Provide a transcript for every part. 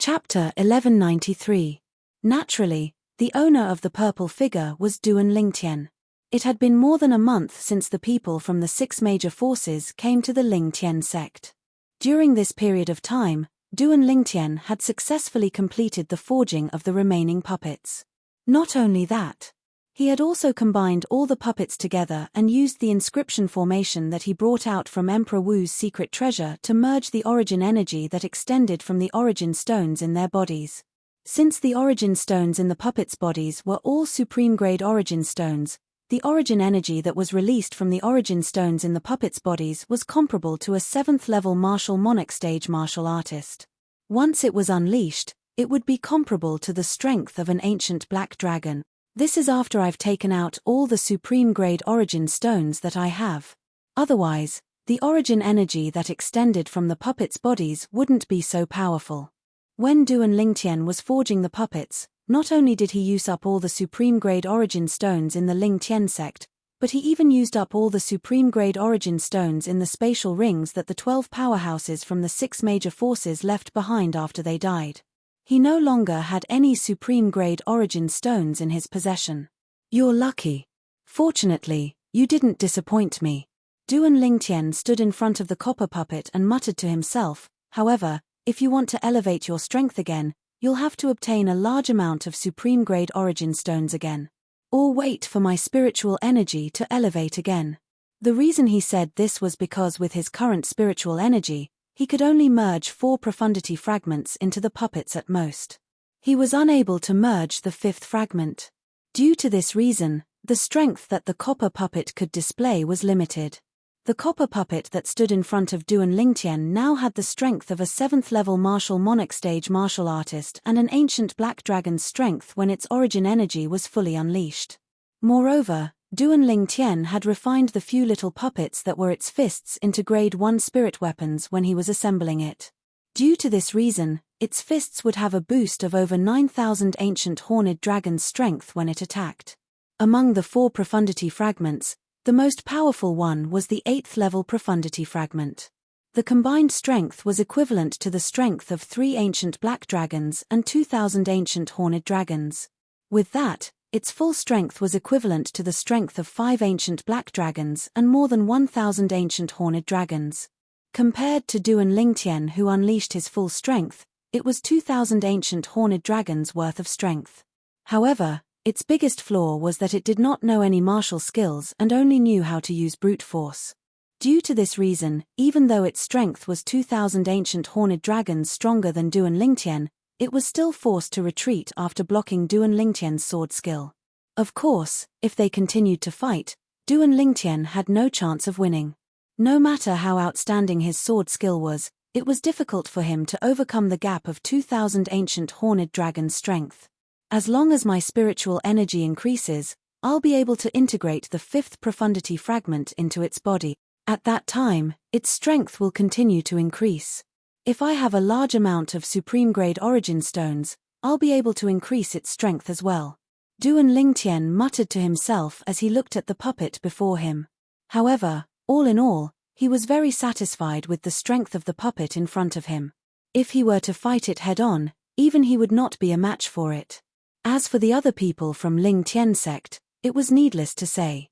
Chapter 1193. Naturally, the owner of the purple figure was Duan Lingtian. It had been more than a month since the people from the 6 major forces came to the Lingtian sect. During this period of time, Duan Lingtian had successfully completed the forging of the remaining puppets. Not only that, he had also combined all the puppets together and used the inscription formation that he brought out from Emperor Wu's secret treasure to merge the origin energy that extended from the origin stones in their bodies. Since the origin stones in the puppets' bodies were all supreme-grade origin stones, the origin energy that was released from the origin stones in the puppets' bodies was comparable to a 7th-level martial monarch stage martial artist. Once it was unleashed, it would be comparable to the strength of an ancient black dragon. This is after I've taken out all the supreme-grade origin stones that I have. Otherwise, the origin energy that extended from the puppets' bodies wouldn't be so powerful. When Duan Lingtian was forging the puppets, not only did he use up all the supreme-grade origin stones in the Lingtian sect, but he even used up all the supreme-grade origin stones in the spatial rings that the 12 powerhouses from the 6 major forces left behind after they died. He no longer had any supreme-grade origin stones in his possession. You're lucky. Fortunately, you didn't disappoint me. Duan Lingtian stood in front of the copper puppet and muttered to himself, however, if you want to elevate your strength again, you'll have to obtain a large amount of supreme-grade origin stones again. Or wait for my spiritual energy to elevate again. The reason he said this was because with his current spiritual energy, he could only merge 4 profundity fragments into the puppets at most. He was unable to merge the 5th fragment. Due to this reason, the strength that the copper puppet could display was limited. The copper puppet that stood in front of Duan Lingtian now had the strength of a 7th-level martial monarch stage martial artist and an ancient black dragon's strength when its origin energy was fully unleashed. Moreover, Duan Lingtian had refined the few little puppets that were its fists into grade 1 spirit weapons when he was assembling it. Due to this reason, its fists would have a boost of over 9,000 ancient horned dragon's strength when it attacked. Among the 4 profundity fragments, the most powerful one was the 8th-level profundity fragment. The combined strength was equivalent to the strength of 3 ancient black dragons and 2,000 ancient horned dragons. With that, its full strength was equivalent to the strength of 5 ancient black dragons and more than 1,000 ancient horned dragons. Compared to Duan Lingtian, who unleashed his full strength, it was 2,000 ancient horned dragons worth of strength. However, its biggest flaw was that it did not know any martial skills and only knew how to use brute force. Due to this reason, even though its strength was 2,000 ancient horned dragons stronger than Duan Lingtian, it was still forced to retreat after blocking Duan Lingtian's sword skill. Of course, if they continued to fight, Duan Lingtian had no chance of winning. No matter how outstanding his sword skill was, it was difficult for him to overcome the gap of 2,000 ancient horned dragon's strength. As long as my spiritual energy increases, I'll be able to integrate the 5th profundity fragment into its body. At that time, its strength will continue to increase. If I have a large amount of supreme-grade origin stones, I'll be able to increase its strength as well. Duan Lingtian muttered to himself as he looked at the puppet before him. However, all in all, he was very satisfied with the strength of the puppet in front of him. If he were to fight it head-on, even he would not be a match for it. As for the other people from Lingtian sect, it was needless to say.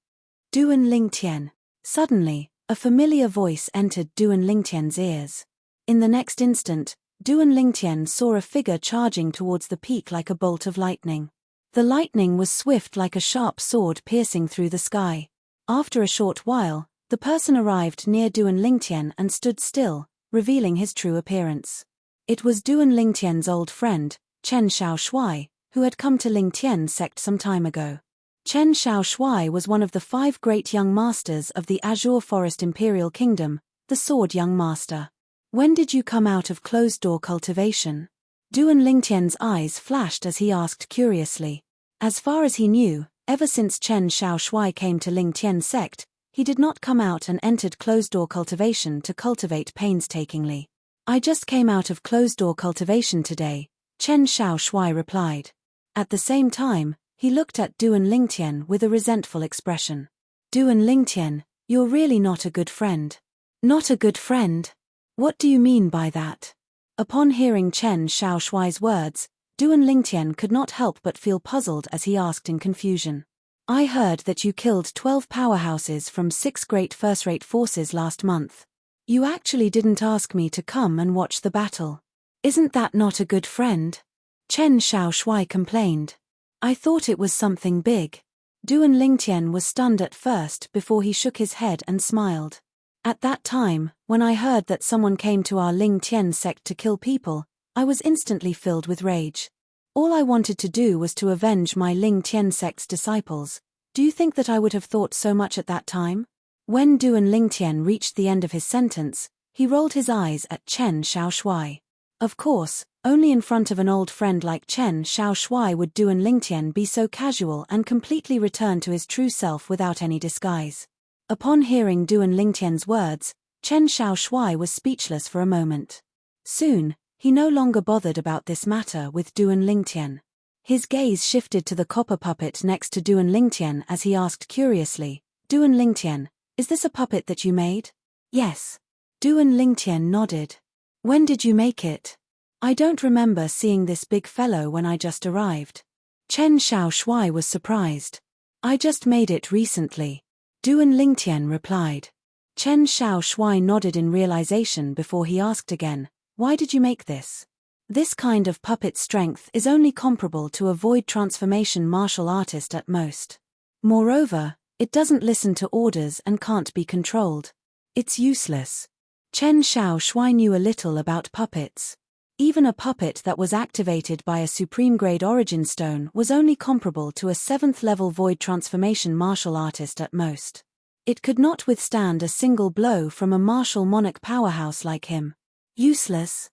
Duan Lingtian. Suddenly, a familiar voice entered Duan Lingtian's ears. In the next instant, Duan Lingtian saw a figure charging towards the peak like a bolt of lightning. The lightning was swift like a sharp sword piercing through the sky. After a short while, the person arrived near Duan Lingtian and stood still, revealing his true appearance. It was Duan Lingtian's old friend, Chen Shaoshuai, who had come to Lingtian sect some time ago. Chen Shaoshuai was one of the 5 great young masters of the Azure Forest Imperial Kingdom, the Sword Young Master. When did you come out of closed-door cultivation? Duan Lingtian's eyes flashed as he asked curiously. As far as he knew, ever since Chen Shaoshuai came to Lingtian sect, he did not come out and entered closed-door cultivation to cultivate painstakingly. I just came out of closed-door cultivation today, Chen Shaoshuai replied. At the same time, he looked at Duan Lingtian with a resentful expression. Duan Lingtian, you're really not a good friend. Not a good friend? What do you mean by that? Upon hearing Chen Shaoshuai's words, Duan Lingtian could not help but feel puzzled as he asked in confusion. I heard that you killed 12 powerhouses from 6 great first-rate forces last month. You actually didn't ask me to come and watch the battle. Isn't that not a good friend? Chen Shaoshuai complained. I thought it was something big. Duan Lingtian was stunned at first before he shook his head and smiled. At that time, when I heard that someone came to our Lingtian sect to kill people, I was instantly filled with rage. All I wanted to do was to avenge my Lingtian sect's disciples. Do you think that I would have thought so much at that time? When Duan Lingtian reached the end of his sentence, he rolled his eyes at Chen Shaoshuai. Of course, only in front of an old friend like Chen Shaoshuai would Duan Lingtian be so casual and completely return to his true self without any disguise. Upon hearing Duan Lingtian's words, Chen Shaoshuai was speechless for a moment. Soon, he no longer bothered about this matter with Duan Lingtian. His gaze shifted to the copper puppet next to Duan Lingtian as he asked curiously, Duan Lingtian, is this a puppet that you made? Yes. Duan Lingtian nodded. When did you make it? I don't remember seeing this big fellow when I just arrived. Chen Shaoshuai was surprised. I just made it recently. Duan Lingtian replied. Chen Shaoshuai nodded in realization before he asked again, why did you make this? This kind of puppet strength is only comparable to a void transformation martial artist at most. Moreover, it doesn't listen to orders and can't be controlled. It's useless. Chen Shaoshuai knew a little about puppets. Even a puppet that was activated by a supreme-grade origin stone was only comparable to a 7th-level void transformation martial artist at most. It could not withstand a single blow from a martial monarch powerhouse like him. Useless.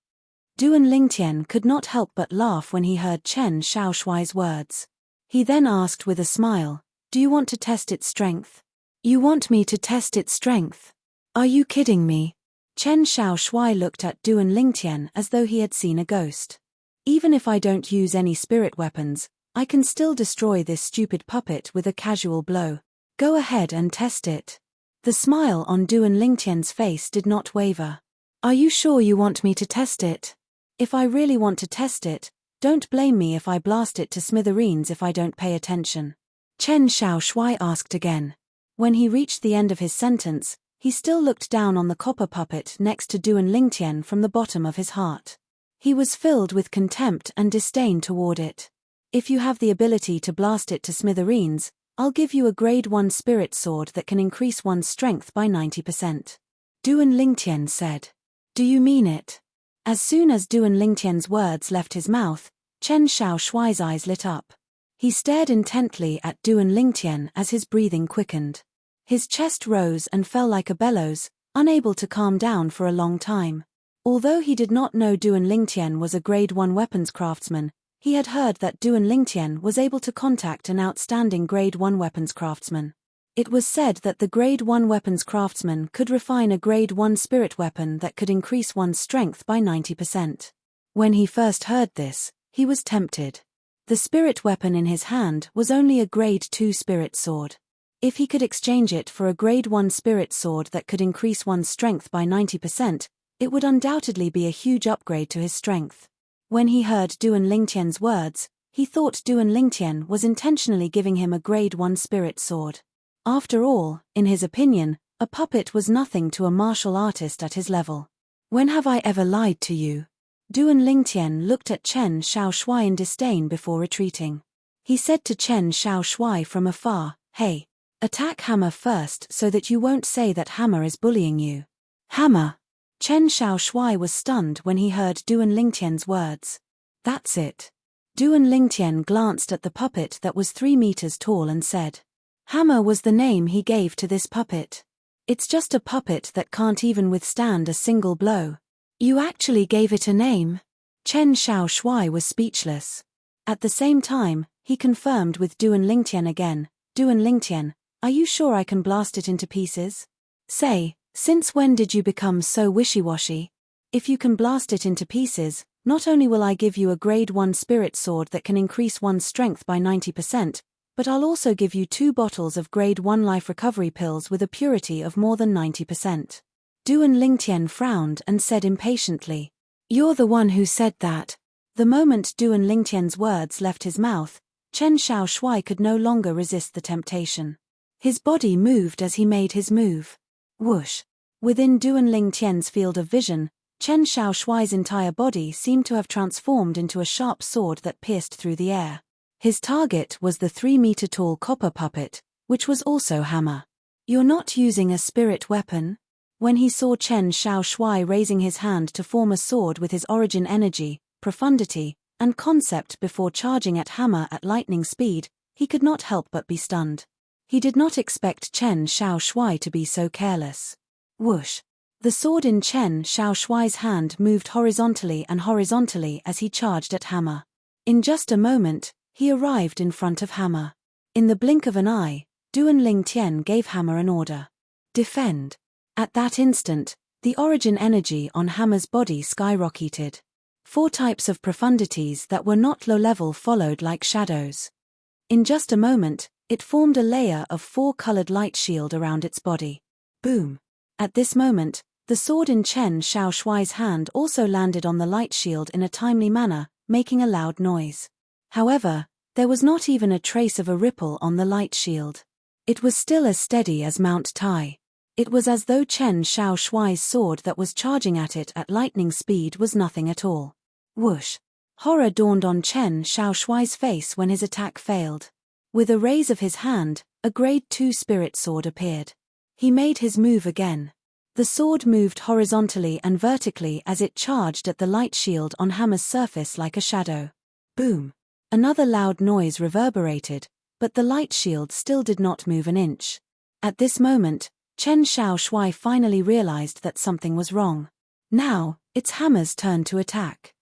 Duan Lingtian could not help but laugh when he heard Chen Shaoshuai's words. He then asked with a smile, do you want to test its strength? You want me to test its strength? Are you kidding me? Chen Shaoshuai looked at Duan Lingtian as though he had seen a ghost. Even if I don't use any spirit weapons, I can still destroy this stupid puppet with a casual blow. Go ahead and test it. The smile on Duan Lingtian's face did not waver. Are you sure you want me to test it? If I really want to test it, don't blame me if I blast it to smithereens if I don't pay attention. Chen Shaoshuai asked again. When he reached the end of his sentence, he still looked down on the copper puppet next to Duan Lingtian from the bottom of his heart. He was filled with contempt and disdain toward it. If you have the ability to blast it to smithereens, I'll give you a grade 1 spirit sword that can increase one's strength by 90%. Duan Lingtian said. Do you mean it? As soon as Duan Lingtian's words left his mouth, Chen Shaoshuai's eyes lit up. He stared intently at Duan Lingtian as his breathing quickened. His chest rose and fell like a bellows, unable to calm down for a long time. Although he did not know Duan Lingtian was a grade 1 weapons craftsman, he had heard that Duan Lingtian was able to contact an outstanding grade 1 weapons craftsman. It was said that the grade 1 weapons craftsman could refine a grade 1 spirit weapon that could increase one's strength by 90%. When he first heard this, he was tempted. The spirit weapon in his hand was only a grade 2 spirit sword. If he could exchange it for a grade 1 spirit sword that could increase one's strength by 90%, it would undoubtedly be a huge upgrade to his strength. When he heard Duan Lingtian's words, he thought Duan Lingtian was intentionally giving him a grade 1 spirit sword. After all, in his opinion, a puppet was nothing to a martial artist at his level. When have I ever lied to you? Duan Lingtian looked at Chen Shaoshuai in disdain before retreating. He said to Chen Shaoshuai from afar, hey, attack Hammer first so that you won't say that Hammer is bullying you. Hammer! Chen Shaoshuai was stunned when he heard Duan Lingtian's words. That's it. Duan Lingtian glanced at the puppet that was 3 meters tall and said, Hammer was the name he gave to this puppet. It's just a puppet that can't even withstand a single blow. You actually gave it a name? Chen Shaoshuai was speechless. At the same time, he confirmed with Duan Lingtian again, Duan Lingtian, are you sure I can blast it into pieces? Say, since when did you become so wishy-washy? If you can blast it into pieces, not only will I give you a grade 1 spirit sword that can increase one's strength by 90%, but I'll also give you 2 bottles of grade 1 life recovery pills with a purity of more than 90%. Duan Lingtian frowned and said impatiently, You're the one who said that. The moment Duan Lingtian's words left his mouth, Chen Shaoshui could no longer resist the temptation. His body moved as he made his move. Whoosh! Within Duan Lingtian's field of vision, Chen Shaoshui's entire body seemed to have transformed into a sharp sword that pierced through the air. His target was the 3-meter-tall copper puppet, which was also hammer. You're not using a spirit weapon? When he saw Chen Shaoshui raising his hand to form a sword with his origin energy, profundity, and concept before charging at hammer at lightning speed, he could not help but be stunned. He did not expect Chen Shaoshui to be so careless. Whoosh! The sword in Chen Shaoshui's hand moved horizontally and horizontally as he charged at hammer. In just a moment, he arrived in front of hammer. In the blink of an eye, Duan Lingtian gave hammer an order. Defend. At that instant, the origin energy on hammer's body skyrocketed. 4 types of profundities that were not low-level followed like shadows. In just a moment, it formed a layer of 4-colored light shield around its body. Boom! At this moment, the sword in Chen Shaoshui's hand also landed on the light shield in a timely manner, making a loud noise. However, there was not even a trace of a ripple on the light shield. It was still as steady as Mount Tai. It was as though Chen Shaoshui's sword that was charging at it at lightning speed was nothing at all. Whoosh! Horror dawned on Chen Shaoshui's face when his attack failed. With a raise of his hand, a grade 2 spirit sword appeared. He made his move again. The sword moved horizontally and vertically as it charged at the light shield on hammer's surface like a shadow. Boom! Another loud noise reverberated, but the light shield still did not move an inch. At this moment, Chen Shaoshui finally realized that something was wrong. Now, it's hammer's turn to attack.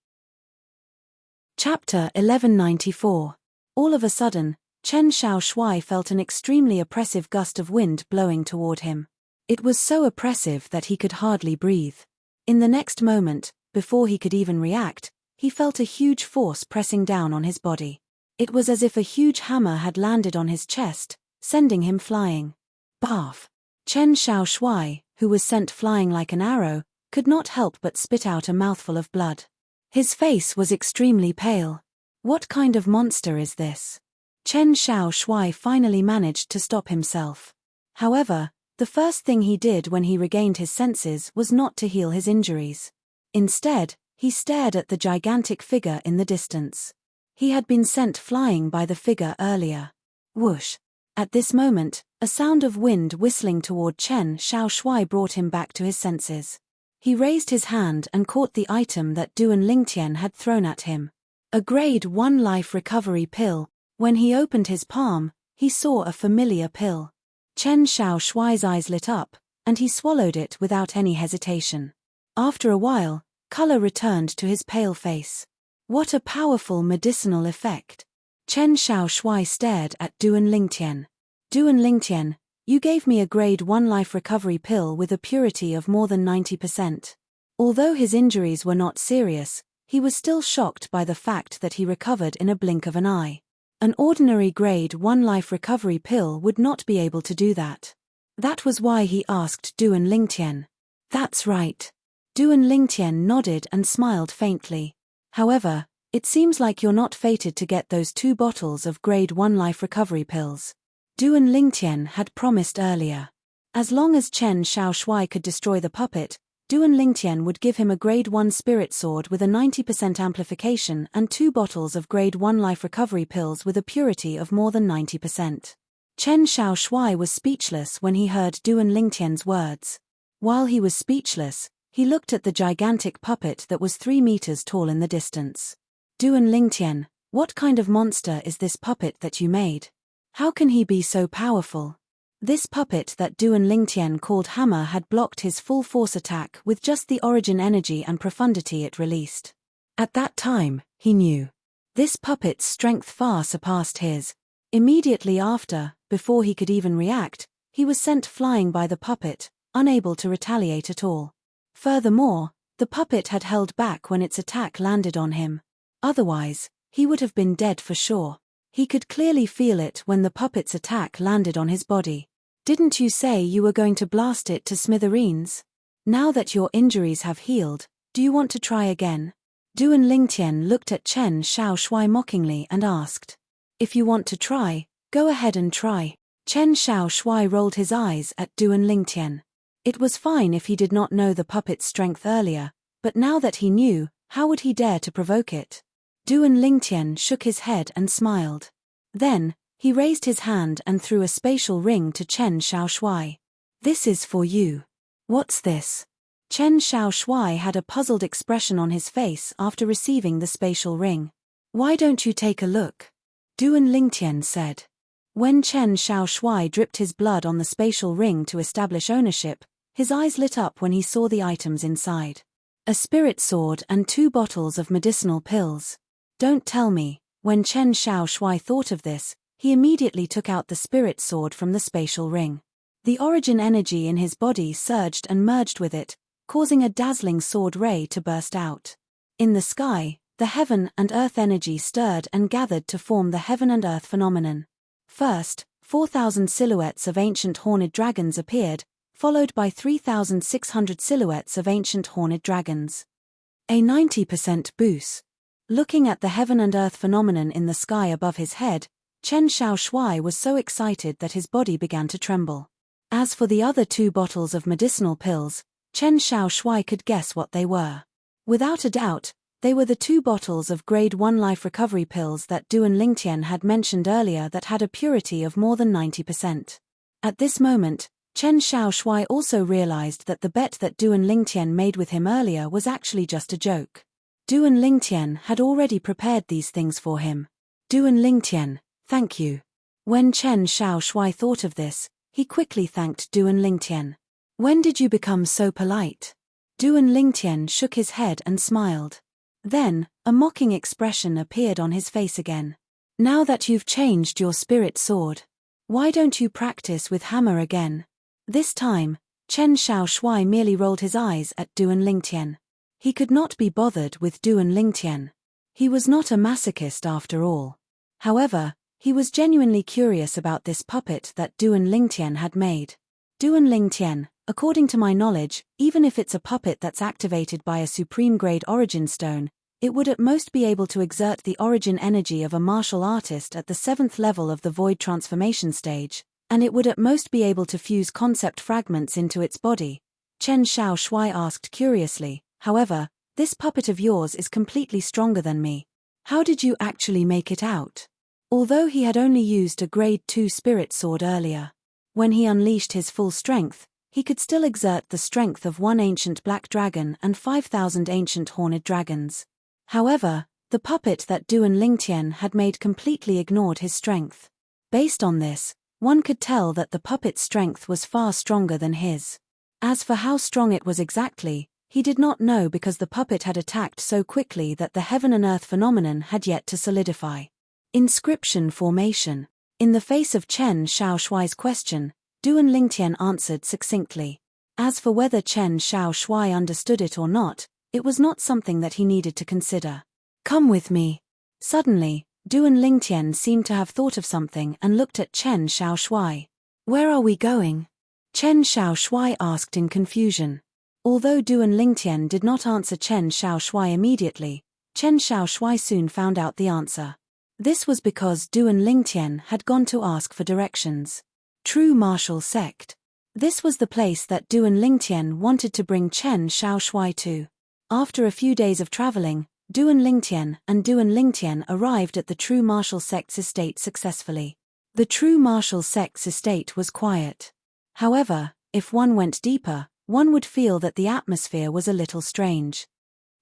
Chapter 1194. All of a sudden, Chen Shaoshui felt an extremely oppressive gust of wind blowing toward him. It was so oppressive that he could hardly breathe. In the next moment, before he could even react, he felt a huge force pressing down on his body. It was as if a huge hammer had landed on his chest, sending him flying. Barf! Chen Shaoshui, who was sent flying like an arrow, could not help but spit out a mouthful of blood. His face was extremely pale. What kind of monster is this? Chen Shaoshui finally managed to stop himself. However, the first thing he did when he regained his senses was not to heal his injuries. Instead, he stared at the gigantic figure in the distance. He had been sent flying by the figure earlier. Whoosh! At this moment, a sound of wind whistling toward Chen Shaoshui brought him back to his senses. He raised his hand and caught the item that Duan Lingtian had thrown at him. A grade 1 life recovery pill. When he opened his palm, he saw a familiar pill. Chen Shaoshui's eyes lit up, and he swallowed it without any hesitation. After a while, color returned to his pale face. What a powerful medicinal effect! Chen Shaoshui stared at Duan Lingtian. Duan Lingtian, you gave me a grade 1 life recovery pill with a purity of more than 90%. Although his injuries were not serious, he was still shocked by the fact that he recovered in a blink of an eye. An ordinary grade 1 life recovery pill would not be able to do that. That was why he asked Duan Lingtian. That's right. Duan Lingtian nodded and smiled faintly. However, it seems like you're not fated to get those 2 bottles of grade 1 life recovery pills. Duan Lingtian had promised earlier. As long as Chen Shaoshui could destroy the puppet, Duan Lingtian would give him a grade 1 spirit sword with a 90% amplification and 2 bottles of grade 1 life recovery pills with a purity of more than 90%. Chen Shaoshui was speechless when he heard Duan Lingtian's words. While he was speechless, he looked at the gigantic puppet that was 3 meters tall in the distance. Duan Lingtian, what kind of monster is this puppet that you made? How can he be so powerful? This puppet that Duan Lingtian called Hammer had blocked his full force attack with just the origin energy and profundity it released. At that time, he knew. This puppet's strength far surpassed his. Immediately after, before he could even react, he was sent flying by the puppet, unable to retaliate at all. Furthermore, the puppet had held back when its attack landed on him. Otherwise, he would have been dead for sure. He could clearly feel it when the puppet's attack landed on his body. Didn't you say you were going to blast it to smithereens? Now that your injuries have healed, Do you want to try again? Duan Lingtian looked at Chen Shaoshui mockingly and asked. If you want to try, go ahead and try. Chen Shaoshui rolled his eyes at Duan Lingtian. It was fine if he did not know the puppet's strength earlier, but now that he knew, how would he dare to provoke it? Duan Lingtian shook his head and smiled. Then, he raised his hand and threw a spatial ring to Chen Shaoshui. This is for you. What's this? Chen Shaoshui had a puzzled expression on his face after receiving the spatial ring. Why don't you take a look? Duan Lingtian said. When Chen Shaoshui dripped his blood on the spatial ring to establish ownership, his eyes lit up when he saw the items inside. A spirit sword and 2 bottles of medicinal pills. Don't tell me. When Chen Shaoshui thought of this, he immediately took out the spirit sword from the spatial ring. The origin energy in his body surged and merged with it, causing a dazzling sword ray to burst out. In the sky, the heaven and earth energy stirred and gathered to form the heaven and earth phenomenon. First, 4,000 silhouettes of ancient horned dragons appeared, followed by 3,600 silhouettes of ancient horned dragons. A 90% boost. Looking at the heaven and earth phenomenon in the sky above his head, Chen Shaoshui was so excited that his body began to tremble. As for the other 2 bottles of medicinal pills, Chen Shaoshui could guess what they were. Without a doubt, they were the 2 bottles of grade 1 life recovery pills that Duan Lingtian had mentioned earlier that had a purity of more than 90%. At this moment, Chen Shaoshui also realized that the bet that Duan Lingtian made with him earlier was actually just a joke. Duan Lingtian had already prepared these things for him. Duan Lingtian, thank you. When Chen Shaoshui thought of this, he quickly thanked Duan Lingtian. When did you become so polite? Duan Lingtian shook his head and smiled. Then, a mocking expression appeared on his face again. Now that you've changed your spirit sword, why don't you practice with hammer again? This time, Chen Shaoshui merely rolled his eyes at Duan Lingtian. He could not be bothered with Duan Lingtian. He was not a masochist after all. However, he was genuinely curious about this puppet that Duan Lingtian had made. Duan Lingtian, according to my knowledge, even if it's a puppet that's activated by a supreme-grade origin stone, it would at most be able to exert the origin energy of a martial artist at the 7th level of the void transformation stage, and it would at most be able to fuse concept fragments into its body. Chen Shaoshui asked curiously, however, this puppet of yours is completely stronger than me. How did you actually make it out? Although he had only used a grade 2 spirit sword earlier, when he unleashed his full strength, he could still exert the strength of 1 ancient black dragon and 5,000 ancient horned dragons. However, the puppet that Duan Lingtian had made completely ignored his strength. Based on this, one could tell that the puppet's strength was far stronger than his. As for how strong it was exactly, he did not know because the puppet had attacked so quickly that the heaven and earth phenomenon had yet to solidify. Inscription formation. In the face of Chen Shaoshui's question, Duan Lingtian answered succinctly. As for whether Chen Shaoshui understood it or not, it was not something that he needed to consider. Come with me. Suddenly, Duan Lingtian seemed to have thought of something and looked at Chen Shaoshui. Where are we going? Chen Shaoshui asked in confusion. Although Duan Lingtian did not answer Chen Shaoshui immediately, Chen Shaoshui soon found out the answer. This was because Duan Lingtian had gone to ask for directions. True martial sect. This was the place that Duan Lingtian wanted to bring Chen Shaoshui to. After a few days of traveling, Duan Lingtian arrived at the True Martial Sect's estate successfully. The True Martial Sect's estate was quiet. However, if one went deeper, one would feel that the atmosphere was a little strange.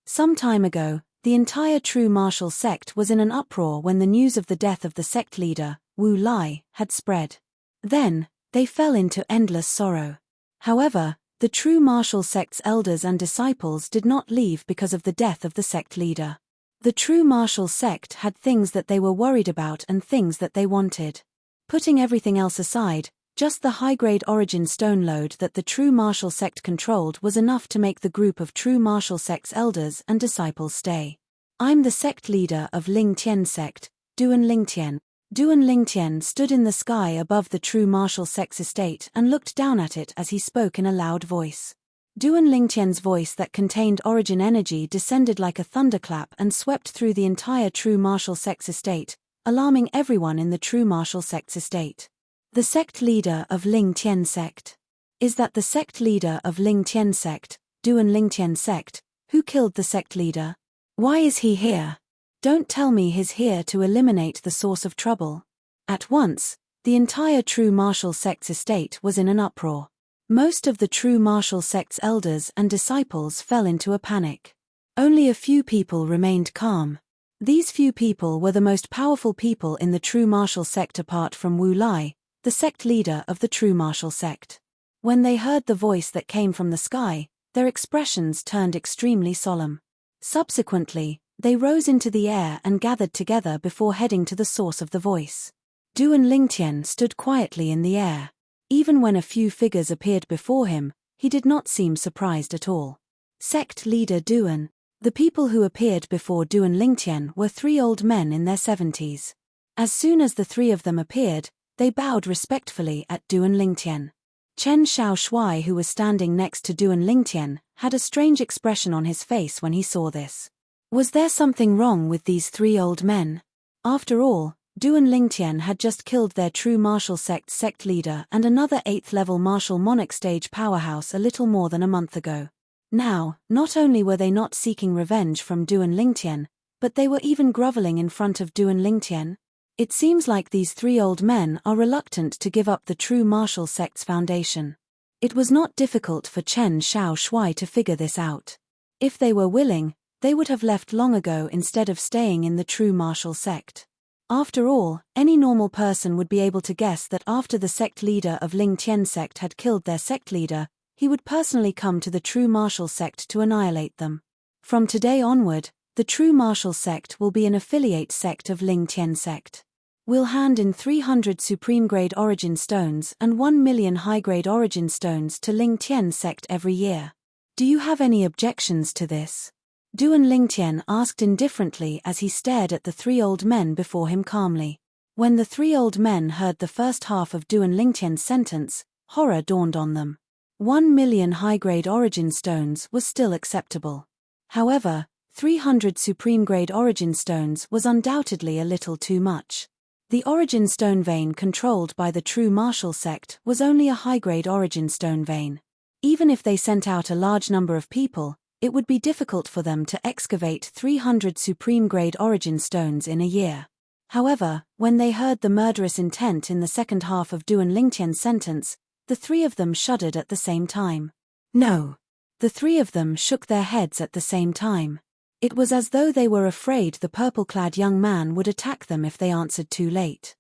Some time ago, the entire True Martial Sect was in an uproar when the news of the death of the sect leader, Wu Lai, had spread. Then, they fell into endless sorrow. However, the True Martial Sect's elders and disciples did not leave because of the death of the sect leader. The True Martial Sect had things that they were worried about and things that they wanted. Putting everything else aside, just the high-grade origin stone load that the True Martial Sect controlled was enough to make the group of True Martial Sect's elders and disciples stay. I'm the sect leader of Ling Tian Sect, Duan Lingtian. Duan Lingtian stood in the sky above the True Martial Sect's estate and looked down at it as he spoke in a loud voice. Duan Lingtian's voice that contained origin energy descended like a thunderclap and swept through the entire true martial sect's estate, alarming everyone in the true martial sect's estate. The sect leader of Lingtian sect. Is that the sect leader of Lingtian sect, Duan Lingtian sect, who killed the sect leader? Why is he here? Don't tell me he's here to eliminate the source of trouble. At once, the entire true martial sect's estate was in an uproar. Most of the true martial sect's elders and disciples fell into a panic. Only a few people remained calm. These few people were the most powerful people in the true martial sect apart from Wu Lai, the sect leader of the true martial sect. When they heard the voice that came from the sky, their expressions turned extremely solemn. Subsequently, they rose into the air and gathered together before heading to the source of the voice. Duan Lingtian stood quietly in the air. Even when a few figures appeared before him, he did not seem surprised at all. Sect leader Duan. The people who appeared before Duan Lingtian were 3 old men in their 70s. As soon as the 3 of them appeared, they bowed respectfully at Duan Lingtian. Chen Xiaoshui, who was standing next to Duan Lingtian, had a strange expression on his face when he saw this. Was there something wrong with these 3 old men? After all, Duan Lingtian had just killed their true martial sect leader and another 8th-level martial monarch stage powerhouse a little more than a month ago. Now, not only were they not seeking revenge from Duan Lingtian, but they were even groveling in front of Duan Lingtian. It seems like these 3 old men are reluctant to give up the true martial sect's foundation. It was not difficult for Chen Xiaoshui to figure this out. If they were willing, they would have left long ago instead of staying in the true martial sect. After all, any normal person would be able to guess that after the sect leader of Lingtian sect had killed their sect leader, he would personally come to the true martial sect to annihilate them. From today onward, the true martial sect will be an affiliate sect of Lingtian sect. We'll hand in 300 supreme-grade origin stones and 1 million high-grade origin stones to Lingtian sect every year. Do you have any objections to this? Duan Lingtian asked indifferently as he stared at the 3 old men before him calmly. When the 3 old men heard the first half of Duan Lingtian's sentence, horror dawned on them. 1 million high-grade origin stones was still acceptable. However, 300 supreme-grade origin stones was undoubtedly a little too much. The origin stone vein controlled by the true martial sect was only a high-grade origin stone vein. Even if they sent out a large number of people, it would be difficult for them to excavate 300 supreme-grade origin stones in a year. However, when they heard the murderous intent in the second half of Duan Lingtian's sentence, the 3 of them shuddered at the same time. No. The 3 of them shook their heads at the same time. It was as though they were afraid the purple-clad young man would attack them if they answered too late.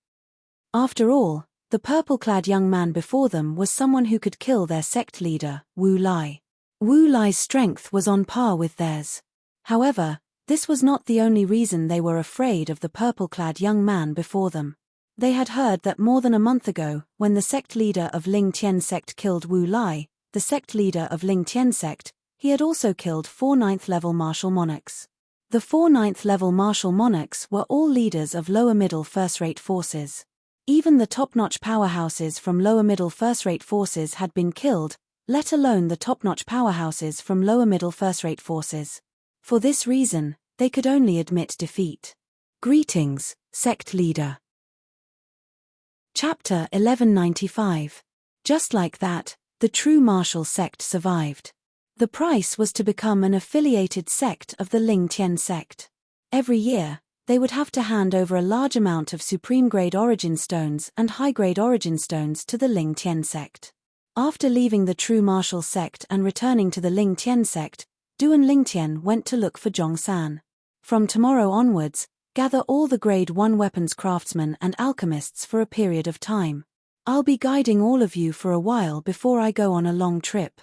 After all, the purple-clad young man before them was someone who could kill their sect leader, Wu Lai. Wu Lai's strength was on par with theirs. However, this was not the only reason they were afraid of the purple-clad young man before them. They had heard that more than a month ago, when the sect leader of Lingtian sect killed Wu Lai, the sect leader of Lingtian sect, he had also killed 4 9th-level martial monarchs. The 4 9th-level martial monarchs were all leaders of lower-middle first-rate forces. Even the top-notch powerhouses from lower-middle first-rate forces had been killed, let alone the top-notch powerhouses from lower-middle first-rate forces. For this reason, they could only admit defeat. Greetings, sect leader. Chapter 1195. Just like that, the true martial sect survived. The price was to become an affiliated sect of the Lingtian sect. Every year, they would have to hand over a large amount of supreme-grade origin stones and high-grade origin stones to the Lingtian sect. After leaving the true martial sect and returning to the Lingtian sect, Duan Lingtian went to look for Zhongshan. From tomorrow onwards, gather all the grade 1 weapons craftsmen and alchemists for a period of time. I'll be guiding all of you for a while before I go on a long trip.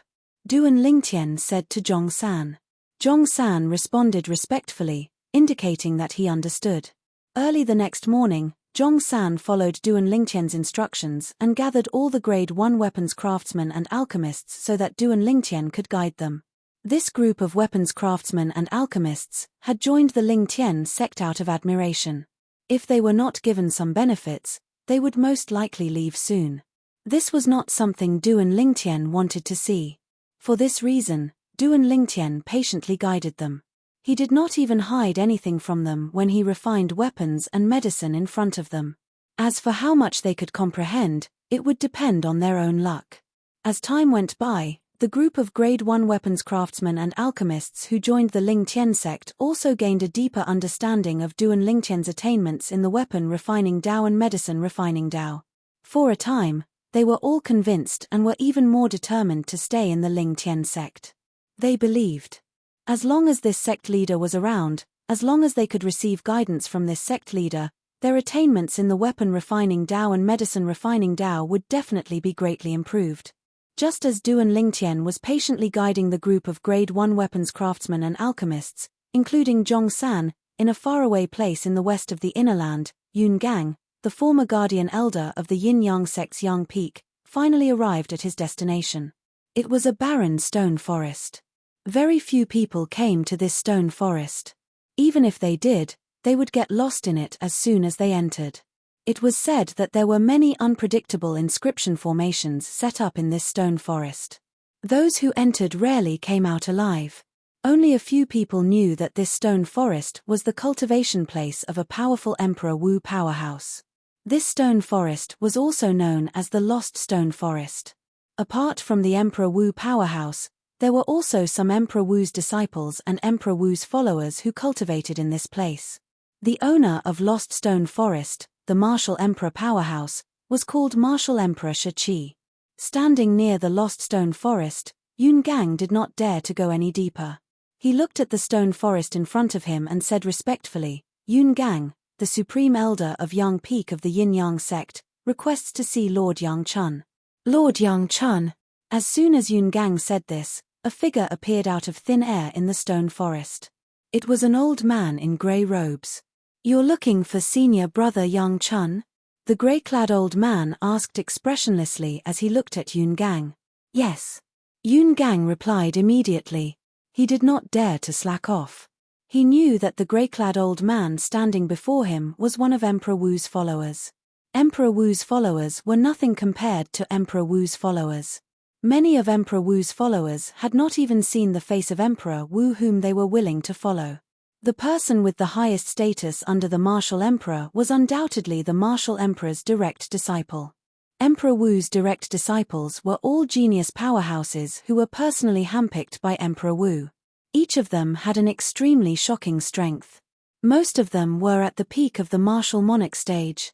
Duan Lingtian said to Zhongshan. Zhongshan responded respectfully, indicating that he understood. Early the next morning, Zhongshan followed Duan Lingtian's instructions and gathered all the grade 1 weapons craftsmen and alchemists so that Duan Lingtian could guide them. This group of weapons craftsmen and alchemists had joined the Lingtian sect out of admiration. If they were not given some benefits, they would most likely leave soon. This was not something Duan Lingtian wanted to see. For this reason, Duan Lingtian patiently guided them. He did not even hide anything from them when he refined weapons and medicine in front of them. As for how much they could comprehend, it would depend on their own luck. As time went by, the group of Grade 1 weapons craftsmen and alchemists who joined the Lingtian sect also gained a deeper understanding of Duan Lingtian's attainments in the weapon refining Dao and medicine refining Dao. For a time, they were all convinced and were even more determined to stay in the Lingtian sect. They believed, as long as this sect leader was around, as long as they could receive guidance from this sect leader, their attainments in the weapon refining Dao and medicine refining Dao would definitely be greatly improved. Just as Duan Lingtian was patiently guiding the group of Grade 1 weapons craftsmen and alchemists, including Zhong San, in a faraway place in the west of the Inner Land, Yun Gang, the former guardian elder of the Yin-Yang sect's Yang Peak, finally arrived at his destination. It was a barren stone forest. Very few people came to this stone forest. Even if they did, they would get lost in it as soon as they entered. It was said that there were many unpredictable inscription formations set up in this stone forest. Those who entered rarely came out alive. Only a few people knew that this stone forest was the cultivation place of a powerful Emperor Wu powerhouse. This stone forest was also known as the Lost Stone Forest. Apart from the Emperor Wu powerhouse, there were also some Emperor Wu's disciples and Emperor Wu's followers who cultivated in this place. The owner of Lost Stone Forest, the Martial Emperor powerhouse, was called Martial Emperor Shiqi. Standing near the Lost Stone Forest, Yun Gang did not dare to go any deeper. He looked at the stone forest in front of him and said respectfully, "Yun Gang, the supreme elder of Yang Peak of the Yin-Yang sect, requests to see Lord Yang Chun." Lord Yang Chun. As soon as Yun Gang said this, a figure appeared out of thin air in the stone forest. It was an old man in grey robes. "You're looking for senior brother Yang Chun?" The grey-clad old man asked expressionlessly as he looked at Yun Gang. "Yes." Yun Gang replied immediately. He did not dare to slack off. He knew that the grey-clad old man standing before him was one of Emperor Wu's followers. Emperor Wu's followers were nothing compared to Emperor Wu's followers. Many of Emperor Wu's followers had not even seen the face of Emperor Wu whom they were willing to follow. The person with the highest status under the Martial Emperor was undoubtedly the Martial Emperor's direct disciple. Emperor Wu's direct disciples were all genius powerhouses who were personally handpicked by Emperor Wu. Each of them had an extremely shocking strength. Most of them were at the peak of the Martial Monarch stage.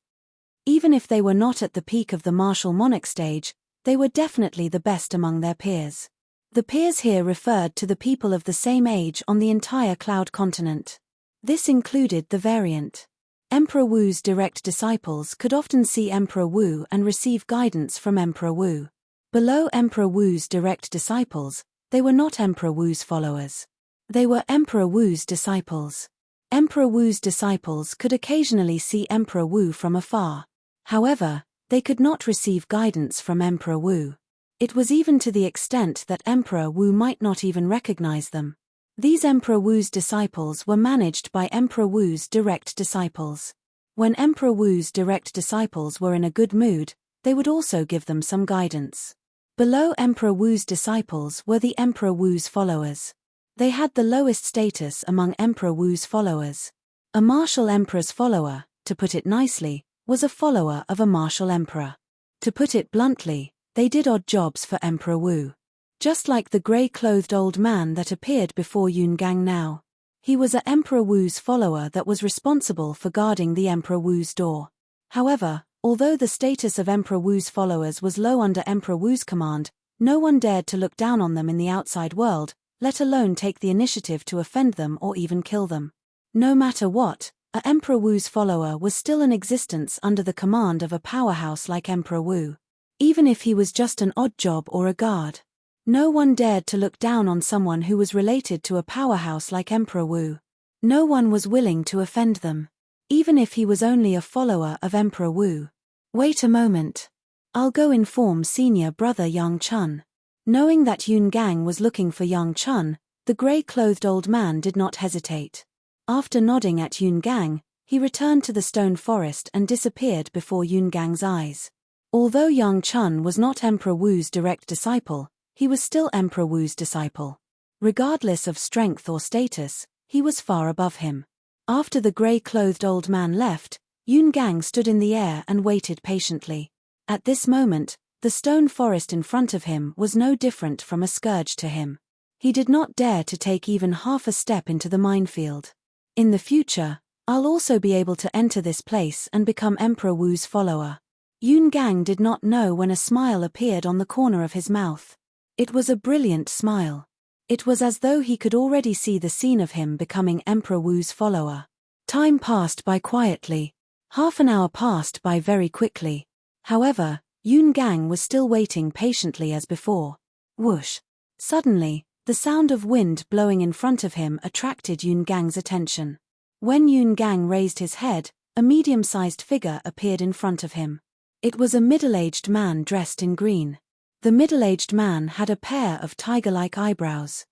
Even if they were not at the peak of the Martial Monarch stage, they were definitely the best among their peers. The peers here referred to the people of the same age on the entire Cloud continent. This included the variant. Emperor Wu's direct disciples could often see Emperor Wu and receive guidance from Emperor Wu. Below Emperor Wu's direct disciples, they were not Emperor Wu's followers. They were Emperor Wu's disciples. Emperor Wu's disciples could occasionally see Emperor Wu from afar. However, they could not receive guidance from Emperor Wu. It was even to the extent that Emperor Wu might not even recognize them. These Emperor Wu's disciples were managed by Emperor Wu's direct disciples. When Emperor Wu's direct disciples were in a good mood, they would also give them some guidance. Below Emperor Wu's disciples were the Emperor Wu's followers. They had the lowest status among Emperor Wu's followers. A martial emperor's follower, to put it nicely, was a follower of a martial emperor. To put it bluntly, they did odd jobs for Emperor Wu. Just like the grey-clothed old man that appeared before Yun Gang now. He was a Emperor Wu's follower that was responsible for guarding the Emperor Wu's door. However, although the status of Emperor Wu's followers was low under Emperor Wu's command, no one dared to look down on them in the outside world, let alone take the initiative to offend them or even kill them. No matter what, a Emperor Wu's follower was still in existence under the command of a powerhouse like Emperor Wu. Even if he was just an odd job or a guard. No one dared to look down on someone who was related to a powerhouse like Emperor Wu. No one was willing to offend them. Even if he was only a follower of Emperor Wu. "Wait a moment. I'll go inform senior brother Yang Chun." Knowing that Yun Gang was looking for Yang Chun, the grey-clothed old man did not hesitate. After nodding at Yun Gang, he returned to the stone forest and disappeared before Yun Gang's eyes. Although Yang Chun was not Emperor Wu's direct disciple, he was still Emperor Wu's disciple. Regardless of strength or status, he was far above him. After the grey-clothed old man left, Yun Gang stood in the air and waited patiently. At this moment, the stone forest in front of him was no different from a scourge to him. He did not dare to take even half a step into the minefield. In the future, I'll also be able to enter this place and become Emperor Wu's follower. Yun Gang did not know when a smile appeared on the corner of his mouth. It was a brilliant smile. It was as though he could already see the scene of him becoming Emperor Wu's follower. Time passed by quietly. Half an hour passed by very quickly. However, Yun Gang was still waiting patiently as before. Whoosh! Suddenly, the sound of wind blowing in front of him attracted Yun Gang's attention. When Yun Gang raised his head, a medium-sized figure appeared in front of him. It was a middle-aged man dressed in green. The middle-aged man had a pair of tiger-like eyebrows.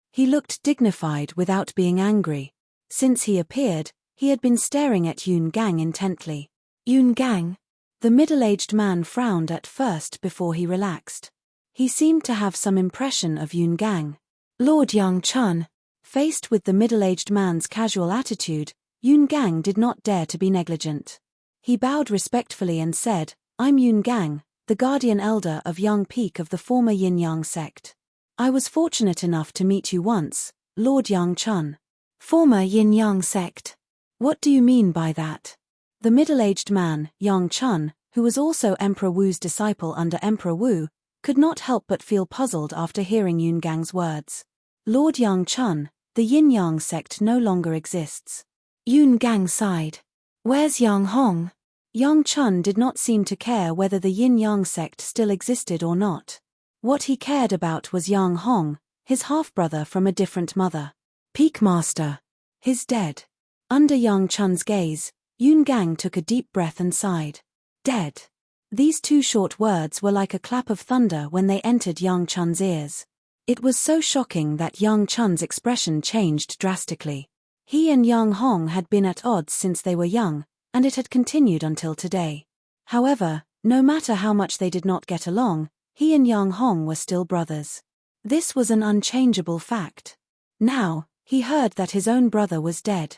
He looked dignified without being angry. Since he appeared, he had been staring at Yun Gang intently. Yun Gang? The middle-aged man frowned at first before he relaxed. He seemed to have some impression of Yun Gang. Lord Yang Chun. Faced with the middle-aged man's casual attitude, Yun Gang did not dare to be negligent. He bowed respectfully and said, "I'm Yun Gang, the guardian elder of Yang Peak of the former Yin-Yang sect. I was fortunate enough to meet you once, Lord Yang Chun." Former Yin-Yang sect? What do you mean by that? The middle-aged man, Yang Chun, who was also Emperor Wu's disciple under Emperor Wu, could not help but feel puzzled after hearing Yun Gang's words. Lord Yang Chun, the Yin-Yang sect no longer exists. Yun Gang sighed. Where's Yang Hong? Yang Chun did not seem to care whether the Yin-Yang sect still existed or not. What he cared about was Yang Hong, his half-brother from a different mother. Peak Master. He's dead. Under Yang Chun's gaze, Yun Gang took a deep breath and sighed. Dead. These two short words were like a clap of thunder when they entered Yang Chun's ears. It was so shocking that Yang Chun's expression changed drastically. He and Yang Hong had been at odds since they were young, and it had continued until today. However, no matter how much they did not get along, he and Yang Hong were still brothers. This was an unchangeable fact. Now, he heard that his own brother was dead.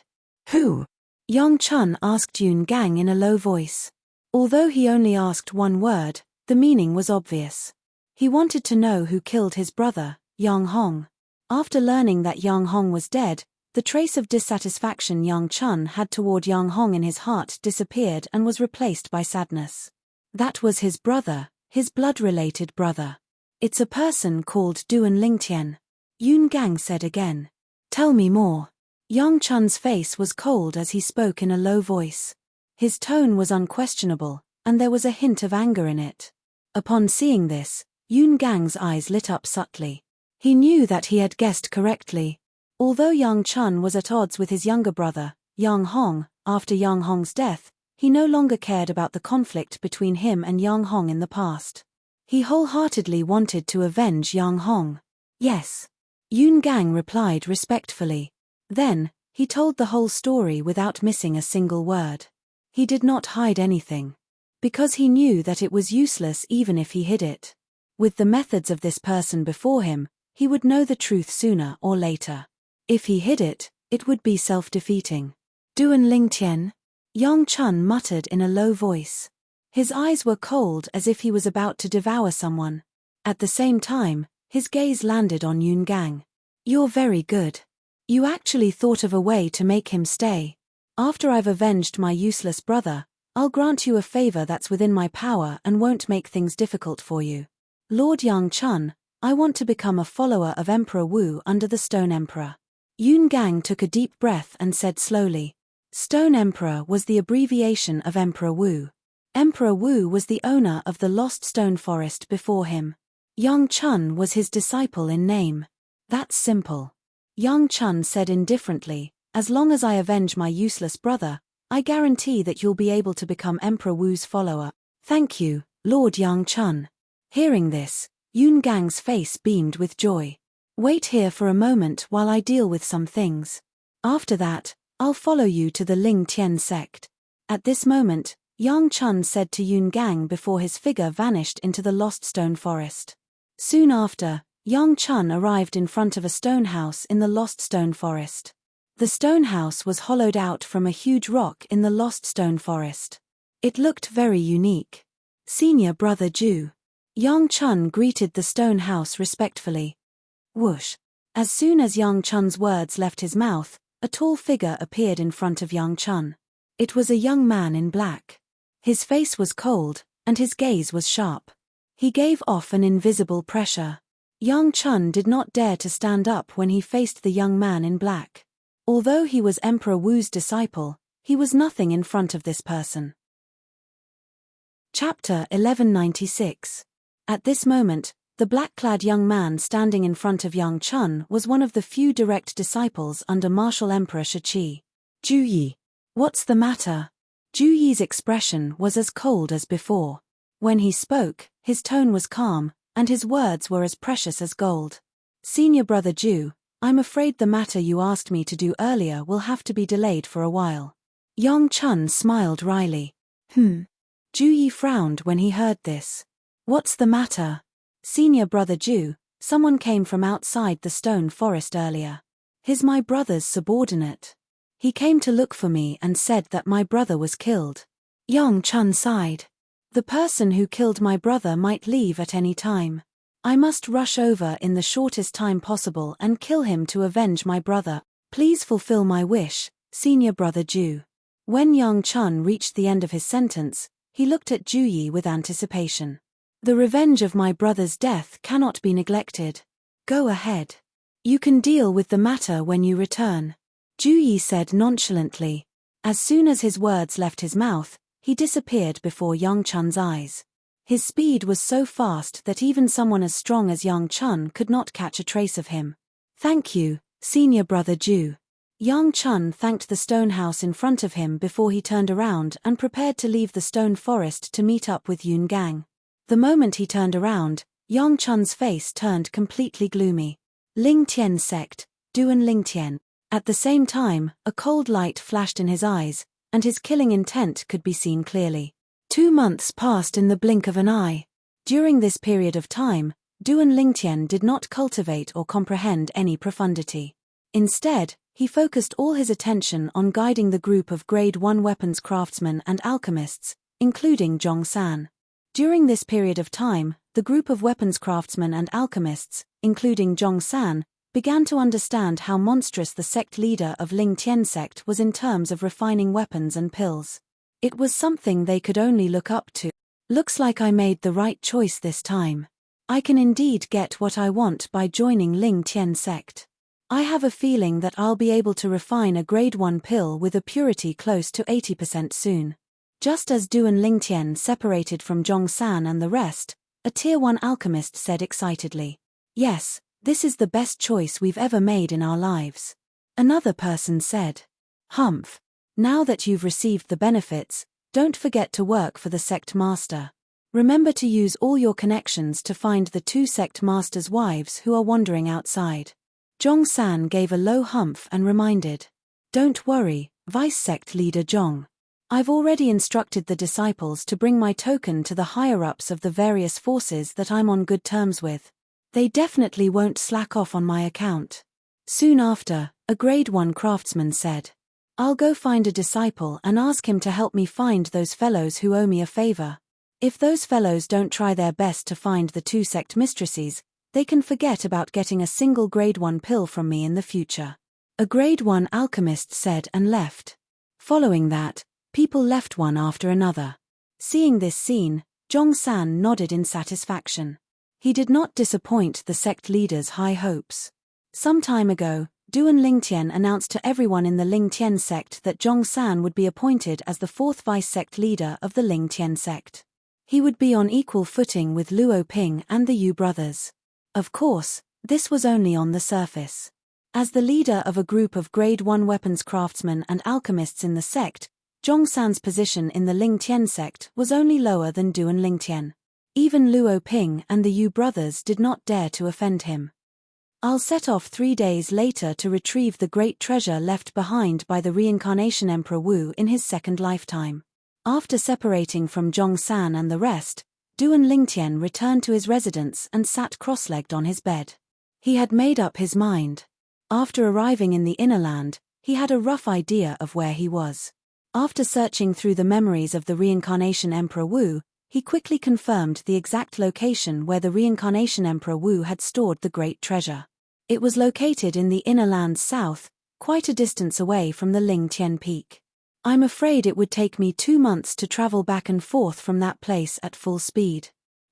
Who? Yang Chun asked Yun Gang in a low voice. Although he only asked one word, the meaning was obvious. He wanted to know who killed his brother, Yang Hong. After learning that Yang Hong was dead, the trace of dissatisfaction Yang Chun had toward Yang Hong in his heart disappeared and was replaced by sadness. That was his brother, his blood-related brother. It's a person called Duan Lingtian. Yun Gang said again. Tell me more. Yang Chun's face was cold as he spoke in a low voice. His tone was unquestionable, and there was a hint of anger in it. Upon seeing this, Yun Gang's eyes lit up subtly. He knew that he had guessed correctly. Although Yang Chun was at odds with his younger brother, Yang Hong, after Yang Hong's death, he no longer cared about the conflict between him and Yang Hong in the past. He wholeheartedly wanted to avenge Yang Hong. Yes. Yun Gang replied respectfully. Then, he told the whole story without missing a single word. He did not hide anything. Because he knew that it was useless even if he hid it. With the methods of this person before him, he would know the truth sooner or later. If he hid it, it would be self-defeating. Duan Lingtian? Yang Chun muttered in a low voice. His eyes were cold as if he was about to devour someone. At the same time, his gaze landed on Yun Gang. You're very good. You actually thought of a way to make him stay. After I've avenged my useless brother, I'll grant you a favor that's within my power and won't make things difficult for you. Lord Yang Chun, I want to become a follower of Emperor Wu under the Stone Emperor. Yun Gang took a deep breath and said slowly. Stone Emperor was the abbreviation of Emperor Wu. Emperor Wu was the owner of the Lost Stone Forest before him. Yang Chun was his disciple in name. That's simple. Yang Chun said indifferently, as long as I avenge my useless brother, I guarantee that you'll be able to become Emperor Wu's follower. Thank you, Lord Yang Chun. Hearing this, Yun Gang's face beamed with joy. Wait here for a moment while I deal with some things. After that, I'll follow you to the Ling Tian sect. At this moment, Yang Chun said to Yun Gang before his figure vanished into the Lost Stone Forest. Soon after, Yang Chun arrived in front of a stone house in the Lost Stone Forest. The stone house was hollowed out from a huge rock in the Lost Stone Forest. It looked very unique. Senior brother Ju. Yang Chun greeted the stone house respectfully. Whoosh. As soon as Yang Chun's words left his mouth, a tall figure appeared in front of Yang Chun. It was a young man in black. His face was cold, and his gaze was sharp. He gave off an invisible pressure. Yang Chun did not dare to stand up when he faced the young man in black. Although he was Emperor Wu's disciple, he was nothing in front of this person. Chapter 1196. At this moment, the black-clad young man standing in front of Yang Chun was one of the few direct disciples under martial Emperor Shiqi. Ju Yi. What's the matter? Ju Yi's expression was as cold as before. When he spoke, his tone was calm, and his words were as precious as gold. Senior brother Ju, I'm afraid the matter you asked me to do earlier will have to be delayed for a while. Yang Chun smiled wryly. Ju Yi frowned when he heard this. What's the matter? Senior brother Ju, someone came from outside the stone forest earlier. He's my brother's subordinate. He came to look for me and said that my brother was killed. Yang Chun sighed. The person who killed my brother might leave at any time. I must rush over in the shortest time possible and kill him to avenge my brother. Please fulfill my wish, senior brother Ju. When Yang Chun reached the end of his sentence, he looked at Ju Yi with anticipation. The revenge of my brother's death cannot be neglected. Go ahead. You can deal with the matter when you return. Ju Yi said nonchalantly. As soon as his words left his mouth, he disappeared before Yang Chun's eyes. His speed was so fast that even someone as strong as Yang Chun could not catch a trace of him. Thank you, senior brother Ju. Yang Chun thanked the stone house in front of him before he turned around and prepared to leave the stone forest to meet up with Yun Gang. The moment he turned around, Yang Chun's face turned completely gloomy. Ling Tian sect, Duan Ling Tian. At the same time, a cold light flashed in his eyes, and his killing intent could be seen clearly. 2 months passed in the blink of an eye. During this period of time, Duan Ling Tian did not cultivate or comprehend any profundity. Instead, he focused all his attention on guiding the group of Grade 1 weapons craftsmen and alchemists, including Zhong San. During this period of time, the group of weapons craftsmen and alchemists, including Zhong San, began to understand how monstrous the sect leader of Ling Tian sect was in terms of refining weapons and pills. It was something they could only look up to. Looks like I made the right choice this time. I can indeed get what I want by joining Ling Tian sect. I have a feeling that I'll be able to refine a Grade 1 pill with a purity close to 80% soon. Just as Duan Ling Tian separated from Zhong San and the rest, a Tier 1 alchemist said excitedly. Yes, this is the best choice we've ever made in our lives. Another person said. Humph. Now that you've received the benefits, don't forget to work for the sect master. Remember to use all your connections to find the 2 sect masters' wives who are wandering outside. Zhong San gave a low humph and reminded. Don't worry, Vice Sect Leader Zhong. I've already instructed the disciples to bring my token to the higher-ups of the various forces that I'm on good terms with. They definitely won't slack off on my account. Soon after, a Grade 1 craftsman said. I'll go find a disciple and ask him to help me find those fellows who owe me a favor. If those fellows don't try their best to find the 2 sect mistresses, they can forget about getting a single Grade 1 pill from me in the future. A Grade 1 alchemist said and left. Following that, people left one after another. Seeing this scene, Zhong San nodded in satisfaction. He did not disappoint the sect leader's high hopes. Some time ago, Duan Ling Tian announced to everyone in the Ling Tian sect that Zhong San would be appointed as the 4th vice sect leader of the Ling Tian sect. He would be on equal footing with Luo Ping and the Yu brothers. Of course, this was only on the surface. As the leader of a group of Grade 1 weapons craftsmen and alchemists in the sect, Zhong San's position in the Ling Tian sect was only lower than Duan Ling Tian. Even Luo Ping and the Yu brothers did not dare to offend him. I'll set off 3 days later to retrieve the great treasure left behind by the reincarnation Emperor Wu in his second lifetime. After separating from Zhong San and the rest, Duan Lingtian returned to his residence and sat cross-legged on his bed. He had made up his mind. After arriving in the inner land, he had a rough idea of where he was. After searching through the memories of the reincarnation Emperor Wu, he quickly confirmed the exact location where the reincarnation Emperor Wu had stored the great treasure. It was located in the inner land's south, quite a distance away from the Lingtian peak. I'm afraid it would take me 2 months to travel back and forth from that place at full speed.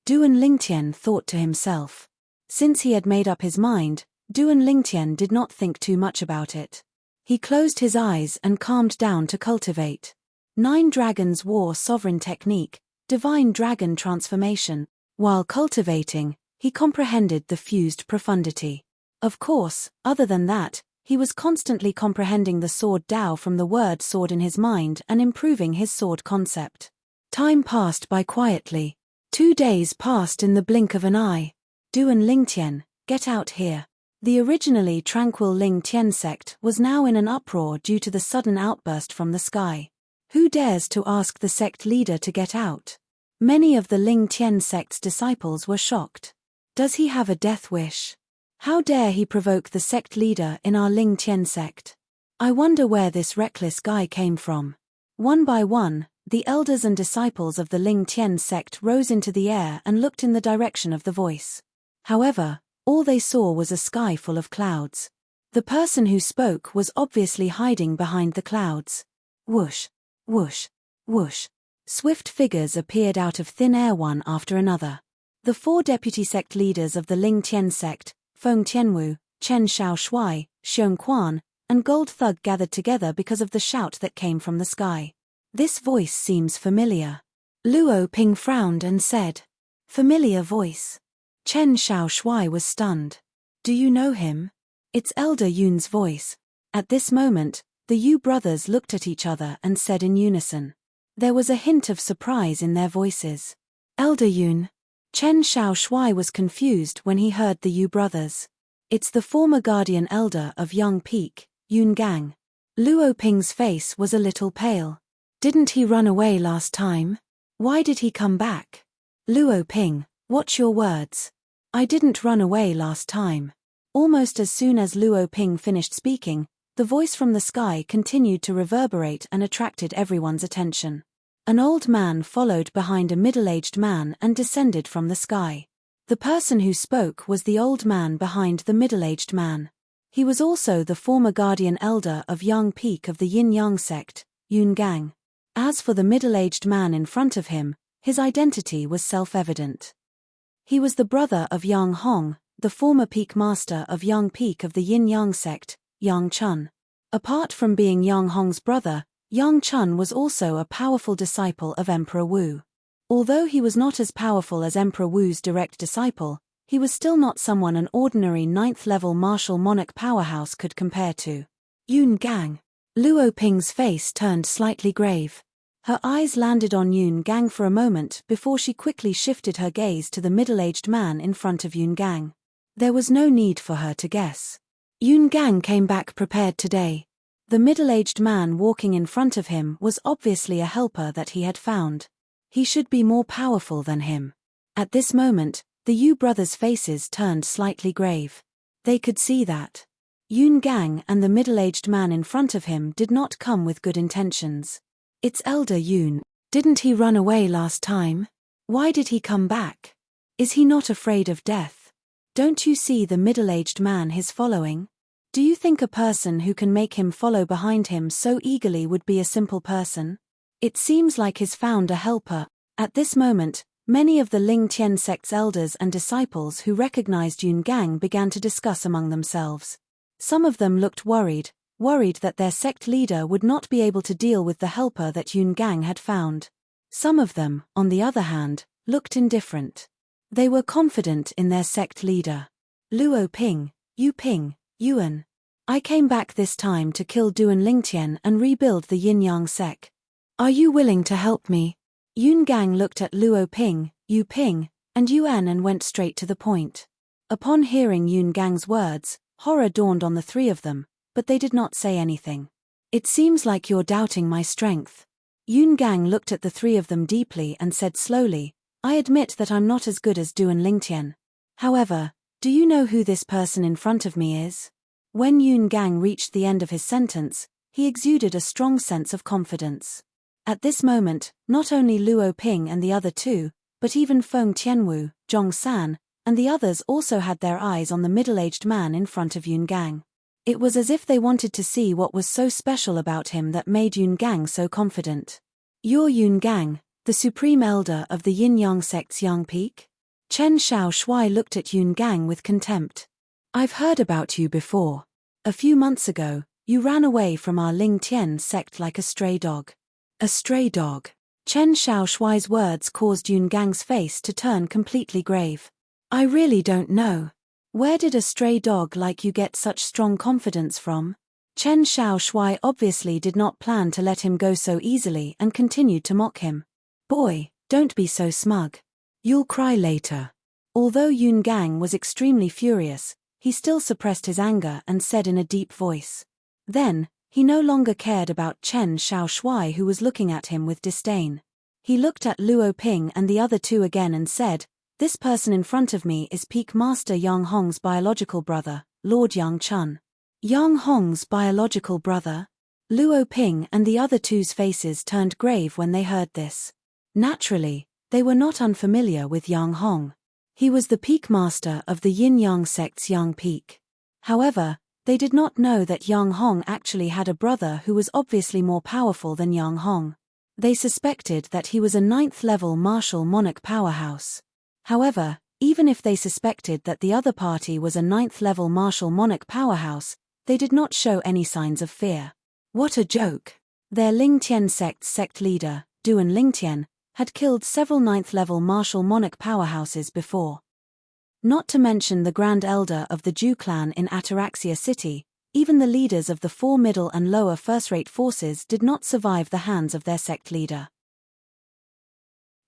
Duan Lingtian thought to himself. Since he had made up his mind, Duan Lingtian did not think too much about it. He closed his eyes and calmed down to cultivate 9 Dragons War Sovereign Technique, Divine Dragon Transformation. While cultivating, he comprehended the fused profundity. Of course, other than that, he was constantly comprehending the sword Dao from the word sword in his mind and improving his sword concept. Time passed by quietly. 2 days passed in the blink of an eye. Duan Lingtian, get out here. The originally tranquil Lingtian sect was now in an uproar due to the sudden outburst from the sky. Who dares to ask the sect leader to get out? Many of the Lingtian sect's disciples were shocked. Does he have a death wish? How dare he provoke the sect leader in our Lingtian sect? I wonder where this reckless guy came from. One by one, the elders and disciples of the Lingtian sect rose into the air and looked in the direction of the voice. However, all they saw was a sky full of clouds. The person who spoke was obviously hiding behind the clouds. Whoosh, whoosh, whoosh. Swift figures appeared out of thin air one after another. The 4 deputy sect leaders of the Lingtian sect, Feng Tianwu, Chen Shaoshui, Xiong Quan, and Gold Thug gathered together because of the shout that came from the sky. This voice seems familiar. Luo Ping frowned and said, familiar voice. Chen Shaoshui was stunned. Do you know him? It's Elder Yun's voice. At this moment, the Yu brothers looked at each other and said in unison. There was a hint of surprise in their voices. Elder Yun. Chen Shaoshui was confused when he heard the Yu brothers. It's the former guardian elder of Young Peak, Yun Gang. Luo Ping's face was a little pale. Didn't he run away last time? Why did he come back? Luo Ping, watch your words. I didn't run away last time. Almost as soon as Luo Ping finished speaking, the voice from the sky continued to reverberate and attracted everyone's attention. An old man followed behind a middle-aged man and descended from the sky. The person who spoke was the old man behind the middle-aged man. He was also the former guardian elder of Young Peak of the Yin-Yang sect, Yun Gang. As for the middle-aged man in front of him, his identity was self-evident. He was the brother of Yang Hong, the former peak master of Young Peak of the Yin-Yang sect, Yang Chun. Apart from being Yang Hong's brother, Yang Chun was also a powerful disciple of Emperor Wu. Although he was not as powerful as Emperor Wu's direct disciple, he was still not someone an ordinary 9th-level martial monarch powerhouse could compare to. Yun Gang. Luo Ping's face turned slightly grave. Her eyes landed on Yun Gang for a moment before she quickly shifted her gaze to the middle-aged man in front of Yun Gang. There was no need for her to guess. Yun Gang came back prepared today. The middle-aged man walking in front of him was obviously a helper that he had found. He should be more powerful than him. At this moment, the Yu brothers' faces turned slightly grave. They could see that Yun Gang and the middle-aged man in front of him did not come with good intentions. It's Elder Yun. Didn't he run away last time? Why did he come back? Is he not afraid of death? Don't you see the middle-aged man he's following? Do you think a person who can make him follow behind him so eagerly would be a simple person? It seems like he's found a helper. At this moment, many of the Lingtian sect's elders and disciples who recognized Yun Gang began to discuss among themselves. Some of them looked worried that their sect leader would not be able to deal with the helper that Yun Gang had found. Some of them, on the other hand, looked indifferent. They were confident in their sect leader. Luo Ping, Yu Ping, Yuan. I came back this time to kill Duan Lingtian and rebuild the Yin-Yang sect. Are you willing to help me? Yun Gang looked at Luo Ping, Yu Ping, and Yuan and went straight to the point. Upon hearing Yun Gang's words, horror dawned on the 3 of them, but they did not say anything. It seems like you're doubting my strength. Yun Gang looked at the 3 of them deeply and said slowly, I admit that I'm not as good as Duan Lingtian. However, do you know who this person in front of me is? When Yun Gang reached the end of his sentence, he exuded a strong sense of confidence. At this moment, not only Luo Ping and the other two, but even Feng Tianwu, Zhong San, and the others also had their eyes on the middle-aged man in front of Yun Gang. It was as if they wanted to see what was so special about him that made Yun Gang so confident. You're Yun Gang, the supreme elder of the Yin-Yang sect's Yang Peak? Chen Xiao Shuai looked at Yun Gang with contempt. I've heard about you before. A few months ago, you ran away from our Ling Tian sect like a stray dog. A stray dog. Chen Xiao Shuai's words caused Yun Gang's face to turn completely grave. I really don't know. Where did a stray dog like you get such strong confidence from? Chen Xiao Shuai obviously did not plan to let him go so easily and continued to mock him. Boy, don't be so smug. You'll cry later. Although Yun Gang was extremely furious, he still suppressed his anger and said in a deep voice. Then, he no longer cared about Chen Xiao Shuai, who was looking at him with disdain. He looked at Luo Ping and the other two again and said, this person in front of me is Peak Master Yang Hong's biological brother, Lord Yang Chun. Yang Hong's biological brother? Luo Ping and the other two's faces turned grave when they heard this. Naturally, they were not unfamiliar with Yang Hong. He was the Peak Master of the Yin-Yang sect's Yang Peak. However, they did not know that Yang Hong actually had a brother who was obviously more powerful than Yang Hong. They suspected that he was a 9th-level martial monarch powerhouse. However, even if they suspected that the other party was a 9th-level martial monarch powerhouse, they did not show any signs of fear. What a joke! Their Ling Tian sect's sect leader, Duan Lingtian, had killed several 9th-level martial monarch powerhouses before. Not to mention the Grand Elder of the Zhu clan in Ataraxia City, even the leaders of the 4 middle and lower first-rate forces did not survive the hands of their sect leader.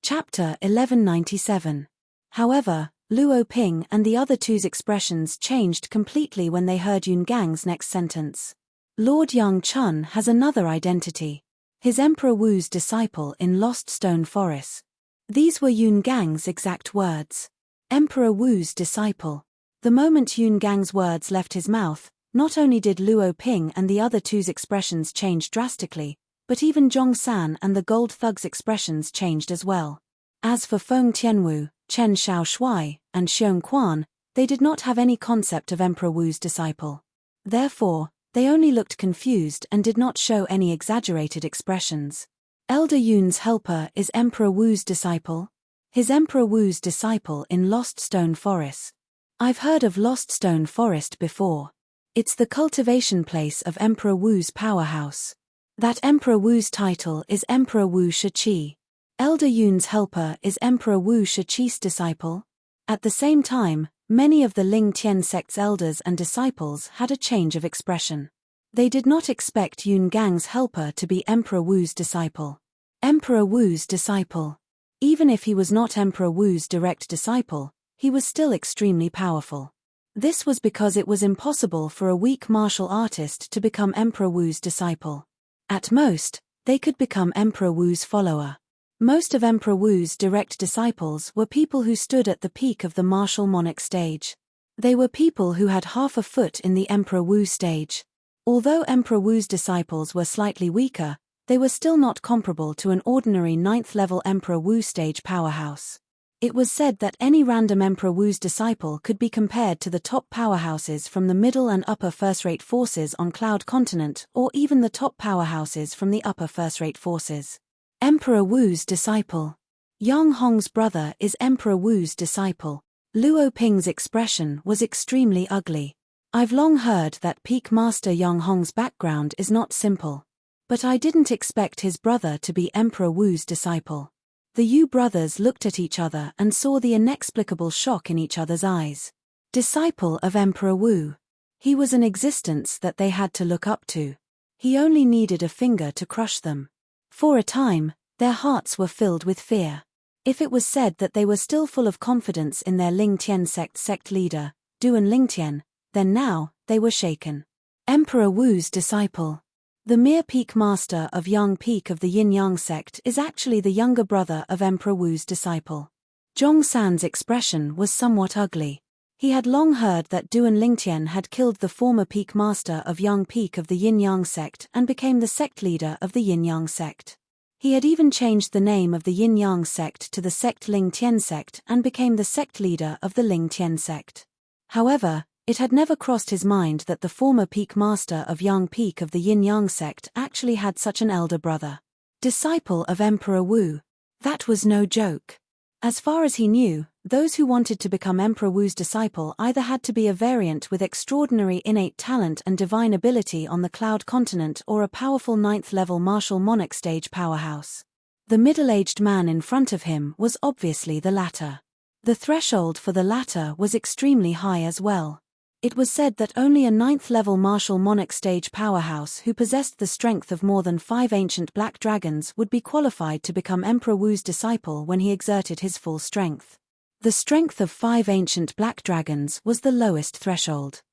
Chapter 1197. However, Luo Ping and the other two's expressions changed completely when they heard Yun Gang's next sentence. Lord Yang Chun has another identity. His Emperor Wu's disciple in Lost Stone Forest. These were Yun Gang's exact words. Emperor Wu's disciple. The moment Yun Gang's words left his mouth, not only did Luo Ping and the other two's expressions change drastically, but even Zhong San and the Gold Thug's expressions changed as well. As for Feng Tianwu, Chen Xiao Shuai, and Xiong Quan, they did not have any concept of Emperor Wu's disciple. Therefore, they only looked confused and did not show any exaggerated expressions. Elder Yun's helper is Emperor Wu's disciple? His Emperor Wu's disciple in Lost Stone Forest. I've heard of Lost Stone Forest before. It's the cultivation place of Emperor Wu's powerhouse. That Emperor Wu's title is Emperor Wu Shiqi. Elder Yun's helper is Emperor Wu Shiqi's disciple. At the same time, many of the Ling Tian sect's elders and disciples had a change of expression. They did not expect Yun Gang's helper to be Emperor Wu's disciple. Emperor Wu's disciple. Even if he was not Emperor Wu's direct disciple, he was still extremely powerful. This was because it was impossible for a weak martial artist to become Emperor Wu's disciple. At most, they could become Emperor Wu's follower. Most of Emperor Wu's direct disciples were people who stood at the peak of the martial monarch stage. They were people who had half a foot in the Emperor Wu stage. Although Emperor Wu's disciples were slightly weaker, they were still not comparable to an ordinary 9th-level Emperor Wu stage powerhouse. It was said that any random Emperor Wu's disciple could be compared to the top powerhouses from the middle and upper first-rate forces on Cloud Continent, or even the top powerhouses from the upper first-rate forces. Emperor Wu's disciple. Yang Hong's brother is Emperor Wu's disciple. Luo Ping's expression was extremely ugly. I've long heard that Peak Master Yang Hong's background is not simple. But I didn't expect his brother to be Emperor Wu's disciple. The Yu brothers looked at each other and saw the inexplicable shock in each other's eyes. Disciple of Emperor Wu. He was an existence that they had to look up to. He only needed a finger to crush them. For a time, their hearts were filled with fear. If it was said that they were still full of confidence in their Ling Tian sect leader, Duan Lingtian, then now, they were shaken. Emperor Wu's disciple. The mere peak master of Yang Peak of the Yin-Yang sect is actually the younger brother of Emperor Wu's disciple. Zhongsan's expression was somewhat ugly. He had long heard that Duan Lingtian had killed the former peak master of Yang Peak of the Yin-Yang sect and became the sect leader of the Yin-Yang sect. He had even changed the name of the Yin-Yang sect to the sect Lingtian sect and became the sect leader of the Lingtian sect. However, it had never crossed his mind that the former peak master of Yang Peak of the Yin-Yang sect actually had such an elder brother. Disciple of Emperor Wu. That was no joke. As far as he knew, those who wanted to become Emperor Wu's disciple either had to be a variant with extraordinary innate talent and divine ability on the Cloud Continent or a powerful 9th-level martial monarch stage powerhouse. The middle-aged man in front of him was obviously the latter. The threshold for the latter was extremely high as well. It was said that only a 9th-level martial monarch stage powerhouse who possessed the strength of more than 5 ancient black dragons would be qualified to become Emperor Wu's disciple when he exerted his full strength. The strength of 5 ancient black dragons was the lowest threshold.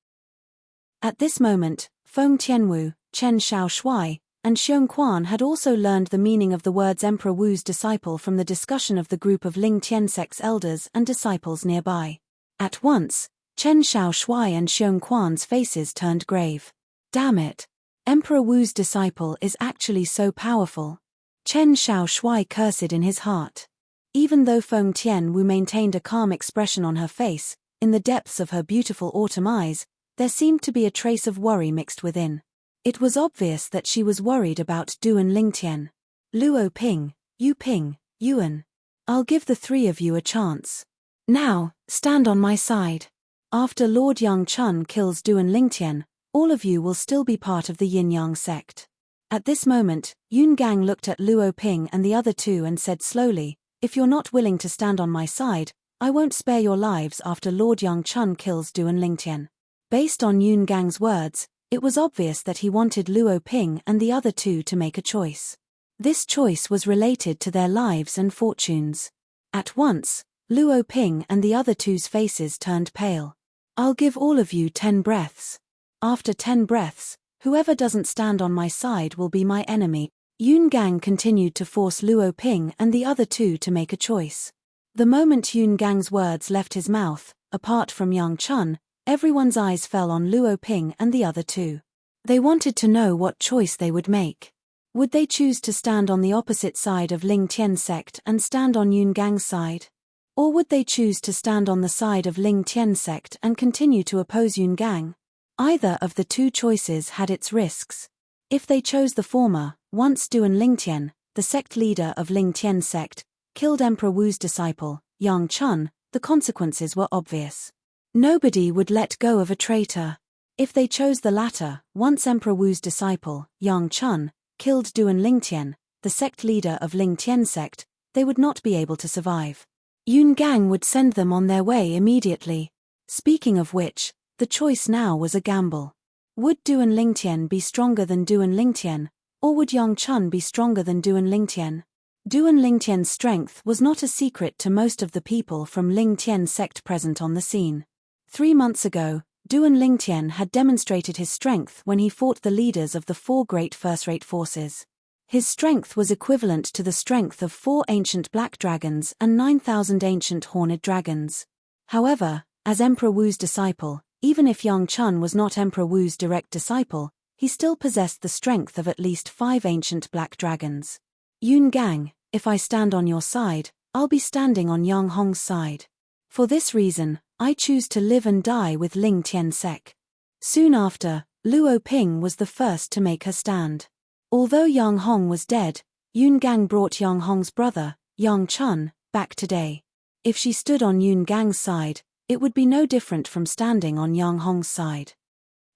At this moment, Feng Tianwu, Chen Shaoshui, and Xiong Quan had also learned the meaning of the words Emperor Wu's disciple from the discussion of the group of Ling Tian sect's elders and disciples nearby. At once, Chen Shaoshui and Xiong Quan's faces turned grave. Damn it! Emperor Wu's disciple is actually so powerful. Chen Shaoshui cursed in his heart. Even though Feng Tianwu maintained a calm expression on her face, in the depths of her beautiful autumn eyes, there seemed to be a trace of worry mixed within. It was obvious that she was worried about Duan Lingtian. Luo Ping, Yu Ping, Yuan. I'll give the 3 of you a chance. Now, stand on my side. After Lord Yang Chun kills Duan Lingtian, all of you will still be part of the Yin-Yang sect. At this moment, Yun Gang looked at Luo Ping and the other 2 and said slowly, if you're not willing to stand on my side, I won't spare your lives after Lord Yang Chun kills Duan Lingtian. Based on Yun Gang's words, it was obvious that he wanted Luo Ping and the other 2 to make a choice. This choice was related to their lives and fortunes. At once, Luo Ping and the other 2's faces turned pale. I'll give all of you 10 breaths. After 10 breaths, whoever doesn't stand on my side will be my enemy. Yun Gang continued to force Luo Ping and the other 2 to make a choice. The moment Yun Gang's words left his mouth, apart from Yang Chun, everyone's eyes fell on Luo Ping and the other 2. They wanted to know what choice they would make. Would they choose to stand on the opposite side of Ling Tian sect and stand on Yun Gang's side? Or would they choose to stand on the side of Ling Tian sect and continue to oppose Yun Gang? Either of the 2 choices had its risks. If they chose the former, once Duan Lingtian, the sect leader of Ling Tian sect, killed Emperor Wu's disciple, Yang Chun, the consequences were obvious. Nobody would let go of a traitor. If they chose the latter, once Emperor Wu's disciple, Yang Chun, killed Duan Lingtian, the sect leader of Ling Tian sect, they would not be able to survive. Yun Gang would send them on their way immediately. Speaking of which, the choice now was a gamble. Would Duan Lingtian be stronger than Duan Lingtian, or would Yang Chun be stronger than Duan Lingtian? Duan Lingtian's strength was not a secret to most of the people from Ling Tian sect present on the scene. 3 months ago, Duan Lingtian had demonstrated his strength when he fought the leaders of the 4 great first-rate forces. His strength was equivalent to the strength of 4 ancient black dragons and 9,000 ancient horned dragons. However, as Emperor Wu's disciple, even if Yang Chun was not Emperor Wu's direct disciple, he still possessed the strength of at least 5 ancient black dragons. Yun Gang, if I stand on your side, I'll be standing on Yang Hong's side. For this reason, I choose to live and die with Ling Tian sect. Soon after, Luo Ping was the first to make her stand. Although Yang Hong was dead, Yun Gang brought Yang Hong's brother, Yang Chun, back today. If she stood on Yun Gang's side, it would be no different from standing on Yang Hong's side.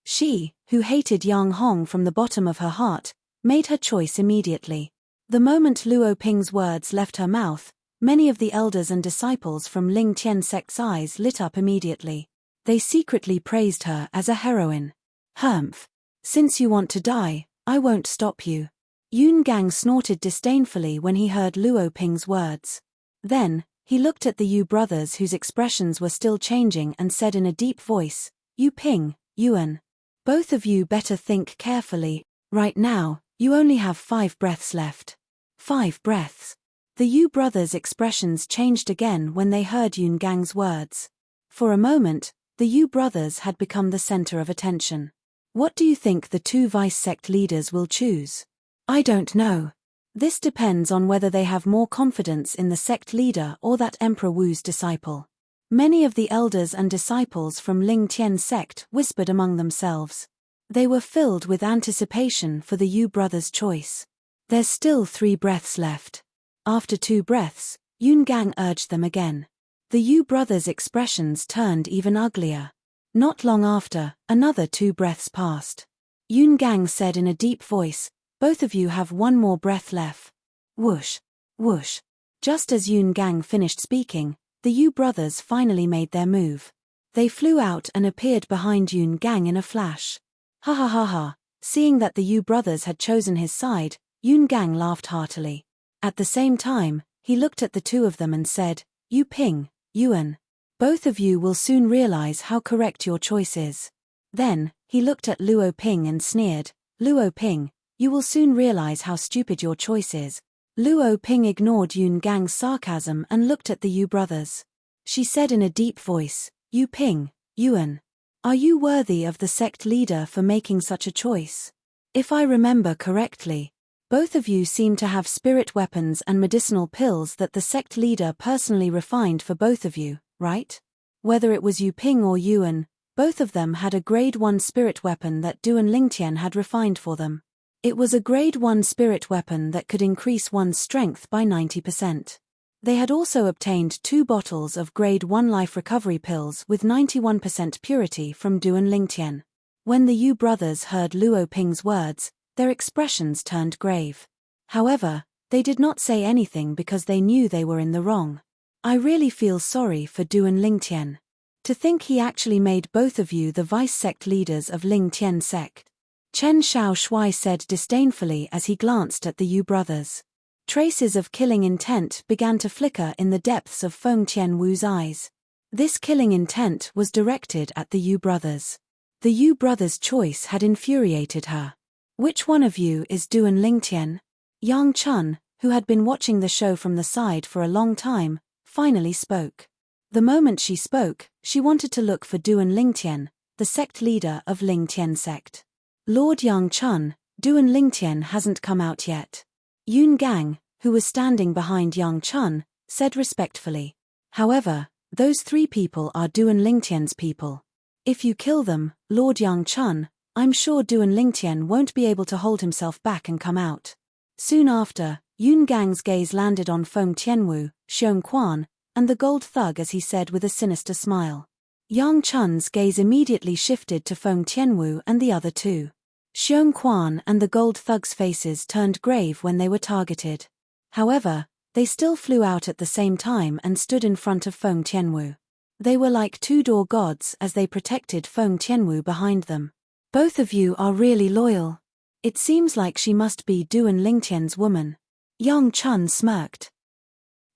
She, who hated Yang Hong from the bottom of her heart, made her choice immediately. The moment Luo Ping's words left her mouth, many of the elders and disciples from Ling Tian sect's eyes lit up immediately. They secretly praised her as a heroine. Humph. Since you want to die, I won't stop you. Yun Gang snorted disdainfully when he heard Luo Ping's words. Then, he looked at the Yu brothers whose expressions were still changing and said in a deep voice, Yu Ping, Yuan. Both of you better think carefully. Right now, you only have 5 breaths left. 5 breaths. The Yu brothers' expressions changed again when they heard Yun Gang's words. For a moment, the Yu brothers had become the center of attention. What do you think the two vice sect leaders will choose? I don't know. This depends on whether they have more confidence in the sect leader or that Emperor Wu's disciple. Many of the elders and disciples from Ling Tian sect whispered among themselves. They were filled with anticipation for the Yu brothers' choice. There's still 3 breaths left. After 2 breaths, Yun Gang urged them again. The Yu brothers' expressions turned even uglier. Not long after, another 2 breaths passed. Yun Gang said in a deep voice, "Both of you have 1 more breath left." Whoosh, whoosh. Just as Yun Gang finished speaking, the Yu brothers finally made their move. They flew out and appeared behind Yun Gang in a flash. Ha ha ha ha. Seeing that the Yu brothers had chosen his side, Yun Gang laughed heartily. At the same time, he looked at the 2 of them and said, "Yu Ping, Yuan. Both of you will soon realize how correct your choice is." Then, he looked at Luo Ping and sneered, "Luo Ping, you will soon realize how stupid your choice is." Luo Ping ignored Yun Gang's sarcasm and looked at the Yu brothers. She said in a deep voice, "Yu Ping, Yuan. Are you worthy of the sect leader for making such a choice? If I remember correctly, both of you seem to have spirit weapons and medicinal pills that the sect leader personally refined for both of you, right? Whether it was Yu Ping or Yuan, both of them had a grade 1 spirit weapon that Duan Lingtian had refined for them. It was a grade 1 spirit weapon that could increase one's strength by 90%. They had also obtained 2 bottles of grade 1 life recovery pills with 91% purity from Duan Lingtian. When the Yu brothers heard Luo Ping's words, their expressions turned grave. However, they did not say anything because they knew they were in the wrong. I really feel sorry for Duan Lingtian. To think he actually made both of you the vice sect leaders of Ling Tian sect. Chen Xiao Shui said disdainfully as he glanced at the Yu brothers. Traces of killing intent began to flicker in the depths of Feng Tianwu's eyes. This killing intent was directed at the Yu brothers. The Yu brothers' choice had infuriated her. Which one of you is Duan Lingtian? Yang Chun, who had been watching the show from the side for a long time, finally spoke. The moment she spoke, she wanted to look for Duan Lingtian, the sect leader of Ling Tian sect. Lord Yang Chun, Duan Lingtian hasn't come out yet. Yun Gang, who was standing behind Yang Chun, said respectfully. However, those 3 people are Duan Lingtian's people. If you kill them, Lord Yang Chun, I'm sure Duan Lingtian won't be able to hold himself back and come out. Soon after, Yun Gang's gaze landed on Feng Tianwu, Xiong Quan, and the gold thug as he said with a sinister smile. Yang Chun's gaze immediately shifted to Feng Tianwu and the other 2. Xiong Quan and the gold thug's faces turned grave when they were targeted. However, they still flew out at the same time and stood in front of Feng Tianwu. They were like 2 door gods as they protected Feng Tianwu behind them. Both of you are really loyal. It seems like she must be Duan Lingtian's woman. Yang Chun smirked.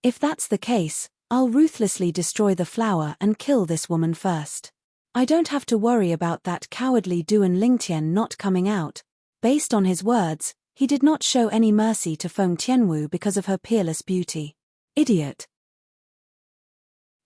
If that's the case, I'll ruthlessly destroy the flower and kill this woman first. I don't have to worry about that cowardly Duan Lingtian not coming out. Based on his words, he did not show any mercy to Feng Tianwu because of her peerless beauty. Idiot.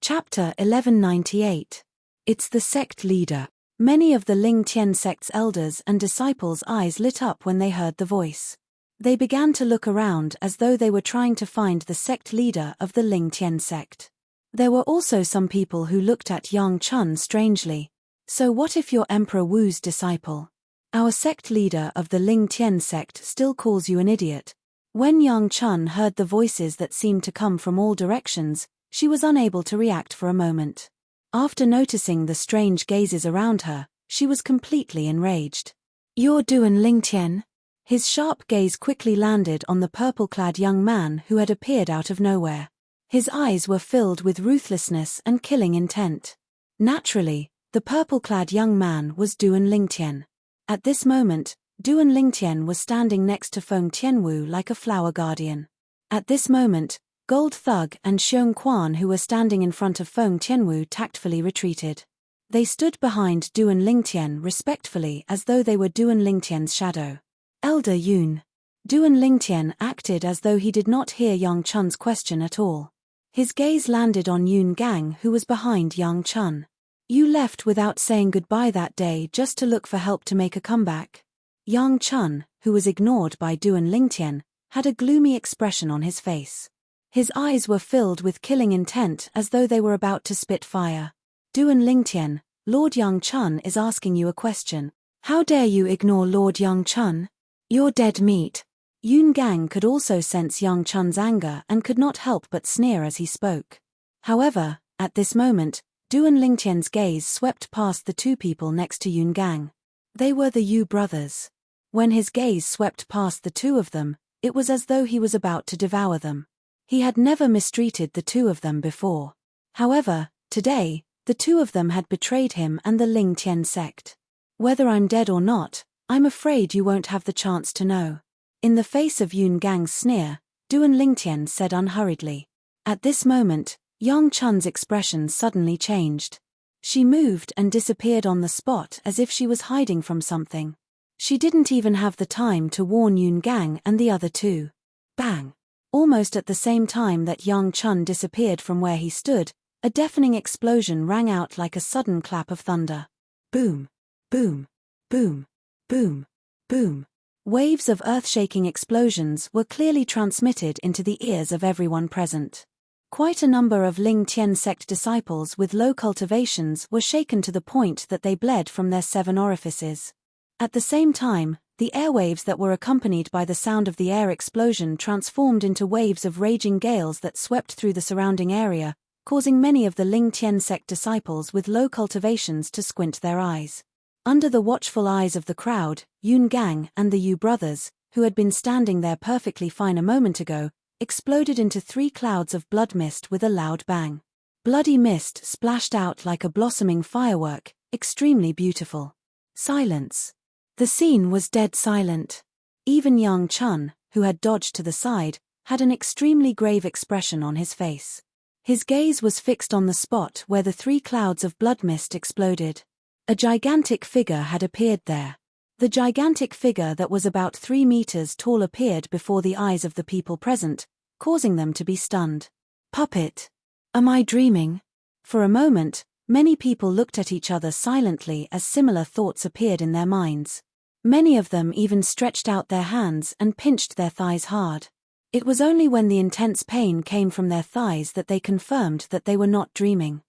Chapter 1198. It's the sect leader. Many of the Ling Tian sect's elders and disciples' eyes lit up when they heard the voice. They began to look around as though they were trying to find the sect leader of the Ling Tian sect. There were also some people who looked at Yang Chun strangely. So what if you're Emperor Wu's disciple? Our sect leader of the Ling Tian sect still calls you an idiot. When Yang Chun heard the voices that seemed to come from all directions, she was unable to react for a moment. After noticing the strange gazes around her, she was completely enraged. You're Duan Lingtian? His sharp gaze quickly landed on the purple-clad young man who had appeared out of nowhere. His eyes were filled with ruthlessness and killing intent. Naturally, the purple-clad young man was Duan Lingtian. At this moment, Duan Lingtian was standing next to Feng Tianwu like a flower guardian. At this moment, Gold Thug and Xiong Quan who were standing in front of Feng Tianwu tactfully retreated. They stood behind Duan Lingtian respectfully as though they were Duan Lingtian's shadow. Elder Yun. Duan Lingtian acted as though he did not hear Yang Chun's question at all. His gaze landed on Yun Gang, who was behind Yang Chun. You left without saying goodbye that day just to look for help to make a comeback. Yang Chun, who was ignored by Duan Lingtian, had a gloomy expression on his face. His eyes were filled with killing intent as though they were about to spit fire. Duan Lingtian, Lord Yang Chun is asking you a question. How dare you ignore Lord Yang Chun? You're dead meat. Yun Gang could also sense Yang Chun's anger and could not help but sneer as he spoke. However, at this moment, Duan Lingtian's gaze swept past the two people next to Yun Gang. They were the Yu brothers. When his gaze swept past the two of them, it was as though he was about to devour them. He had never mistreated the two of them before. However, today, the two of them had betrayed him and the Lingtian sect. Whether I'm dead or not, I'm afraid you won't have the chance to know. In the face of Yun Gang's sneer, Duan Lingtian said unhurriedly. At this moment, Yang Chun's expression suddenly changed. She moved and disappeared on the spot as if she was hiding from something. She didn't even have the time to warn Yun Gang and the other two. Bang! Almost at the same time that Yang Chun disappeared from where he stood, a deafening explosion rang out like a sudden clap of thunder. Boom! Boom! Boom! Boom! Boom! Waves of earth-shaking explosions were clearly transmitted into the ears of everyone present. Quite a number of Ling Tian sect disciples with low cultivations were shaken to the point that they bled from their 7 orifices. At the same time, the airwaves that were accompanied by the sound of the air explosion transformed into waves of raging gales that swept through the surrounding area, causing many of the Ling Tian sect disciples with low cultivations to squint their eyes. Under the watchful eyes of the crowd, Yun Gang and the Yu brothers, who had been standing there perfectly fine a moment ago, exploded into 3 clouds of blood mist with a loud bang. Bloody mist splashed out like a blossoming firework, extremely beautiful. Silence. The scene was dead silent. Even Yang Chun, who had dodged to the side, had an extremely grave expression on his face. His gaze was fixed on the spot where the 3 clouds of blood mist exploded. A gigantic figure had appeared there. The gigantic figure that was about 3 meters tall appeared before the eyes of the people present, causing them to be stunned. Puppet. Am I dreaming? For a moment, many people looked at each other silently as similar thoughts appeared in their minds. Many of them even stretched out their hands and pinched their thighs hard. It was only when the intense pain came from their thighs that they confirmed that they were not dreaming.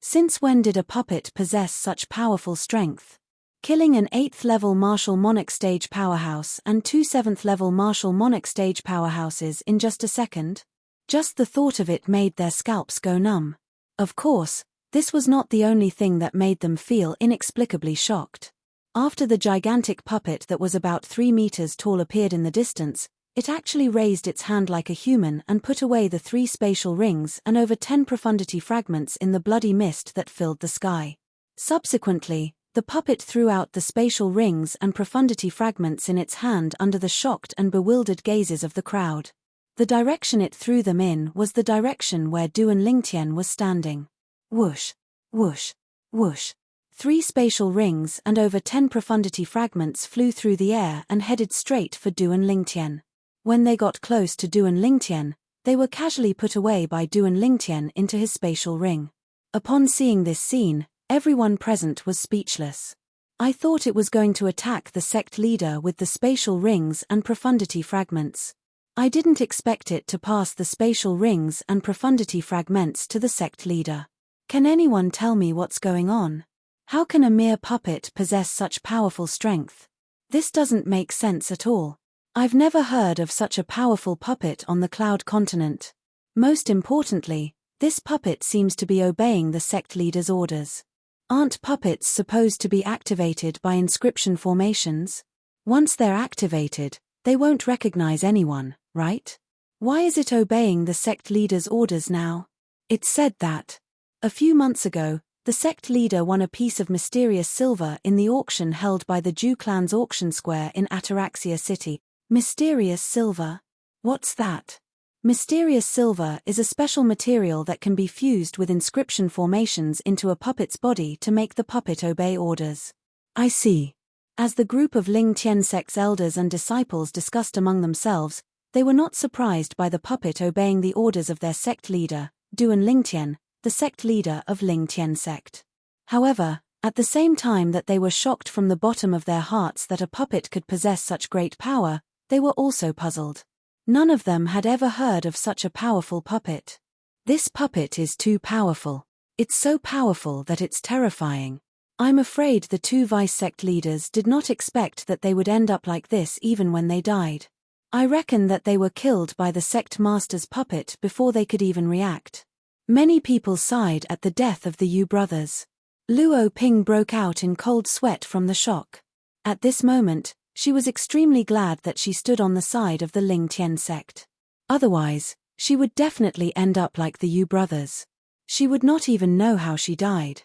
Since when did a puppet possess such powerful strength? Killing an 8th-level martial monarch stage powerhouse and 2 7th-level martial monarch stage powerhouses in just a second? Just the thought of it made their scalps go numb. Of course, this was not the only thing that made them feel inexplicably shocked. After the gigantic puppet that was about 3 meters tall appeared in the distance, it actually raised its hand like a human and put away the 3 spatial rings and over 10 profundity fragments in the bloody mist that filled the sky. Subsequently, the puppet threw out the spatial rings and profundity fragments in its hand under the shocked and bewildered gazes of the crowd. The direction it threw them in was the direction where Duan Lingtian was standing. Whoosh, whoosh, whoosh. 3 spatial rings and over 10 profundity fragments flew through the air and headed straight for Duan Lingtian. When they got close to Duan Lingtian, they were casually put away by Duan Lingtian into his spatial ring. Upon seeing this scene, everyone present was speechless. I thought it was going to attack the sect leader with the spatial rings and profundity fragments. I didn't expect it to pass the spatial rings and profundity fragments to the sect leader. Can anyone tell me what's going on? How can a mere puppet possess such powerful strength? This doesn't make sense at all. I've never heard of such a powerful puppet on the Cloud Continent. Most importantly, this puppet seems to be obeying the sect leader's orders. Aren't puppets supposed to be activated by inscription formations? Once they're activated, they won't recognize anyone, right? Why is it obeying the sect leader's orders now? It's said that a few months ago, the sect leader won a piece of mysterious silver in the auction held by the Ju clan's auction square in Ataraxia City. Mysterious silver? What's that? Mysterious silver is a special material that can be fused with inscription formations into a puppet's body to make the puppet obey orders. I see. As the group of Ling Tian sect's elders and disciples discussed among themselves, they were not surprised by the puppet obeying the orders of their sect leader, Duan Lingtian, the sect leader of Ling Tian sect. However, at the same time that they were shocked from the bottom of their hearts that a puppet could possess such great power, they were also puzzled. None of them had ever heard of such a powerful puppet. This puppet is too powerful. It's so powerful that it's terrifying. I'm afraid the two vice sect leaders did not expect that they would end up like this even when they died. I reckon that they were killed by the sect master's puppet before they could even react. Many people sighed at the death of the Yu brothers. Luo Ping broke out in cold sweat from the shock. At this moment, she was extremely glad that she stood on the side of the Ling Tian sect. Otherwise, she would definitely end up like the Yu brothers. She would not even know how she died.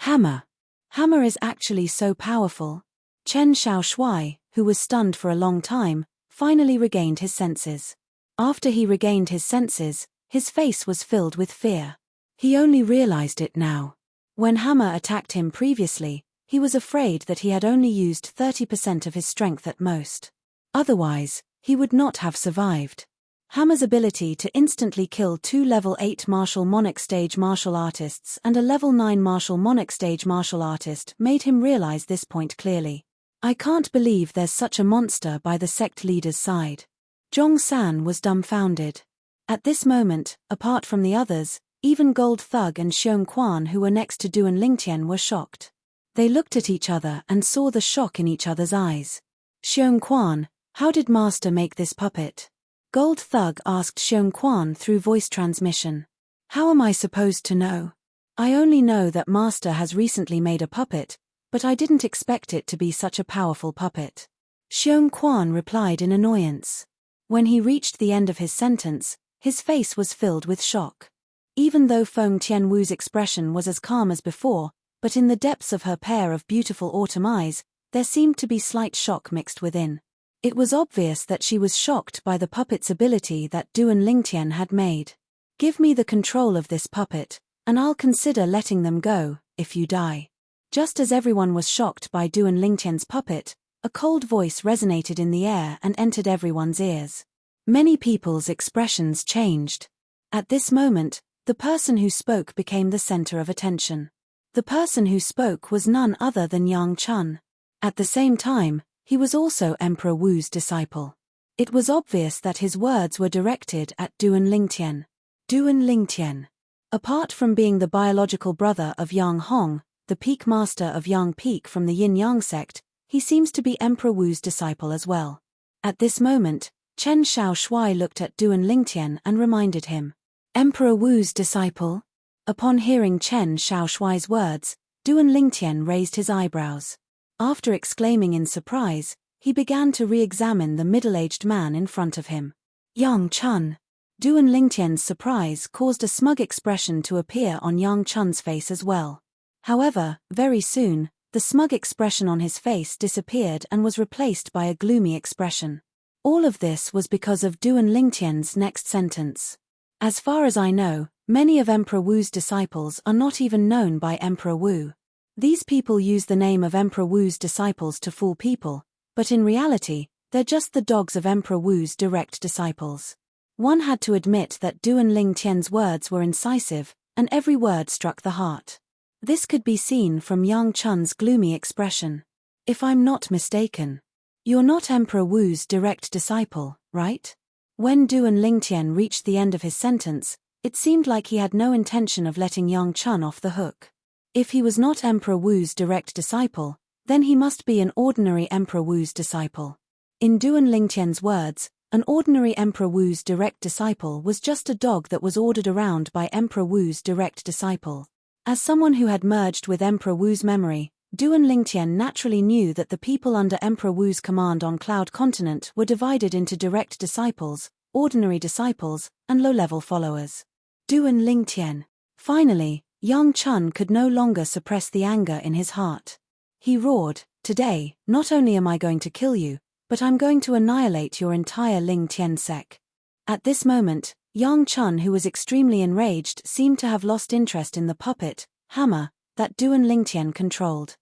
Hammer. Hammer is actually so powerful. Chen Xiaoshui, who was stunned for a long time, finally regained his senses. After he regained his senses, his face was filled with fear. He only realized it now. When Hammer attacked him previously, he was afraid that he had only used 30% of his strength at most. Otherwise, he would not have survived. Hammer's ability to instantly kill two level 8 martial Monarch stage martial artists and a level 9 martial Monarch stage martial artist made him realize this point clearly. I can't believe there's such a monster by the sect leader's side. Zhong San was dumbfounded. At this moment, apart from the others, even Gold Thug and Xiong Quan who were next to Duan Lingtian were shocked. They looked at each other and saw the shock in each other's eyes. Xiong Quan, how did Master make this puppet? Gold Thug asked Xiong Quan through voice transmission. How am I supposed to know? I only know that Master has recently made a puppet, but I didn't expect it to be such a powerful puppet. Xiong Quan replied in annoyance. When he reached the end of his sentence, his face was filled with shock. Even though Feng Tianwu's expression was as calm as before, but in the depths of her pair of beautiful autumn eyes, there seemed to be slight shock mixed within. It was obvious that she was shocked by the puppet's ability that Duan Lingtian had made. Give me the control of this puppet, and I'll consider letting them go, if you die. Just as everyone was shocked by Duan Lingtian's puppet, a cold voice resonated in the air and entered everyone's ears. Many people's expressions changed. At this moment, the person who spoke became the center of attention. The person who spoke was none other than Yang Chun. At the same time, he was also Emperor Wu's disciple. It was obvious that his words were directed at Duan Lingtian. Duan Lingtian. Apart from being the biological brother of Yang Hong, the peak master of Yang Peak from the Yin-Yang sect, he seems to be Emperor Wu's disciple as well. At this moment, Chen Xiaoshui looked at Duan Lingtian and reminded him. Emperor Wu's disciple? Upon hearing Chen Xiaoshui's words, Duan Lingtian raised his eyebrows. After exclaiming in surprise, he began to re-examine the middle-aged man in front of him. Yang Chun. Duan Lingtian's surprise caused a smug expression to appear on Yang Chun's face as well. However, very soon, the smug expression on his face disappeared and was replaced by a gloomy expression. All of this was because of Duan Lingtian's next sentence. As far as I know, many of Emperor Wu's disciples are not even known by Emperor Wu. These people use the name of Emperor Wu's disciples to fool people, but in reality, they're just the dogs of Emperor Wu's direct disciples. One had to admit that Duan Lingtian's words were incisive, and every word struck the heart. This could be seen from Yang Chun's gloomy expression. If I'm not mistaken, you're not Emperor Wu's direct disciple, right? When Duan Lingtian reached the end of his sentence, it seemed like he had no intention of letting Yang Chun off the hook. If he was not Emperor Wu's direct disciple, then he must be an ordinary Emperor Wu's disciple. In Duan Lingtian's words, an ordinary Emperor Wu's direct disciple was just a dog that was ordered around by Emperor Wu's direct disciple. As someone who had merged with Emperor Wu's memory, Duan Lingtian naturally knew that the people under Emperor Wu's command on Cloud Continent were divided into direct disciples, ordinary disciples, and low-level followers. Duan Lingtian. Finally, Yang Chun could no longer suppress the anger in his heart. He roared, "Today, not only am I going to kill you, but I'm going to annihilate your entire Ling Tian sect." At this moment, Yang Chun, who was extremely enraged, seemed to have lost interest in the puppet, Hammer, that Duan Lingtian controlled.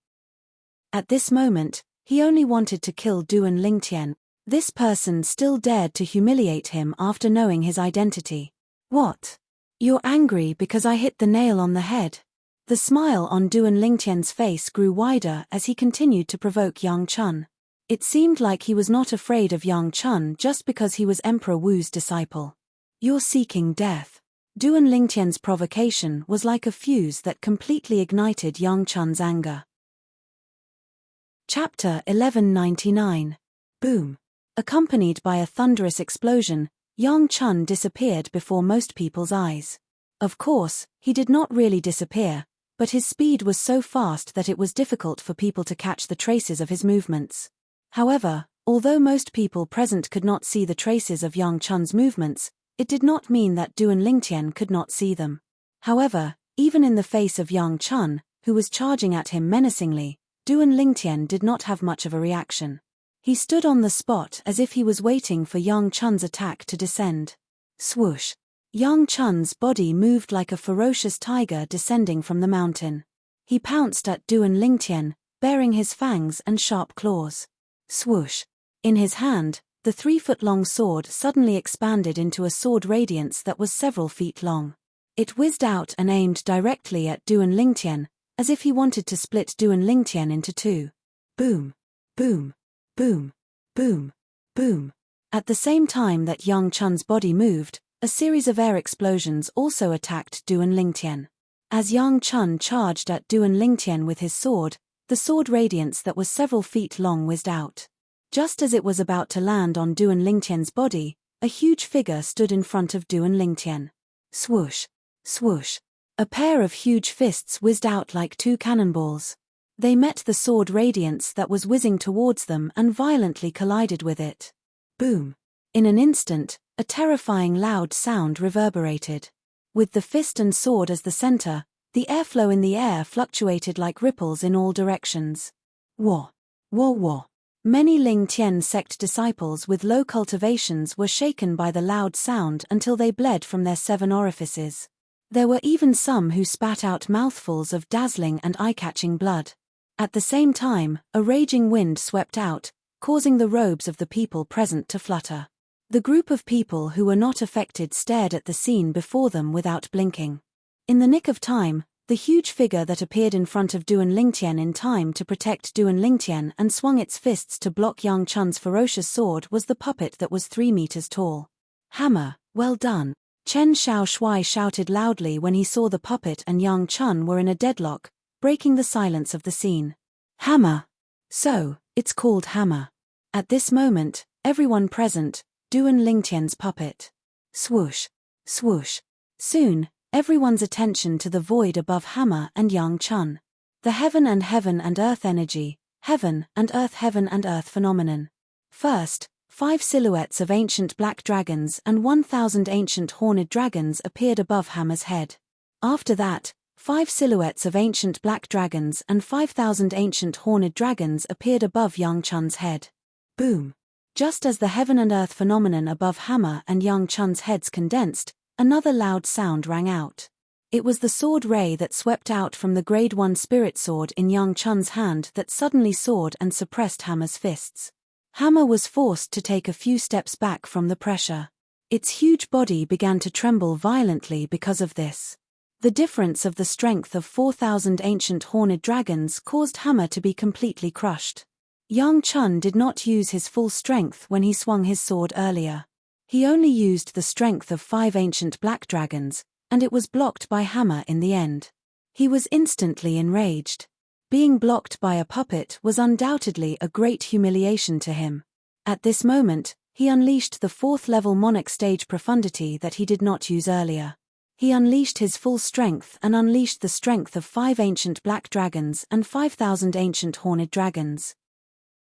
At this moment, He only wanted to kill Duan Lingtian. This person still dared to humiliate him after knowing his identity. What? You're angry because I hit the nail on the head? The smile on Duan Lingtian's face grew wider as he continued to provoke Yang Chun. It seemed like he was not afraid of Yang Chun just because he was Emperor Wu's disciple. You're seeking death. Duan Lingtian's provocation was like a fuse that completely ignited Yang Chun's anger. Chapter 1199. Boom. Accompanied by a thunderous explosion, Yang Chun disappeared before most people's eyes. Of course, he did not really disappear, but his speed was so fast that it was difficult for people to catch the traces of his movements. However, although most people present could not see the traces of Yang Chun's movements, it did not mean that Duan Lingtian could not see them. However, even in the face of Yang Chun, who was charging at him menacingly, Duan Lingtian did not have much of a reaction. He stood on the spot as if he was waiting for Yang Chun's attack to descend. Swoosh! Yang Chun's body moved like a ferocious tiger descending from the mountain. He pounced at Duan Lingtian, baring his fangs and sharp claws. Swoosh! In his hand, the 3-foot-long sword suddenly expanded into a sword radiance that was several feet long. It whizzed out and aimed directly at Duan Lingtian, as if he wanted to split Duan Lingtian into two. Boom! Boom! Boom! Boom! Boom! At the same time that Yang Chun's body moved, a series of air explosions also attacked Duan Lingtian. As Yang Chun charged at Duan Lingtian with his sword, the sword radiance that was several feet long whizzed out. Just as it was about to land on Duan Lingtian's body, a huge figure stood in front of Duan Lingtian. Swoosh! Swoosh! A pair of huge fists whizzed out like two cannonballs. They met the sword radiance that was whizzing towards them and violently collided with it. Boom! In an instant, a terrifying loud sound reverberated. With the fist and sword as the center, the airflow in the air fluctuated like ripples in all directions. Wah! Wah wah! Many Ling Tian sect disciples with low cultivations were shaken by the loud sound until they bled from their 7 orifices. There were even some who spat out mouthfuls of dazzling and eye-catching blood. At the same time, a raging wind swept out, causing the robes of the people present to flutter. The group of people who were not affected stared at the scene before them without blinking. In the nick of time, the huge figure that appeared in front of Duan Lingtian in time to protect Duan Lingtian and swung its fists to block Yang Chun's ferocious sword was the puppet that was 3 meters tall. Hammer, well done! Chen Xiaoshui shouted loudly when he saw the puppet and Yang Chun were in a deadlock, breaking the silence of the scene. Hammer! So, it's called Hammer. At this moment, everyone present, Duan Lingtian's puppet. Swoosh! Swoosh! Soon, everyone's attention to the void above Hammer and Yang Chun. The heaven and earth energy, heaven and earth phenomenon. First, 5 silhouettes of ancient black dragons and 1,000 ancient horned dragons appeared above Hammer's head. After that, 5 silhouettes of ancient black dragons and 5,000 ancient horned dragons appeared above Yang Chun's head. Boom! Just as the heaven and earth phenomenon above Hammer and Yang Chun's heads condensed, another loud sound rang out. It was the sword ray that swept out from the Grade 1 spirit sword in Yang Chun's hand that suddenly soared and suppressed Hammer's fists. Hammer was forced to take a few steps back from the pressure. Its huge body began to tremble violently because of this. The difference of the strength of 4,000 ancient horned dragons caused Hammer to be completely crushed. Yang Chun did not use his full strength when he swung his sword earlier. He only used the strength of 5 ancient black dragons, and it was blocked by Hammer in the end. He was instantly enraged. Being blocked by a puppet was undoubtedly a great humiliation to him. At this moment, he unleashed the 4th-level Monarch stage profundity that he did not use earlier. He unleashed his full strength and unleashed the strength of 5 ancient black dragons and 5,000 ancient horned dragons.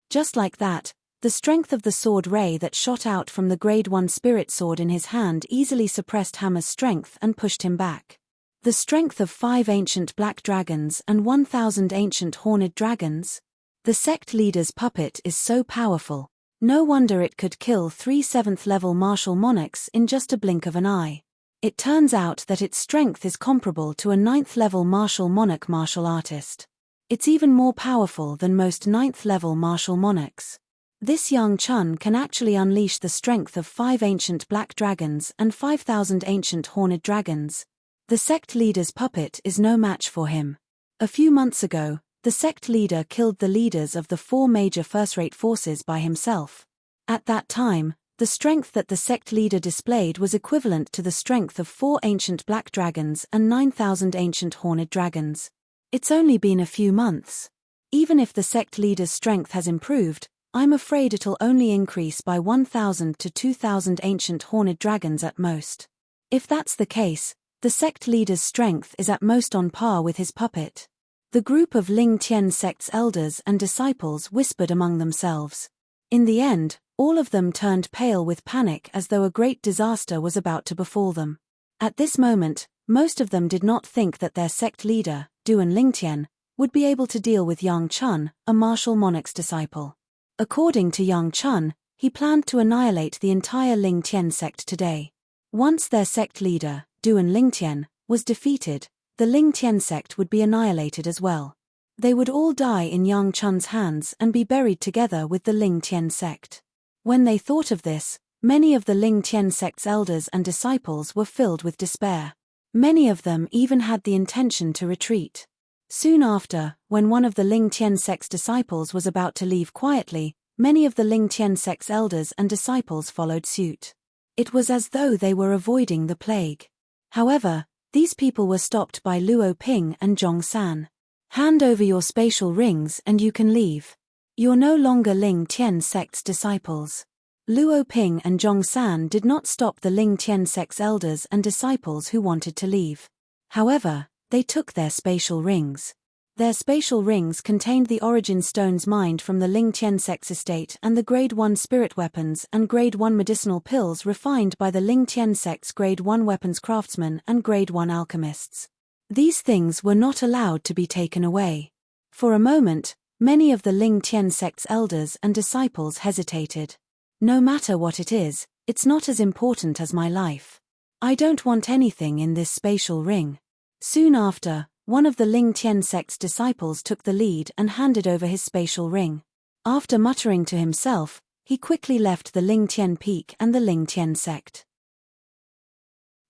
Just like that, the strength of the sword ray that shot out from the Grade 1 spirit sword in his hand easily suppressed Hammer's strength and pushed him back. The strength of 5 ancient black dragons and 1,000 ancient horned dragons? The sect leader's puppet is so powerful. No wonder it could kill 3 7th-level martial monarchs in just a blink of an eye. It turns out that its strength is comparable to a 9th-level martial monarch martial artist. It's even more powerful than most 9th-level martial monarchs. This young Chun can actually unleash the strength of 5 ancient black dragons and 5,000 ancient horned dragons. The sect leader's puppet is no match for him. A few months ago, the sect leader killed the leaders of the 4 major first-rate forces by himself. At that time, the strength that the sect leader displayed was equivalent to the strength of 4 ancient black dragons and 9,000 ancient horned dragons. It's only been a few months. Even if the sect leader's strength has improved, I'm afraid it'll only increase by 1,000 to 2,000 ancient horned dragons at most. If that's the case, the sect leader's strength is at most on par with his puppet. The group of Ling Tian sect's elders and disciples whispered among themselves. In the end, all of them turned pale with panic as though a great disaster was about to befall them. At this moment, most of them did not think that their sect leader, Duan Lingtian, would be able to deal with Yang Chun, a martial monarch's disciple. According to Yang Chun, he planned to annihilate the entire Ling Tian sect today. Once their sect leader, Duan Lingtian, was defeated, the Ling Tian sect would be annihilated as well. They would all die in Yang Chun's hands and be buried together with the Ling Tian sect. When they thought of this, many of the Ling Tian sect's elders and disciples were filled with despair. Many of them even had the intention to retreat. Soon after, when one of the Ling Tian sect's disciples was about to leave quietly, many of the Ling Tian sect's elders and disciples followed suit. It was as though they were avoiding the plague. However, these people were stopped by Luo Ping and Zhong San. Hand over your spatial rings and you can leave. You're no longer Ling Tian sect's disciples. Luo Ping and Zhong San did not stop the Ling Tian sect's elders and disciples who wanted to leave. However, they took their spatial rings. Their spatial rings contained the origin stones mined from the Ling Tian sect's estate and the Grade 1 spirit weapons and Grade 1 medicinal pills refined by the Ling Tian sect's Grade 1 weapons craftsmen and Grade 1 alchemists. These things were not allowed to be taken away. For a moment, many of the Ling Tian sect's elders and disciples hesitated. No matter what it is, it's not as important as my life. I don't want anything in this spatial ring. Soon after, one of the Ling Tian sect's disciples took the lead and handed over his spatial ring. After muttering to himself, he quickly left the Ling Tian peak and the Ling Tian sect.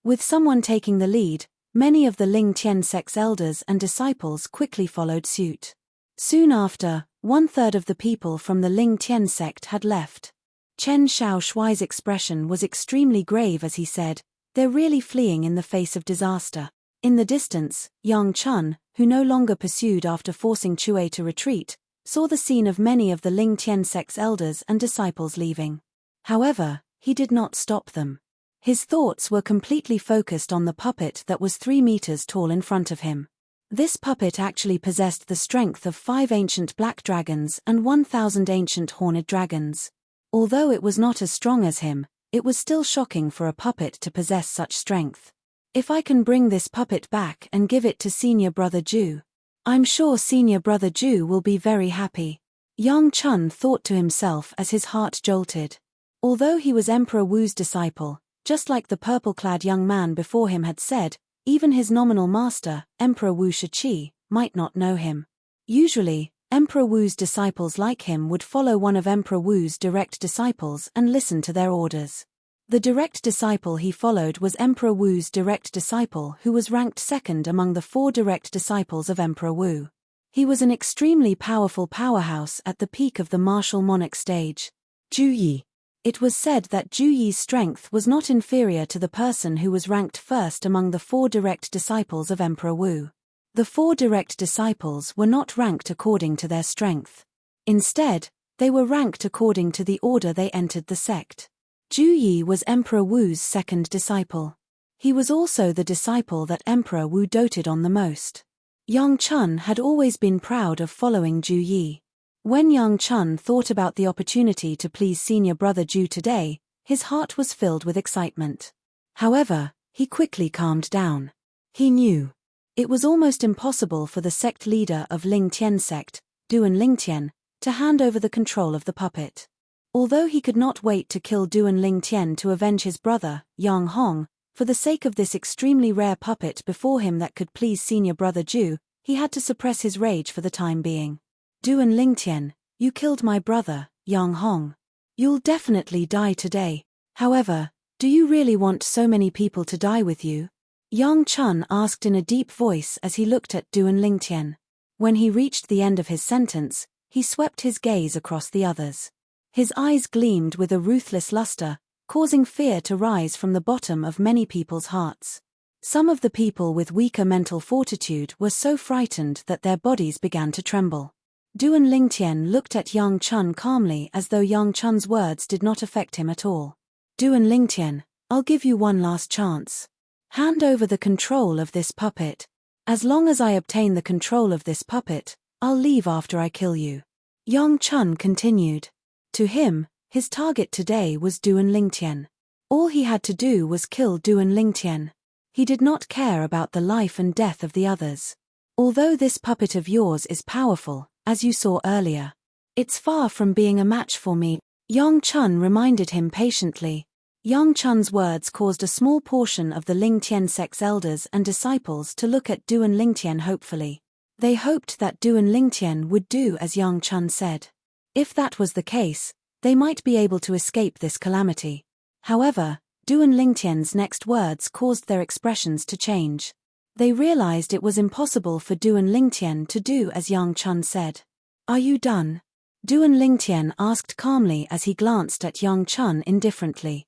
With someone taking the lead, many of the Ling Tian sect's elders and disciples quickly followed suit. Soon after, 1/3 of the people from the Ling Tian sect had left. Chen Shaoshuai's expression was extremely grave as he said, "They're really fleeing in the face of disaster." In the distance, Yang Chun, who no longer pursued after forcing Chui to retreat, saw the scene of many of the Ling Tian sect's elders and disciples leaving. However, he did not stop them. His thoughts were completely focused on the puppet that was 3 meters tall in front of him. This puppet actually possessed the strength of 5 ancient black dragons and 1,000 ancient horned dragons. Although it was not as strong as him, it was still shocking for a puppet to possess such strength. If I can bring this puppet back and give it to Senior Brother Ju, I'm sure Senior Brother Ju will be very happy. Yang Chun thought to himself as his heart jolted. Although he was Emperor Wu's disciple, just like the purple-clad young man before him had said, even his nominal master, Emperor Wu Shiqi, might not know him. Usually, Emperor Wu's disciples like him would follow one of Emperor Wu's direct disciples and listen to their orders. The direct disciple he followed was Emperor Wu's direct disciple who was ranked second among the 4 direct disciples of Emperor Wu. He was an extremely powerful powerhouse at the peak of the martial monarch stage. Ju Yi. It was said that Ju Yi's strength was not inferior to the person who was ranked first among the 4 direct disciples of Emperor Wu. The 4 direct disciples were not ranked according to their strength. Instead, they were ranked according to the order they entered the sect. Ju Yi was Emperor Wu's second disciple. He was also the disciple that Emperor Wu doted on the most. Yang Chun had always been proud of following Ju Yi. When Yang Chun thought about the opportunity to please Senior Brother Ju today, his heart was filled with excitement. However, he quickly calmed down. He knew. It was almost impossible for the sect leader of Ling Tian sect, Duan Lingtian, to hand over the control of the puppet. Although he could not wait to kill Duan Lingtian to avenge his brother, Yang Hong, for the sake of this extremely rare puppet before him that could please Senior Brother Ju, He had to suppress his rage for the time being. Duan Lingtian, you killed my brother, Yang Hong. You'll definitely die today. However, do you really want so many people to die with you? Yang Chun asked in a deep voice as he looked at Duan Lingtian. When he reached the end of his sentence, he swept his gaze across the others. His eyes gleamed with a ruthless luster, causing fear to rise from the bottom of many people's hearts. Some of the people with weaker mental fortitude were so frightened that their bodies began to tremble. Duan Lingtian looked at Yang Chun calmly as though Yang Chun's words did not affect him at all. Duan Lingtian, I'll give you one last chance. Hand over the control of this puppet. As long as I obtain the control of this puppet, I'll leave after I kill you. Yang Chun continued. To him, his target today was Duan Lingtian. All he had to do was kill Duan Lingtian. He did not care about the life and death of the others. Although this puppet of yours is powerful, as you saw earlier, it's far from being a match for me, Yang Chun reminded him patiently. Yang Chun's words caused a small portion of the Lingtian sect's elders and disciples to look at Duan Lingtian hopefully. They hoped that Duan Lingtian would do as Yang Chun said. If that was the case, they might be able to escape this calamity. However, Duan Lingtian's next words caused their expressions to change. They realized it was impossible for Duan Lingtian to do as Yang Chun said. Are you done? Duan Lingtian asked calmly as he glanced at Yang Chun indifferently.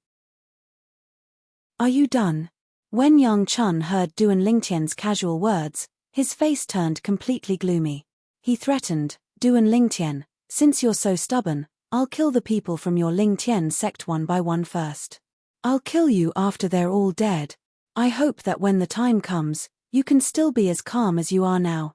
Are you done? When Yang Chun heard Duan Lingtian's casual words, his face turned completely gloomy. He threatened, Duan Lingtian, since you're so stubborn, I'll kill the people from your Lingtian sect one by one first. I'll kill you after they're all dead. I hope that when the time comes, you can still be as calm as you are now.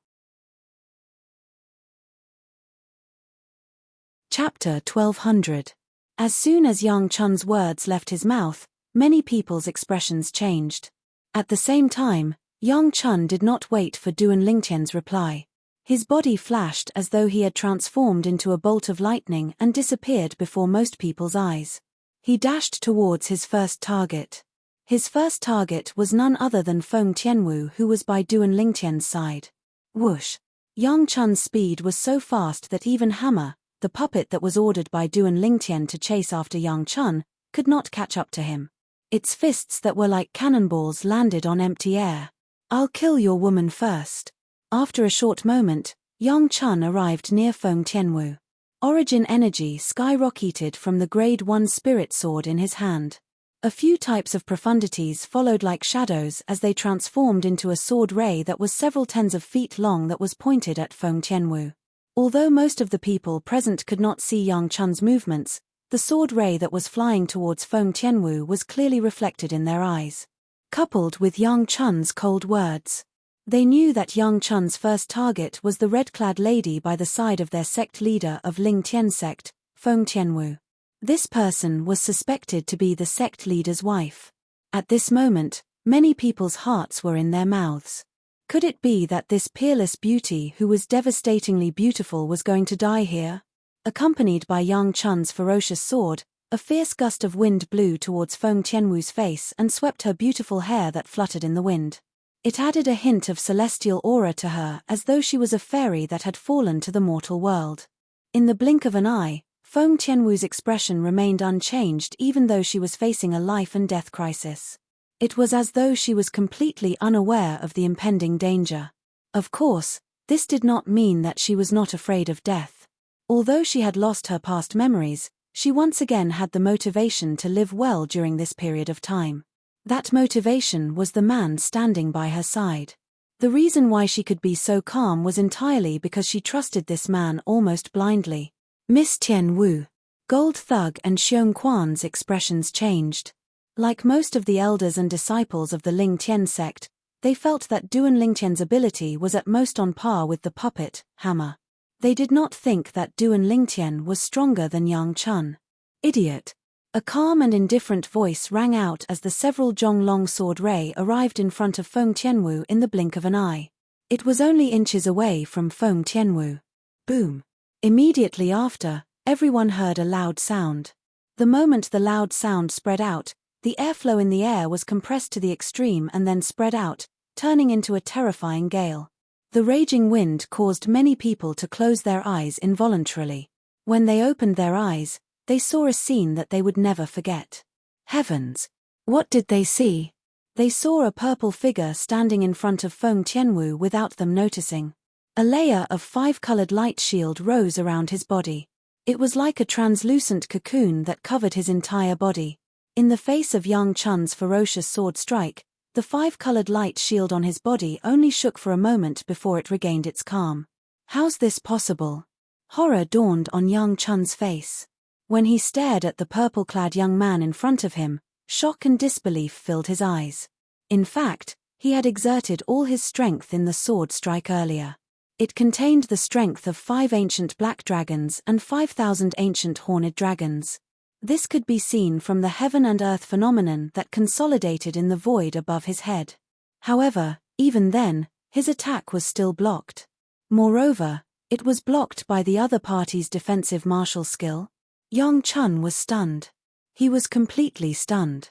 Chapter 1200. As soon as Yang Chun's words left his mouth, many people's expressions changed. At the same time, Yang Chun did not wait for Duan Lingtian's reply. His body flashed as though he had transformed into a bolt of lightning and disappeared before most people's eyes. He dashed towards his first target. His first target was none other than Feng Tianwu, who was by Duan Lingtian's side. Whoosh! Yang Chun's speed was so fast that even Hammer, the puppet that was ordered by Duan Lingtian to chase after Yang Chun, could not catch up to him. Its fists that were like cannonballs landed on empty air. I'll kill your woman first. After a short moment, Yang Chun arrived near Feng Tianwu. Origin energy skyrocketed from the Grade 1 spirit sword in his hand. A few types of profundities followed like shadows as they transformed into a sword ray that was several tens of feet long that was pointed at Feng Tianwu. Although most of the people present could not see Yang Chun's movements, the sword ray that was flying towards Feng Tianwu was clearly reflected in their eyes. Coupled with Yang Chun's cold words, they knew that Yang Chun's first target was the red-clad lady by the side of their sect leader of Ling Tian sect, Feng Tianwu. This person was suspected to be the sect leader's wife. At this moment, many people's hearts were in their mouths. Could it be that this peerless beauty who was devastatingly beautiful was going to die here? Accompanied by Yang Chun's ferocious sword, a fierce gust of wind blew towards Feng Tianwu's face and swept her beautiful hair that fluttered in the wind. It added a hint of celestial aura to her, as though she was a fairy that had fallen to the mortal world. In the blink of an eye, Feng Tianwu's expression remained unchanged even though she was facing a life-and-death crisis. It was as though she was completely unaware of the impending danger. Of course, this did not mean that she was not afraid of death. Although she had lost her past memories, she once again had the motivation to live well during this period of time. That motivation was the man standing by her side. The reason why she could be so calm was entirely because she trusted this man almost blindly. Miss Tian Wu, Gold Thug and Xiong Quan's expressions changed. Like most of the elders and disciples of the Ling Tian sect, they felt that Duan Lingtian's ability was at most on par with the puppet, Hammer. They did not think that Duan Lingtian was stronger than Yang Chun. Idiot! A calm and indifferent voice rang out as the several Zhonglong sword ray arrived in front of Feng Tianwu in the blink of an eye. It was only inches away from Feng Tianwu. Boom! Immediately after, everyone heard a loud sound. The moment the loud sound spread out, the airflow in the air was compressed to the extreme and then spread out, turning into a terrifying gale. The raging wind caused many people to close their eyes involuntarily. When they opened their eyes, they saw a scene that they would never forget. Heavens! What did they see? They saw a purple figure standing in front of Feng Tianwu without them noticing. A layer of 5-colored light shield rose around his body. It was like a translucent cocoon that covered his entire body. In the face of Yang Chun's ferocious sword strike, the 5-colored light shield on his body only shook for a moment before it regained its calm. How's this possible? Horror dawned on Yang Chun's face. When he stared at the purple-clad young man in front of him, shock and disbelief filled his eyes. In fact, he had exerted all his strength in the sword strike earlier. It contained the strength of 5 ancient black dragons and 5,000 ancient horned dragons. This could be seen from the heaven and earth phenomenon that consolidated in the void above his head. However, even then, his attack was still blocked. Moreover, it was blocked by the other party's defensive martial skill. Yang Chun was stunned. He was completely stunned.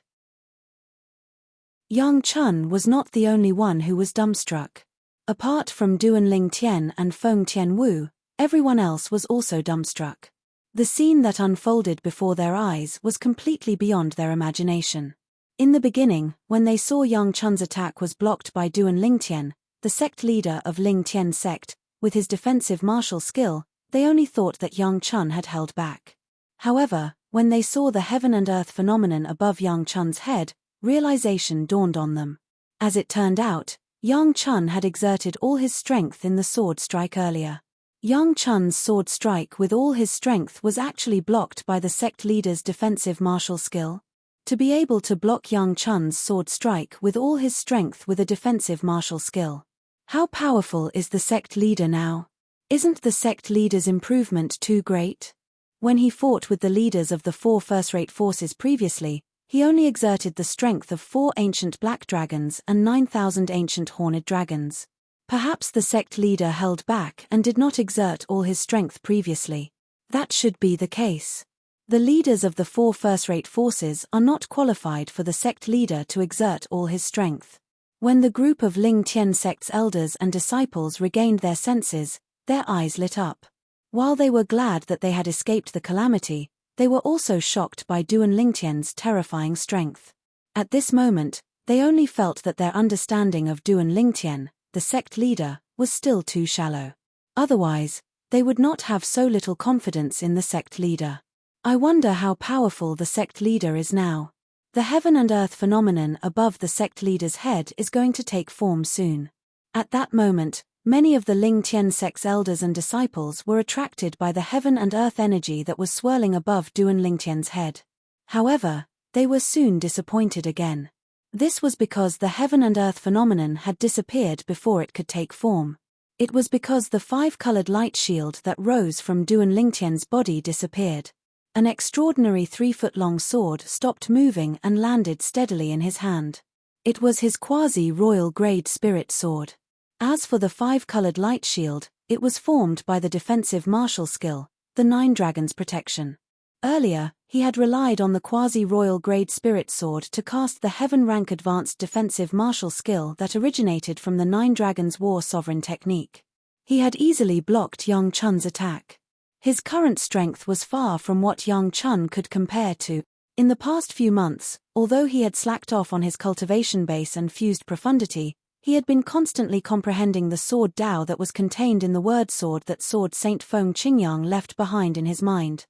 Yang Chun was not the only one who was dumbstruck. Apart from Duanling Tian and Feng Tianwu, everyone else was also dumbstruck. The scene that unfolded before their eyes was completely beyond their imagination. In the beginning, when they saw Yang Chun's attack was blocked by Duanling Tian, the sect leader of Ling Tian sect, with his defensive martial skill, they only thought that Yang Chun had held back. However, when they saw the heaven and earth phenomenon above Yang Chun's head, realization dawned on them. As it turned out, Yang Chun had exerted all his strength in the sword strike earlier. Yang Chun's sword strike with all his strength was actually blocked by the sect leader's defensive martial skill. To be able to block Yang Chun's sword strike with all his strength with a defensive martial skill. How powerful is the sect leader now? Isn't the sect leader's improvement too great? When he fought with the leaders of the 4 first-rate forces previously, he only exerted the strength of 4 ancient black dragons and 9,000 ancient horned dragons. Perhaps the sect leader held back and did not exert all his strength previously. That should be the case. The leaders of the 4 first-rate forces are not qualified for the sect leader to exert all his strength. When the group of Ling Tian sect's elders and disciples regained their senses, their eyes lit up. While they were glad that they had escaped the calamity, they were also shocked by Duanling Tian's terrifying strength. At this moment, they only felt that their understanding of Duanling Tian, the sect leader, was still too shallow. Otherwise, they would not have so little confidence in the sect leader. I wonder how powerful the sect leader is now. The heaven and earth phenomenon above the sect leader's head is going to take form soon. At that moment, many of the Ling Tian sect's elders and disciples were attracted by the heaven and earth energy that was swirling above Duanling Tian's head. However, they were soon disappointed again. This was because the heaven and earth phenomenon had disappeared before it could take form. It was because the 5-colored light shield that rose from Duanling Tian's body disappeared. An extraordinary 3-foot-long sword stopped moving and landed steadily in his hand. It was his quasi-royal grade spirit sword. As for the 5-colored light shield, it was formed by the defensive martial skill, the 9 Dragons' protection. Earlier, he had relied on the quasi-royal grade spirit sword to cast the heaven-rank advanced defensive martial skill that originated from the 9 Dragons' war sovereign technique. He had easily blocked Yang Chun's attack. His current strength was far from what Yang Chun could compare to. In the past few months, although he had slacked off on his cultivation base and fused profundity, he had been constantly comprehending the sword Dao that was contained in the word sword that Sword Saint Feng Qingyang left behind in his mind.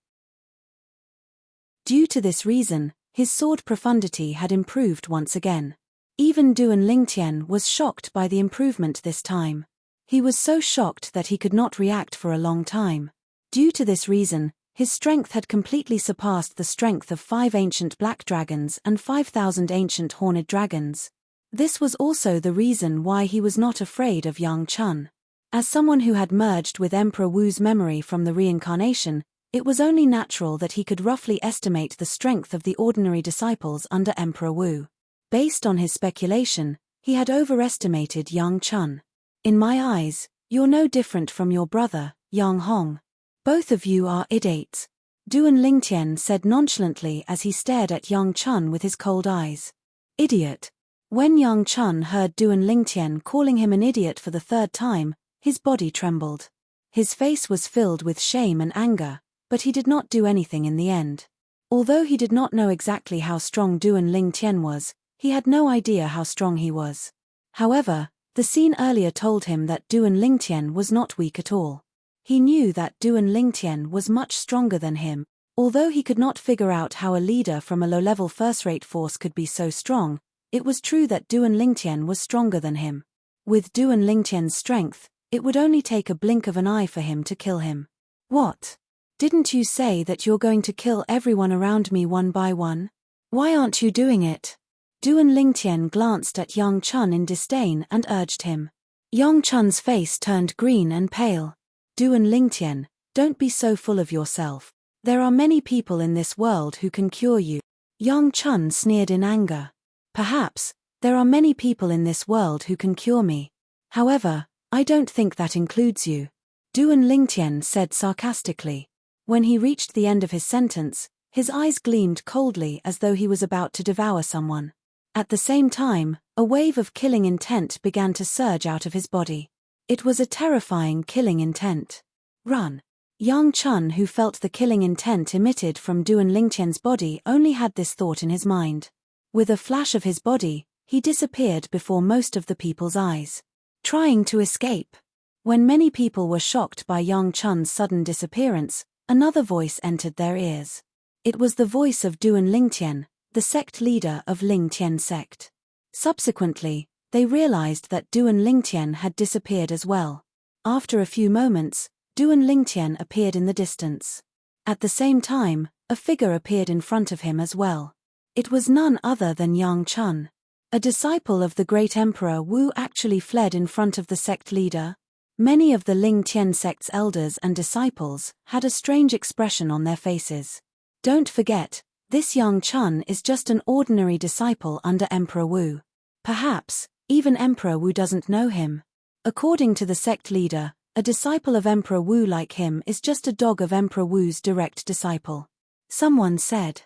Due to this reason, his sword profundity had improved once again. Even Duanling Tian was shocked by the improvement this time. He was so shocked that he could not react for a long time. Due to this reason, his strength had completely surpassed the strength of 5 ancient black dragons and 5,000 ancient horned dragons. This was also the reason why he was not afraid of Yang Chun. As someone who had merged with Emperor Wu's memory from the reincarnation, it was only natural that he could roughly estimate the strength of the ordinary disciples under Emperor Wu. Based on his speculation, he had overestimated Yang Chun. In my eyes, you're no different from your brother, Yang Hong. Both of you are idiots, Duanling Tian said nonchalantly as he stared at Yang Chun with his cold eyes. Idiot. When Yang Chun heard Duan Lingtian calling him an idiot for the third time, his body trembled. His face was filled with shame and anger, but he did not do anything in the end. Although he did not know exactly how strong Duan Lingtian was, he had no idea how strong he was. However, the scene earlier told him that Duan Lingtian was not weak at all. He knew that Duan Lingtian was much stronger than him. Although he could not figure out how a leader from a low-level first-rate force could be so strong, it was true that Duan Lingtian was stronger than him. With Duan Lingtian's strength, it would only take a blink of an eye for him to kill him. What? Didn't you say that you're going to kill everyone around me one by one? Why aren't you doing it? Duan Lingtian glanced at Yang Chun in disdain and urged him. Yang Chun's face turned green and pale. Duan Lingtian, don't be so full of yourself. There are many people in this world who can cure you. Yang Chun sneered in anger. Perhaps, there are many people in this world who can cure me. However, I don't think that includes you. Duan Lingtian said sarcastically. When he reached the end of his sentence, his eyes gleamed coldly as though he was about to devour someone. At the same time, a wave of killing intent began to surge out of his body. It was a terrifying killing intent. Run. Yang Chun, who felt the killing intent emitted from Duan Lingtian's body, only had this thought in his mind. With a flash of his body, he disappeared before most of the people's eyes. Trying to escape. When many people were shocked by Yang Chun's sudden disappearance, another voice entered their ears. It was the voice of Duan Lingtian, the sect leader of Lingtian sect. Subsequently, they realized that Duan Lingtian had disappeared as well. After a few moments, Duan Lingtian appeared in the distance. At the same time, a figure appeared in front of him as well. It was none other than Yang Chun. A disciple of the great Emperor Wu actually fled in front of the sect leader. Many of the Lingtian sect's elders and disciples had a strange expression on their faces. Don't forget, this Yang Chun is just an ordinary disciple under Emperor Wu. Perhaps, even Emperor Wu doesn't know him. According to the sect leader, a disciple of Emperor Wu like him is just a dog of Emperor Wu's direct disciple. Someone said,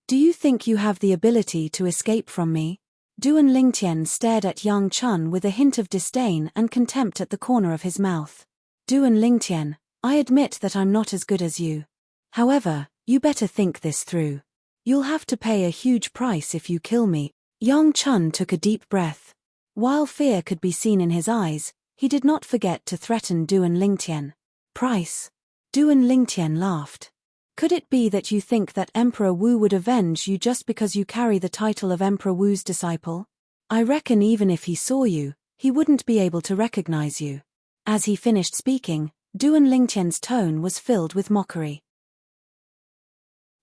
"Do you think you have the ability to escape from me?" Duan Lingtian stared at Yang Chun with a hint of disdain and contempt at the corner of his mouth. Duan Lingtian, I admit that I'm not as good as you. However, you better think this through. You'll have to pay a huge price if you kill me. Yang Chun took a deep breath. While fear could be seen in his eyes, he did not forget to threaten Duan Lingtian. Price? Duan Lingtian laughed. Could it be that you think that Emperor Wu would avenge you just because you carry the title of Emperor Wu's disciple? I reckon even if he saw you, he wouldn't be able to recognize you. As he finished speaking, Duan Lingtian's tone was filled with mockery.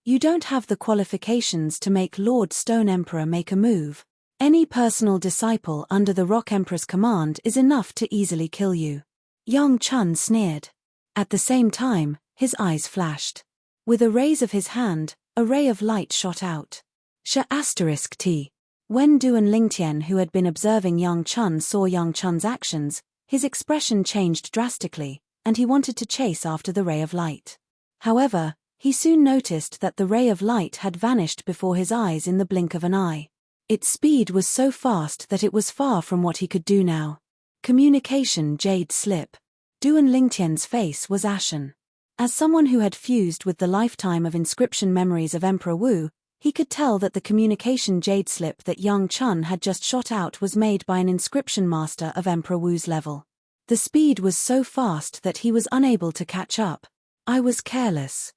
You don't have the qualifications to make Lord Stone Emperor make a move. Any personal disciple under the Rock Emperor's command is enough to easily kill you. Yang Chun sneered. At the same time, his eyes flashed. With a raise of his hand, a ray of light shot out. *T. When Duan Lingtian, who had been observing Yang Chun, saw Yang Chun's actions, his expression changed drastically, and he wanted to chase after the ray of light. However, he soon noticed that the ray of light had vanished before his eyes in the blink of an eye. Its speed was so fast that it was far from what he could do now. Communication jade slip. Duan Lingtian's face was ashen. As someone who had fused with the lifetime of inscription memories of Emperor Wu, he could tell that the communication jade slip that Yang Chun had just shot out was made by an inscription master of Emperor Wu's level. The speed was so fast that he was unable to catch up. I was careless.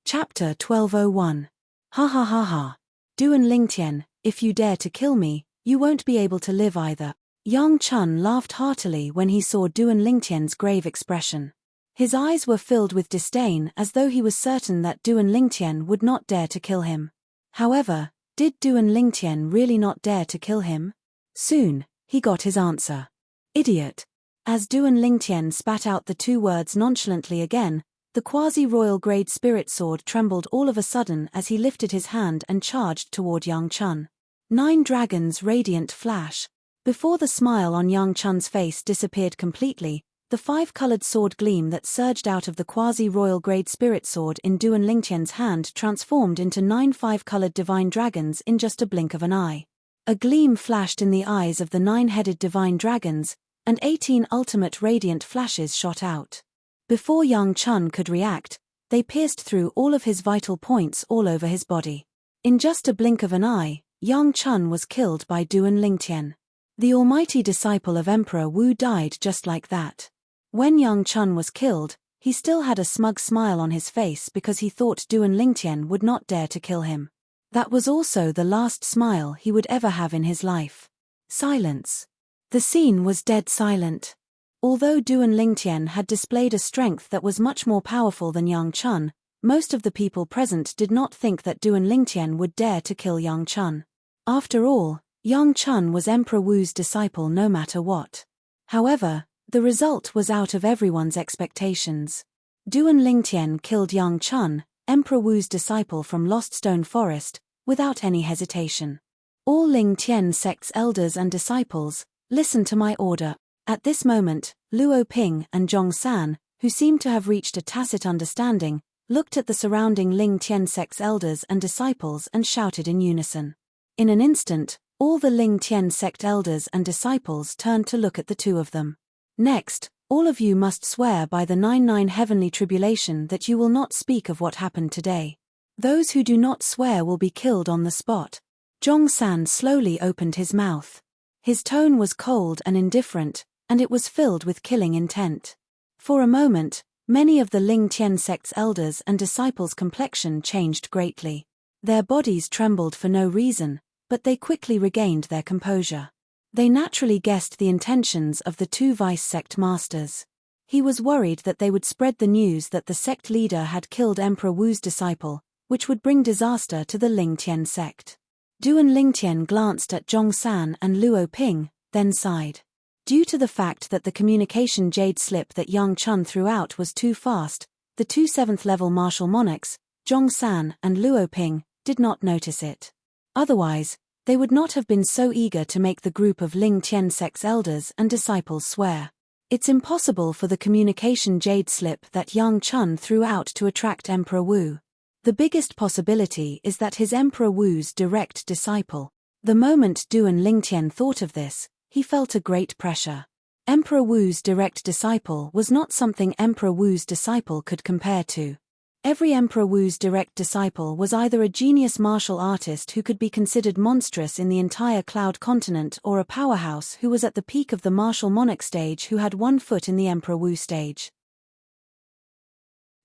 Chapter 1201. Ha ha ha ha. Duan Lingtian, if you dare to kill me, you won't be able to live either. Yang Chun laughed heartily when he saw Duan Lingtian's grave expression. His eyes were filled with disdain as though he was certain that Duan Lingtian would not dare to kill him. However, did Duan Lingtian really not dare to kill him? Soon, he got his answer. Idiot. As Duan Lingtian spat out the two words nonchalantly again, the quasi-royal grade spirit sword trembled all of a sudden as he lifted his hand and charged toward Yang Chun. 9 dragons radiant flash. Before the smile on Yang Chun's face disappeared completely, The five-colored sword gleam that surged out of the quasi-royal grade spirit sword in Duan Lingtian's hand transformed into 9 five-colored divine dragons in just a blink of an eye. A gleam flashed in the eyes of the 9-headed divine dragons, and 18 ultimate radiant flashes shot out. Before Yang Chun could react, they pierced through all of his vital points all over his body. In just a blink of an eye, Yang Chun was killed by Duan Lingtian. The almighty disciple of Emperor Wu died just like that. When Yang Chun was killed, he still had a smug smile on his face because he thought Duan Lingtian would not dare to kill him. That was also the last smile he would ever have in his life. Silence. The scene was dead silent. Although Duan Lingtian had displayed a strength that was much more powerful than Yang Chun, most of the people present did not think that Duan Lingtian would dare to kill Yang Chun. After all, Yang Chun was Emperor Wu's disciple no matter what. However, the result was out of everyone's expectations. Duan Lingtian killed Yang Chun, Emperor Wu's disciple from Lost Stone Forest, without any hesitation. All Lingtian sect's elders and disciples, listen to my order. At this moment, Luo Ping and Zhong San, who seemed to have reached a tacit understanding, looked at the surrounding Lingtian sect's elders and disciples and shouted in unison. In an instant, all the Lingtian sect elders and disciples turned to look at the two of them. Next, all of you must swear by the 99 heavenly tribulation that you will not speak of what happened today. Those who do not swear will be killed on the spot. Zhong San slowly opened his mouth. His tone was cold and indifferent, and it was filled with killing intent. For a moment, many of the Lingtian sect's elders and disciples' complexion changed greatly. Their bodies trembled for no reason, but they quickly regained their composure. They naturally guessed the intentions of the two vice sect masters. He was worried that they would spread the news that the sect leader had killed Emperor Wu's disciple, which would bring disaster to the Lingtian sect. Duan Lingtian glanced at Zhong San and Luo Ping, then sighed. Due to the fact that the communication jade slip that Yang Chun threw out was too fast, the two 7th-level martial monarchs, Zhong San and Luo Ping, did not notice it. Otherwise, they would not have been so eager to make the group of Lingtian sect's elders and disciples swear. It's impossible for the communication jade slip that Yang Chun threw out to attract Emperor Wu. The biggest possibility is that his Emperor Wu's direct disciple. The moment Duan Lingtian thought of this, he felt a great pressure. Emperor Wu's direct disciple was not something Emperor Wu's disciple could compare to. Every Emperor Wu's direct disciple was either a genius martial artist who could be considered monstrous in the entire Cloud Continent or a powerhouse who was at the peak of the martial monarch stage who had one foot in the Emperor Wu stage.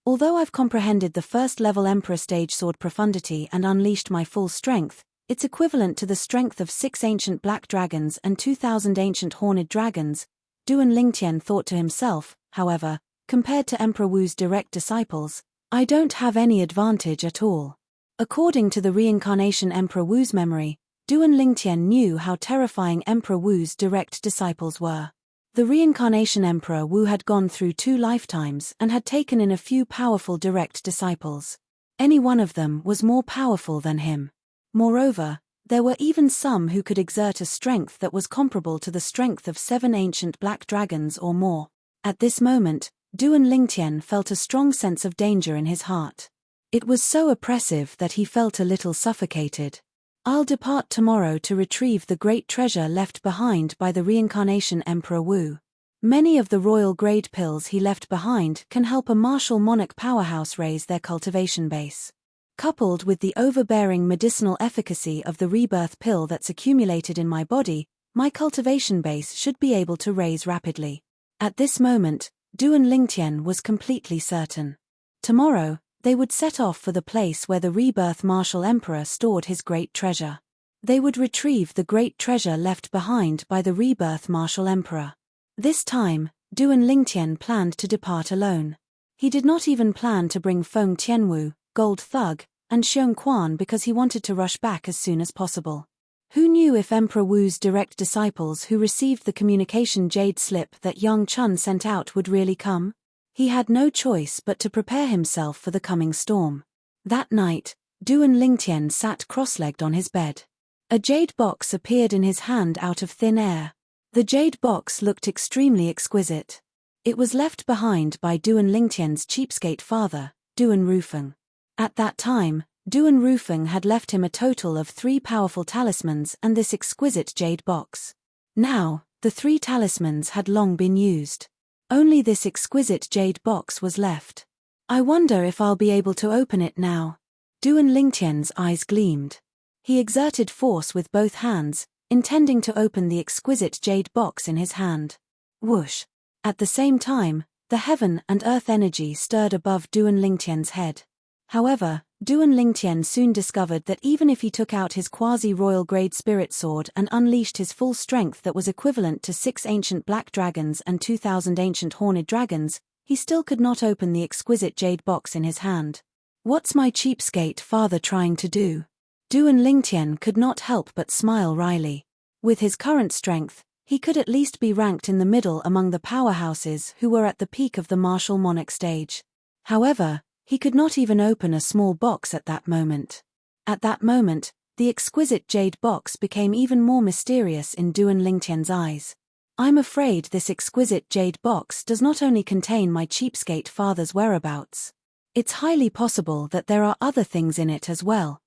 Although I've comprehended the first-level Emperor stage sword profundity and unleashed my full strength, it's equivalent to the strength of 6 ancient black dragons and 2,000 ancient horned dragons, Duan Lingtian thought to himself. However, compared to Emperor Wu's direct disciples, I don't have any advantage at all. According to the reincarnation Emperor Wu's memory, Duan Lingtian knew how terrifying Emperor Wu's direct disciples were. The reincarnation Emperor Wu had gone through 2 lifetimes and had taken in a few powerful direct disciples. Any one of them was more powerful than him. Moreover, there were even some who could exert a strength that was comparable to the strength of 7 ancient black dragons or more. At this moment, Duan Lingtian felt a strong sense of danger in his heart. It was so oppressive that he felt a little suffocated. I'll depart tomorrow to retrieve the great treasure left behind by the reincarnation Emperor Wu. Many of the royal grade pills he left behind can help a martial monarch powerhouse raise their cultivation base. Coupled with the overbearing medicinal efficacy of the rebirth pill that's accumulated in my body, my cultivation base should be able to raise rapidly. At this moment, Duan Lingtian was completely certain. Tomorrow, they would set off for the place where the rebirth martial emperor stored his great treasure. They would retrieve the great treasure left behind by the rebirth martial emperor. This time, Duan Lingtian planned to depart alone. He did not even plan to bring Feng Tianwu, Gold Thug, and Xiong Quan because he wanted to rush back as soon as possible. Who knew if Emperor Wu's direct disciples who received the communication jade slip that Yang Chun sent out would really come? He had no choice but to prepare himself for the coming storm. That night, Duan Lingtian sat cross-legged on his bed. A jade box appeared in his hand out of thin air. The jade box looked extremely exquisite. It was left behind by Duan Lingtian's cheapskate father, Duan Rufeng. At that time, Duan Rufeng had left him a total of 3 powerful talismans and this exquisite jade box. Now, the 3 talismans had long been used. Only this exquisite jade box was left. I wonder if I'll be able to open it now. Duan Lingtian's eyes gleamed. He exerted force with both hands, intending to open the exquisite jade box in his hand. Whoosh! At the same time, the heaven and earth energy stirred above Duan Lingtian's head. However, Duan Lingtian soon discovered that even if he took out his quasi-royal grade spirit sword and unleashed his full strength that was equivalent to 6 ancient black dragons and 2,000 ancient horned dragons, he still could not open the exquisite jade box in his hand. What's my cheapskate father trying to do? Duan Lingtian could not help but smile wryly. With his current strength, he could at least be ranked in the middle among the powerhouses who were at the peak of the martial monarch stage. However, he could not even open a small box at that moment. At that moment, the exquisite jade box became even more mysterious in Duan Lingtian's eyes. I'm afraid this exquisite jade box does not only contain my cheapskate father's whereabouts. It's highly possible that there are other things in it as well.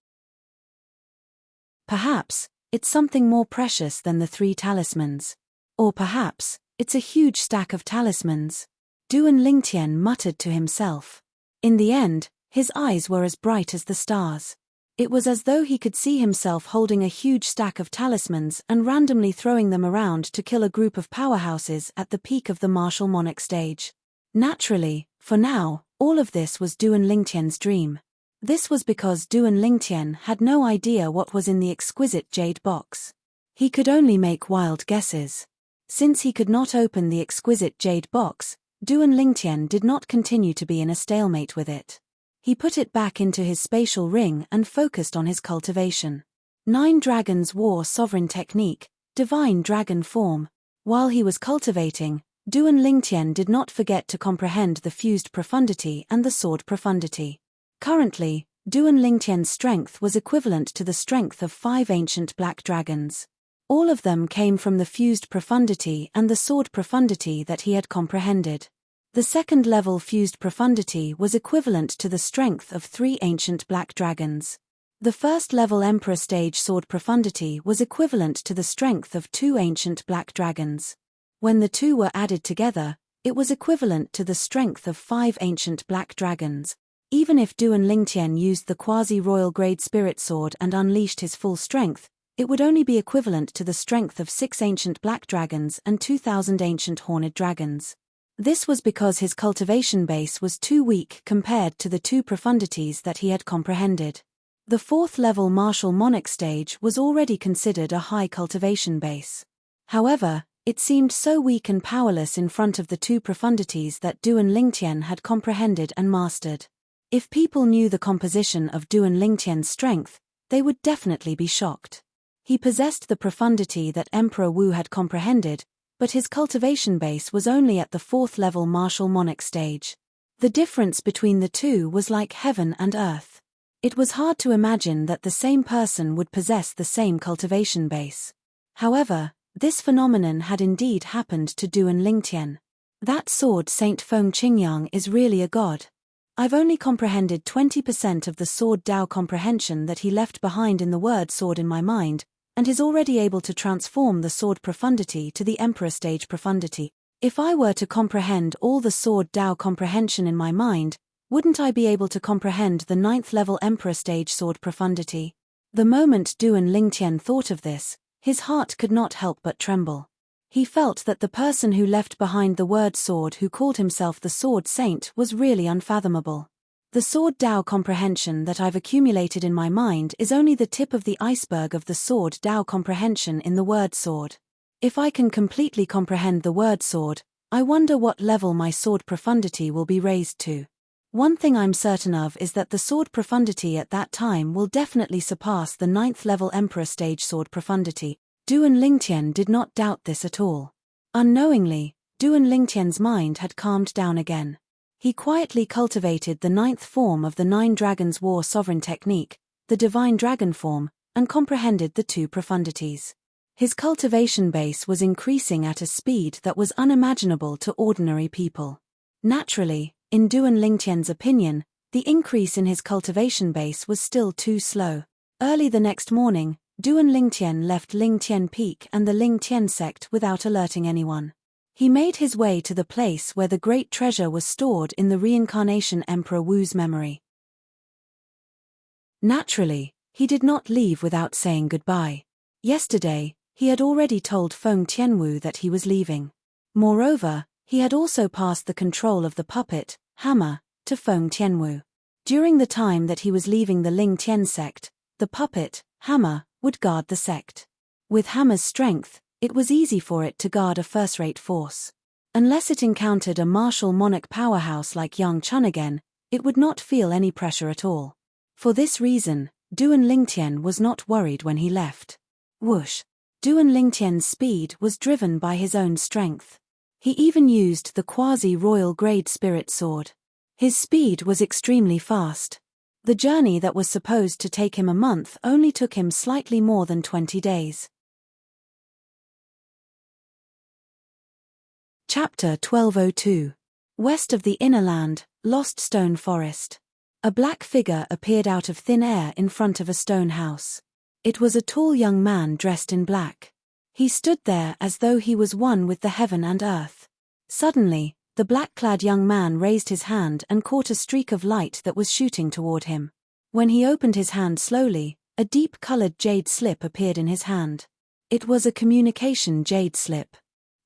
Perhaps, it's something more precious than the 3 talismans. Or perhaps, it's a huge stack of talismans. Duan Lingtian muttered to himself. In the end, his eyes were as bright as the stars. It was as though he could see himself holding a huge stack of talismans and randomly throwing them around to kill a group of powerhouses at the peak of the martial monarch stage. Naturally, for now, all of this was Duan Lingtian's dream. This was because Duan Lingtian had no idea what was in the exquisite jade box. He could only make wild guesses. Since he could not open the exquisite jade box, Duan Lingtian did not continue to be in a stalemate with it. He put it back into his spatial ring and focused on his cultivation. 9 Dragons War Sovereign Technique, Divine Dragon Form. While he was cultivating, Duan Lingtian did not forget to comprehend the fused profundity and the sword profundity. Currently, Duan Lingtian's strength was equivalent to the strength of 5 ancient black dragons. All of them came from the fused profundity and the sword profundity that he had comprehended. The second-level fused profundity was equivalent to the strength of 3 ancient black dragons. The first-level Emperor stage sword profundity was equivalent to the strength of 2 ancient black dragons. When the 2 were added together, it was equivalent to the strength of 5 ancient black dragons. Even if Duan Lingtian used the quasi-royal grade spirit sword and unleashed his full strength, it would only be equivalent to the strength of 6 ancient black dragons and 2,000 ancient horned dragons. This was because his cultivation base was too weak compared to the 2 profundities that he had comprehended. The 4th-level martial monarch stage was already considered a high cultivation base. However, it seemed so weak and powerless in front of the 2 profundities that Duan Lingtian had comprehended and mastered. If people knew the composition of Duan Lingtian's strength, they would definitely be shocked. He possessed the profundity that Emperor Wu had comprehended, but his cultivation base was only at the 4th-level martial monarch stage. The difference between the 2 was like heaven and earth. It was hard to imagine that the same person would possess the same cultivation base. However, this phenomenon had indeed happened to Duan Lingtian. That sword Saint Feng Qingyang is really a god. I've only comprehended 20% of the sword Dao comprehension that he left behind in the word sword in my mind, and is already able to transform the sword profundity to the Emperor stage profundity. If I were to comprehend all the sword Dao comprehension in my mind, wouldn't I be able to comprehend the 9th-level Emperor stage sword profundity? The moment Duan Lingtian thought of this, his heart could not help but tremble. He felt that the person who left behind the word sword who called himself the Sword Saint was really unfathomable. The sword Dao comprehension that I've accumulated in my mind is only the tip of the iceberg of the sword Dao comprehension in the word sword. If I can completely comprehend the word sword, I wonder what level my sword profundity will be raised to. One thing I'm certain of is that the sword profundity at that time will definitely surpass the 9th-level Emperor stage sword profundity. Duan Lingtian did not doubt this at all. Unknowingly, Duan Lingtian's mind had calmed down again. He quietly cultivated the 9th form of the 9 Dragons War Sovereign Technique, the Divine Dragon Form, and comprehended the 2 profundities. His cultivation base was increasing at a speed that was unimaginable to ordinary people. Naturally, in Duan Lingtian's opinion, the increase in his cultivation base was still too slow. Early the next morning, Duan Lingtian left Lingtian Peak and the Lingtian sect without alerting anyone. He made his way to the place where the great treasure was stored in the reincarnation Emperor Wu's memory. Naturally, he did not leave without saying goodbye. Yesterday, he had already told Feng Tianwu that he was leaving. Moreover, he had also passed the control of the puppet, Hammer, to Feng Tianwu. During the time that he was leaving the Lingtian sect, the puppet, Hammer, would guard the sect. With Hammer's strength, it was easy for it to guard a first-rate force. Unless it encountered a martial monarch powerhouse like Yang Chun again, it would not feel any pressure at all. For this reason, Duan Lingtian was not worried when he left. Whoosh! Duan Lingtian's speed was driven by his own strength. He even used the quasi-royal grade spirit sword. His speed was extremely fast. The journey that was supposed to take him a month only took him slightly more than 20 days. Chapter 1202. West of the Inner Land, Lost Stone Forest. A black figure appeared out of thin air in front of a stone house. It was a tall young man dressed in black. He stood there as though he was one with the heaven and earth. Suddenly, the black-clad young man raised his hand and caught a streak of light that was shooting toward him. When he opened his hand slowly, a deep-colored jade slip appeared in his hand. It was a communication jade slip.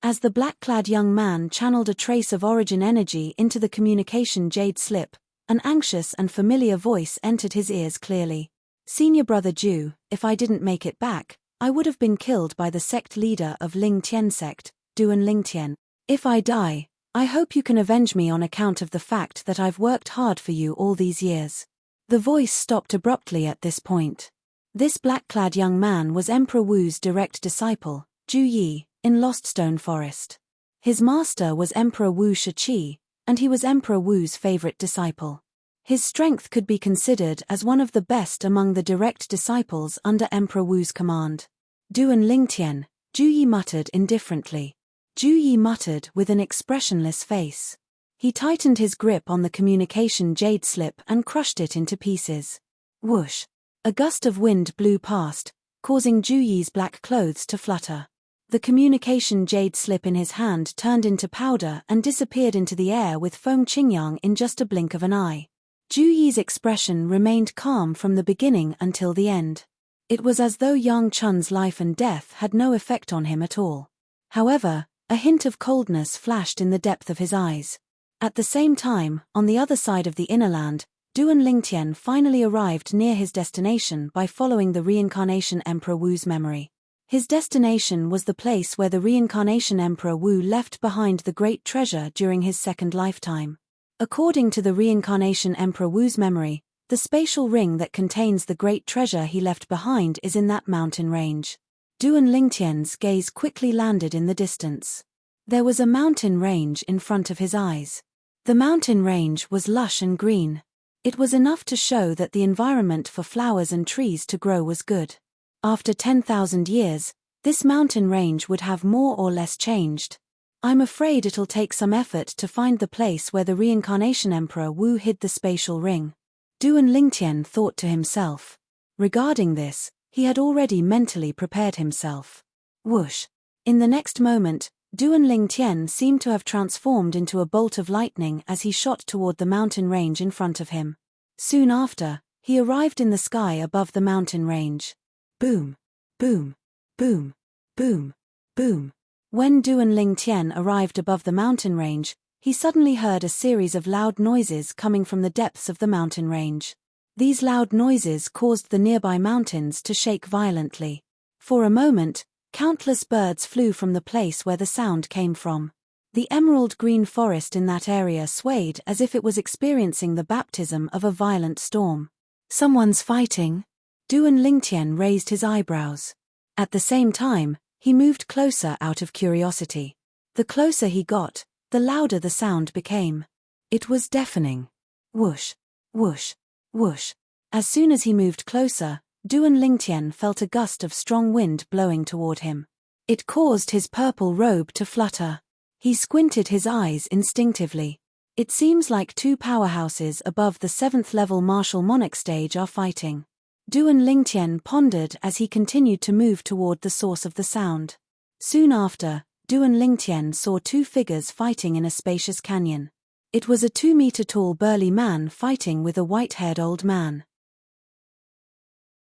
As the black-clad young man channeled a trace of origin energy into the communication jade slip, an anxious and familiar voice entered his ears clearly. "Senior Brother Ju, if I didn't make it back, I would have been killed by the sect leader of Lingtian sect, Duan Lingtian. If I die, I hope you can avenge me on account of the fact that I've worked hard for you all these years." The voice stopped abruptly at this point. This black-clad young man was Emperor Wu's direct disciple, Ju Yi, in Lost Stone Forest. His master was Emperor Wu Shiqi, and he was Emperor Wu's favorite disciple. His strength could be considered as one of the best among the direct disciples under Emperor Wu's command. "Duan Lingtian," Ju Yi muttered indifferently. Ju Yi muttered with an expressionless face. He tightened his grip on the communication jade slip and crushed it into pieces. Whoosh! A gust of wind blew past, causing Ju Yi's black clothes to flutter. The communication jade slip in his hand turned into powder and disappeared into the air with Feng Qingyang in just a blink of an eye. Ju Yi's expression remained calm from the beginning until the end. It was as though Yang Chun's life and death had no effect on him at all. However, a hint of coldness flashed in the depth of his eyes. At the same time, on the other side of the inner land, Duan Lingtian finally arrived near his destination by following the reincarnation Emperor Wu's memory. His destination was the place where the reincarnation Emperor Wu left behind the great treasure during his second lifetime. According to the reincarnation Emperor Wu's memory, the spatial ring that contains the great treasure he left behind is in that mountain range. Duan Lingtian's gaze quickly landed in the distance. There was a mountain range in front of his eyes. The mountain range was lush and green. It was enough to show that the environment for flowers and trees to grow was good. After 10,000 years, this mountain range would have more or less changed. I'm afraid it'll take some effort to find the place where the reincarnation Emperor Wu hid the spatial ring. Duan Lingtian thought to himself. Regarding this, he had already mentally prepared himself. Whoosh! In the next moment, Duan Lingtian seemed to have transformed into a bolt of lightning as he shot toward the mountain range in front of him. Soon after, he arrived in the sky above the mountain range. Boom! Boom! Boom! Boom! Boom! When Duan Lingtian arrived above the mountain range, he suddenly heard a series of loud noises coming from the depths of the mountain range. These loud noises caused the nearby mountains to shake violently. For a moment, countless birds flew from the place where the sound came from. The emerald green forest in that area swayed as if it was experiencing the baptism of a violent storm. Someone's fighting? Duan Lingtian raised his eyebrows. At the same time, he moved closer out of curiosity. The closer he got, the louder the sound became. It was deafening. Whoosh! Whoosh! Whoosh! As soon as he moved closer, Duan Lingtian felt a gust of strong wind blowing toward him. It caused his purple robe to flutter. He squinted his eyes instinctively. It seems like two powerhouses above the 7th-level martial monarch stage are fighting. Duan Lingtian pondered as he continued to move toward the source of the sound. Soon after, Duan Lingtian saw two figures fighting in a spacious canyon. It was a 2-meter-tall burly man fighting with a white-haired old man.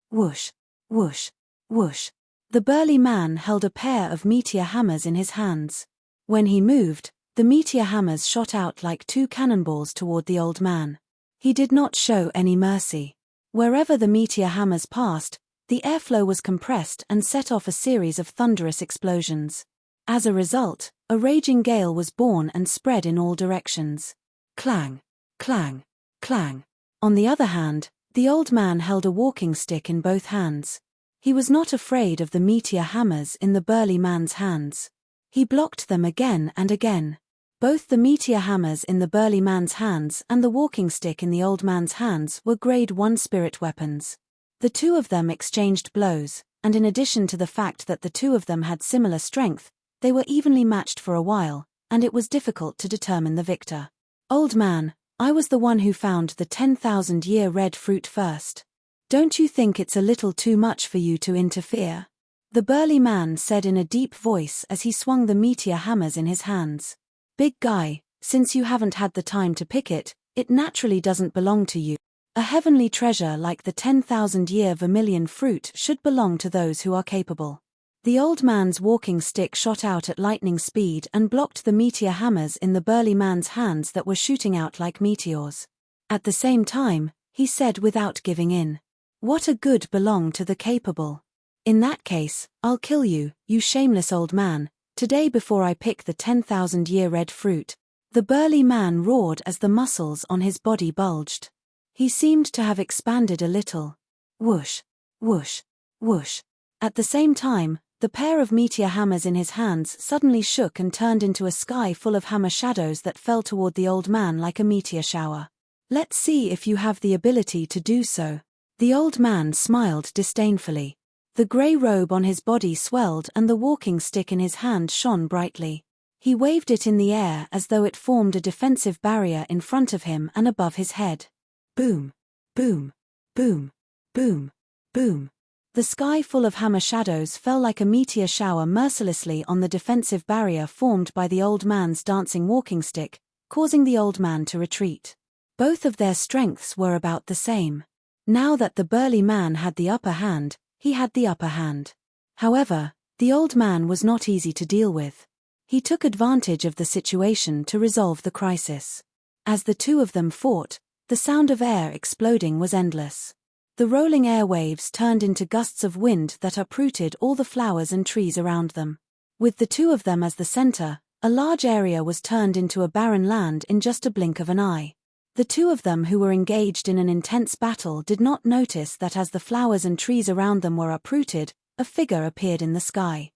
Whoosh, whoosh, whoosh. The burly man held a pair of meteor hammers in his hands. When he moved, the meteor hammers shot out like two cannonballs toward the old man. He did not show any mercy. Wherever the meteor hammers passed, the airflow was compressed and set off a series of thunderous explosions. As a result, a raging gale was born and spread in all directions. Clang, clang, clang. On the other hand, the old man held a walking stick in both hands. He was not afraid of the meteor hammers in the burly man's hands. He blocked them again and again. Both the meteor hammers in the burly man's hands and the walking stick in the old man's hands were grade 1 spirit weapons. The two of them exchanged blows, and in addition to the fact that the two of them had similar strength, they were evenly matched for a while, and it was difficult to determine the victor. Old man, I was the one who found the 10,000-year red fruit first. Don't you think it's a little too much for you to interfere? The burly man said in a deep voice as he swung the meteor hammers in his hands. Big guy, since you haven't had the time to pick it, it naturally doesn't belong to you. A heavenly treasure like the 10,000-year vermilion fruit should belong to those who are capable. The old man's walking stick shot out at lightning speed and blocked the meteor hammers in the burly man's hands that were shooting out like meteors. At the same time, he said without giving in. What a good belong to the capable. In that case, I'll kill you, you shameless old man, today before I pick the 10,000-year red fruit. The burly man roared as the muscles on his body bulged. He seemed to have expanded a little. Whoosh, whoosh, whoosh. At the same time, the pair of meteor hammers in his hands suddenly shook and turned into a sky full of hammer shadows that fell toward the old man like a meteor shower. Let's see if you have the ability to do so. The old man smiled disdainfully. The grey robe on his body swelled and the walking stick in his hand shone brightly. He waved it in the air as though it formed a defensive barrier in front of him and above his head. Boom, boom, boom, boom, boom. The sky full of hammer shadows fell like a meteor shower mercilessly on the defensive barrier formed by the old man's dancing walking stick, causing the old man to retreat. Both of their strengths were about the same. Now that the burly man had the upper hand, he had the upper hand. However, the old man was not easy to deal with. He took advantage of the situation to resolve the crisis. As the two of them fought, the sound of air exploding was endless. The rolling airwaves turned into gusts of wind that uprooted all the flowers and trees around them. With the two of them as the center, a large area was turned into a barren land in just a blink of an eye. The two of them who were engaged in an intense battle did not notice that as the flowers and trees around them were uprooted, a figure appeared in the sky.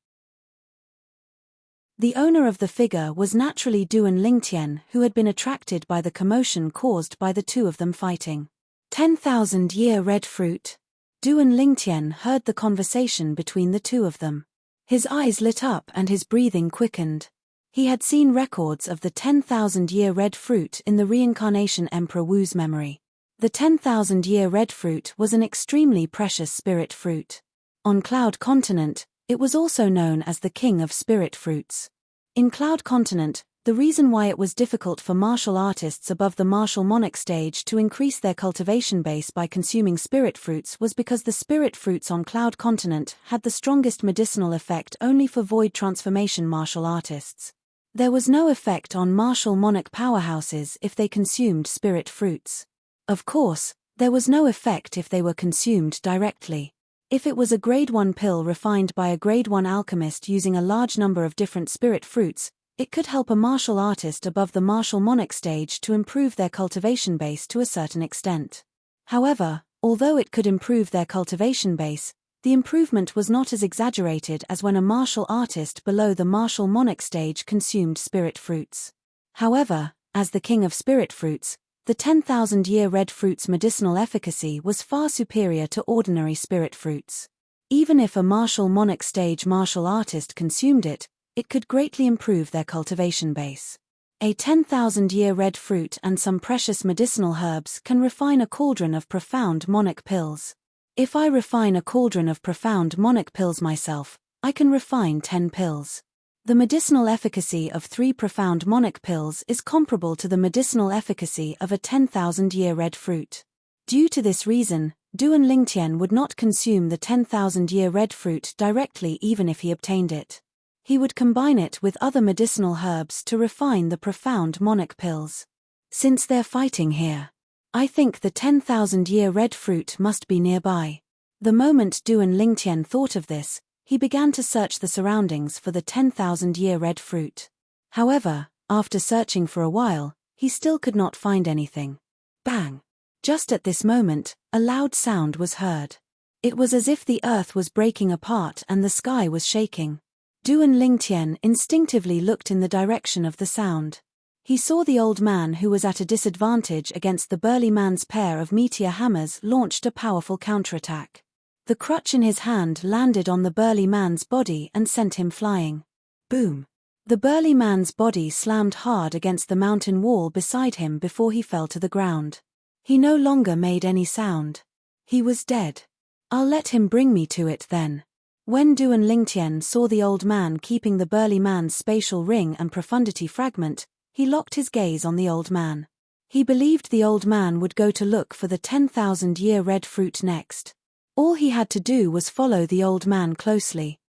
The owner of the figure was naturally Duan Lingtian, who had been attracted by the commotion caused by the two of them fighting. 10,000-year red fruit. Duan Lingtian heard the conversation between the two of them. His eyes lit up and his breathing quickened. He had seen records of the 10,000-year red fruit in the reincarnation Emperor Wu's memory. The 10,000-year red fruit was an extremely precious spirit fruit. On Cloud Continent, it was also known as the King of Spirit Fruits. In Cloud Continent, the reason why it was difficult for martial artists above the martial monarch stage to increase their cultivation base by consuming spirit fruits was because the spirit fruits on Cloud Continent had the strongest medicinal effect only for void transformation martial artists. There was no effect on martial monarch powerhouses if they consumed spirit fruits. Of course, there was no effect if they were consumed directly. If it was a grade 1 pill refined by a grade 1 alchemist using a large number of different spirit fruits, it could help a martial artist above the martial monarch stage to improve their cultivation base to a certain extent. However, although it could improve their cultivation base, the improvement was not as exaggerated as when a martial artist below the martial monarch stage consumed spirit fruits. However, as the King of Spirit Fruits, The 10,000-year red fruit's medicinal efficacy was far superior to ordinary spirit fruits. Even if a Monarch stage martial artist consumed it, it could greatly improve their cultivation base. A 10,000-year red fruit and some precious medicinal herbs can refine a cauldron of profound Monarch pills. If I refine a cauldron of profound Monarch pills myself, I can refine 10 pills. The medicinal efficacy of 3 profound Monarch pills is comparable to the medicinal efficacy of a 10,000-year red fruit. Due to this reason, Duan Lingtian would not consume the 10,000-year red fruit directly even if he obtained it. He would combine it with other medicinal herbs to refine the profound Monarch pills. Since they're fighting here, I think the 10,000-year red fruit must be nearby. The moment Duan Lingtian thought of this, he began to search the surroundings for the 10,000-year red fruit. However, after searching for a while, he still could not find anything. Bang! Just at this moment, a loud sound was heard. It was as if the earth was breaking apart and the sky was shaking. Duan Lingtian instinctively looked in the direction of the sound. He saw the old man who was at a disadvantage against the burly man's pair of meteor hammers launched a powerful counterattack. The crutch in his hand landed on the burly man's body and sent him flying. Boom! The burly man's body slammed hard against the mountain wall beside him before he fell to the ground. He no longer made any sound. He was dead. I'll let him bring me to it then. When Duan Lingtian saw the old man keeping the burly man's spatial ring and profundity fragment, he locked his gaze on the old man. He believed the old man would go to look for the 10,000-year red fruit next. All he had to do was follow the old man closely.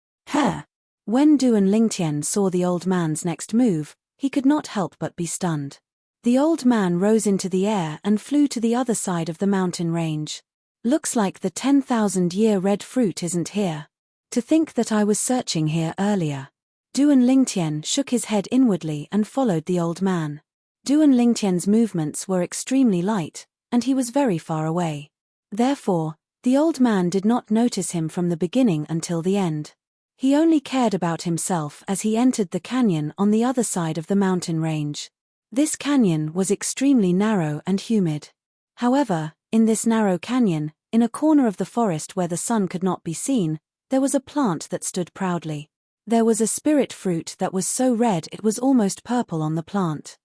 When Duan Lingtian saw the old man's next move, he could not help but be stunned. The old man rose into the air and flew to the other side of the mountain range. Looks like the 10,000-year red fruit isn't here. To think that I was searching here earlier. Duan Lingtian shook his head inwardly and followed the old man. Duan Lingtian's movements were extremely light, and he was very far away. Therefore, the old man did not notice him from the beginning until the end. He only cared about himself as he entered the canyon on the other side of the mountain range. This canyon was extremely narrow and humid. However, in this narrow canyon, in a corner of the forest where the sun could not be seen, there was a plant that stood proudly. There was a spirit fruit that was so red it was almost purple on the plant.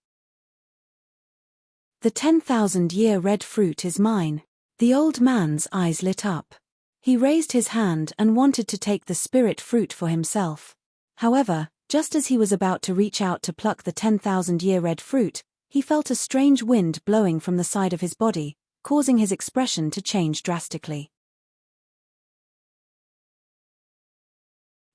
The 10,000-year red fruit is mine. The old man's eyes lit up. He raised his hand and wanted to take the spirit fruit for himself. However, just as he was about to reach out to pluck the 10,000-year red fruit, he felt a strange wind blowing from the side of his body, causing his expression to change drastically.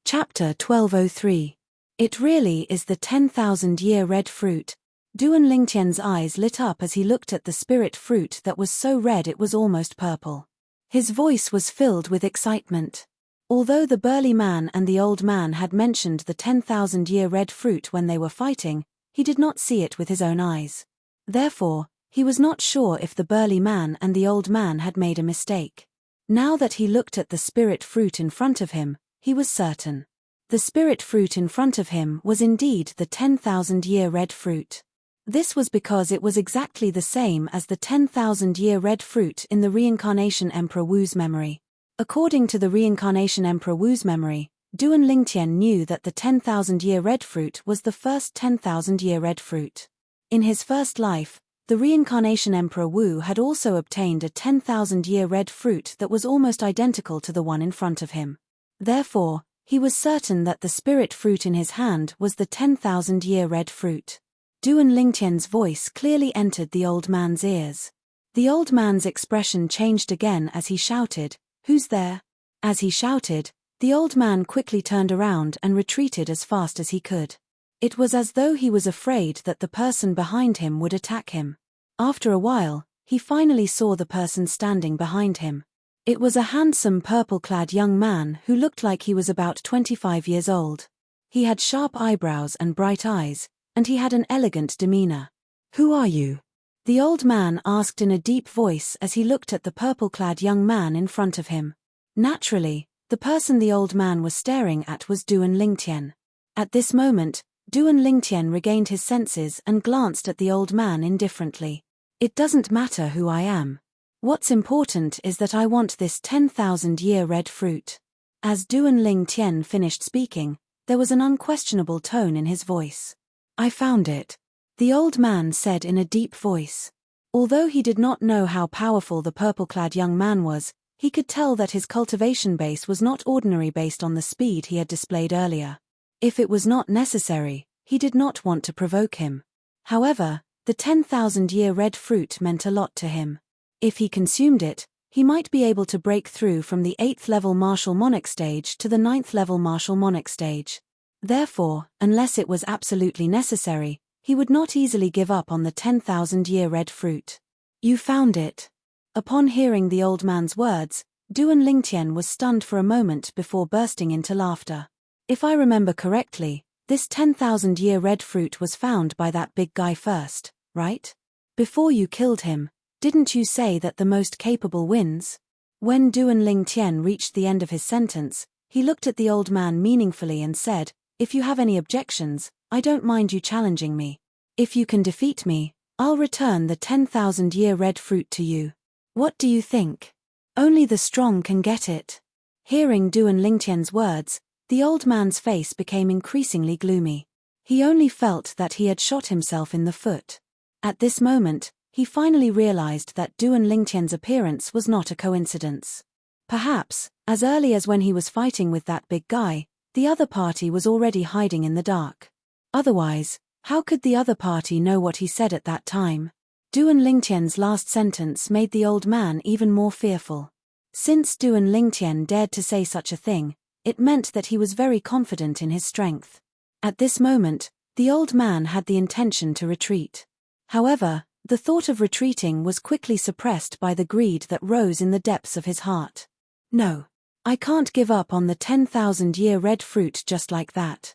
Chapter 1203. It really is the 10,000-year red fruit. Duan Lingtian's eyes lit up as he looked at the spirit fruit that was so red it was almost purple. His voice was filled with excitement. Although the burly man and the old man had mentioned the 10,000-year red fruit when they were fighting, he did not see it with his own eyes. Therefore, he was not sure if the burly man and the old man had made a mistake. Now that he looked at the spirit fruit in front of him, he was certain. The spirit fruit in front of him was indeed the 10,000-year red fruit. This was because it was exactly the same as the 10,000-year red fruit in the Reincarnation Emperor Wu's memory. According to the Reincarnation Emperor Wu's memory, Duan Lingtian knew that the 10,000-year red fruit was the first 10,000-year red fruit. In his first life, the Reincarnation Emperor Wu had also obtained a 10,000-year red fruit that was almost identical to the one in front of him. Therefore, he was certain that the spirit fruit in his hand was the 10,000-year red fruit. Duan Lingtian's voice clearly entered the old man's ears. The old man's expression changed again as he shouted, "Who's there?" As he shouted, the old man quickly turned around and retreated as fast as he could. It was as though he was afraid that the person behind him would attack him. After a while, he finally saw the person standing behind him. It was a handsome purple-clad young man who looked like he was about 25 years old. He had sharp eyebrows and bright eyes, and he had an elegant demeanor. "Who are you?" the old man asked in a deep voice as he looked at the purple-clad young man in front of him. Naturally, the person the old man was staring at was Duan Lingtian. At this moment, Duan Lingtian regained his senses and glanced at the old man indifferently. It doesn't matter who I am. What's important is that I want this 10,000-year red fruit. As Duan Ling Tian finished speaking, there was an unquestionable tone in his voice. I found it, the old man said in a deep voice. Although he did not know how powerful the purple-clad young man was, he could tell that his cultivation base was not ordinary based on the speed he had displayed earlier. If it was not necessary, he did not want to provoke him. However, the 10,000-year red fruit meant a lot to him. If he consumed it, he might be able to break through from the 8th level martial monarch stage to the 9th level martial monarch stage. Therefore, unless it was absolutely necessary, he would not easily give up on the 10,000-year red fruit. You found it. Upon hearing the old man's words, Duan Lingtian was stunned for a moment before bursting into laughter. If I remember correctly, this 10,000-year red fruit was found by that big guy first, right? Before you killed him, didn't you say that the most capable wins? When Duan Lingtian reached the end of his sentence, he looked at the old man meaningfully and said, if you have any objections, I don't mind you challenging me. If you can defeat me, I'll return the 10,000-year red fruit to you. What do you think? Only the strong can get it. Hearing Duan Lingtian's words, the old man's face became increasingly gloomy. He only felt that he had shot himself in the foot. At this moment, he finally realized that Duan Lingtian's appearance was not a coincidence. Perhaps, as early as when he was fighting with that big guy, the other party was already hiding in the dark. Otherwise, how could the other party know what he said at that time? Duan Lingtian's last sentence made the old man even more fearful. Since Duan Lingtian dared to say such a thing, it meant that he was very confident in his strength. At this moment, the old man had the intention to retreat. However, the thought of retreating was quickly suppressed by the greed that rose in the depths of his heart. No, I can't give up on the 10,000-year red fruit just like that.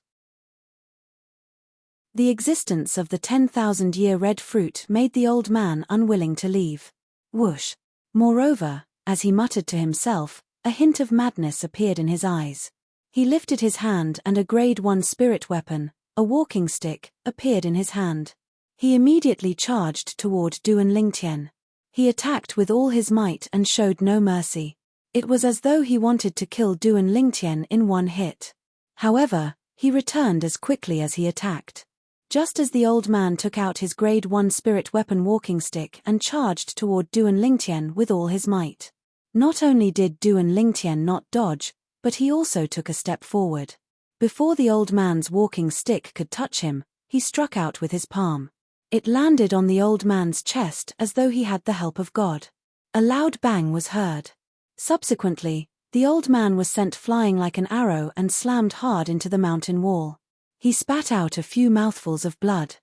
The existence of the 10,000-year red fruit made the old man unwilling to leave. Whoosh! Moreover, as he muttered to himself, a hint of madness appeared in his eyes. He lifted his hand and a grade 1 spirit weapon, a walking stick, appeared in his hand. He immediately charged toward Duan Lingtian. He attacked with all his might and showed no mercy. It was as though he wanted to kill Duan Lingtian in one hit. However, he returned as quickly as he attacked. Just as the old man took out his grade 1 spirit weapon walking stick and charged toward Duan Lingtian with all his might. Not only did Duan Lingtian not dodge, but he also took a step forward. Before the old man's walking stick could touch him, he struck out with his palm. It landed on the old man's chest as though he had the help of God. A loud bang was heard. Subsequently, the old man was sent flying like an arrow and slammed hard into the mountain wall. He spat out a few mouthfuls of blood.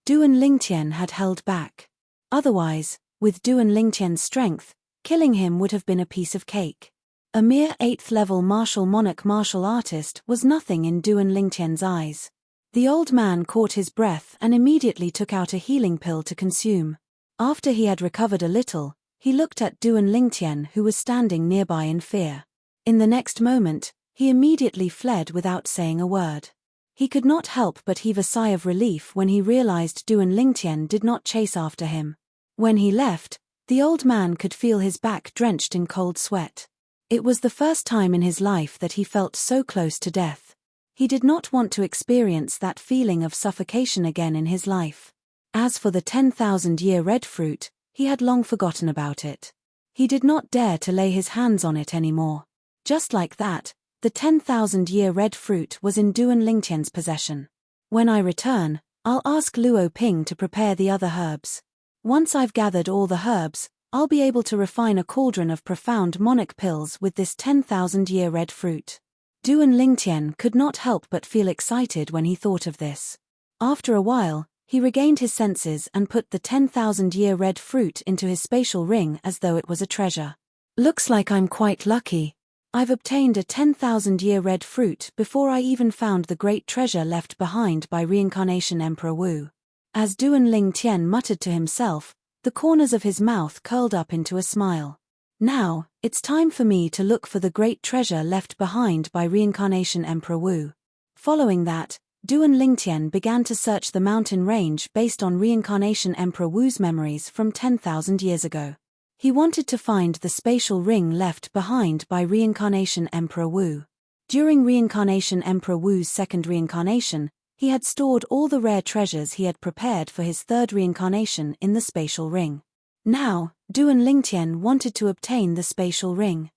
Duan Lingtian had held back. Otherwise, with Duan Lingtian's strength, killing him would have been a piece of cake. A mere 8th level martial monarch martial artist was nothing in Duan Lingtian's eyes. The old man caught his breath and immediately took out a healing pill to consume. After he had recovered a little, he looked at Duan Lingtian who was standing nearby in fear. In the next moment, he immediately fled without saying a word. He could not help but heave a sigh of relief when he realized Duan Lingtian did not chase after him. When he left, the old man could feel his back drenched in cold sweat. It was the first time in his life that he felt so close to death. He did not want to experience that feeling of suffocation again in his life. As for the 10,000-year red fruit, he had long forgotten about it. He did not dare to lay his hands on it anymore. Just like that, the 10,000-year red fruit was in Duan Lingtian's possession. When I return, I'll ask Luo Ping to prepare the other herbs. Once I've gathered all the herbs, I'll be able to refine a cauldron of profound monarch pills with this 10,000-year red fruit. Duan Lingtian could not help but feel excited when he thought of this. After a while, he regained his senses and put the 10,000-year red fruit into his spatial ring as though it was a treasure. Looks like I'm quite lucky. I've obtained a 10,000-year red fruit before I even found the great treasure left behind by Reincarnation Emperor Wu. As Duan Lingtian muttered to himself, the corners of his mouth curled up into a smile. Now, it's time for me to look for the great treasure left behind by Reincarnation Emperor Wu. Following that, Duan Lingtian began to search the mountain range based on reincarnation Emperor Wu's memories from 10,000 years ago. He wanted to find the spatial ring left behind by reincarnation Emperor Wu. During reincarnation Emperor Wu's second reincarnation, he had stored all the rare treasures he had prepared for his third reincarnation in the spatial ring. Now, Duan Lingtian wanted to obtain the spatial ring.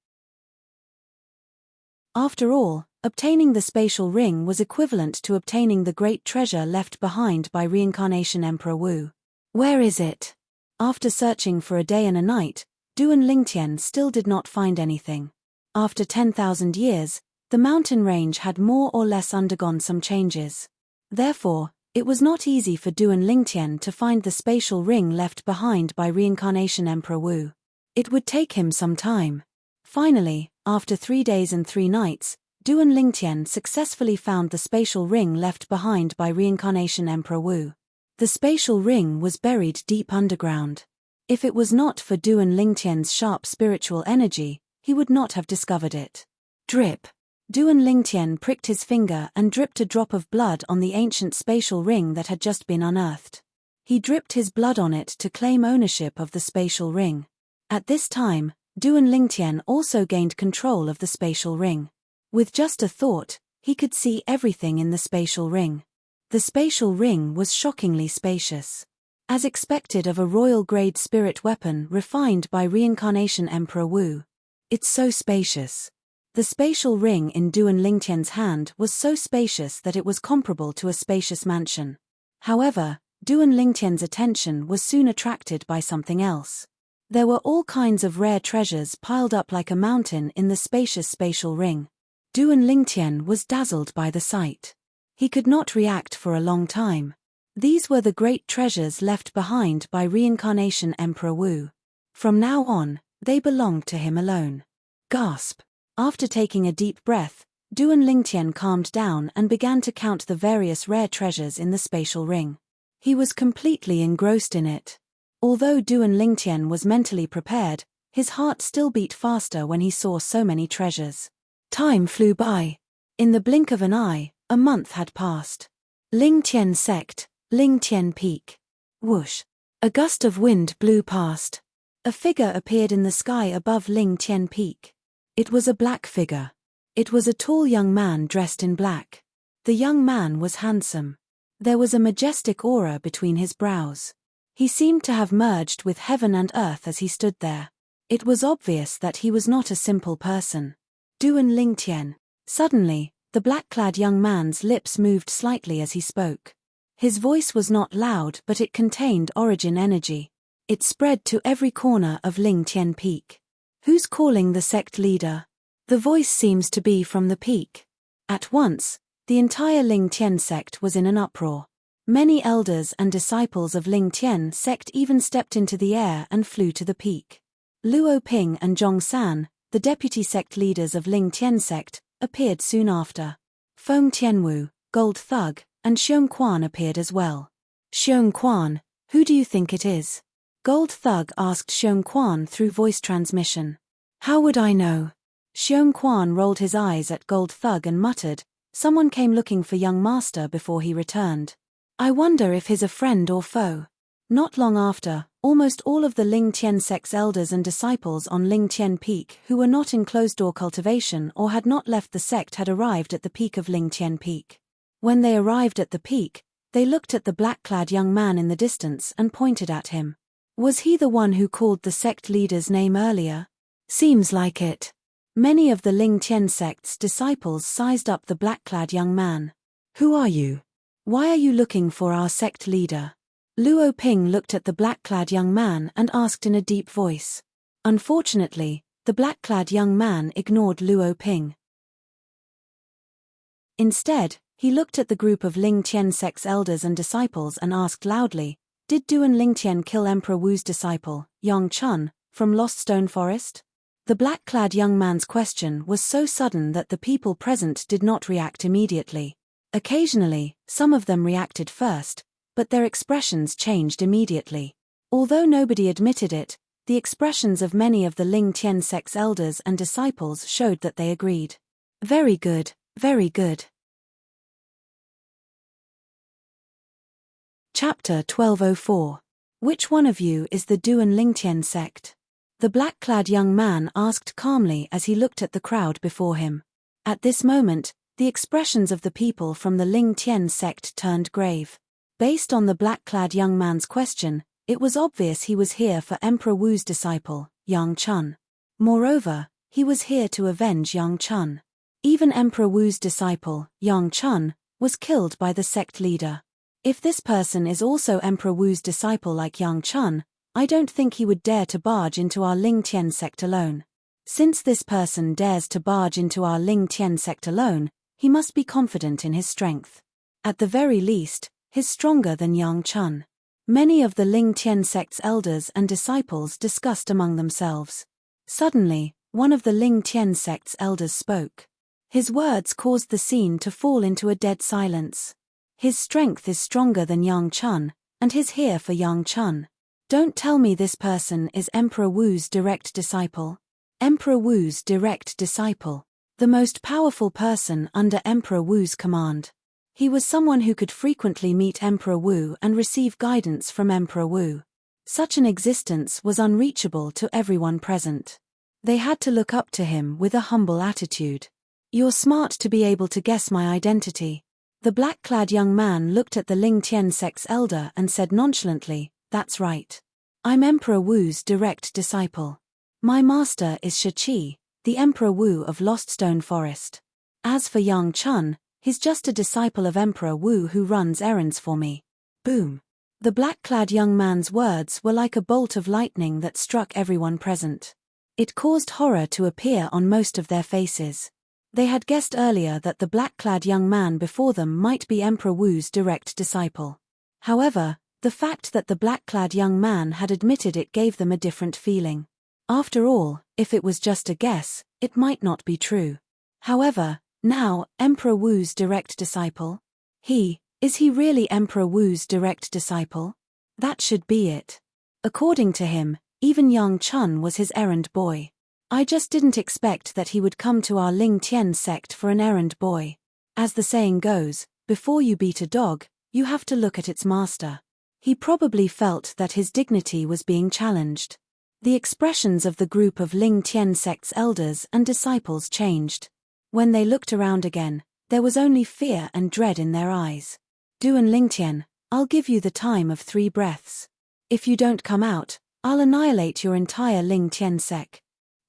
After all, obtaining the spatial ring was equivalent to obtaining the great treasure left behind by reincarnation Emperor Wu. Where is it? After searching for a day and a night, Duan Lingtian still did not find anything. After 10,000 years, the mountain range had more or less undergone some changes. Therefore, it was not easy for Duan Lingtian to find the spatial ring left behind by reincarnation Emperor Wu. It would take him some time. Finally, after 3 days and 3 nights, Duan Lingtian successfully found the spatial ring left behind by reincarnation Emperor Wu. The spatial ring was buried deep underground. If it was not for Duan Lingtian's sharp spiritual energy, he would not have discovered it. Drip. Duan Lingtian pricked his finger and dripped a drop of blood on the ancient spatial ring that had just been unearthed. He dripped his blood on it to claim ownership of the spatial ring. At this time, Duan Lingtian also gained control of the spatial ring. With just a thought, he could see everything in the spatial ring. The spatial ring was shockingly spacious. As expected of a royal-grade spirit weapon refined by reincarnation Emperor Wu. It's so spacious. The spatial ring in Duan Lingtian's hand was so spacious that it was comparable to a spacious mansion. However, Duan Lingtian's attention was soon attracted by something else. There were all kinds of rare treasures piled up like a mountain in the spacious spatial ring. Duan Lingtian was dazzled by the sight. He could not react for a long time. These were the great treasures left behind by reincarnation Emperor Wu. From now on, they belonged to him alone. Gasp! After taking a deep breath, Duan Lingtian calmed down and began to count the various rare treasures in the spatial ring. He was completely engrossed in it. Although Duan Lingtian was mentally prepared, his heart still beat faster when he saw so many treasures. Time flew by. In the blink of an eye, a month had passed. Lingtian sect, Lingtian peak. Whoosh! A gust of wind blew past. A figure appeared in the sky above Lingtian peak. It was a black figure. It was a tall young man dressed in black. The young man was handsome. There was a majestic aura between his brows. He seemed to have merged with heaven and earth as he stood there. It was obvious that he was not a simple person. Duan Lingtian. Suddenly, the black-clad young man's lips moved slightly as he spoke. His voice was not loud, but it contained origin energy. It spread to every corner of Lingtian peak. Who's calling the sect leader? The voice seems to be from the peak. At once, the entire Lingtian sect was in an uproar. Many elders and disciples of Lingtian sect even stepped into the air and flew to the peak. Luo Ping and Zhong San, the deputy sect leaders of Lingtian sect, appeared soon after. Feng Tianwu, Gold Thug, and Xiong Quan appeared as well. Xiong Quan, who do you think it is? Gold Thug asked Xiong Quan through voice transmission. How would I know? Xiong Quan rolled his eyes at Gold Thug and muttered, someone came looking for young master before he returned. I wonder if he's a friend or foe. Not long after, almost all of the Lingtian sect's elders and disciples on Lingtian Peak who were not in closed-door cultivation or had not left the sect had arrived at the peak of Lingtian Peak. When they arrived at the peak, they looked at the black-clad young man in the distance and pointed at him. Was he the one who called the sect leader's name earlier? Seems like it. Many of the Lingtian sect's disciples sized up the black-clad young man. Who are you? Why are you looking for our sect leader? Luo Ping looked at the black-clad young man and asked in a deep voice. Unfortunately, the black-clad young man ignored Luo Ping. Instead, he looked at the group of Lingtian sect's elders and disciples and asked loudly, did Duan Lingtian kill Emperor Wu's disciple, Yang Chun, from Lost Stone Forest? The black-clad young man's question was so sudden that the people present did not react immediately. Occasionally, some of them reacted first, but their expressions changed immediately. Although nobody admitted it, the expressions of many of the Lingtian sect's elders and disciples showed that they agreed. Very good, very good. Chapter 1204. Which one of you is the Duan Lingtian sect? The black-clad young man asked calmly as he looked at the crowd before him. At this moment, the expressions of the people from the Lingtian sect turned grave. Based on the black-clad young man's question, it was obvious he was here for Emperor Wu's disciple, Yang Chun. Moreover, he was here to avenge Yang Chun. Even Emperor Wu's disciple, Yang Chun, was killed by the sect leader. If this person is also Emperor Wu's disciple like Yang Chun, I don't think he would dare to barge into our Lingtian sect alone. Since this person dares to barge into our Lingtian sect alone, he must be confident in his strength. At the very least, he's stronger than Yang Chun. Many of the Lingtian sect's elders and disciples discussed among themselves. Suddenly, one of the Lingtian sect's elders spoke. His words caused the scene to fall into a dead silence. His strength is stronger than Yang Chun, and he's here for Yang Chun. Don't tell me this person is Emperor Wu's direct disciple. Emperor Wu's direct disciple. The most powerful person under Emperor Wu's command. He was someone who could frequently meet Emperor Wu and receive guidance from Emperor Wu. Such an existence was unreachable to everyone present. They had to look up to him with a humble attitude. You're smart to be able to guess my identity. The black-clad young man looked at the Lingtian sect's elder and said nonchalantly, "That's right. I'm Emperor Wu's direct disciple. My master is Shi, the Emperor Wu of Lost Stone Forest. As for Yang Chun, he's just a disciple of Emperor Wu who runs errands for me." Boom. The black-clad young man's words were like a bolt of lightning that struck everyone present. It caused horror to appear on most of their faces. They had guessed earlier that the black-clad young man before them might be Emperor Wu's direct disciple. However, the fact that the black-clad young man had admitted it gave them a different feeling. After all, if it was just a guess, it might not be true. However, now, Emperor Wu's direct disciple? Is he really Emperor Wu's direct disciple? That should be it. According to him, even Yang Chun was his errand boy. I just didn't expect that he would come to our Lingtian sect for an errand boy. As the saying goes, before you beat a dog, you have to look at its master. He probably felt that his dignity was being challenged. The expressions of the group of Lingtian sect's elders and disciples changed. When they looked around again, there was only fear and dread in their eyes. Duan Lingtian, I'll give you the time of 3 breaths. If you don't come out, I'll annihilate your entire Lingtian sect.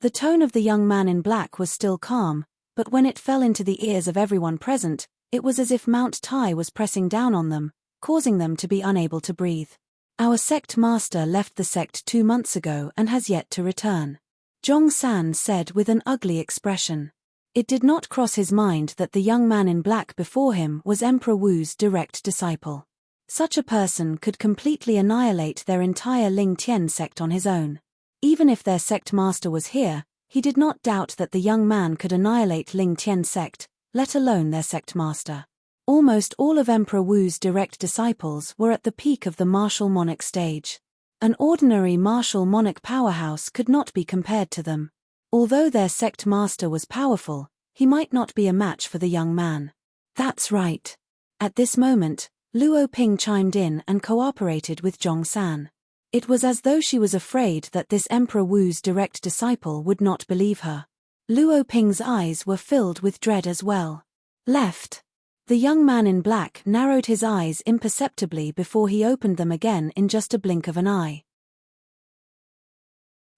The tone of the young man in black was still calm, but when it fell into the ears of everyone present, it was as if Mount Tai was pressing down on them, causing them to be unable to breathe. Our sect master left the sect 2 months ago and has yet to return. Zhong San said with an ugly expression. It did not cross his mind that the young man in black before him was Emperor Wu's direct disciple. Such a person could completely annihilate their entire Lingtian sect on his own. Even if their sect master was here, he did not doubt that the young man could annihilate Lingtian sect, let alone their sect master. Almost all of Emperor Wu's direct disciples were at the peak of the martial monarch stage. An ordinary martial monarch powerhouse could not be compared to them. Although their sect master was powerful, he might not be a match for the young man. That's right. At this moment, Luo Ping chimed in and cooperated with Zhong San. It was as though she was afraid that this Emperor Wu's direct disciple would not believe her. Luo Ping's eyes were filled with dread as well. Left. The young man in black narrowed his eyes imperceptibly before he opened them again in just a blink of an eye.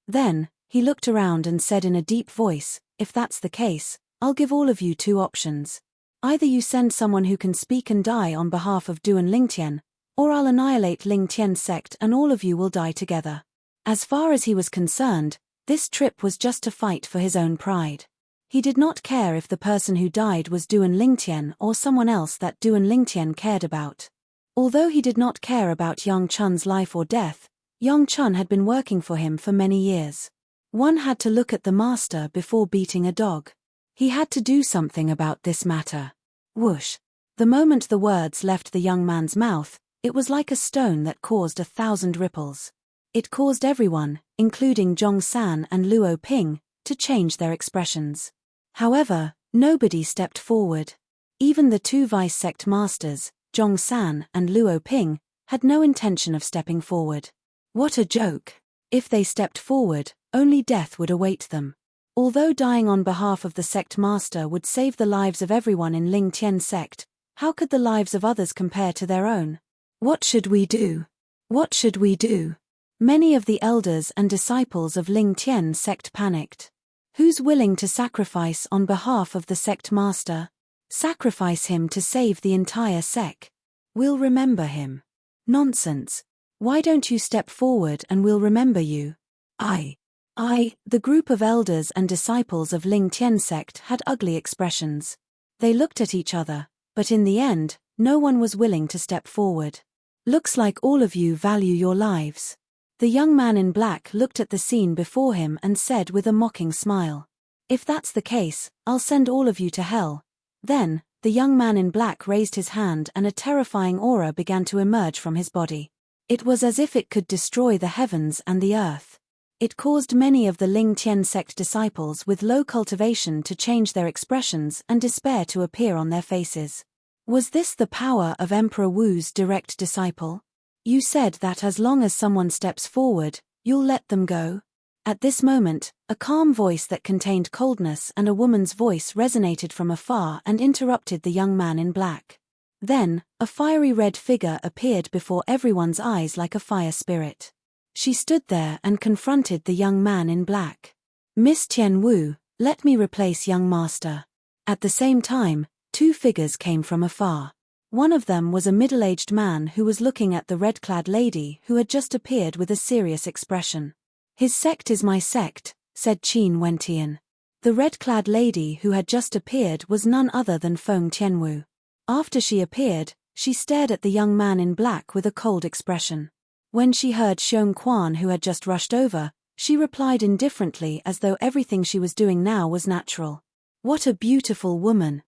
Then, he looked around and said in a deep voice, "If that's the case, I'll give all of you 2 options. Either you send someone who can speak and die on behalf of Duan Lingtian, or I'll annihilate Lingtian sect and all of you will die together." As far as he was concerned, this trip was just to fight for his own pride. He did not care if the person who died was Duan Lingtian or someone else that Duan Lingtian cared about. Although he did not care about Yang Chun's life or death, Yang Chun had been working for him for many years. One had to look at the master before beating a dog. He had to do something about this matter. Whoosh. The moment the words left the young man's mouth, it was like a stone that caused 1,000 ripples. It caused everyone, including Zhong San and Luo Ping, to change their expressions. However, nobody stepped forward. Even the 2 vice sect masters, Zhong San and Luo Ping, had no intention of stepping forward. What a joke! If they stepped forward, only death would await them. Although dying on behalf of the sect master would save the lives of everyone in Ling Tian sect, how could the lives of others compare to their own? What should we do? What should we do? Many of the elders and disciples of Ling Tian sect panicked. Who's willing to sacrifice on behalf of the sect master? Sacrifice him to save the entire sect. We'll remember him. Nonsense. Why don't you step forward and we'll remember you? The group of elders and disciples of Ling Tian sect had ugly expressions. They looked at each other, but in the end, no one was willing to step forward. Looks like all of you value your lives. The young man in black looked at the scene before him and said with a mocking smile, "If that's the case, I'll send all of you to hell." Then, the young man in black raised his hand and a terrifying aura began to emerge from his body. It was as if it could destroy the heavens and the earth. It caused many of the Ling Tian sect disciples with low cultivation to change their expressions and despair to appear on their faces. Was this the power of Emperor Wu's direct disciple? You said that as long as someone steps forward, you'll let them go. At this moment, a calm voice that contained coldness and a woman's voice resonated from afar and interrupted the young man in black. Then, a fiery red figure appeared before everyone's eyes like a fire spirit. She stood there and confronted the young man in black. "Miss Tian Wu, let me replace young master." At the same time, two figures came from afar. One of them was a middle-aged man who was looking at the red-clad lady who had just appeared with a serious expression. "His sect is my sect," said Qin Wentian. The red-clad lady who had just appeared was none other than Feng Tianwu. After she appeared, she stared at the young man in black with a cold expression. When she heard Xiong Quan who had just rushed over, she replied indifferently as though everything she was doing now was natural. "What a beautiful woman."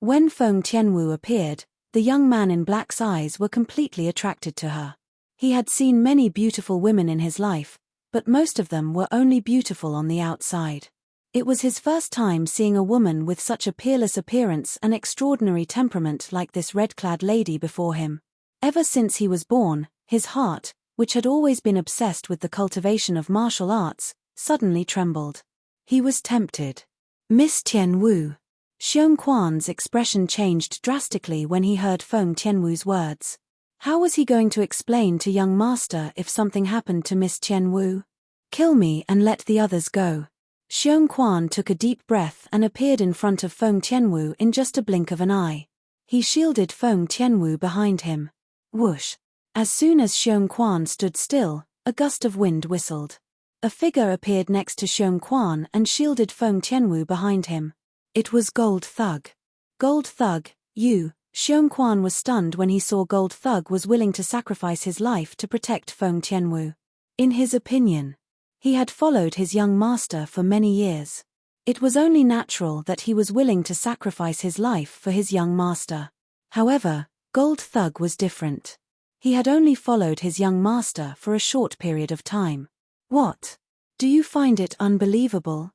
When Feng Tianwu appeared, the young man in black's eyes were completely attracted to her. He had seen many beautiful women in his life, but most of them were only beautiful on the outside. It was his first time seeing a woman with such a peerless appearance and extraordinary temperament like this red-clad lady before him. Ever since he was born, his heart, which had always been obsessed with the cultivation of martial arts, suddenly trembled. He was tempted. "Miss Tian Wu." Xiong Quan's expression changed drastically when he heard Feng Tianwu's words. How was he going to explain to young master if something happened to Miss Tian Wu? "Kill me and let the others go." Xiong Quan took a deep breath and appeared in front of Feng Tianwu in just a blink of an eye. He shielded Feng Tianwu behind him. Whoosh! As soon as Xiong Quan stood still, a gust of wind whistled. A figure appeared next to Xiong Quan and shielded Feng Tianwu behind him. It was Gold Thug. "Gold Thug, you." Xiong Quan was stunned when he saw Gold Thug was willing to sacrifice his life to protect Feng Tianwu. In his opinion, he had followed his young master for many years. It was only natural that he was willing to sacrifice his life for his young master. However, Gold Thug was different. He had only followed his young master for a short period of time. "What? Do you find it unbelievable?"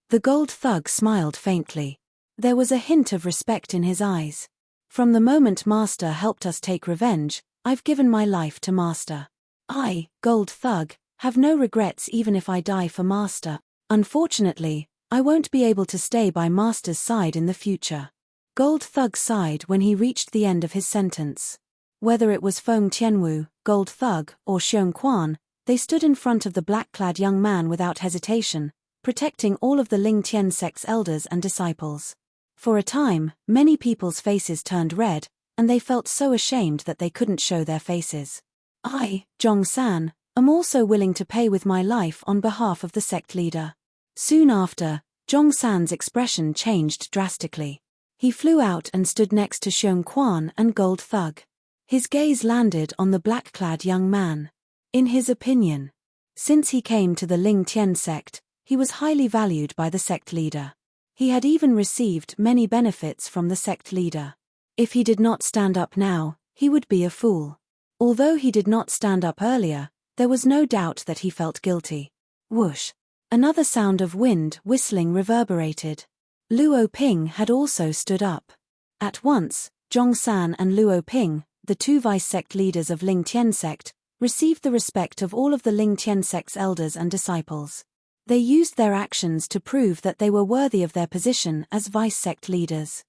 The Gold Thug smiled faintly. There was a hint of respect in his eyes. "From the moment master helped us take revenge, I've given my life to master. I, Gold Thug, have no regrets even if I die for master. Unfortunately, I won't be able to stay by master's side in the future." Gold Thug sighed when he reached the end of his sentence. Whether it was Feng Tianwu, Gold Thug, or Xiong Quan, they stood in front of the black-clad young man without hesitation, protecting all of the Ling Tian sect's elders and disciples. For a time, many people's faces turned red, and they felt so ashamed that they couldn't show their faces. "I, Zhong San, am also willing to pay with my life on behalf of the sect leader." Soon after, Zhong San's expression changed drastically. He flew out and stood next to Xiong Quan and Gold Thug. His gaze landed on the black-clad young man. In his opinion, since he came to the Ling Tian sect, he was highly valued by the sect leader. He had even received many benefits from the sect leader. If he did not stand up now, he would be a fool. Although he did not stand up earlier, there was no doubt that he felt guilty. Whoosh! Another sound of wind whistling reverberated. Luo Ping had also stood up. At once, Zhong San and Luo Ping, the two vice sect leaders of Ling Tian sect, received the respect of all of the Ling Tian sect's elders and disciples. They used their actions to prove that they were worthy of their position as vice sect leaders.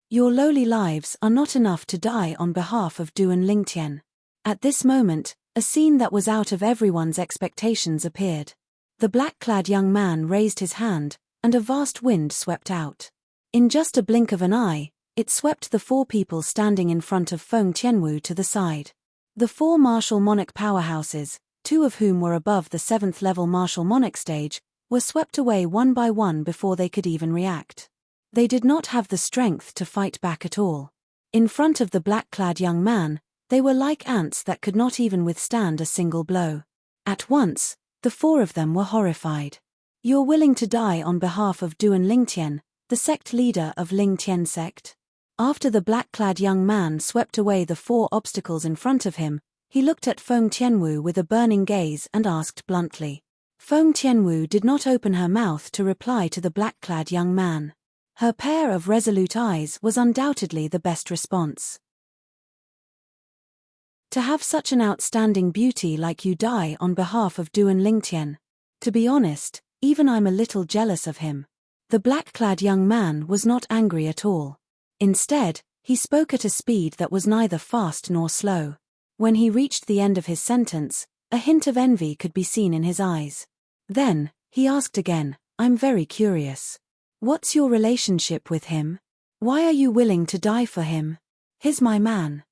Your lowly lives are not enough to die on behalf of Duan Lingtian. At this moment, a scene that was out of everyone's expectations appeared. The black-clad young man raised his hand, and a vast wind swept out. In just a blink of an eye, it swept the four people standing in front of Feng Tianwu to the side. The four martial monarch powerhouses, two of whom were above the 7th level martial monarch stage, were swept away one by one before they could even react. They did not have the strength to fight back at all. In front of the black-clad young man, they were like ants that could not even withstand a single blow. At once, the four of them were horrified. You're willing to die on behalf of Duan Lingtian, the sect leader of Ling Tian sect? After the black-clad young man swept away the four obstacles in front of him, he looked at Feng Tianwu with a burning gaze and asked bluntly. Feng Tianwu did not open her mouth to reply to the black-clad young man. Her pair of resolute eyes was undoubtedly the best response. To have such an outstanding beauty like you die on behalf of Duan Lingtian. To be honest, even I'm a little jealous of him. The black-clad young man was not angry at all. Instead, he spoke at a speed that was neither fast nor slow. When he reached the end of his sentence, a hint of envy could be seen in his eyes. Then, he asked again, I'm very curious. What's your relationship with him? Why are you willing to die for him? He's my man.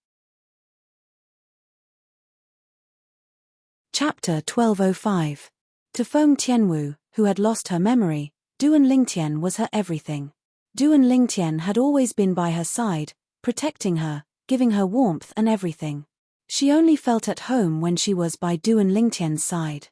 Chapter 1205. To Feng Tianwu, who had lost her memory, Duan Lingtian was her everything. Duan Lingtian had always been by her side, protecting her, giving her warmth and everything. She only felt at home when she was by Duan Lingtian's side.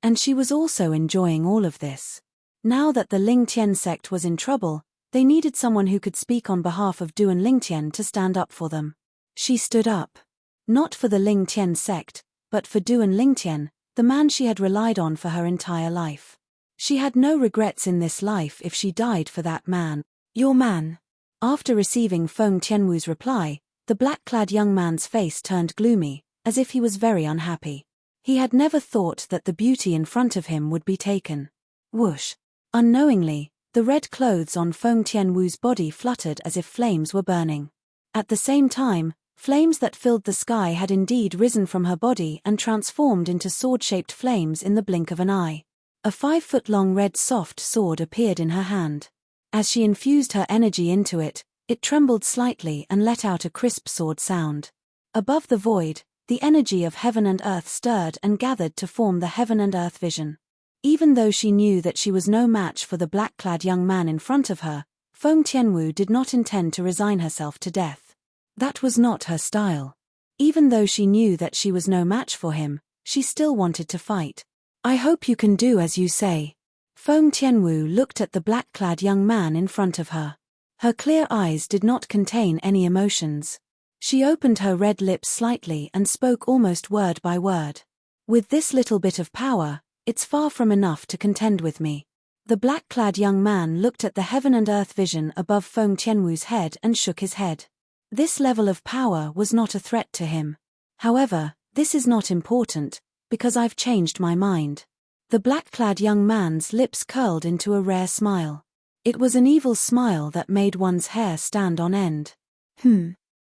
And she was also enjoying all of this. Now that the Ling Tian sect was in trouble, they needed someone who could speak on behalf of Duan Lingtian to stand up for them. She stood up. Not for the Ling Tian sect, but for Duan Lingtian, the man she had relied on for her entire life. She had no regrets in this life if she died for that man. Your man. After receiving Feng Tianwu's reply, the black-clad young man's face turned gloomy, as if he was very unhappy. He had never thought that the beauty in front of him would be taken. Whoosh. Unknowingly, the red clothes on Feng Tianwu's body fluttered as if flames were burning. At the same time, flames that filled the sky had indeed risen from her body and transformed into sword-shaped flames in the blink of an eye. A 5-foot-long red soft sword appeared in her hand. As she infused her energy into it, it trembled slightly and let out a crisp sword sound. Above the void, the energy of heaven and earth stirred and gathered to form the heaven and earth vision. Even though she knew that she was no match for the black-clad young man in front of her, Feng Tianwu did not intend to resign herself to death. That was not her style. Even though she knew that she was no match for him, she still wanted to fight. I hope you can do as you say. Feng Tianwu looked at the black-clad young man in front of her. Her clear eyes did not contain any emotions. She opened her red lips slightly and spoke almost word by word. With this little bit of power, it's far from enough to contend with me. The black-clad young man looked at the heaven and earth vision above Feng Tianwu's head and shook his head. This level of power was not a threat to him. However, this is not important, because I've changed my mind. The black-clad young man's lips curled into a rare smile. It was an evil smile that made one's hair stand on end.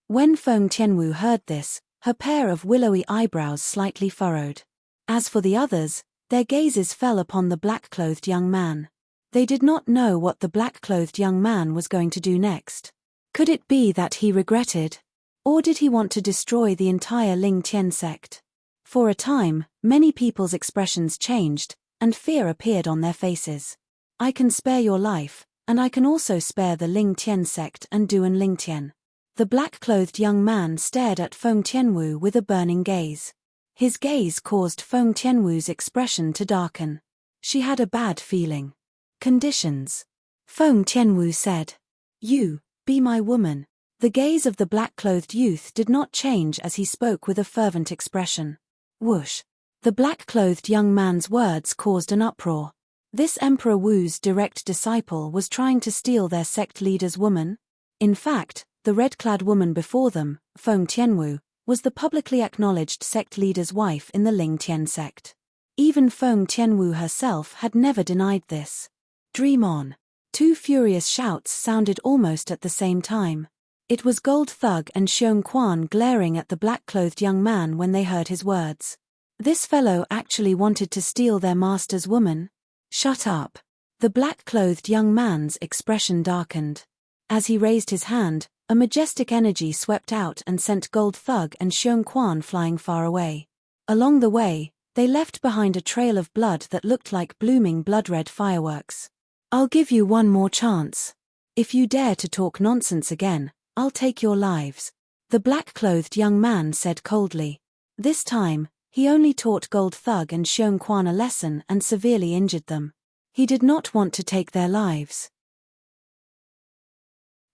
When Feng Tianwu heard this, her pair of willowy eyebrows slightly furrowed. As for the others, their gazes fell upon the black-clothed young man. They did not know what the black-clothed young man was going to do next. Could it be that he regretted? Or did he want to destroy the entire Ling Tian sect? For a time, many people's expressions changed, and fear appeared on their faces. I can spare your life, and I can also spare the Ling Tian sect and Duan Lingtian. The black-clothed young man stared at Feng Tianwu with a burning gaze. His gaze caused Feng Tianwu's expression to darken. She had a bad feeling. Conditions. Feng Tianwu said. You, be my woman. The gaze of the black-clothed youth did not change as he spoke with a fervent expression. Whoosh. The black-clothed young man's words caused an uproar. This Emperor Wu's direct disciple was trying to steal their sect leader's woman? In fact, The red-clad woman before them, Feng Tianwu, was the publicly acknowledged sect leader's wife in the Ling Tian sect. Even Feng Tianwu herself had never denied this. Dream on. Two furious shouts sounded almost at the same time. It was Gold Thug and Xiong Quan glaring at the black-clothed young man when they heard his words. This fellow actually wanted to steal their master's woman? Shut up. The black-clothed young man's expression darkened. As he raised his hand, a majestic energy swept out and sent Gold Thug and Xiong Quan flying far away. Along the way, they left behind a trail of blood that looked like blooming blood-red fireworks. I'll give you one more chance. If you dare to talk nonsense again, I'll take your lives, the black-clothed young man said coldly. This time, he only taught Gold Thug and Xiong Quan a lesson and severely injured them. He did not want to take their lives.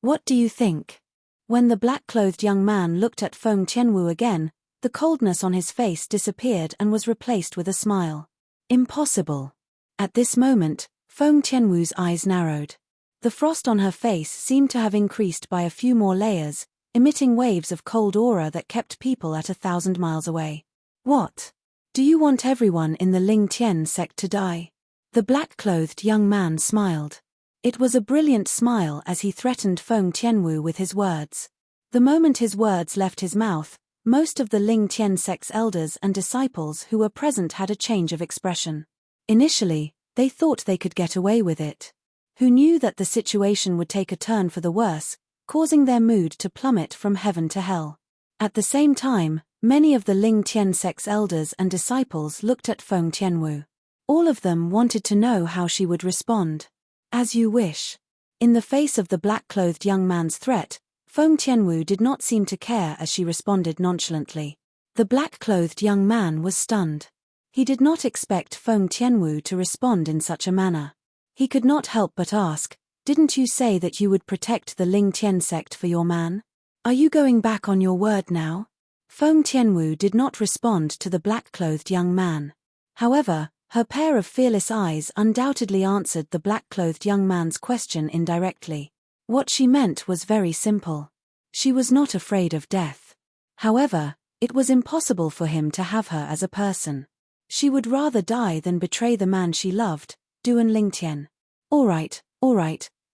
What do you think? When the black-clothed young man looked at Feng Tianwu again, the coldness on his face disappeared and was replaced with a smile. Impossible. At this moment, Feng Tianwu's eyes narrowed. The frost on her face seemed to have increased by a few more layers, emitting waves of cold aura that kept people at 1,000 miles away. What? Do you want everyone in the Ling Tian sect to die? The black-clothed young man smiled. It was a brilliant smile as he threatened Feng Tianwu with his words. The moment his words left his mouth, most of the Ling Tian sect's elders and disciples who were present had a change of expression. Initially, they thought they could get away with it. Who knew that the situation would take a turn for the worse, causing their mood to plummet from heaven to hell. At the same time, many of the Ling Tian sect's elders and disciples looked at Feng Tianwu. All of them wanted to know how she would respond. As you wish. In the face of the black-clothed young man's threat, Feng Tianwu did not seem to care as she responded nonchalantly. The black-clothed young man was stunned. He did not expect Feng Tianwu to respond in such a manner. He could not help but ask, "Didn't you say that you would protect the Ling Tian sect for your man? Are you going back on your word now?" Feng Tianwu did not respond to the black-clothed young man. However, her pair of fearless eyes undoubtedly answered the black-clothed young man's question indirectly. What she meant was very simple. She was not afraid of death. However, it was impossible for him to have her as a person. She would rather die than betray the man she loved, Duan Lingtian. All right,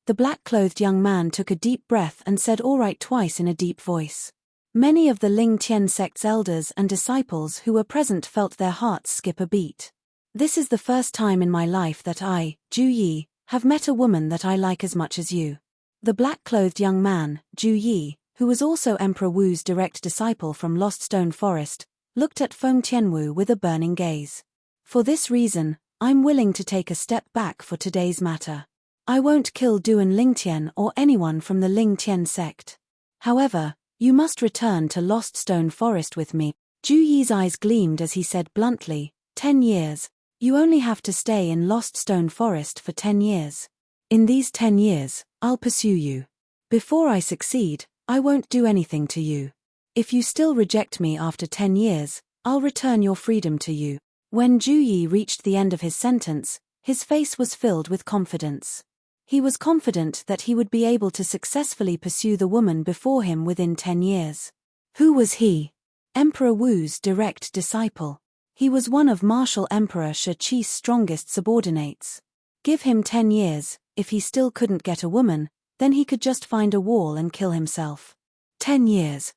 the black-clothed young man took a deep breath and said all right twice in a deep voice. Many of the Ling Tian sect's elders and disciples who were present felt their hearts skip a beat. This is the first time in my life that I, Ju Yi, have met a woman that I like as much as you. The black-clothed young man, Ju Yi, who was also Emperor Wu's direct disciple from Lost Stone Forest, looked at Feng Tianwu with a burning gaze. For this reason, I'm willing to take a step back for today's matter. I won't kill Duan Lingtian or anyone from the Ling Tian sect. However, you must return to Lost Stone Forest with me. Ju Yi's eyes gleamed as he said bluntly, 10 years. You only have to stay in Lost Stone Forest for 10 years. In these 10 years, I'll pursue you. Before I succeed, I won't do anything to you. If you still reject me after 10 years, I'll return your freedom to you. When Ju Yi reached the end of his sentence, his face was filled with confidence. He was confident that he would be able to successfully pursue the woman before him within 10 years. Who was he? Emperor Wu's direct disciple. He was one of Martial Emperor Shi Qi's strongest subordinates. Give him 10 years, if he still couldn't get a woman, then he could just find a wall and kill himself. 10 years.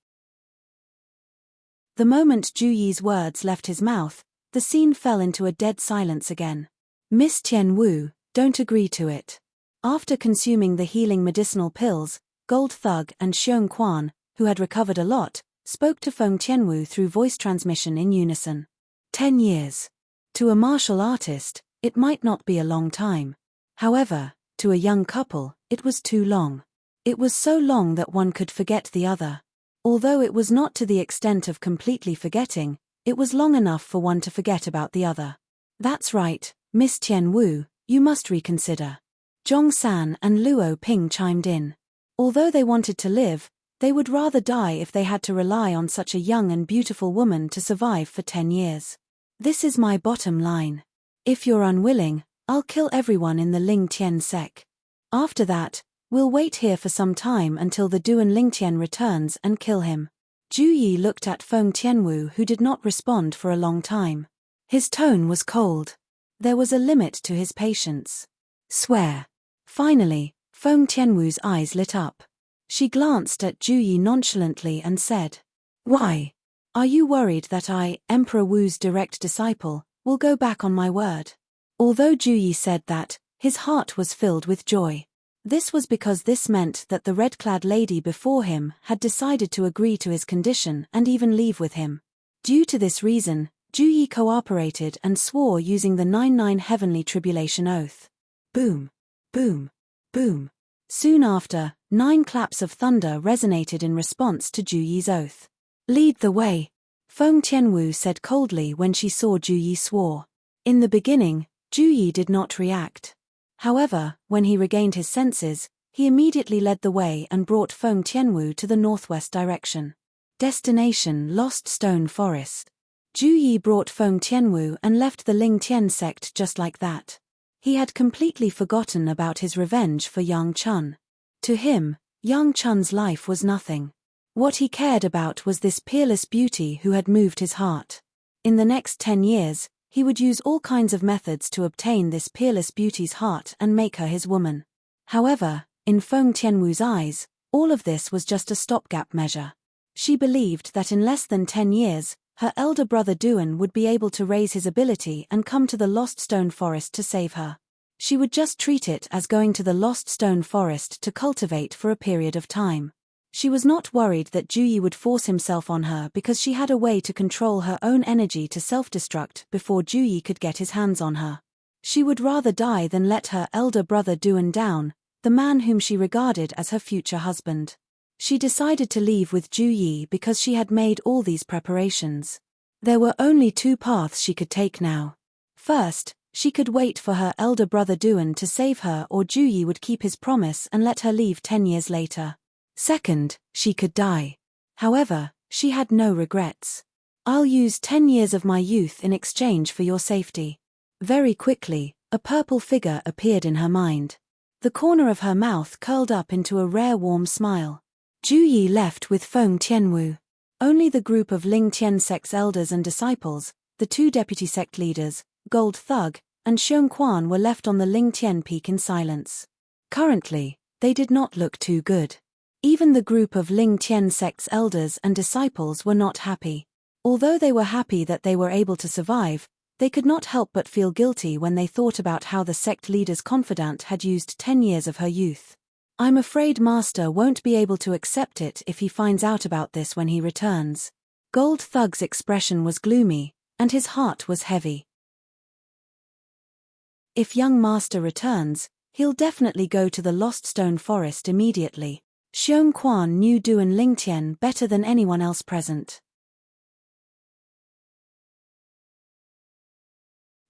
The moment Ju Yi's words left his mouth, the scene fell into a dead silence again. Miss Tianwu, don't agree to it. After consuming the healing medicinal pills, Gold Thug and Xiong Quan, who had recovered a lot, spoke to Feng Tianwu through voice transmission in unison. 10 years. To a martial artist, it might not be a long time. However, to a young couple, it was too long. It was so long that one could forget the other. Although it was not to the extent of completely forgetting, it was long enough for one to forget about the other. That's right, Miss Tianwu, you must reconsider. Zhong San and Luo Ping chimed in. Although they wanted to live, they would rather die if they had to rely on such a young and beautiful woman to survive for 10 years. This is my bottom line. If you're unwilling, I'll kill everyone in the Ling Tian sect. After that, We'll wait here for some time until the Duan Lingtian returns and kill him. Ju Yi looked at Feng Tianwu, who did not respond for a long time. His tone was cold. There was a limit to his patience. Swear. Finally, Feng Tianwu's eyes lit up. She glanced at Ju Yi nonchalantly and said, "Why? Are you worried that I, Emperor Wu's direct disciple, will go back on my word?" Although Ju Yi said that, his heart was filled with joy. This was because this meant that the red-clad lady before him had decided to agree to his condition and even leave with him. Due to this reason, Ju Yi cooperated and swore using the 99 heavenly tribulation oath. Boom. Boom. Boom. Soon after, 9 claps of thunder resonated in response to Ju Yi's oath. "Lead the way," Feng Tianwu said coldly when she saw Ju Yi swore. In the beginning, Ju Yi did not react. However, when he regained his senses, he immediately led the way and brought Feng Tianwu to the northwest direction. Destination: Lost Stone Forest. Ju Yi brought Feng Tianwu and left the Ling Tian sect just like that. He had completely forgotten about his revenge for Yang Chun. To him, Yang Chun's life was nothing. What he cared about was this peerless beauty who had moved his heart. In the next 10 years, he would use all kinds of methods to obtain this peerless beauty's heart and make her his woman. However, in Feng Tianwu's eyes, all of this was just a stopgap measure. She believed that in less than 10 years, her elder brother Duan would be able to raise his ability and come to the Lost Stone Forest to save her. She would just treat it as going to the Lost Stone Forest to cultivate for a period of time. She was not worried that Ju Yi would force himself on her because she had a way to control her own energy to self-destruct before Ju Yi could get his hands on her. She would rather die than let her elder brother Duan down, the man whom she regarded as her future husband. She decided to leave with Ju Yi because she had made all these preparations. There were only 2 paths she could take now. First, she could wait for her elder brother Duan to save her, or Ju Yi would keep his promise and let her leave 10 years later. Second, she could die. However, she had no regrets. "I'll use 10 years of my youth in exchange for your safety." Very quickly, a purple figure appeared in her mind. The corner of her mouth curled up into a rare warm smile. Ju Yi left with Feng Tianwu. Only the group of Ling Tian sect's elders and disciples, the 2 deputy sect leaders, Gold Thug, and Xiong Quan were left on the Ling Tian peak in silence. Currently, they did not look too good. Even the group of Ling Tian sect's elders and disciples were not happy. Although they were happy that they were able to survive, they could not help but feel guilty when they thought about how the sect leader's confidant had used 10 years of her youth. "I'm afraid Master won't be able to accept it if he finds out about this when he returns." Gold Thug's expression was gloomy, and his heart was heavy. "If young Master returns, he'll definitely go to the Lost Stone Forest immediately." Xiong Quan knew Duan Lingtian better than anyone else present.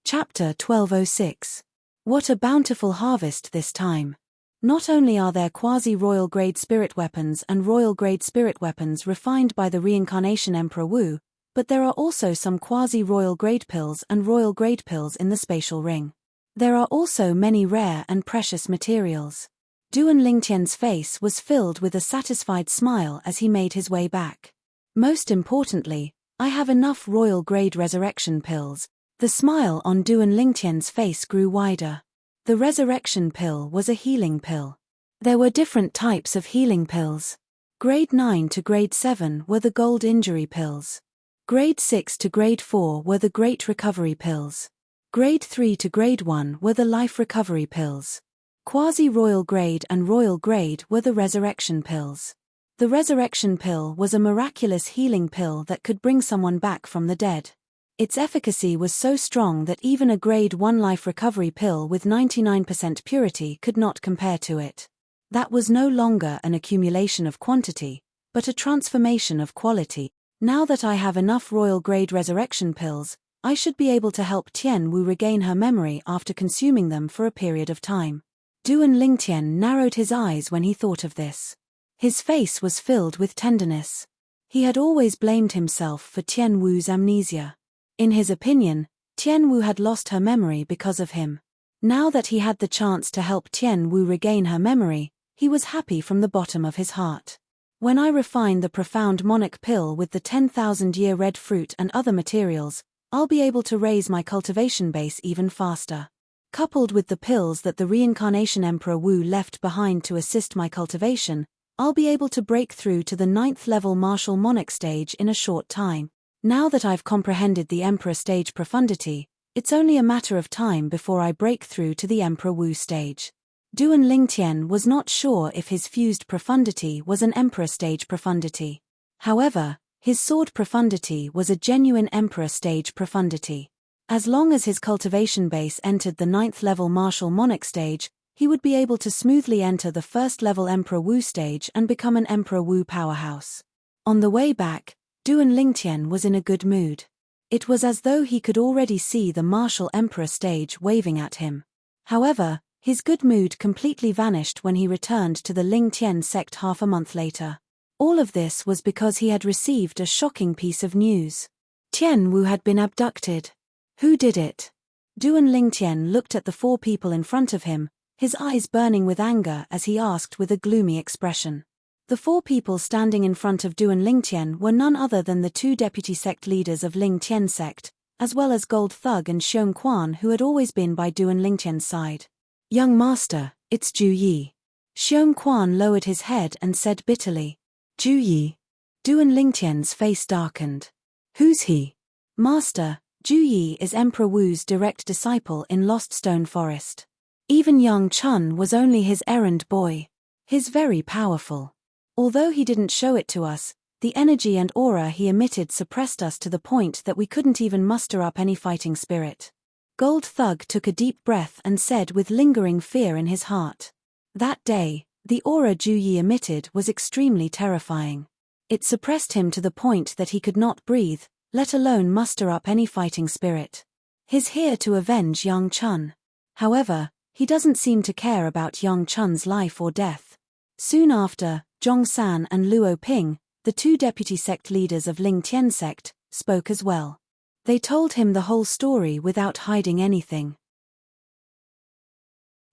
Chapter 1206. What a bountiful harvest this time. Not only are there quasi-royal grade spirit weapons and royal grade spirit weapons refined by the reincarnation Emperor Wu, but there are also some quasi-royal grade pills and royal grade pills in the spatial ring. There are also many rare and precious materials. Duan Lingtian's face was filled with a satisfied smile as he made his way back. "Most importantly, I have enough royal grade resurrection pills." The smile on Duan Lingtian's face grew wider. The resurrection pill was a healing pill. There were different types of healing pills. Grade 9 to grade 7 were the gold injury pills. Grade 6 to grade 4 were the great recovery pills. Grade 3 to grade 1 were the life recovery pills. Quasi-royal grade and royal grade were the resurrection pills. The resurrection pill was a miraculous healing pill that could bring someone back from the dead. Its efficacy was so strong that even a grade 1 life recovery pill with 99% purity could not compare to it. That was no longer an accumulation of quantity, but a transformation of quality. Now that I have enough royal grade resurrection pills, I should be able to help Tian Wu regain her memory after consuming them for a period of time. Duan Lingtian narrowed his eyes when he thought of this. His face was filled with tenderness. He had always blamed himself for Tian Wu's amnesia. In his opinion, Tian Wu had lost her memory because of him. Now that he had the chance to help Tian Wu regain her memory, He was happy from the bottom of his heart. When I refine the profound Monarch pill with the 10,000-year red fruit and other materials, I'll be able to raise my cultivation base even faster. Coupled with the pills that the reincarnation Emperor Wu left behind to assist my cultivation, I'll be able to break through to the 9th level martial monarch stage in a short time. Now that I've comprehended the Emperor stage profundity, it's only a matter of time before I break through to the Emperor Wu stage. Duan Lingtian was not sure if his fused profundity was an Emperor stage profundity. However, his sword profundity was a genuine Emperor stage profundity. As long as his cultivation base entered the 9th level martial monarch stage, he would be able to smoothly enter the 1st level Emperor Wu stage and become an Emperor Wu powerhouse. On the way back, Duan Lingtian was in a good mood. It was as though he could already see the martial Emperor stage waving at him. However, his good mood completely vanished when he returned to the Lingtian sect half a month later. All of this was because he had received a shocking piece of news. Tian Wu had been abducted. Who did it? Duan Lingtian looked at the 4 people in front of him, his eyes burning with anger as he asked with a gloomy expression. The 4 people standing in front of Duan Lingtian were none other than the 2 deputy sect leaders of Lingtian sect, as well as Gold Thug and Xiong Quan, who had always been by Duan Lingtian's side. "Young master, it's Ju Yi." Xiong Quan lowered his head and said bitterly. "Ju Yi?" Duan Lingtian's face darkened. "Who's he?" "Master, Ju Yi is Emperor Wu's direct disciple in Lost Stone Forest. Even Yang Chun was only his errand boy. He's very powerful. Although he didn't show it to us, the energy and aura he emitted suppressed us to the point that we couldn't even muster up any fighting spirit." Gold Thug took a deep breath and said with lingering fear in his heart. That day, the aura Ju Yi emitted was extremely terrifying. It suppressed him to the point that he could not breathe, let alone muster up any fighting spirit. He's here to avenge Yang Chun. However, he doesn't seem to care about Yang Chun's life or death. Soon after, Zhong San and Luo Ping, the 2 deputy sect leaders of Lingtian sect, spoke as well. They told him the whole story without hiding anything.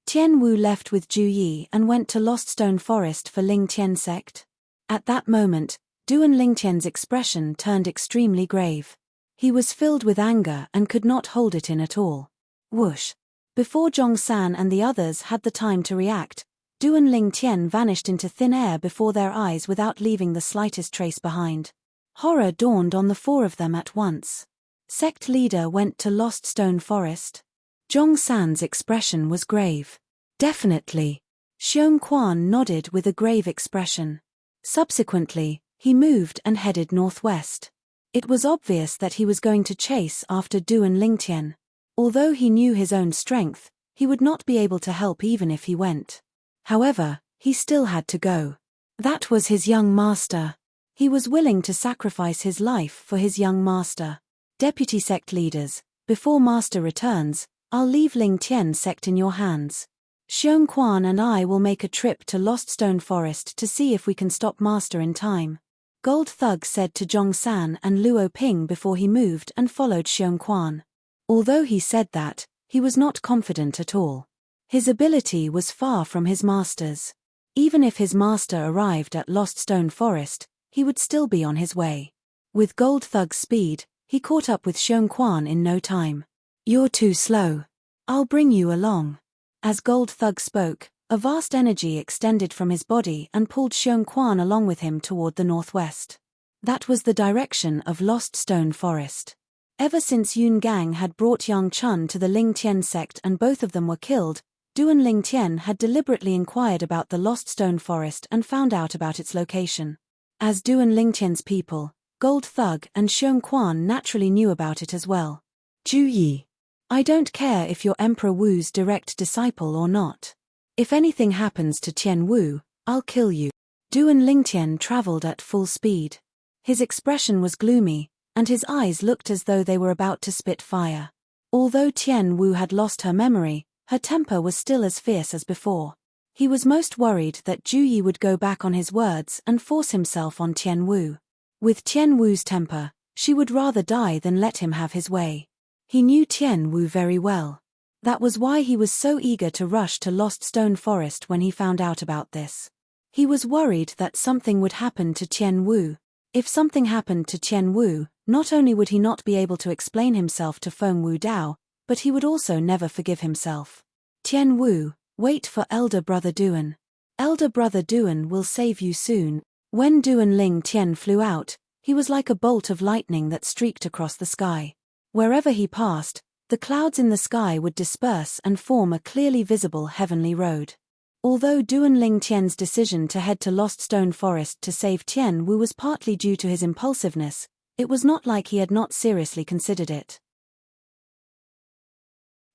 Tian Wu left with Ju Yi and went to Lost Stone Forest for Lingtian sect. At that moment, Duan Lingtian's expression turned extremely grave. He was filled with anger and could not hold it in at all. Whoosh! Before Zhong San and the others had the time to react, Duan Lingtian vanished into thin air before their eyes without leaving the slightest trace behind. Horror dawned on the 4 of them at once. Sect leader went to Lost Stone Forest. Zhong San's expression was grave. Definitely. Xiong Quan nodded with a grave expression. Subsequently, he moved and headed northwest. It was obvious that he was going to chase after Duan Lingtian. Although he knew his own strength, he would not be able to help even if he went. However, he still had to go. That was his young master. He was willing to sacrifice his life for his young master. Deputy sect leaders, before master returns, I'll leave Lingtian sect in your hands. Xiong Quan and I will make a trip to Lost Stone Forest to see if we can stop master in time. Gold Thug said to Zhong San and Luo Ping before he moved and followed Xiong Quan. Although he said that, he was not confident at all. His ability was far from his master's. Even if his master arrived at Lost Stone Forest, he would still be on his way. With Gold Thug's speed, he caught up with Xiong Quan in no time. "You're too slow. I'll bring you along." As Gold Thug spoke, a vast energy extended from his body and pulled Xiong Quan along with him toward the northwest. That was the direction of Lost Stone Forest. Ever since Yun Gang had brought Yang Chun to the Lingtian sect and both of them were killed, Duan Lingtian had deliberately inquired about the Lost Stone Forest and found out about its location. As Duan Lingtian's people, Gold Thug and Xiong Quan naturally knew about it as well. "Ju Yi, I don't care if you're Emperor Wu's direct disciple or not. If anything happens to Tian Wu, I'll kill you." Duan Lingtian traveled at full speed. His expression was gloomy, and his eyes looked as though they were about to spit fire. Although Tian Wu had lost her memory, her temper was still as fierce as before. He was most worried that Ju Yi would go back on his words and force himself on Tian Wu. With Tian Wu's temper, she would rather die than let him have his way. He knew Tian Wu very well. That was why he was so eager to rush to Lost Stone Forest when he found out about this. He was worried that something would happen to Qian Wu. If something happened to Qian Wu, not only would he not be able to explain himself to Feng Wu Dao, but he would also never forgive himself. Qian Wu, wait for elder brother Duan. Elder brother Duan will save you soon. When Duan Ling Tian flew out, he was like a bolt of lightning that streaked across the sky. Wherever he passed, the clouds in the sky would disperse and form a clearly visible heavenly road. Although Duan Ling Tian's decision to head to Lost Stone Forest to save Qian Wu was partly due to his impulsiveness, it was not like he had not seriously considered it.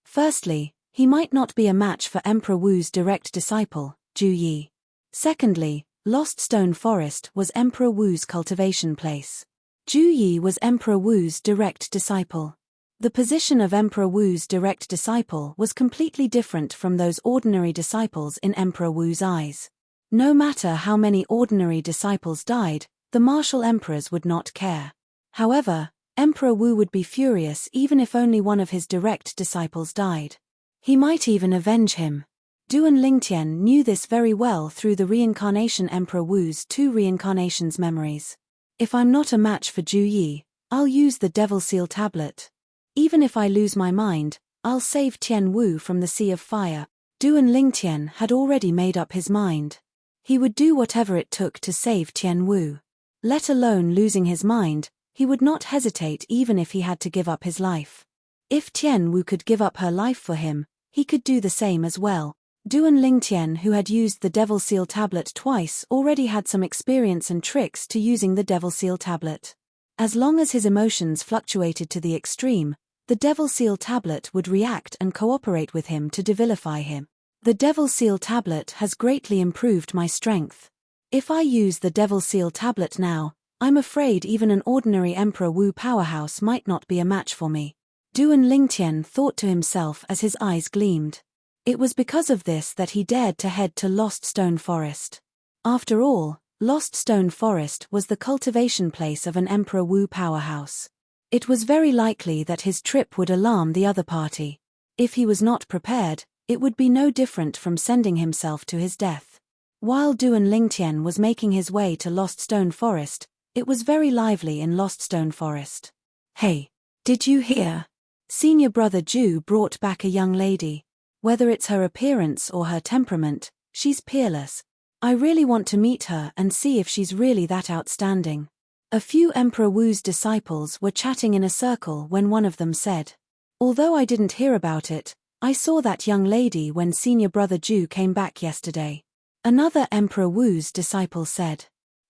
Firstly, he might not be a match for Emperor Wu's direct disciple, Zhu Yi. Secondly, Lost Stone Forest was Emperor Wu's cultivation place. Zhu Yi was Emperor Wu's direct disciple. The position of Emperor Wu's direct disciple was completely different from those ordinary disciples in Emperor Wu's eyes. No matter how many ordinary disciples died, the martial emperors would not care. However, Emperor Wu would be furious even if only one of his direct disciples died. He might even avenge him. Duan Lingtian knew this very well through the reincarnation Emperor Wu's 2 reincarnations memories. If I'm not a match for Zhu Yi, I'll use the Devil Seal tablet. Even if I lose my mind, I'll save Qian Wu from the Sea of Fire. Duan Lingtian had already made up his mind. He would do whatever it took to save Qian Wu. Let alone losing his mind, he would not hesitate even if he had to give up his life. If Qian Wu could give up her life for him, he could do the same as well. Duan Lingtian, who had used the Devil Seal tablet twice, already had some experience and tricks to using the Devil Seal tablet. As long as his emotions fluctuated to the extreme, the Devil Seal tablet would react and cooperate with him to devilify him. The Devil Seal tablet has greatly improved my strength. If I use the Devil Seal tablet now, I'm afraid even an ordinary Emperor Wu powerhouse might not be a match for me. Duan Lingtian thought to himself as his eyes gleamed. It was because of this that he dared to head to Lost Stone Forest. After all, Lost Stone Forest was the cultivation place of an Emperor Wu powerhouse. It was very likely that his trip would alarm the other party. If he was not prepared, it would be no different from sending himself to his death. While Duan Lingtian was making his way to Lost Stone Forest, it was very lively in Lost Stone Forest. Hey, did you hear? Senior brother Zhu brought back a young lady. Whether it's her appearance or her temperament, she's peerless. I really want to meet her and see if she's really that outstanding. A few Emperor Wu's disciples were chatting in a circle when one of them said, although I didn't hear about it, I saw that young lady when senior brother Zhu came back yesterday. Another Emperor Wu's disciple said,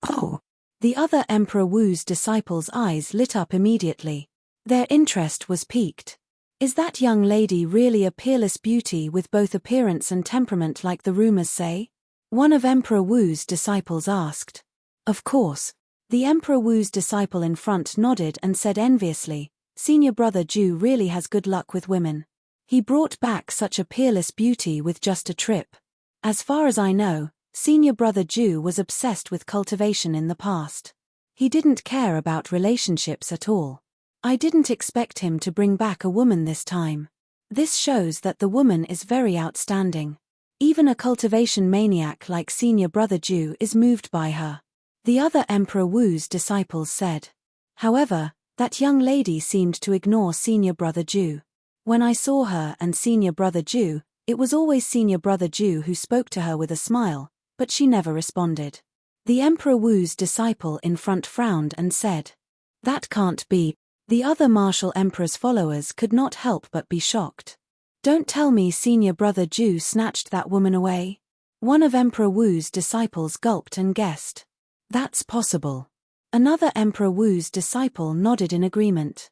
oh. The other Emperor Wu's disciples' eyes lit up immediately. Their interest was piqued. Is that young lady really a peerless beauty with both appearance and temperament like the rumors say? One of Emperor Wu's disciples asked. Of course. The Emperor Wu's disciple in front nodded and said enviously, senior brother Zhu really has good luck with women. He brought back such a peerless beauty with just a trip. As far as I know, senior brother Zhu was obsessed with cultivation in the past. He didn't care about relationships at all. I didn't expect him to bring back a woman this time. This shows that the woman is very outstanding. Even a cultivation maniac like senior brother Zhu is moved by her. The other Emperor Wu's disciples said. However, that young lady seemed to ignore senior brother Zhu. When I saw her and senior brother Zhu, it was always senior brother Zhu who spoke to her with a smile, but she never responded. The Emperor Wu's disciple in front frowned and said, that can't be. The other martial emperor's followers could not help but be shocked. Don't tell me senior brother Zhu snatched that woman away? One of Emperor Wu's disciples gulped and guessed. That's possible. Another Emperor Wu's disciple nodded in agreement.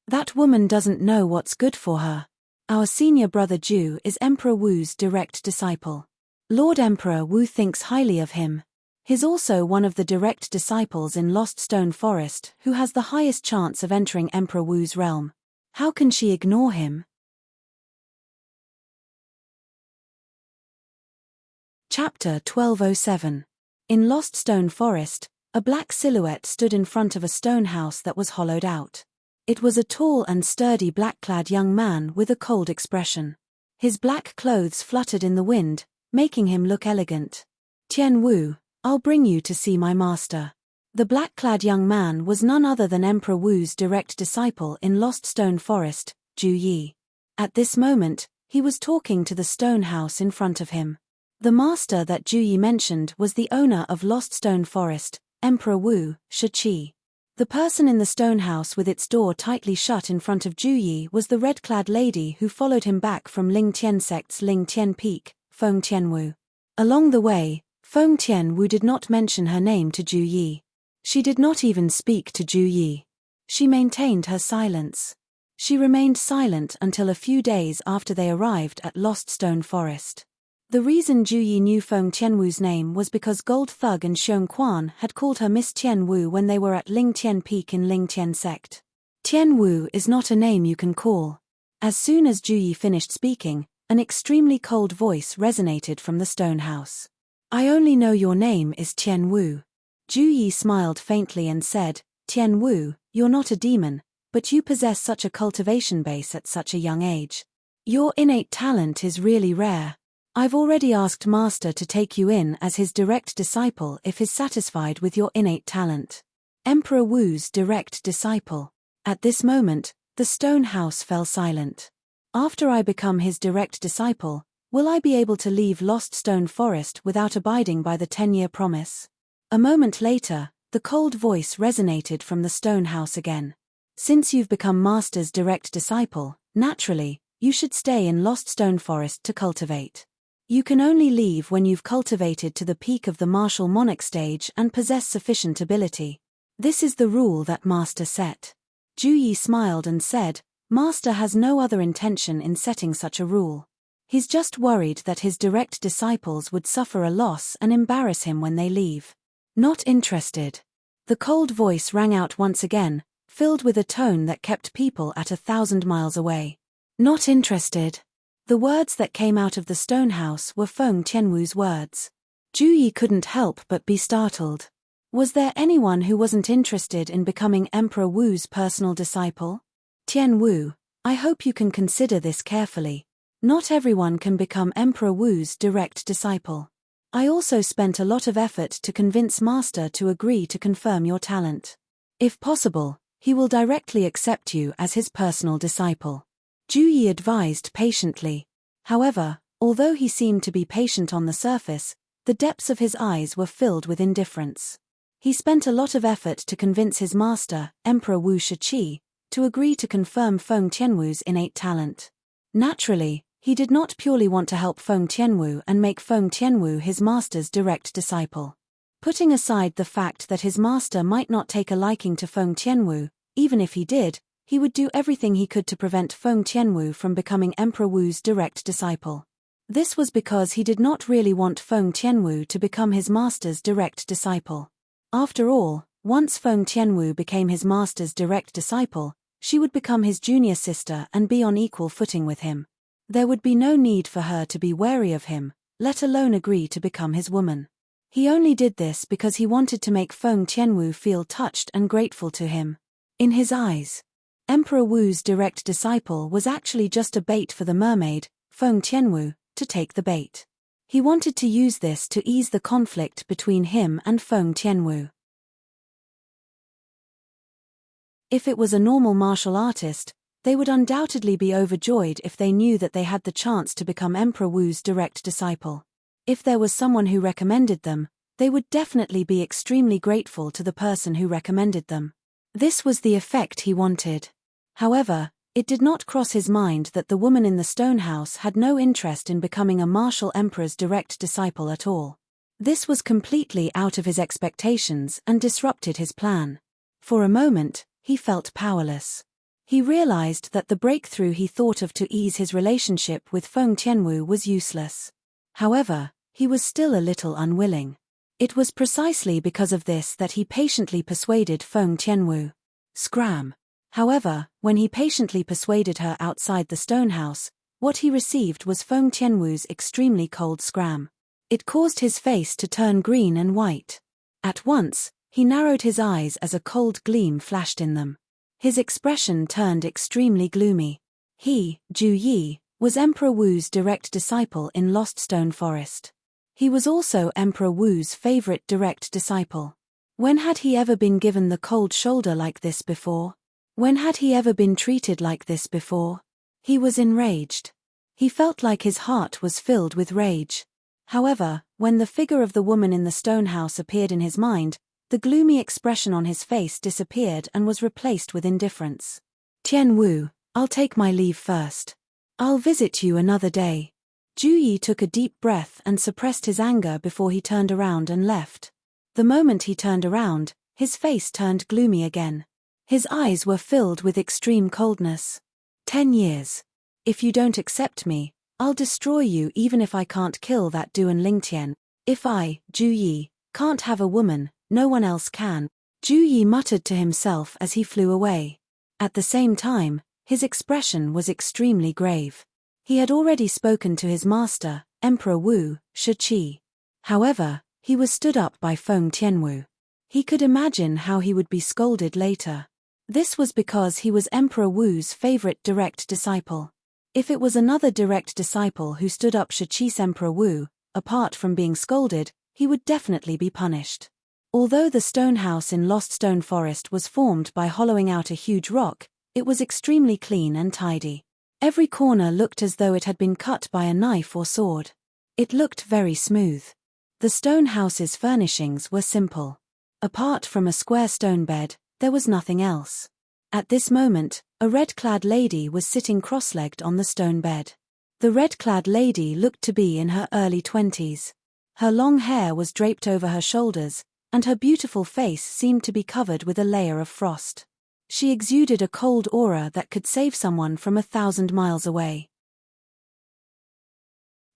That woman doesn't know what's good for her. Our senior brother Zhu is Emperor Wu's direct disciple. Lord Emperor Wu thinks highly of him. He's also one of the direct disciples in Lost Stone Forest who has the highest chance of entering Emperor Wu's realm. How can she ignore him? Chapter 1207. In Lost Stone Forest, a black silhouette stood in front of a stone house that was hollowed out. It was a tall and sturdy black-clad young man with a cold expression. His black clothes fluttered in the wind, making him look elegant. "Tian Wu, I'll bring you to see my master." The black-clad young man was none other than Emperor Wu's direct disciple in Lost Stone Forest, Zhu Yi. At this moment, he was talking to the stone house in front of him. The master that Zhu Yi mentioned was the owner of Lost Stone Forest, Emperor Wu, Shi. The person in the stone house with its door tightly shut in front of Zhu Yi was the red-clad lady who followed him back from Ling Tian sect's Ling Tian Peak, Feng Tianwu. Along the way, Feng Tianwu did not mention her name to Zhu Yi. She did not even speak to Zhu Yi. She maintained her silence. She remained silent until a few days after they arrived at Lost Stone Forest. The reason Zhu Yi knew Feng Tianwu's name was because Gold Thug and Xiong Quan had called her Miss Tianwu when they were at Ling Tian Peak in Ling Tian sect. Tianwu is not a name you can call. As soon as Zhu Yi finished speaking, an extremely cold voice resonated from the stone house. "I only know your name is Tianwu." Zhu Yi smiled faintly and said, "Tianwu, you're not a demon, but you possess such a cultivation base at such a young age. Your innate talent is really rare. I've already asked Master to take you in as his direct disciple if he's satisfied with your innate talent." Emperor Wu's direct disciple. At this moment, the stone house fell silent. "After I become his direct disciple, will I be able to leave Lost Stone Forest without abiding by the 10-year promise?" A moment later, the cold voice resonated from the stone house again. "Since you've become Master's direct disciple, naturally, you should stay in Lost Stone Forest to cultivate. You can only leave when you've cultivated to the peak of the martial monarch stage and possess sufficient ability. This is the rule that Master set." Zhu Yi smiled and said, "Master has no other intention in setting such a rule. He's just worried that his direct disciples would suffer a loss and embarrass him when they leave." "Not interested." The cold voice rang out once again, filled with a tone that kept people at 1,000 miles away. "Not interested." The words that came out of the stone house were Feng Tianwu's words. Zhu Yi couldn't help but be startled. Was there anyone who wasn't interested in becoming Emperor Wu's personal disciple? "Tianwu, I hope you can consider this carefully. Not everyone can become Emperor Wu's direct disciple. I also spent a lot of effort to convince Master to agree to confirm your talent. If possible, he will directly accept you as his personal disciple." Zhu Yi advised patiently. However, although he seemed to be patient on the surface, the depths of his eyes were filled with indifference. He spent a lot of effort to convince his master, Emperor Wu Shi, to agree to confirm Feng Tianwu's innate talent. Naturally, he did not purely want to help Feng Tianwu and make Feng Tianwu his master's direct disciple. Putting aside the fact that his master might not take a liking to Feng Tianwu, even if he did, he would do everything he could to prevent Feng Tianwu from becoming Emperor Wu's direct disciple. This was because he did not really want Feng Tianwu to become his master's direct disciple. After all, once Feng Tianwu became his master's direct disciple, she would become his junior sister and be on equal footing with him. There would be no need for her to be wary of him, let alone agree to become his woman. He only did this because he wanted to make Feng Tianwu feel touched and grateful to him. In his eyes, Emperor Wu's direct disciple was actually just a bait for the mermaid, Feng Tianwu, to take the bait. He wanted to use this to ease the conflict between him and Feng Tianwu. If it was a normal martial artist, they would undoubtedly be overjoyed if they knew that they had the chance to become Emperor Wu's direct disciple. If there was someone who recommended them, they would definitely be extremely grateful to the person who recommended them. This was the effect he wanted. However, it did not cross his mind that the woman in the stone house had no interest in becoming a martial emperor's direct disciple at all. This was completely out of his expectations and disrupted his plan. For a moment, he felt powerless. He realized that the breakthrough he thought of to ease his relationship with Feng Tianwu was useless. However, he was still a little unwilling. It was precisely because of this that he patiently persuaded Feng Tianwu. Scram. However, when he patiently persuaded her outside the stone house, what he received was Feng Tianwu's extremely cold scram. It caused his face to turn green and white. At once, he narrowed his eyes as a cold gleam flashed in them. His expression turned extremely gloomy. He, Ju Yi, was Emperor Wu's direct disciple in Lost Stone Forest. He was also Emperor Wu's favorite direct disciple. When had he ever been given the cold shoulder like this before? When had he ever been treated like this before? He was enraged. He felt like his heart was filled with rage. However, when the figure of the woman in the stone house appeared in his mind, the gloomy expression on his face disappeared and was replaced with indifference. Tian Wu, I'll take my leave first. I'll visit you another day. Ju Yi took a deep breath and suppressed his anger before he turned around and left. The moment he turned around, his face turned gloomy again. His eyes were filled with extreme coldness. 10 years. If you don't accept me, I'll destroy you even if I can't kill that Duan Lingtian. If I, Ju Yi, can't have a woman, no one else can. Ju Yi muttered to himself as he flew away. At the same time, his expression was extremely grave. He had already spoken to his master, Emperor Wu, Shi. However, he was stood up by Feng Tianwu. He could imagine how he would be scolded later. This was because he was Emperor Wu's favorite direct disciple. If it was another direct disciple who stood up Shi's Emperor Wu, apart from being scolded, he would definitely be punished. Although the stone house in Lost Stone Forest was formed by hollowing out a huge rock, it was extremely clean and tidy. Every corner looked as though it had been cut by a knife or sword. It looked very smooth. The stone house's furnishings were simple. Apart from a square stone bed, there was nothing else. At this moment, a red-clad lady was sitting cross-legged on the stone bed. The red-clad lady looked to be in her early 20s. Her long hair was draped over her shoulders, and her beautiful face seemed to be covered with a layer of frost. She exuded a cold aura that could save someone from 1,000 miles away.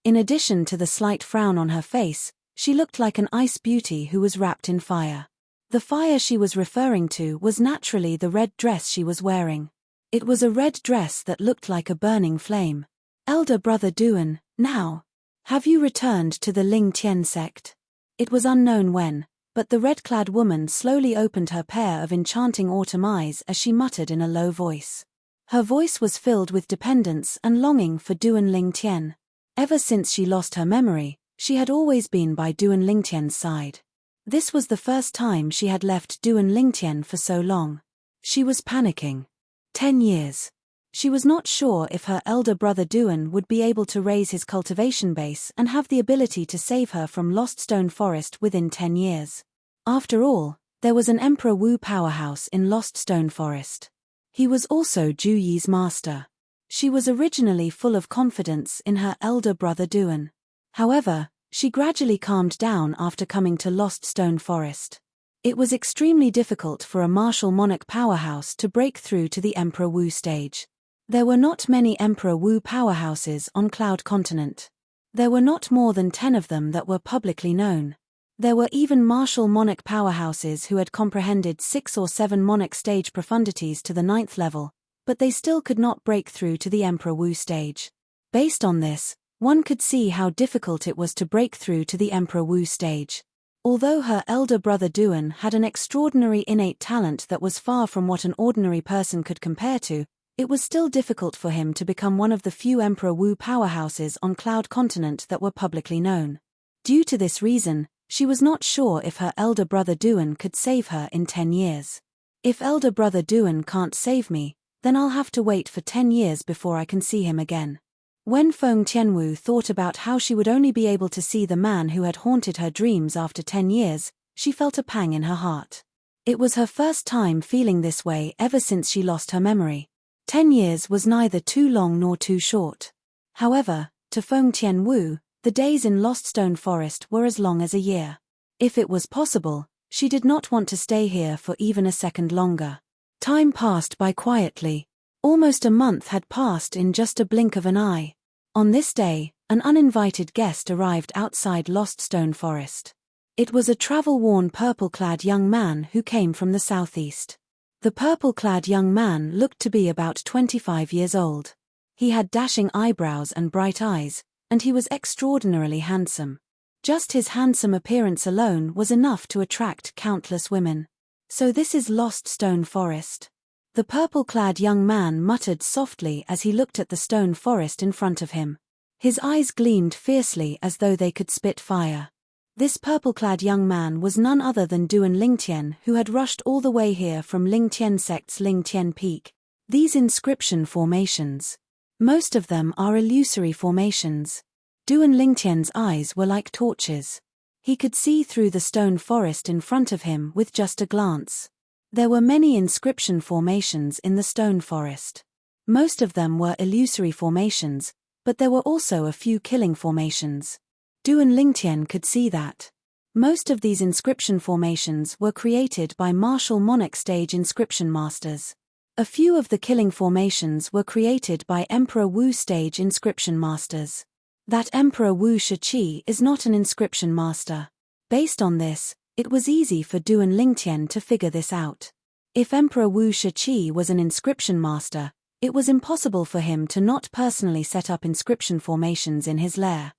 In addition to the slight frown on her face, she looked like an ice beauty who was wrapped in fire. The fire she was referring to was naturally the red dress she was wearing. It was a red dress that looked like a burning flame. Elder brother Duan, now. Have you returned to the Ling Tian sect? It was unknown when, but the red-clad woman slowly opened her pair of enchanting autumn eyes as she muttered in a low voice. Her voice was filled with dependence and longing for Duan Lingtian. Ever since she lost her memory, she had always been by Duan Lingtian's side. This was the first time she had left Duan Lingtian for so long. She was panicking. 10 years. She was not sure if her elder brother Duan would be able to raise his cultivation base and have the ability to save her from Lost Stone Forest within 10 years. After all, there was an Emperor Wu powerhouse in Lost Stone Forest. He was also Ju Yi's master. She was originally full of confidence in her elder brother Duan. However, she gradually calmed down after coming to Lost Stone Forest. It was extremely difficult for a martial monarch powerhouse to break through to the Emperor Wu stage. There were not many Emperor Wu powerhouses on Cloud Continent. There were not more than 10 of them that were publicly known. There were even martial monarch powerhouses who had comprehended 6 or 7 monarch stage profundities to the 9th level, but they still could not break through to the Emperor Wu stage. Based on this, one could see how difficult it was to break through to the Emperor Wu stage. Although her elder brother Duan had an extraordinary innate talent that was far from what an ordinary person could compare to, it was still difficult for him to become one of the few Emperor Wu powerhouses on Cloud Continent that were publicly known. Due to this reason, she was not sure if her elder brother Duan could save her in 10 years. If elder brother Duan can't save me, then I'll have to wait for 10 years before I can see him again. When Feng Tianwu thought about how she would only be able to see the man who had haunted her dreams after 10 years, she felt a pang in her heart. It was her first time feeling this way ever since she lost her memory. 10 years was neither too long nor too short. However, to Feng Tianwu, the days in Lost Stone Forest were as long as a year. If it was possible, she did not want to stay here for even a second longer. Time passed by quietly. Almost a month had passed in just a blink of an eye. On this day, an uninvited guest arrived outside Lost Stone Forest. It was a travel-worn purple-clad young man who came from the southeast. The purple-clad young man looked to be about 25 years old. He had dashing eyebrows and bright eyes, and he was extraordinarily handsome. Just his handsome appearance alone was enough to attract countless women. So this is Lost Stone Forest. The purple-clad young man muttered softly as he looked at the stone forest in front of him. His eyes gleamed fiercely as though they could spit fire. This purple-clad young man was none other than Duan Lingtian, who had rushed all the way here from Lingtian sect's Lingtian Peak. These inscription formations. Most of them are illusory formations. Duan Lingtian's eyes were like torches. He could see through the stone forest in front of him with just a glance. There were many inscription formations in the stone forest. Most of them were illusory formations, but there were also a few killing formations. Duan Lingtian could see that. Most of these inscription formations were created by martial Monarch stage inscription masters. A few of the killing formations were created by Emperor Wu stage inscription masters. That Emperor Wu Shiqi is not an inscription master. Based on this, it was easy for Duan Lingtian to figure this out. If Emperor Wu Shiqi was an inscription master, it was impossible for him to not personally set up inscription formations in his lair.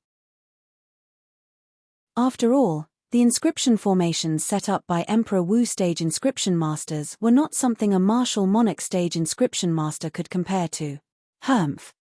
After all, the inscription formations set up by Emperor Wu stage inscription masters were not something a martial Monarch stage inscription master could compare to. Humph.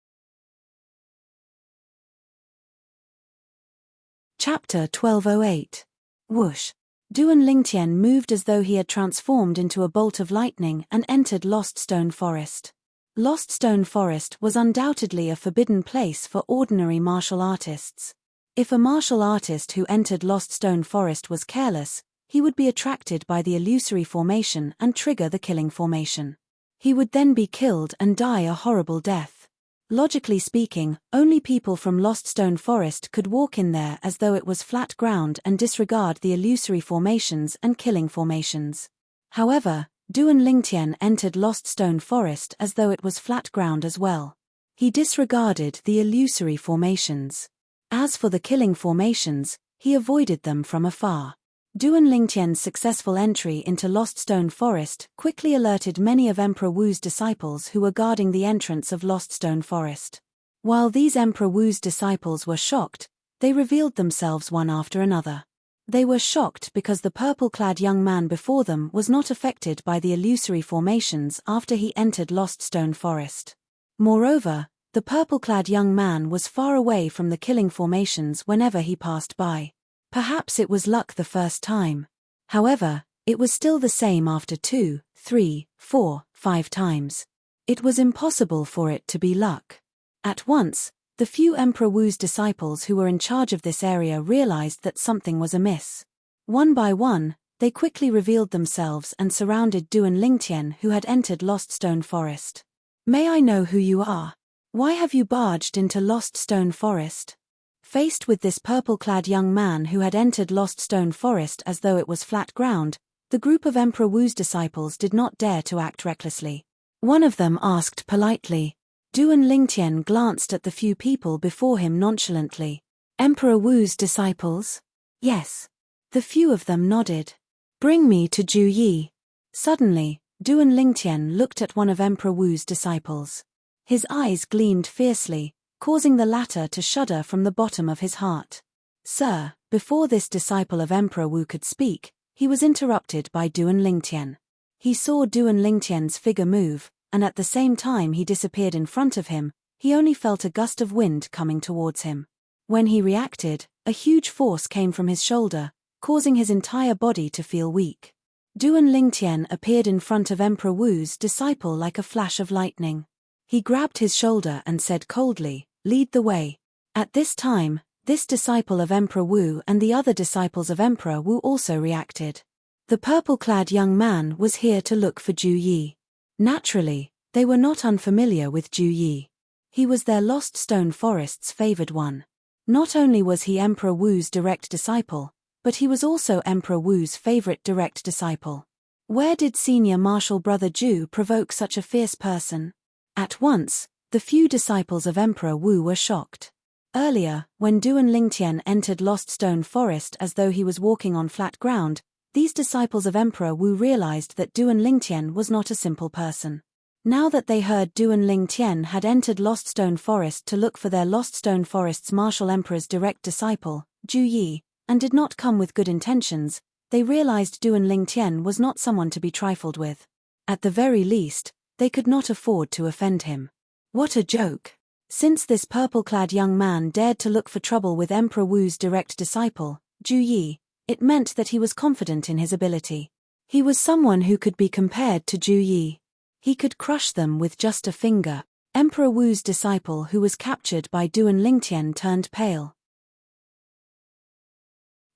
Chapter 1208. Whoosh. Duan Lingtian moved as though he had transformed into a bolt of lightning and entered Lost Stone Forest. Lost Stone Forest was undoubtedly a forbidden place for ordinary martial artists. If a martial artist who entered Lost Stone Forest was careless, he would be attracted by the illusory formation and trigger the killing formation. He would then be killed and die a horrible death. Logically speaking, only people from Lost Stone Forest could walk in there as though it was flat ground and disregard the illusory formations and killing formations. However, Duan Lingtian entered Lost Stone Forest as though it was flat ground as well. He disregarded the illusory formations. As for the killing formations, he avoided them from afar. Duan Lingtian's successful entry into Lost Stone Forest quickly alerted many of Emperor Wu's disciples who were guarding the entrance of Lost Stone Forest. While these Emperor Wu's disciples were shocked, they revealed themselves one after another. They were shocked because the purple-clad young man before them was not affected by the illusory formations after he entered Lost Stone Forest. Moreover, the purple-clad young man was far away from the killing formations whenever he passed by. Perhaps it was luck the first time. However, it was still the same after 2, 3, 4, 5 times. It was impossible for it to be luck. At once, the few Emperor Wu's disciples who were in charge of this area realized that something was amiss. One by one, they quickly revealed themselves and surrounded Duan Lingtian, who had entered Lost Stone Forest. "May I know who you are? Why have you barged into Lost Stone Forest?" Faced with this purple-clad young man who had entered Lost Stone Forest as though it was flat ground, the group of Emperor Wu's disciples did not dare to act recklessly. One of them asked politely. Duan Lingtian glanced at the few people before him nonchalantly. "Emperor Wu's disciples?" "Yes." The few of them nodded. "Bring me to Ju Yi." Suddenly, Duan Lingtian looked at one of Emperor Wu's disciples. His eyes gleamed fiercely, causing the latter to shudder from the bottom of his heart. "Sir," before this disciple of Emperor Wu could speak, he was interrupted by Duan Lingtian. He saw Duan Lingtian's figure move, and at the same time he disappeared in front of him, he only felt a gust of wind coming towards him. When he reacted, a huge force came from his shoulder, causing his entire body to feel weak. Duan Lingtian appeared in front of Emperor Wu's disciple like a flash of lightning. He grabbed his shoulder and said coldly, "Lead the way." At this time, this disciple of Emperor Wu and the other disciples of Emperor Wu also reacted. The purple-clad young man was here to look for Ju Yi. Naturally, they were not unfamiliar with Ju Yi. He was their Lost Stone Forest's favored one. Not only was he Emperor Wu's direct disciple, but he was also Emperor Wu's favorite direct disciple. Where did senior martial brother Ju provoke such a fierce person? At once, the few disciples of Emperor Wu were shocked. Earlier, when Duan Lingtian entered Lost Stone Forest as though he was walking on flat ground, these disciples of Emperor Wu realized that Duan Lingtian was not a simple person. Now that they heard Duan Lingtian had entered Lost Stone Forest to look for their Lost Stone Forest's martial emperor's direct disciple, Ju Yi, and did not come with good intentions, they realized Duan Lingtian was not someone to be trifled with. At the very least, They could not afford to offend him. What a joke! Since this purple-clad young man dared to look for trouble with Emperor Wu's direct disciple, Ju Yi, it meant that he was confident in his ability. He was someone who could be compared to Ju Yi. He could crush them with just a finger. Emperor Wu's disciple who was captured by Duan Lingtian turned pale.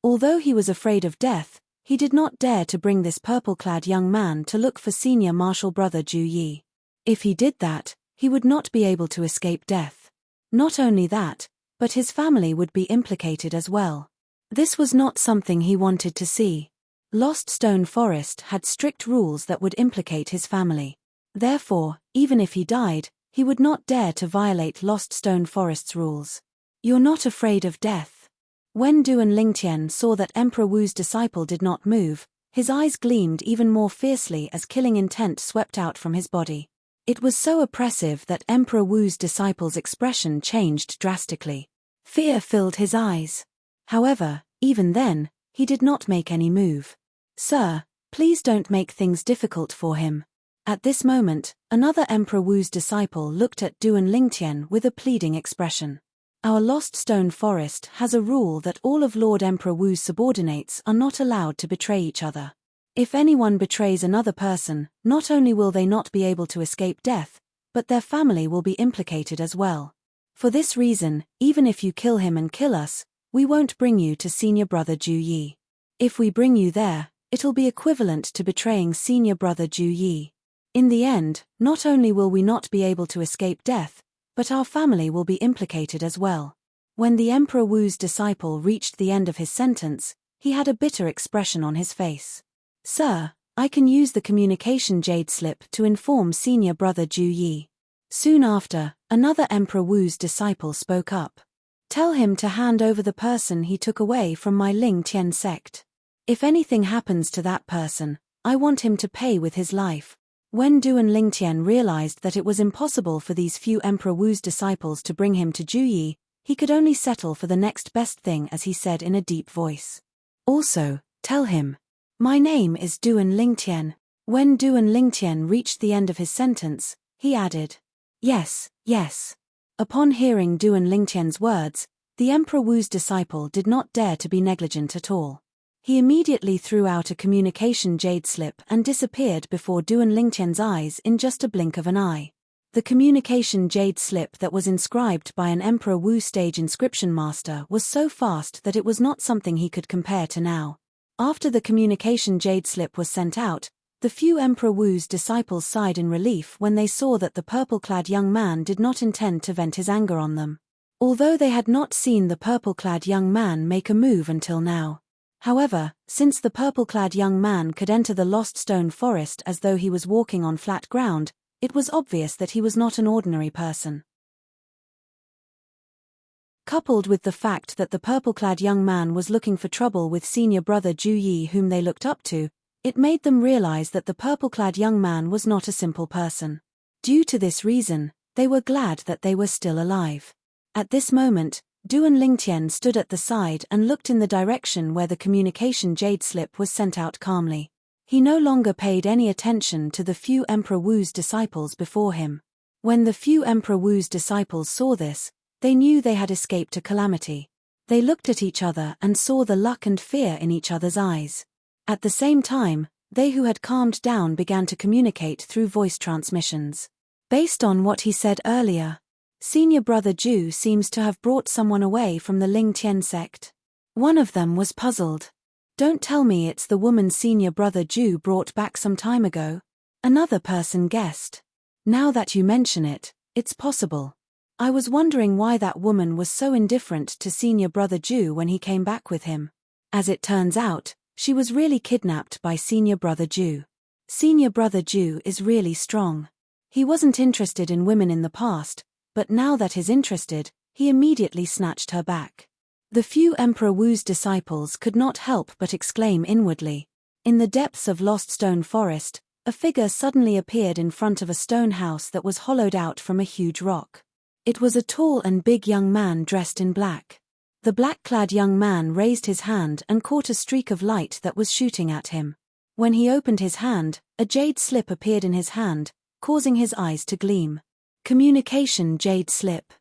Although he was afraid of death, he did not dare to bring this purple-clad young man to look for senior martial brother Ju Yi. If he did that, he would not be able to escape death. Not only that, but his family would be implicated as well. This was not something he wanted to see. Lost Stone Forest had strict rules that would implicate his family. Therefore, even if he died, he would not dare to violate Lost Stone Forest's rules. You're not afraid of death. When Duan Lingtian saw that Emperor Wu's disciple did not move, his eyes gleamed even more fiercely as killing intent swept out from his body. It was so oppressive that Emperor Wu's disciple's expression changed drastically. Fear filled his eyes. However, even then, he did not make any move. Sir, please don't make things difficult for him. At this moment, another Emperor Wu's disciple looked at Duan Lingtian with a pleading expression. Our Lost Stone Forest has a rule that all of Lord Emperor Wu's subordinates are not allowed to betray each other. If anyone betrays another person, not only will they not be able to escape death, but their family will be implicated as well. For this reason, even if you kill him and kill us, we won't bring you to senior brother Ju Yi. If we bring you there, it'll be equivalent to betraying senior brother Ju Yi. In the end, not only will we not be able to escape death, but our family will be implicated as well. When the Emperor Wu's disciple reached the end of his sentence, he had a bitter expression on his face. Sir, I can use the communication jade slip to inform senior brother Ju Yi. Soon after, another Emperor Wu's disciple spoke up. Tell him to hand over the person he took away from my Ling Tian sect. If anything happens to that person, I want him to pay with his life. When Duan Lingtian realized that it was impossible for these few Emperor Wu's disciples to bring him to Ju Yi, he could only settle for the next best thing as he said in a deep voice. Also, tell him. My name is Duan Lingtian. When Duan Lingtian reached the end of his sentence, he added, Yes, yes. Upon hearing Duan Lingtian's words, the Emperor Wu's disciple did not dare to be negligent at all. He immediately threw out a communication jade slip and disappeared before Duan Lingtian's eyes in just a blink of an eye. The communication jade slip that was inscribed by an Emperor Wu stage inscription master was so fast that it was not something he could compare to now. After the communication jade slip was sent out, the few Emperor Wu's disciples sighed in relief when they saw that the purple-clad young man did not intend to vent his anger on them. Although they had not seen the purple-clad young man make a move until now. However, since the purple-clad young man could enter the Lost Stone Forest as though he was walking on flat ground, it was obvious that he was not an ordinary person. Coupled with the fact that the purple-clad young man was looking for trouble with senior brother Ju Yi whom they looked up to, it made them realize that the purple-clad young man was not a simple person. Due to this reason, they were glad that they were still alive. At this moment, Duan Lingtian stood at the side and looked in the direction where the communication jade slip was sent out calmly. He no longer paid any attention to the few Emperor Wu's disciples before him. When the few Emperor Wu's disciples saw this, they knew they had escaped a calamity. They looked at each other and saw the luck and fear in each other's eyes. At the same time, they who had calmed down began to communicate through voice transmissions. Based on what he said earlier, senior brother Ju seems to have brought someone away from the Ling Tian sect. One of them was puzzled. Don't tell me it's the woman senior brother Ju brought back some time ago. Another person guessed. Now that you mention it, it's possible. I was wondering why that woman was so indifferent to senior brother Ju when he came back with him. As it turns out, she was really kidnapped by senior brother Ju. Senior brother Ju is really strong. He wasn't interested in women in the past, but now that he's interested, he immediately snatched her back. The few Emperor Wu's disciples could not help but exclaim inwardly. In the depths of Lost Stone Forest, a figure suddenly appeared in front of a stone house that was hollowed out from a huge rock. It was a tall and big young man dressed in black. The black-clad young man raised his hand and caught a streak of light that was shooting at him. When he opened his hand, a jade slip appeared in his hand, causing his eyes to gleam. Communication jade slip.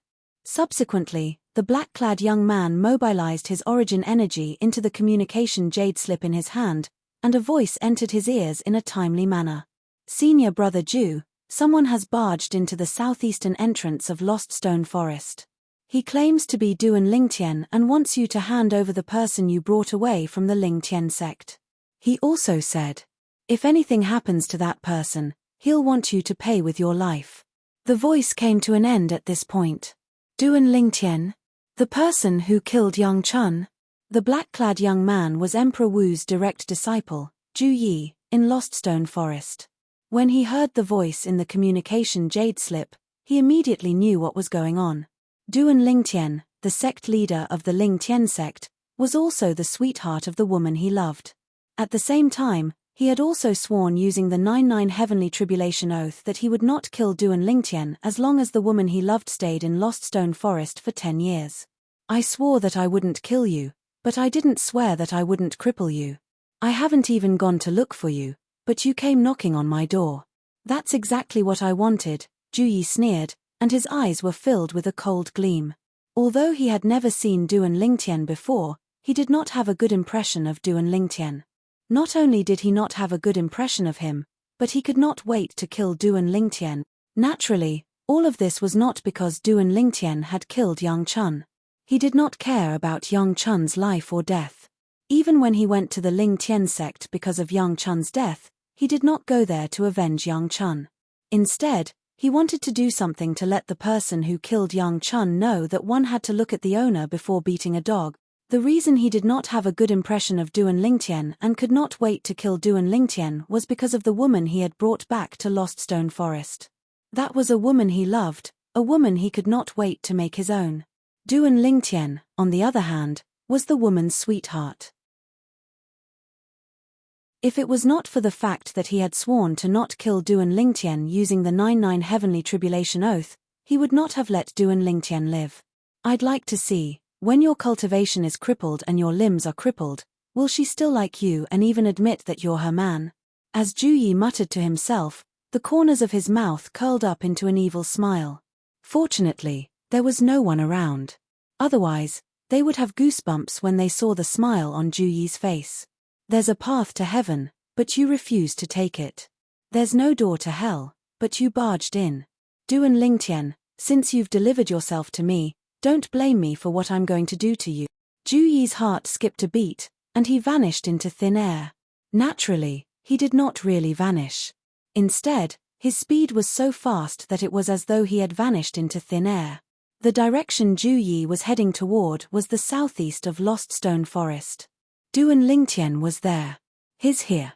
Subsequently, the black-clad young man mobilized his origin energy into the communication jade slip in his hand, and a voice entered his ears in a timely manner. Senior Brother Jew, someone has barged into the southeastern entrance of Lost Stone Forest. He claims to be Duan Lingtian and wants you to hand over the person you brought away from the Lingtian sect. He also said, if anything happens to that person, he'll want you to pay with your life. The voice came to an end at this point. Duan Lingtian? The person who killed Yang Chun? The black-clad young man was Emperor Wu's direct disciple, Ju Yi, in Lost Stone Forest. When he heard the voice in the communication jade slip, he immediately knew what was going on. Duan Lingtian, the sect leader of the Lingtian sect, was also the sweetheart of the woman he loved. At the same time, he had also sworn using the 99 Heavenly Tribulation Oath that he would not kill Duan Lingtian as long as the woman he loved stayed in Lost Stone Forest for 10 years. I swore that I wouldn't kill you, but I didn't swear that I wouldn't cripple you. I haven't even gone to look for you, but you came knocking on my door. That's exactly what I wanted, Ju Yi sneered, and his eyes were filled with a cold gleam. Although he had never seen Duan Lingtian before, he did not have a good impression of Duan Lingtian. Not only did he not have a good impression of him, but he could not wait to kill Duan Lingtian. Naturally, all of this was not because Duan Lingtian had killed Yang Chun. He did not care about Yang Chun's life or death. Even when he went to the Lingtian sect because of Yang Chun's death, he did not go there to avenge Yang Chun. Instead, he wanted to do something to let the person who killed Yang Chun know that one had to look at the owner before beating a dog. The reason he did not have a good impression of Duan Lingtian and could not wait to kill Duan Lingtian was because of the woman he had brought back to Lost Stone Forest. That was a woman he loved, a woman he could not wait to make his own. Duan Lingtian, on the other hand, was the woman's sweetheart. If it was not for the fact that he had sworn to not kill Duan Lingtian using the 99 Heavenly Tribulation Oath, he would not have let Duan Lingtian live. I'd like to see, when your cultivation is crippled and your limbs are crippled, will she still like you and even admit that you're her man? As Ju Yi muttered to himself, the corners of his mouth curled up into an evil smile. Fortunately, there was no one around. Otherwise, they would have goosebumps when they saw the smile on Ju Yi's face. There's a path to heaven, but you refuse to take it. There's no door to hell, but you barged in. Duan Lingtian, since you've delivered yourself to me, don't blame me for what I'm going to do to you. Ju Yi's heart skipped a beat, and he vanished into thin air. Naturally, he did not really vanish. Instead, his speed was so fast that it was as though he had vanished into thin air. The direction Ju Yi was heading toward was the southeast of Lost Stone Forest. Duan Lingtian was there. He's here.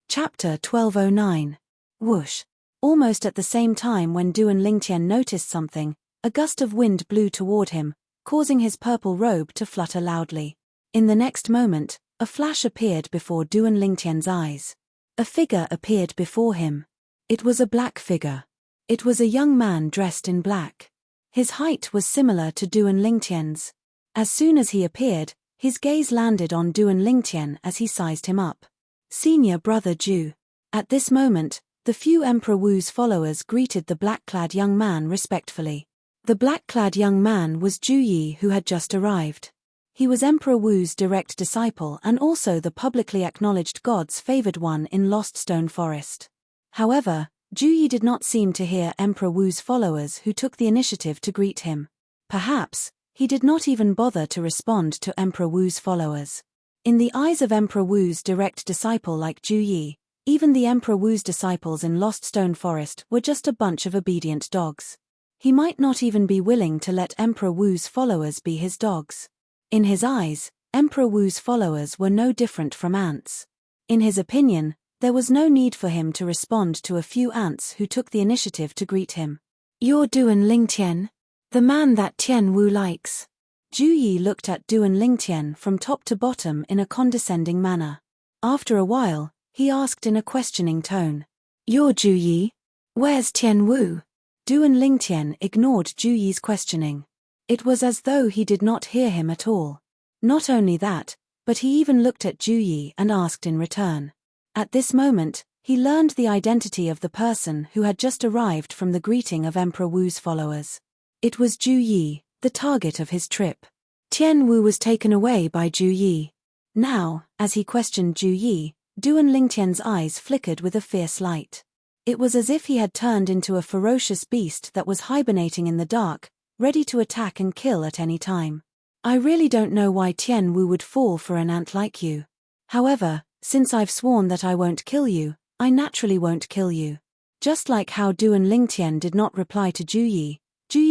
Chapter 1209. Whoosh. Almost at the same time when Duan Lingtian noticed something, a gust of wind blew toward him, causing his purple robe to flutter loudly. In the next moment, a flash appeared before Duan Lingtian's eyes. A figure appeared before him. It was a black figure. It was a young man dressed in black. His height was similar to Duan Lingtian's. As soon as he appeared, his gaze landed on Duan Lingtian as he sized him up. Senior Brother Ju. At this moment, the few Emperor Wu's followers greeted the black-clad young man respectfully. The black-clad young man was Ju Yi, who had just arrived. He was Emperor Wu's direct disciple and also the publicly acknowledged God's favored one in Lost Stone Forest. However, Ju Yi did not seem to hear Emperor Wu's followers who took the initiative to greet him. Perhaps, he did not even bother to respond to Emperor Wu's followers. In the eyes of Emperor Wu's direct disciple like Ju Yi, even the Emperor Wu's disciples in Lost Stone Forest were just a bunch of obedient dogs. He might not even be willing to let Emperor Wu's followers be his dogs. In his eyes, Emperor Wu's followers were no different from ants. In his opinion, there was no need for him to respond to a few ants who took the initiative to greet him. You're Duan Lingtian, the man that Tian Wu likes. Ju Yi looked at Duan Lingtian from top to bottom in a condescending manner. After a while, he asked in a questioning tone. You're Ju Yi? Where's Tian Wu? Duan Lingtian ignored Ju Yi's questioning. It was as though he did not hear him at all. Not only that, but he even looked at Ju Yi and asked in return. At this moment, he learned the identity of the person who had just arrived from the greeting of Emperor Wu's followers. It was Zhu Yi, the target of his trip. Tian Wu was taken away by Zhu Yi. Now, as he questioned Zhu Yi, Duan Lingtian's eyes flickered with a fierce light. It was as if he had turned into a ferocious beast that was hibernating in the dark, ready to attack and kill at any time. I really don't know why Tian Wu would fall for an ant like you. However, since I've sworn that I won't kill you, I naturally won't kill you. Just like how Duan Lingtian did not reply to Zhu Yi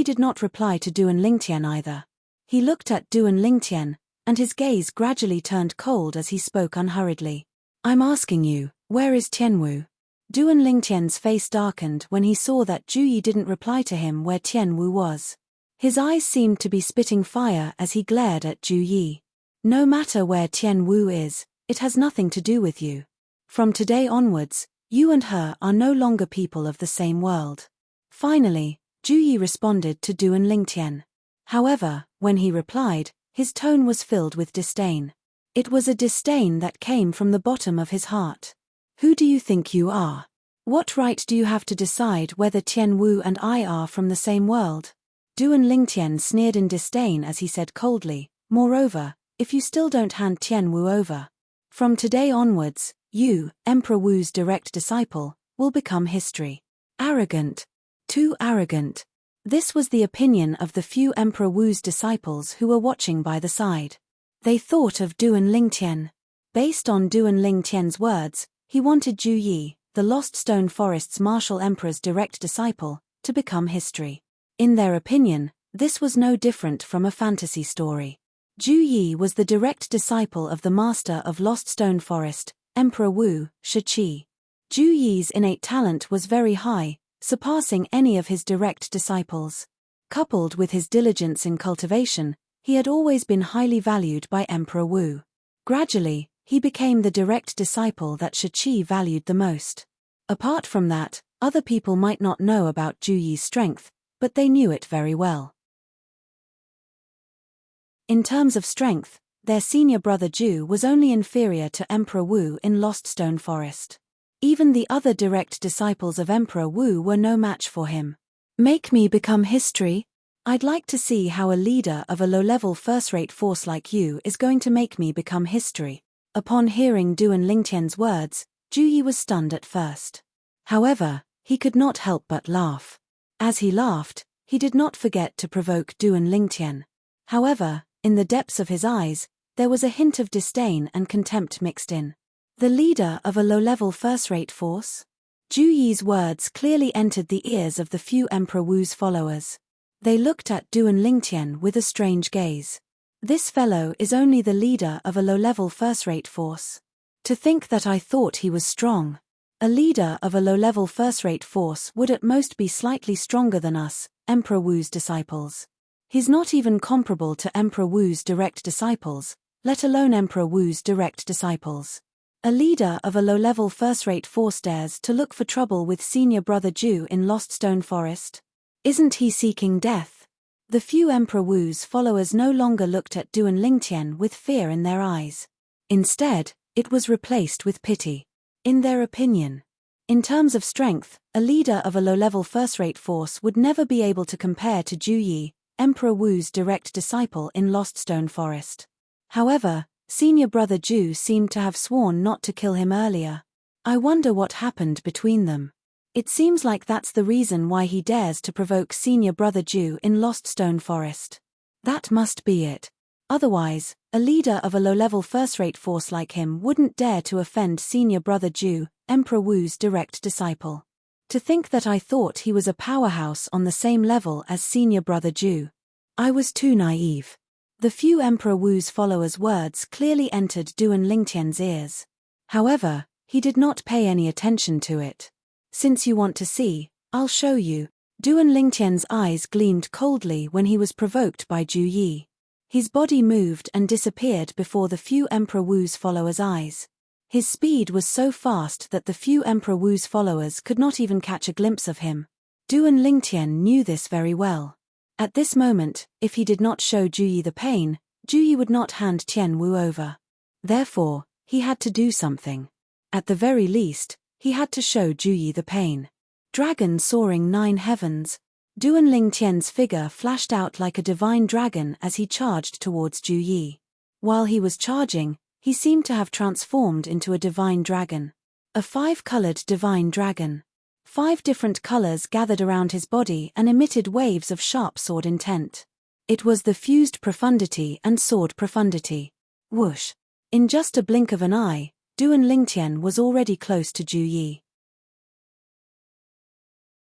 did not reply to Duan Lingtian either. He looked at Duan Lingtian, and his gaze gradually turned cold as he spoke unhurriedly. I'm asking you, where is Tian Wu? Duan Lingtian's face darkened when he saw that Zhu Yi didn't reply to him where Tian Wu was. His eyes seemed to be spitting fire as he glared at Zhu Yi. No matter where Tian Wu is, it has nothing to do with you. From today onwards, you and her are no longer people of the same world. Finally, Zhu Yi responded to Duan Lingtian. However, when he replied, his tone was filled with disdain. It was a disdain that came from the bottom of his heart. Who do you think you are? What right do you have to decide whether Tian Wu and I are from the same world? Duan Lingtian sneered in disdain as he said coldly, moreover, if you still don't hand Tian Wu over, from today onwards, you, Emperor Wu's direct disciple, will become history. Arrogant. Too arrogant. This was the opinion of the few Emperor Wu's disciples who were watching by the side. They thought of Duan Lingtian. Based on Duan Lingtian's words, he wanted Zhu Yi, the Lost Stone Forest's martial emperor's direct disciple, to become history. In their opinion, this was no different from a fantasy story. Zhu Yi was the direct disciple of the master of Lost Stone Forest, Emperor Wu, Shiqi. Zhu Yi's innate talent was very high, surpassing any of his direct disciples. Coupled with his diligence in cultivation, he had always been highly valued by Emperor Wu. Gradually, he became the direct disciple that Shiqi valued the most. Apart from that, other people might not know about Zhu Yi's strength, but they knew it very well. In terms of strength, their senior brother Zhu was only inferior to Emperor Wu in Lost Stone Forest. Even the other direct disciples of Emperor Wu were no match for him. Make me become history? I'd like to see how a leader of a low-level first-rate force like you is going to make me become history. Upon hearing Duan Lingtian's words, Zhu Yi was stunned at first. However, he could not help but laugh. As he laughed, he did not forget to provoke Duan Lingtian. However, in the depths of his eyes, there was a hint of disdain and contempt mixed in. The leader of a low-level first-rate force? Zhu Yi's words clearly entered the ears of the few Emperor Wu's followers. They looked at Duan Lingtian with a strange gaze. This fellow is only the leader of a low-level first-rate force. To think that I thought he was strong. A leader of a low-level first-rate force would at most be slightly stronger than us, Emperor Wu's disciples. He's not even comparable to Emperor Wu's direct disciples, let alone Emperor Wu's direct disciples. A leader of a low-level first-rate force dares to look for trouble with senior brother Zhu in Lost Stone Forest? Isn't he seeking death? The few Emperor Wu's followers no longer looked at Duan Lingtian with fear in their eyes. Instead, it was replaced with pity. In their opinion, in terms of strength, a leader of a low-level first-rate force would never be able to compare to Zhu Yi, Emperor Wu's direct disciple in Lost Stone Forest. However, senior brother Zhu seemed to have sworn not to kill him earlier. I wonder what happened between them. It seems like that's the reason why he dares to provoke senior brother Zhu in Lost Stone Forest. That must be it. Otherwise, a leader of a low-level first-rate force like him wouldn't dare to offend senior brother Zhu, Emperor Wu's direct disciple. To think that I thought he was a powerhouse on the same level as senior brother Zhu. I was too naive. The few Emperor Wu's followers' words clearly entered Duan Lingtian's ears. However, he did not pay any attention to it. Since you want to see, I'll show you. Duan Lingtian's eyes gleamed coldly when he was provoked by Zhu Yi. His body moved and disappeared before the few Emperor Wu's followers' eyes. His speed was so fast that the few Emperor Wu's followers could not even catch a glimpse of him. Duan Lingtian knew this very well. At this moment, if he did not show Zhu Yi the pain, Zhu Yi would not hand Tian Wu over. Therefore, he had to do something. At the very least, he had to show Juyi the pain. Dragon soaring 9 heavens. Duan Lingtian's figure flashed out like a divine dragon as he charged towards Juyi. While he was charging, he seemed to have transformed into a divine dragon. A 5-colored divine dragon. 5 different colors gathered around his body and emitted waves of sharp sword intent. It was the fused profundity and sword profundity. Whoosh! In just a blink of an eye, Duan Lingtian was already close to Juyi.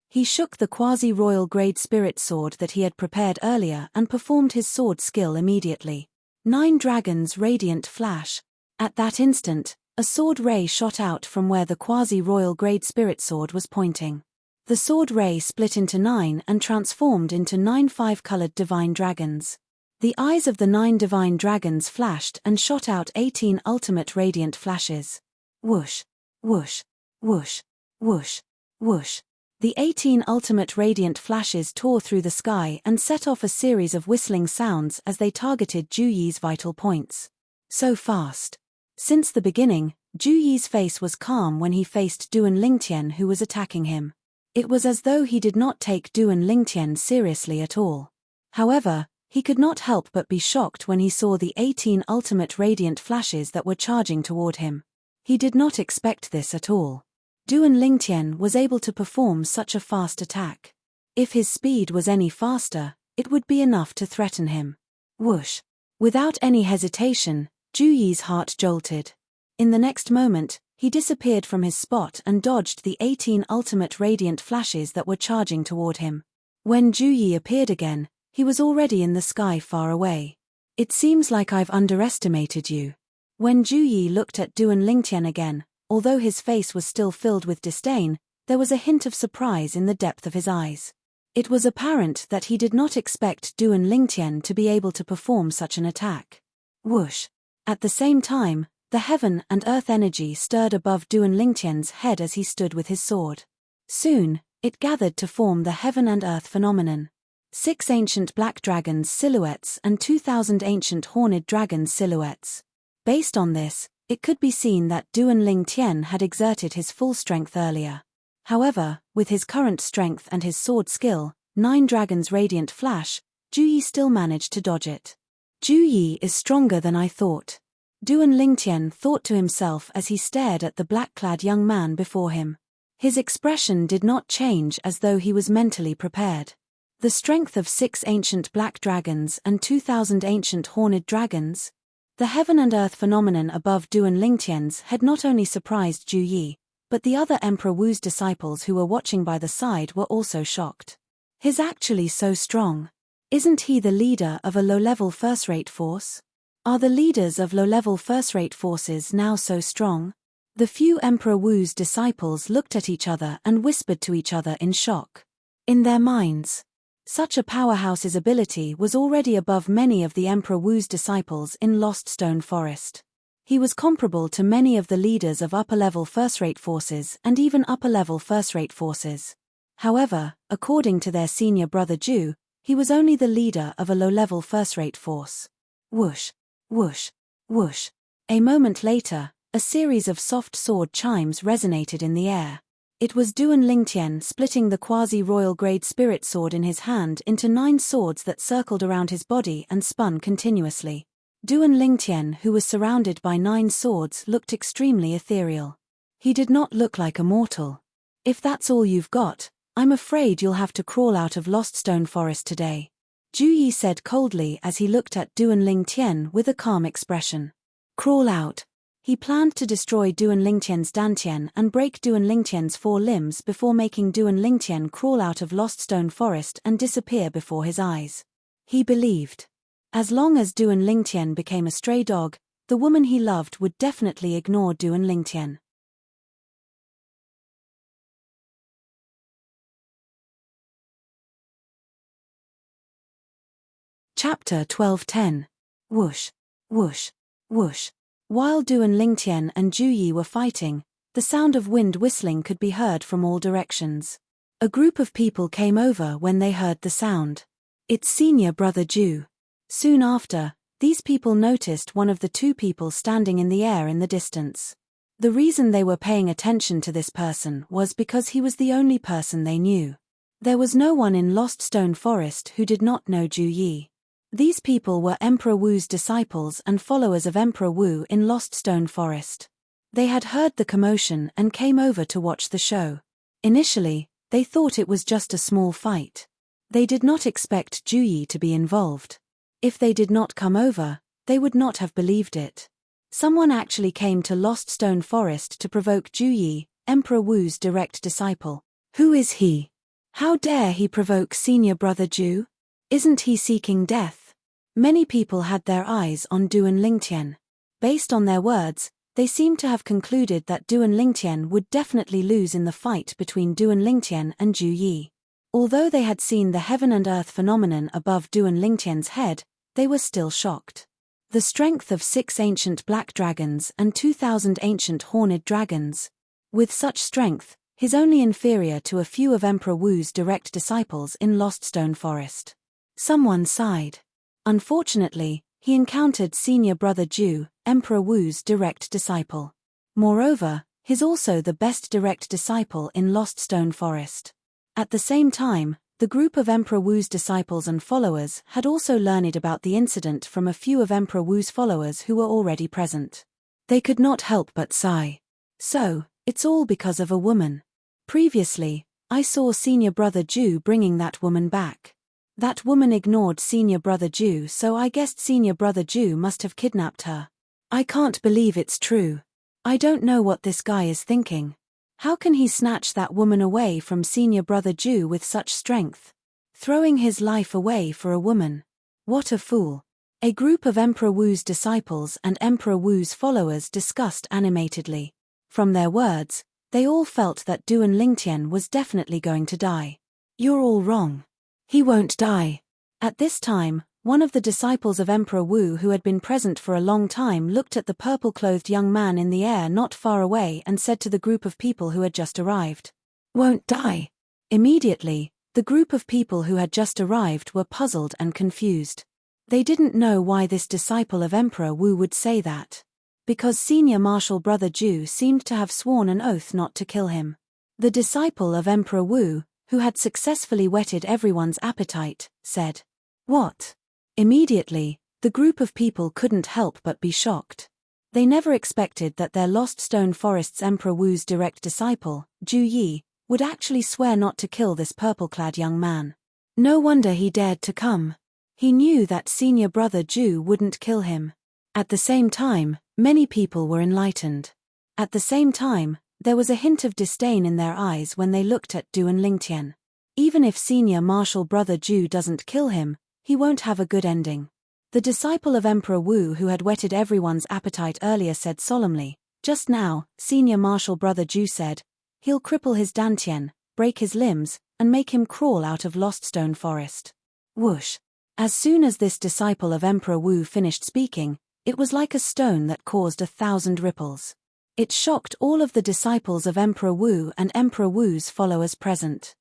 He shook the quasi-royal grade spirit sword that he had prepared earlier and performed his sword skill immediately. 9 dragons radiant flash. At that instant, a sword ray shot out from where the quasi-royal grade spirit sword was pointing. The sword ray split into 9 and transformed into 9 5-colored divine dragons. The eyes of the 9 divine dragons flashed and shot out 18 ultimate radiant flashes. Whoosh, whoosh, whoosh, whoosh, whoosh. The 18 ultimate radiant flashes tore through the sky and set off a series of whistling sounds as they targeted Juyi's vital points. So fast. Since the beginning, Juyi's face was calm when he faced Duan Lingtian, who was attacking him. It was as though he did not take Duan Lingtian seriously at all. However, he could not help but be shocked when he saw the 18 ultimate radiant flashes that were charging toward him. He did not expect this at all. Duan Lingtian was able to perform such a fast attack. If his speed was any faster, it would be enough to threaten him. Whoosh! Without any hesitation, Juyi's heart jolted. In the next moment, he disappeared from his spot and dodged the 18 ultimate radiant flashes that were charging toward him. When Juyi appeared again, he was already in the sky far away. It seems like I've underestimated you. When Juyi looked at Duan Lingtian again, although his face was still filled with disdain, there was a hint of surprise in the depth of his eyes. It was apparent that he did not expect Duan Lingtian to be able to perform such an attack. Whoosh! At the same time, the heaven and earth energy stirred above Duan Lingtian's head as he stood with his sword. Soon, it gathered to form the heaven and earth phenomenon. 6 ancient black dragons silhouettes and 2,000 ancient horned dragons silhouettes. Based on this, it could be seen that Duan Lingtian had exerted his full strength earlier. However, with his current strength and his sword skill, 9 dragons radiant flash, Juyi still managed to dodge it. Juyi is stronger than I thought. Duan Lingtian thought to himself as he stared at the black-clad young man before him. His expression did not change as though he was mentally prepared. The strength of 6 ancient black dragons and 2,000 ancient horned dragons. The heaven and earth phenomenon above Duan Lingtian's had not only surprised Juyi, but the other Emperor Wu's disciples who were watching by the side were also shocked. He's actually so strong. Isn't he the leader of a low-level first-rate force? Are the leaders of low-level first-rate forces now so strong? The few Emperor Wu's disciples looked at each other and whispered to each other in shock. In their minds, such a powerhouse's ability was already above many of the Emperor Wu's disciples in Lost Stone Forest. He was comparable to many of the leaders of upper-level first-rate forces and even upper-level first-rate forces. However, according to their senior brother Ju, he was only the leader of a low-level first-rate force. Whoosh, whoosh, whoosh. A moment later, a series of soft sword chimes resonated in the air. It was Duan Lingtian splitting the quasi-royal grade spirit sword in his hand into 9 swords that circled around his body and spun continuously. Duan Lingtian, who was surrounded by 9 swords, looked extremely ethereal. He did not look like a mortal. If that's all you've got, I'm afraid you'll have to crawl out of Lost Stone Forest today. Juyi said coldly as he looked at Duan Lingtian with a calm expression. Crawl out. He planned to destroy Duan Lingtian's dantian and break Duan Lingtian's 4 limbs before making Duan Lingtian crawl out of Lost Stone Forest and disappear before his eyes. He believed. As long as Duan Lingtian became a stray dog, the woman he loved would definitely ignore Duan Lingtian. Chapter 12:10. Whoosh, whoosh, whoosh. While Duan Lingtian and Juyi were fighting, the sound of wind whistling could be heard from all directions. A group of people came over when they heard the sound. It's senior brother Ju. Soon after, these people noticed one of the 2 people standing in the air in the distance. The reason they were paying attention to this person was because he was the only person they knew. There was no one in Lost Stone Forest who did not know Ju Yi. These people were Emperor Wu's disciples and followers of Emperor Wu in Lost Stone Forest. They had heard the commotion and came over to watch the show. Initially, they thought it was just a small fight. They did not expect Ju Yi to be involved. If they did not come over, they would not have believed it. Someone actually came to Lost Stone Forest to provoke Ju Yi, Emperor Wu's direct disciple. Who is he? How dare he provoke senior brother Ju? Isn't he seeking death? Many people had their eyes on Du and Lingtian. Based on their words, they seemed to have concluded that Du and Lingtian would definitely lose in the fight between Du and Lingtian and Ju Yi. Although they had seen the heaven and earth phenomenon above Du and Lingtian's head, they were still shocked. The strength of 6 ancient black dragons and 2,000 ancient horned dragons. With such strength, he's only inferior to a few of Emperor Wu's direct disciples in Lost Stone Forest. Someone sighed. Unfortunately, he encountered senior brother Ju, Emperor Wu's direct disciple. Moreover, he's also the best direct disciple in Lost Stone Forest. At the same time, the group of Emperor Wu's disciples and followers had also learned about the incident from a few of Emperor Wu's followers who were already present. They could not help but sigh. So, it's all because of a woman. Previously, I saw senior brother Ju bringing that woman back. That woman ignored senior brother Ju, so I guessed senior brother Ju must have kidnapped her. I can't believe it's true. I don't know what this guy is thinking. How can he snatch that woman away from senior brother Ju with such strength? Throwing his life away for a woman. What a fool. A group of Emperor Wu's disciples and Emperor Wu's followers discussed animatedly. From their words, they all felt that Du and Lingtian was definitely going to die. You're all wrong. He won't die. At this time, one of the disciples of Emperor Wu who had been present for a long time looked at the purple-clothed young man in the air not far away and said to the group of people who had just arrived, "Won't die." Immediately, the group of people who had just arrived were puzzled and confused. They didn't know why this disciple of Emperor Wu would say that. Because senior martial brother Ju seemed to have sworn an oath not to kill him. The disciple of Emperor Wu, who had successfully whetted everyone's appetite, said, "What?" Immediately, the group of people couldn't help but be shocked. They never expected that their Lost Stone Forest's Emperor Wu's direct disciple, Ju Yi, would actually swear not to kill this purple-clad young man. No wonder he dared to come. He knew that senior brother Ju wouldn't kill him. At the same time, many people were enlightened. At the same time, there was a hint of disdain in their eyes when they looked at Du and Lingtian. Even if senior martial brother Ju doesn't kill him, he won't have a good ending. The disciple of Emperor Wu who had whetted everyone's appetite earlier said solemnly, "Just now, senior martial brother Ju said, he'll cripple his dantian, break his limbs, and make him crawl out of Lost Stone Forest." Whoosh! As soon as this disciple of Emperor Wu finished speaking, it was like a stone that caused 1,000 ripples. It shocked all of the disciples of Emperor Wu and Emperor Wu's followers present.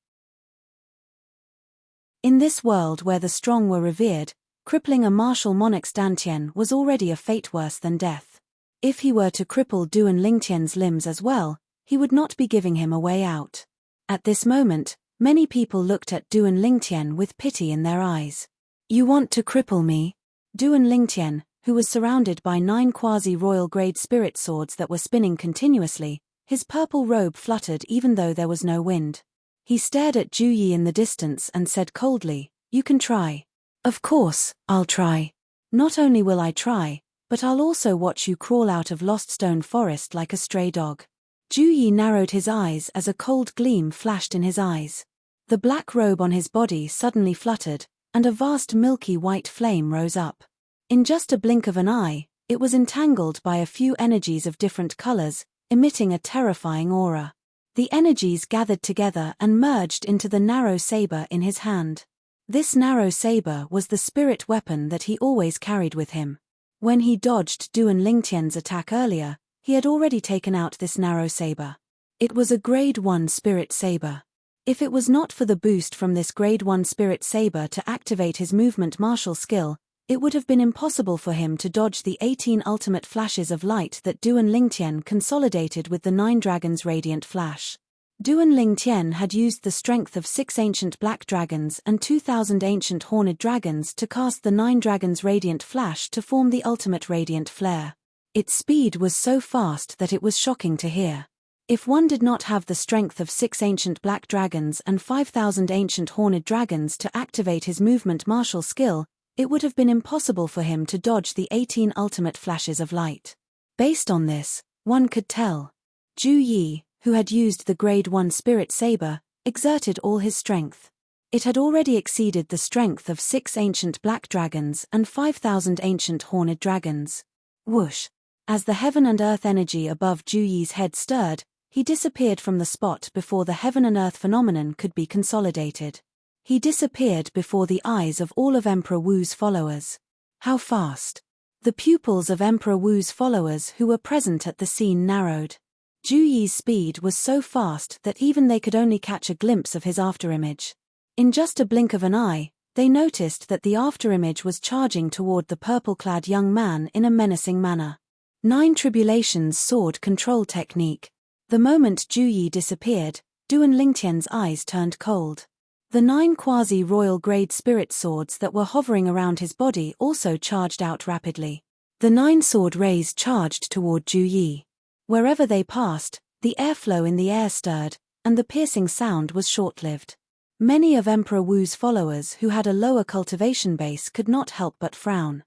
In this world where the strong were revered, crippling a martial monarch's dantian was already a fate worse than death. If he were to cripple Du and Lingtian's limbs as well, he would not be giving him a way out. At this moment, many people looked at Du and Lingtian with pity in their eyes. "You want to cripple me?" Du and Lingtian, who was surrounded by 9 quasi-royal grade spirit swords that were spinning continuously, his purple robe fluttered even though there was no wind. He stared at Ju Yi in the distance and said coldly, "You can try." "Of course, I'll try. Not only will I try, but I'll also watch you crawl out of Lost Stone Forest like a stray dog." Ju Yi narrowed his eyes as a cold gleam flashed in his eyes. The black robe on his body suddenly fluttered, and a vast milky white flame rose up. In just a blink of an eye, it was entangled by a few energies of different colors, emitting a terrifying aura. The energies gathered together and merged into the narrow saber in his hand. This narrow saber was the spirit weapon that he always carried with him. When he dodged Du and Lingtian's attack earlier, he had already taken out this narrow saber. It was a grade 1 spirit saber. If it was not for the boost from this grade 1 spirit saber to activate his movement martial skill, It would have been impossible for him to dodge the 18 ultimate flashes of light that Duan Lingtian consolidated with the 9 dragons' radiant flash. Duan Lingtian had used the strength of 6 ancient black dragons and 2,000 ancient horned dragons to cast the 9 dragons' radiant flash to form the ultimate radiant flare. Its speed was so fast that it was shocking to hear. If one did not have the strength of 6 ancient black dragons and 5,000 ancient horned dragons to activate his movement martial skill, it would have been impossible for him to dodge the 18 ultimate flashes of light. Based on this, one could tell. Zhu Yi, who had used the Grade 1 Spirit Saber, exerted all his strength. It had already exceeded the strength of 6 ancient black dragons and 5,000 ancient horned dragons. Whoosh! As the heaven and earth energy above Zhu Yi's head stirred, he disappeared from the spot before the heaven and earth phenomenon could be consolidated. He disappeared before the eyes of all of Emperor Wu's followers. How fast! The pupils of Emperor Wu's followers who were present at the scene narrowed. Zhu Yi's speed was so fast that even they could only catch a glimpse of his afterimage. In just a blink of an eye, they noticed that the afterimage was charging toward the purple-clad young man in a menacing manner. 9 Tribulations Sword Control Technique. The moment Zhu Yi disappeared, Duan Lingtian's eyes turned cold. The 9 quasi-royal grade spirit swords that were hovering around his body also charged out rapidly. The 9 sword rays charged toward Zhu Yi. Wherever they passed, the airflow in the air stirred, and the piercing sound was short-lived. Many of Emperor Wu's followers who had a lower cultivation base could not help but frown.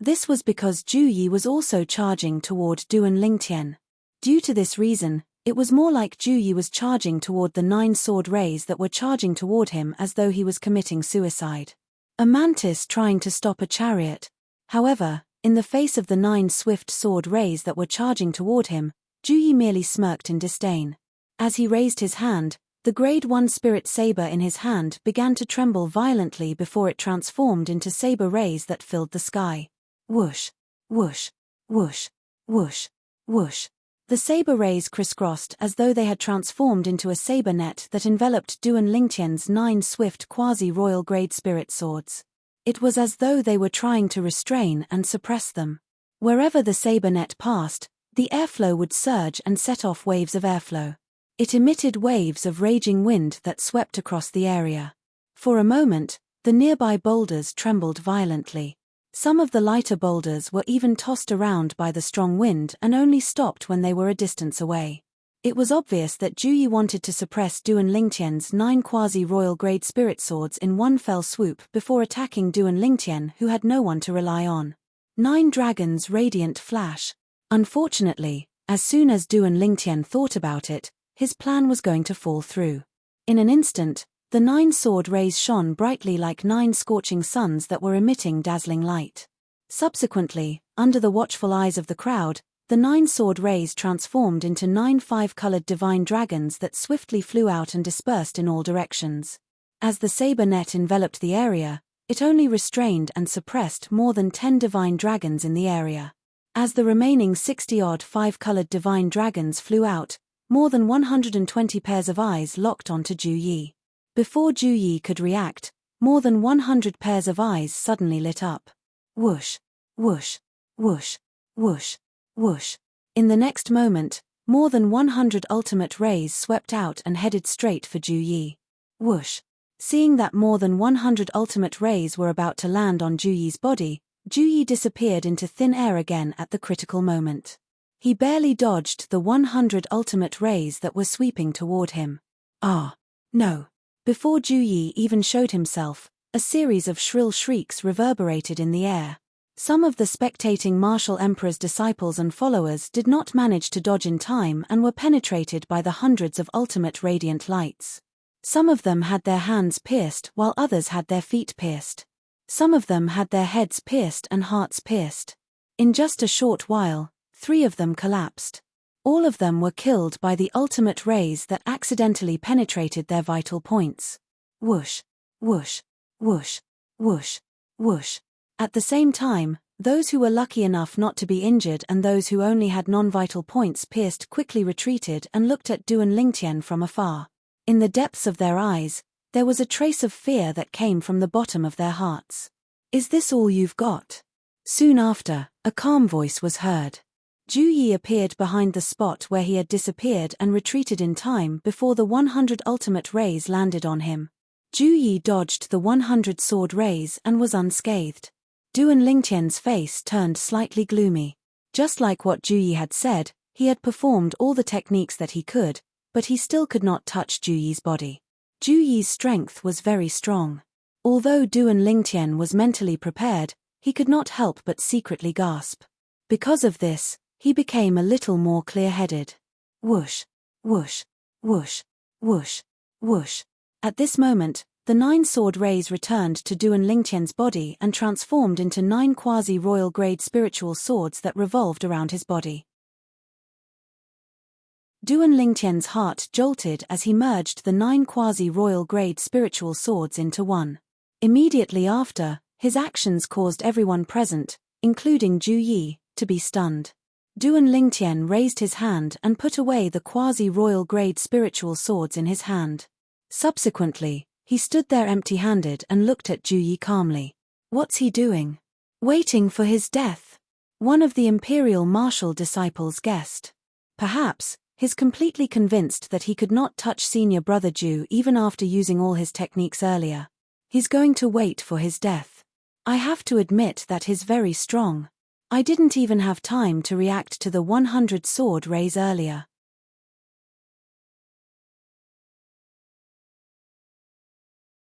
This was because Zhu Yi was also charging toward Duan Lingtian. Due to this reason, it was more like Zhu Yi was charging toward the 9 sword rays that were charging toward him as though he was committing suicide. A mantis trying to stop a chariot. However, in the face of the 9 swift sword rays that were charging toward him, Zhu Yi merely smirked in disdain. As he raised his hand, the Grade 1 Spirit Saber in his hand began to tremble violently before it transformed into saber rays that filled the sky. Whoosh, whoosh, whoosh, whoosh, whoosh. The saber rays crisscrossed as though they had transformed into a saber net that enveloped Duan Lingtian's 9 swift quasi-royal grade spirit swords. It was as though they were trying to restrain and suppress them. Wherever the saber net passed, the airflow would surge and set off waves of airflow. It emitted waves of raging wind that swept across the area. For a moment, the nearby boulders trembled violently. Some of the lighter boulders were even tossed around by the strong wind and only stopped when they were a distance away. It was obvious that Zhu Yi wanted to suppress Duan Lingtian's 9 quasi-royal grade spirit swords in one fell swoop before attacking Duan Lingtian, who had no one to rely on. 9 dragons radiant flash. Unfortunately, as soon as Duan Lingtian thought about it, his plan was going to fall through. In an instant, the 9 sword rays shone brightly like 9 scorching suns that were emitting dazzling light. Subsequently, under the watchful eyes of the crowd, the 9 sword rays transformed into 9 5-colored divine dragons that swiftly flew out and dispersed in all directions. As the saber net enveloped the area, it only restrained and suppressed more than 10 divine dragons in the area. As the remaining 60-odd 5-colored divine dragons flew out, more than 120 pairs of eyes locked onto Zhu Yi. Before Zhu Yi could react, more than 100 pairs of eyes suddenly lit up. Whoosh, whoosh, whoosh, whoosh, whoosh. In the next moment, more than 100 ultimate rays swept out and headed straight for Zhu Yi. Whoosh. Seeing that more than 100 ultimate rays were about to land on Zhu Yi's body, Zhu Yi disappeared into thin air again at the critical moment. He barely dodged the 100 ultimate rays that were sweeping toward him. Ah, no. Before Zhu Yi even showed himself, a series of shrill shrieks reverberated in the air. Some of the spectating martial emperor's disciples and followers did not manage to dodge in time and were penetrated by the hundreds of ultimate radiant lights. Some of them had their hands pierced while others had their feet pierced. Some of them had their heads pierced and hearts pierced. In just a short while, 3 of them collapsed. All of them were killed by the ultimate rays that accidentally penetrated their vital points. Whoosh, whoosh, whoosh, whoosh, whoosh. At the same time, those who were lucky enough not to be injured and those who only had non-vital points pierced quickly retreated and looked at Duan Lingtian from afar. In the depths of their eyes, There was a trace of fear that came from the bottom of their hearts. "Is this all you've got?" Soon after, a calm voice was heard. Ju Yi appeared behind the spot where he had disappeared and retreated in time before the 100 ultimate rays landed on him. Ju Yi dodged the 100 sword rays and was unscathed. Duan Lingtian's face turned slightly gloomy. Just like what Ju Yi had said, he had performed all the techniques that he could, but he still could not touch Ju Yi's body. Ju Yi's strength was very strong. Although Duan Lingtian was mentally prepared, he could not help but secretly gasp. Because of this, he became a little more clear-headed. Whoosh, whoosh, whoosh, whoosh, whoosh. At this moment, the 9 sword rays returned to Duan Lingtian's body and transformed into 9 quasi-royal grade spiritual swords that revolved around his body. Duan Lingtian's heart jolted as he merged the 9 quasi-royal grade spiritual swords into one. Immediately after, his actions caused everyone present, including Ju Yi, to be stunned. Duan Lingtian raised his hand and put away the quasi-royal grade spiritual swords in his hand. Subsequently, he stood there empty-handed and looked at Ju Yi calmly. "What's he doing?" "Waiting for his death," one of the imperial martial disciples guessed. Perhaps, he's completely convinced that he could not touch senior brother Ju even after using all his techniques earlier. He's going to wait for his death. I have to admit that he's very strong. I didn't even have time to react to the 100 sword rays earlier.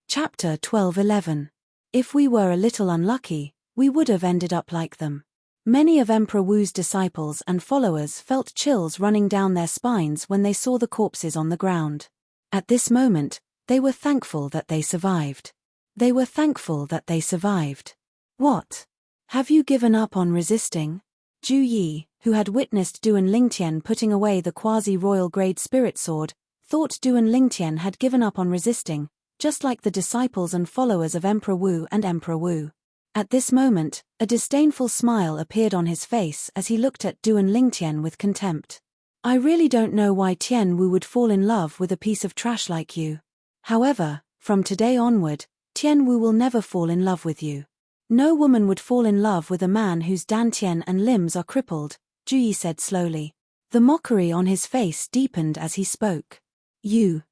Chapter 12:11. If we were a little unlucky, we would have ended up like them. Many of Emperor Wu's disciples and followers felt chills running down their spines when they saw the corpses on the ground. At this moment, they were thankful that they survived. They were thankful that they survived. "What? Have you given up on resisting?" Ju Yi, who had witnessed Duan Lingtian putting away the quasi-royal grade spirit sword, thought Duan Lingtian had given up on resisting, just like the disciples and followers of Emperor Wu and Emperor Wu. At this moment, a disdainful smile appeared on his face as he looked at Duan Lingtian with contempt. "I really don't know why Tian Wu would fall in love with a piece of trash like you. However, from today onward, Tian Wu will never fall in love with you. No woman would fall in love with a man whose dantian and limbs are crippled," Ju Yi said slowly. The mockery on his face deepened as he spoke.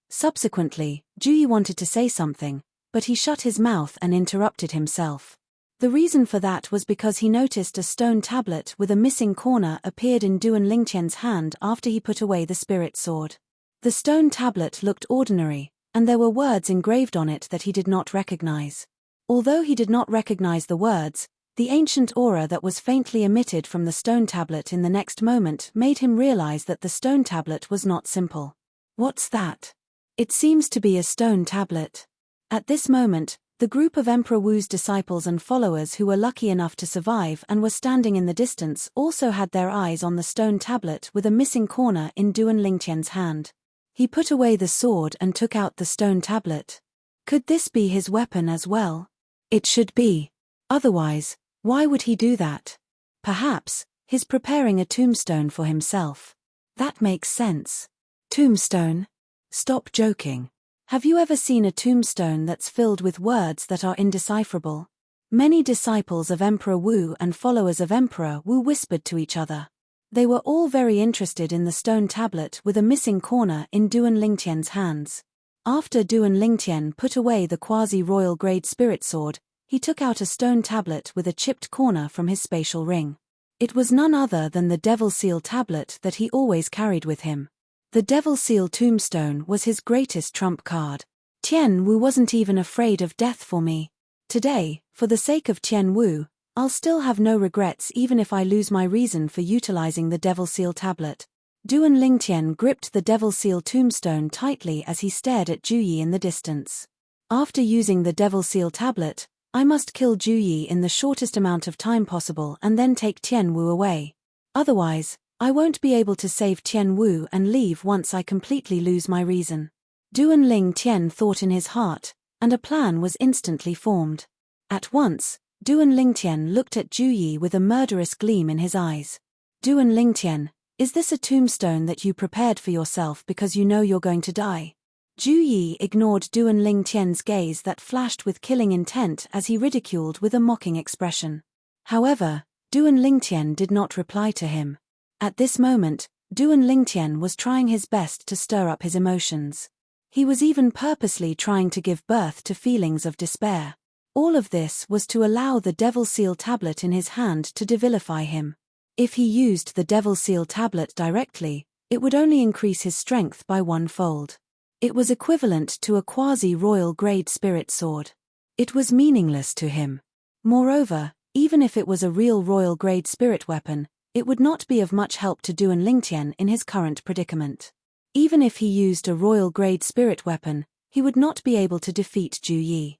Subsequently, Ju Yi wanted to say something, but he shut his mouth and interrupted himself. The reason for that was because he noticed a stone tablet with a missing corner appeared in Duan Lingtian's hand after he put away the spirit sword. The stone tablet looked ordinary, and there were words engraved on it that he did not recognize. Although he did not recognize the words, the ancient aura that was faintly emitted from the stone tablet in the next moment made him realize that the stone tablet was not simple. "What's that?" "It seems to be a stone tablet." At this moment, the group of Emperor Wu's disciples and followers who were lucky enough to survive and were standing in the distance also had their eyes on the stone tablet with a missing corner in Duan Lingtian's hand. He put away the sword and took out the stone tablet. Could this be his weapon as well? It should be. Otherwise, why would he do that? Perhaps, he's preparing a tombstone for himself. That makes sense. Tombstone? Stop joking. Have you ever seen a tombstone that's filled with words that are indecipherable? Many disciples of Emperor Wu and followers of Emperor Wu whispered to each other. They were all very interested in the stone tablet with a missing corner in Duan Lingtian's hands. After Duan Lingtian put away the quasi-royal grade spirit sword, he took out a stone tablet with a chipped corner from his spatial ring. It was none other than the Devil Seal tablet that he always carried with him. The Devil Seal tombstone was his greatest trump card. "Tian Wu wasn't even afraid of death for me. Today, for the sake of Tian Wu, I'll still have no regrets even if I lose my reason for utilizing the Devil Seal tablet." Duan Lingtian gripped the Devil Seal tombstone tightly as he stared at Ju Yi in the distance. "After using the Devil Seal tablet, I must kill Ju Yi in the shortest amount of time possible and then take Tian Wu away. Otherwise, I won't be able to save Tian Wu and leave once I completely lose my reason." Duan Lingtian thought in his heart, and a plan was instantly formed. At once, Duan Lingtian looked at Ju Yi with a murderous gleam in his eyes. "Duan Lingtian, is this a tombstone that you prepared for yourself because you know you're going to die?" Zhu Yi ignored Duan Lingtian's gaze that flashed with killing intent as he ridiculed with a mocking expression. However, Duan Lingtian did not reply to him. At this moment, Duan Lingtian was trying his best to stir up his emotions. He was even purposely trying to give birth to feelings of despair. All of this was to allow the Devil Seal tablet in his hand to devilify him. If he used the Devil Seal tablet directly, it would only increase his strength by 1-fold. It was equivalent to a quasi-royal grade spirit sword. It was meaningless to him. Moreover, even if it was a real royal grade spirit weapon, it would not be of much help to Duan Lingtian in his current predicament. Even if he used a royal grade spirit weapon, he would not be able to defeat Zhu Yi.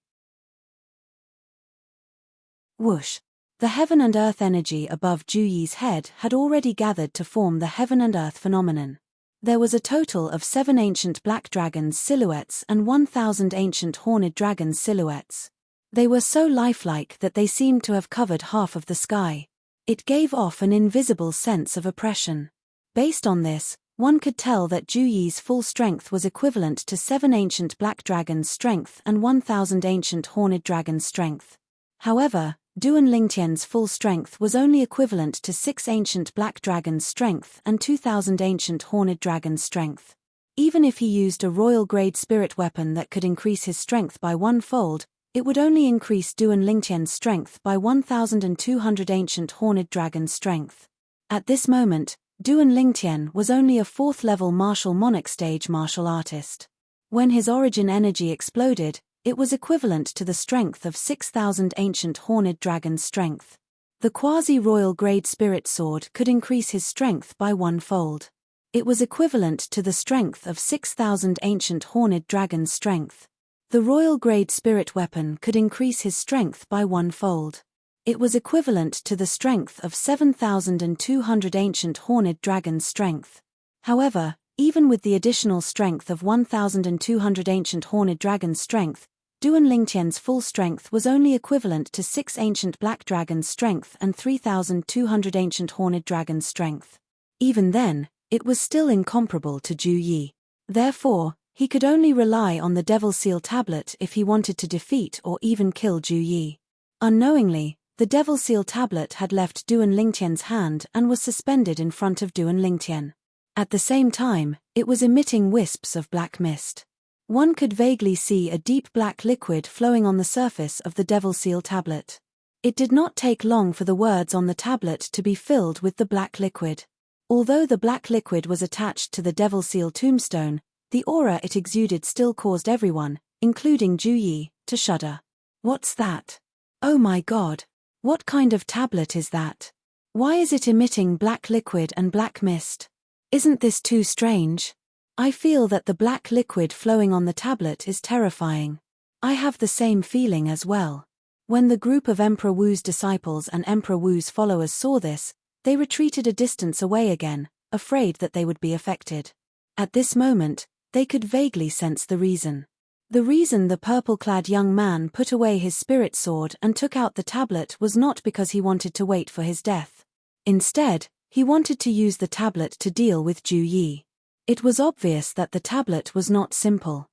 Whoosh! The heaven and earth energy above Zhu Yi's head had already gathered to form the heaven and earth phenomenon. There was a total of 7 ancient black dragons silhouettes and 1,000 ancient horned dragons silhouettes. They were so lifelike that they seemed to have covered half of the sky. It gave off an invisible sense of oppression. Based on this, one could tell that Zhu Yi's full strength was equivalent to 7 ancient black dragons' strength and 1,000 ancient horned dragons' strength. However, Duan Lingtian's full strength was only equivalent to 6 ancient black dragons' strength and 2,000 ancient horned dragons' strength. Even if he used a royal grade spirit weapon that could increase his strength by 1-fold, it would only increase Duan Lingtian's strength by 1,200 ancient horned dragons' strength. At this moment, Duan Lingtian was only a 4th-level martial Monarch stage martial artist. When his origin energy exploded, it was equivalent to the strength of 6,000 ancient horned dragons' strength. The quasi-royal grade spirit sword could increase his strength by 1-fold. It was equivalent to the strength of 6,000 ancient horned dragons' strength. The royal grade spirit weapon could increase his strength by 1-fold. It was equivalent to the strength of 7,200 ancient horned dragons' strength. However, even with the additional strength of 1,200 ancient horned dragons' strength, Duan Lingtian's full strength was only equivalent to 6 ancient black dragons' strength and 3,200 ancient horned dragons' strength. Even then, it was still incomparable to Zhu Yi. Therefore, he could only rely on the Devil Seal tablet if he wanted to defeat or even kill Zhu Yi. Unknowingly, the Devil Seal tablet had left Duan Lingtian's hand and was suspended in front of Duan Lingtian. At the same time, it was emitting wisps of black mist. One could vaguely see a deep black liquid flowing on the surface of the Devil Seal tablet. It did not take long for the words on the tablet to be filled with the black liquid. Although the black liquid was attached to the Devil Seal tombstone, the aura it exuded still caused everyone, including Zhu Yi, to shudder. What's that? Oh my god! What kind of tablet is that? Why is it emitting black liquid and black mist? Isn't this too strange? I feel that the black liquid flowing on the tablet is terrifying. I have the same feeling as well. When the group of Emperor Wu's disciples and Emperor Wu's followers saw this, they retreated a distance away again, afraid that they would be affected. At this moment, they could vaguely sense the reason. The reason the purple-clad young man put away his spirit sword and took out the tablet was not because he wanted to wait for his death. Instead, he wanted to use the tablet to deal with Zhu Yi. It was obvious that the tablet was not simple.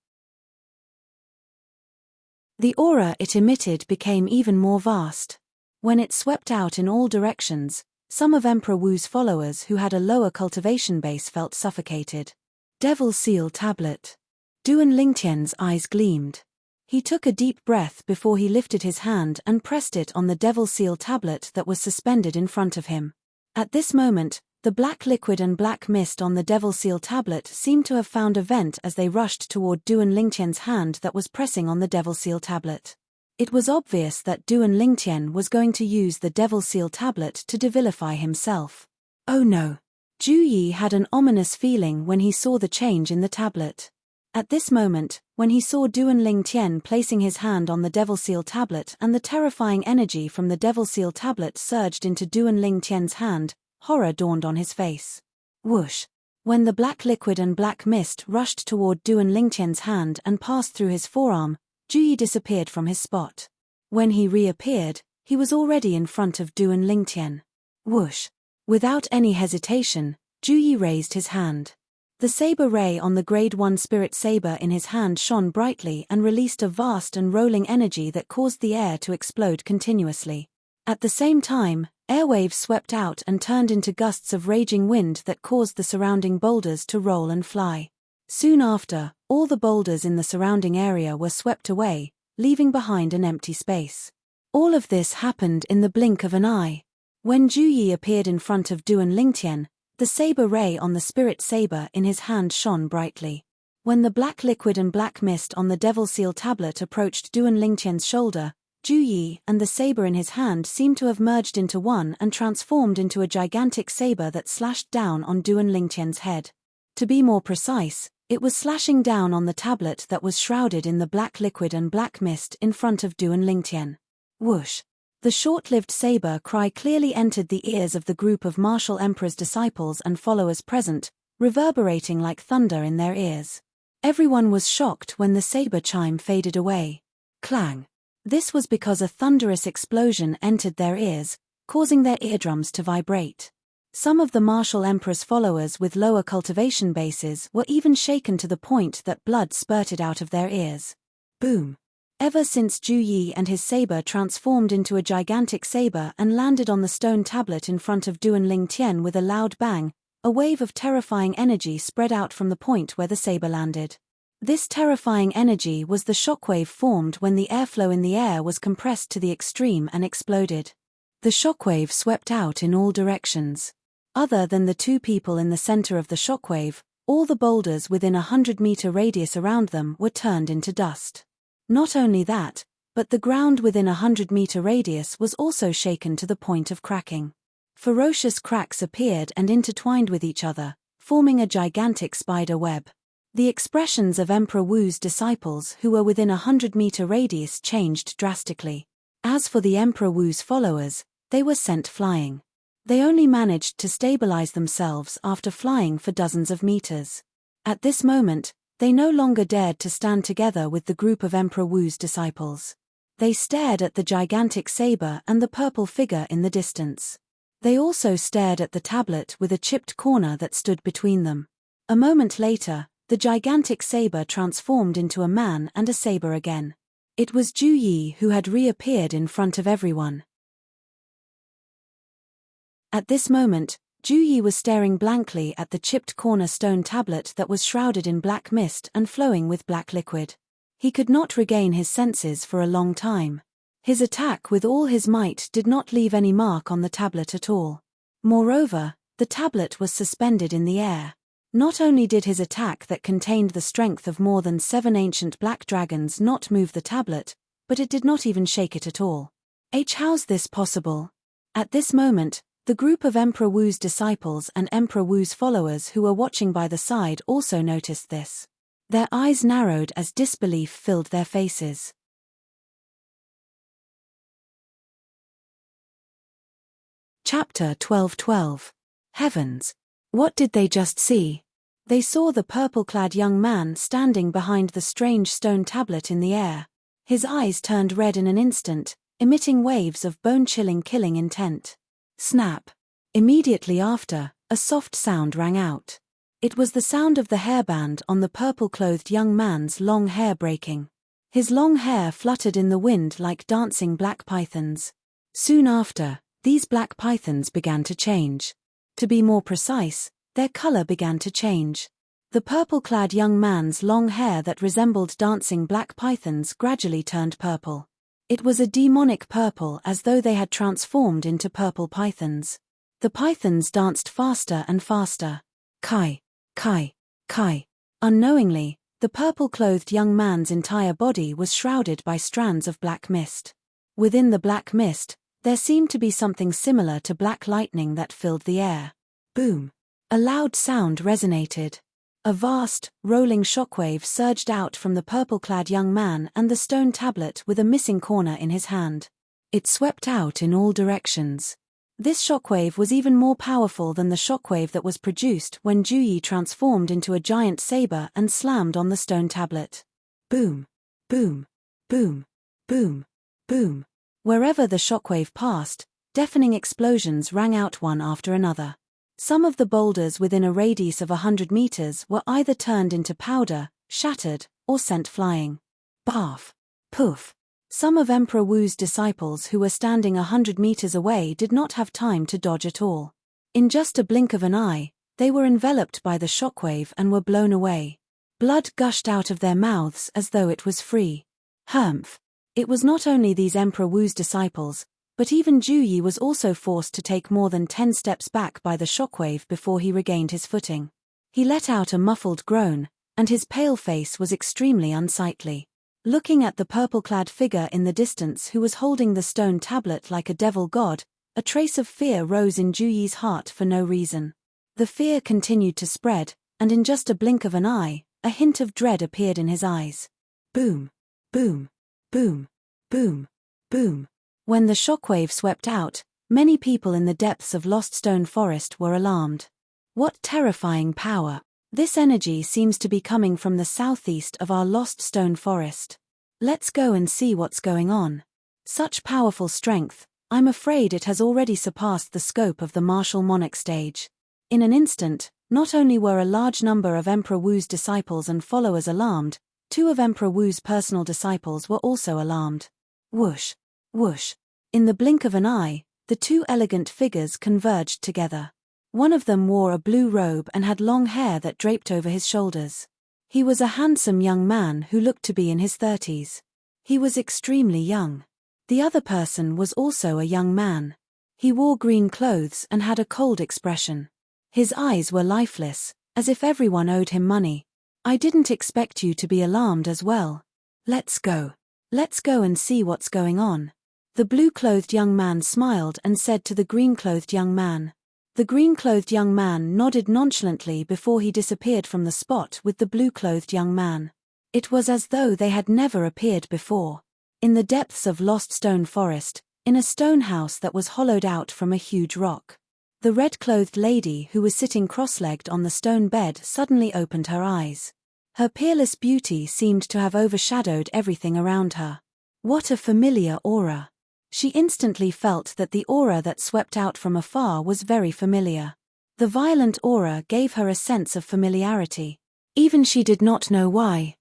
The aura it emitted became even more vast. When it swept out in all directions, some of Emperor Wu's followers who had a lower cultivation base felt suffocated. Devil Seal tablet. Duan Lingtian's eyes gleamed. He took a deep breath before he lifted his hand and pressed it on the Devil Seal tablet that was suspended in front of him. At this moment, the black liquid and black mist on the Devil Seal tablet seemed to have found a vent as they rushed toward Duan Lingtian's hand that was pressing on the Devil Seal tablet. It was obvious that Duan Lingtian was going to use the Devil Seal tablet to devilify himself. Oh no! Zhu Yi had an ominous feeling when he saw the change in the tablet. At this moment, when he saw Duan Lingtian placing his hand on the Devil Seal tablet and the terrifying energy from the Devil Seal tablet surged into Duan Lingtian's hand, horror dawned on his face. Whoosh! When the black liquid and black mist rushed toward Duan Lingtian's hand and passed through his forearm, Zhu Yi disappeared from his spot. When he reappeared, he was already in front of Duan Lingtian. Whoosh! Without any hesitation, Zhu Yi raised his hand. The saber ray on the Grade 1 spirit saber in his hand shone brightly and released a vast and rolling energy that caused the air to explode continuously. At the same time, airwaves swept out and turned into gusts of raging wind that caused the surrounding boulders to roll and fly. Soon after, all the boulders in the surrounding area were swept away, leaving behind an empty space. All of this happened in the blink of an eye. When Ju Yi appeared in front of Duan Lingtian, the saber ray on the spirit saber in his hand shone brightly. When the black liquid and black mist on the Devil Seal tablet approached Duan Lingtian's shoulder, Ju Yi and the saber in his hand seemed to have merged into one and transformed into a gigantic saber that slashed down on Duan Lingtian's head. To be more precise, it was slashing down on the tablet that was shrouded in the black liquid and black mist in front of Duan Lingtian. Whoosh! The short-lived saber cry clearly entered the ears of the group of martial emperor's disciples and followers present, reverberating like thunder in their ears. Everyone was shocked when the saber chime faded away. Clang! This was because a thunderous explosion entered their ears, causing their eardrums to vibrate. Some of the martial emperor's followers with lower cultivation bases were even shaken to the point that blood spurted out of their ears. Boom! Ever since Ju Yi and his saber transformed into a gigantic saber and landed on the stone tablet in front of Duan Lingtian with a loud bang, a wave of terrifying energy spread out from the point where the saber landed. This terrifying energy was the shockwave formed when the airflow in the air was compressed to the extreme and exploded. The shockwave swept out in all directions. Other than the two people in the center of the shockwave, all the boulders within a 100-meter radius around them were turned into dust. Not only that, but the ground within a 100-meter radius was also shaken to the point of cracking. Ferocious cracks appeared and intertwined with each other, forming a gigantic spider web. The expressions of Emperor Wu's disciples who were within a 100-meter radius changed drastically. As for the Emperor Wu's followers, they were sent flying. They only managed to stabilize themselves after flying for dozens of meters. At this moment, they no longer dared to stand together with the group of Emperor Wu's disciples. They stared at the gigantic saber and the purple figure in the distance. They also stared at the tablet with a chipped corner that stood between them. A moment later, the gigantic saber transformed into a man and a saber again. It was Ju Yi who had reappeared in front of everyone. At this moment, Ju Yi was staring blankly at the chipped corner stone tablet that was shrouded in black mist and flowing with black liquid. He could not regain his senses for a long time. His attack with all his might did not leave any mark on the tablet at all. Moreover, the tablet was suspended in the air. Not only did his attack that contained the strength of more than 7 ancient black dragons not move the tablet, but it did not even shake it at all. How's this possible? At this moment, the group of Emperor Wu's disciples and Emperor Wu's followers who were watching by the side also noticed this. Their eyes narrowed as disbelief filled their faces. Chapter 12:12. Heavens! What did they just see? They saw the purple-clad young man standing behind the strange stone tablet in the air. His eyes turned red in an instant, emitting waves of bone-chilling killing intent. Snap! Immediately after, a soft sound rang out. It was the sound of the hairband on the purple-clothed young man's long hair breaking. His long hair fluttered in the wind like dancing black pythons. Soon after, these black pythons began to change. To be more precise, their color began to change. The purple-clad young man's long hair that resembled dancing black pythons gradually turned purple. It was a demonic purple, as though they had transformed into purple pythons. The pythons danced faster and faster. Kai, kai, kai. Unknowingly, the purple-clothed young man's entire body was shrouded by strands of black mist. Within the black mist, there seemed to be something similar to black lightning that filled the air. Boom! A loud sound resonated. A vast, rolling shockwave surged out from the purple-clad young man and the stone tablet with a missing corner in his hand. It swept out in all directions. This shockwave was even more powerful than the shockwave that was produced when Ju Yi transformed into a giant saber and slammed on the stone tablet. Boom! Boom! Boom! Boom! Boom! Wherever the shockwave passed, deafening explosions rang out one after another. Some of the boulders within a radius of 100 meters were either turned into powder, shattered, or sent flying. Barf! Poof! Some of Emperor Wu's disciples who were standing 100 meters away did not have time to dodge at all. In just a blink of an eye, they were enveloped by the shockwave and were blown away. Blood gushed out of their mouths as though it was free. Humph! It was not only these Emperor Wu's disciples, but even Ju Yi was also forced to take more than 10 steps back by the shockwave before he regained his footing. He let out a muffled groan, and his pale face was extremely unsightly. Looking at the purple-clad figure in the distance who was holding the stone tablet like a devil god, a trace of fear rose in Ju Yi's heart for no reason. The fear continued to spread, and in just a blink of an eye, a hint of dread appeared in his eyes. Boom! Boom! Boom! Boom! Boom! When the shockwave swept out, many people in the depths of Lost Stone Forest were alarmed. What terrifying power! This energy seems to be coming from the southeast of our Lost Stone Forest. Let's go and see what's going on. Such powerful strength, I'm afraid it has already surpassed the scope of the martial monarch stage. In an instant, not only were a large number of Emperor Wu's disciples and followers alarmed, 2 of Emperor Wu's personal disciples were also alarmed. Whoosh! Whoosh! In the blink of an eye, the 2 elegant figures converged together. One of them wore a blue robe and had long hair that draped over his shoulders. He was a handsome young man who looked to be in his 30s. He was extremely young. The other person was also a young man. He wore green clothes and had a cold expression. His eyes were lifeless, as if everyone owed him money. I didn't expect you to be alarmed as well. Let's go. Let's go and see what's going on. The blue-clothed young man smiled and said to the green-clothed young man. The green-clothed young man nodded nonchalantly before he disappeared from the spot with the blue-clothed young man. It was as though they had never appeared before. In the depths of Lost Stone Forest, in a stone house that was hollowed out from a huge rock. The red-clothed lady who was sitting cross-legged on the stone bed suddenly opened her eyes. Her peerless beauty seemed to have overshadowed everything around her. What a familiar aura! She instantly felt that the aura that swept out from afar was very familiar. The violent aura gave her a sense of familiarity. Even she did not know why.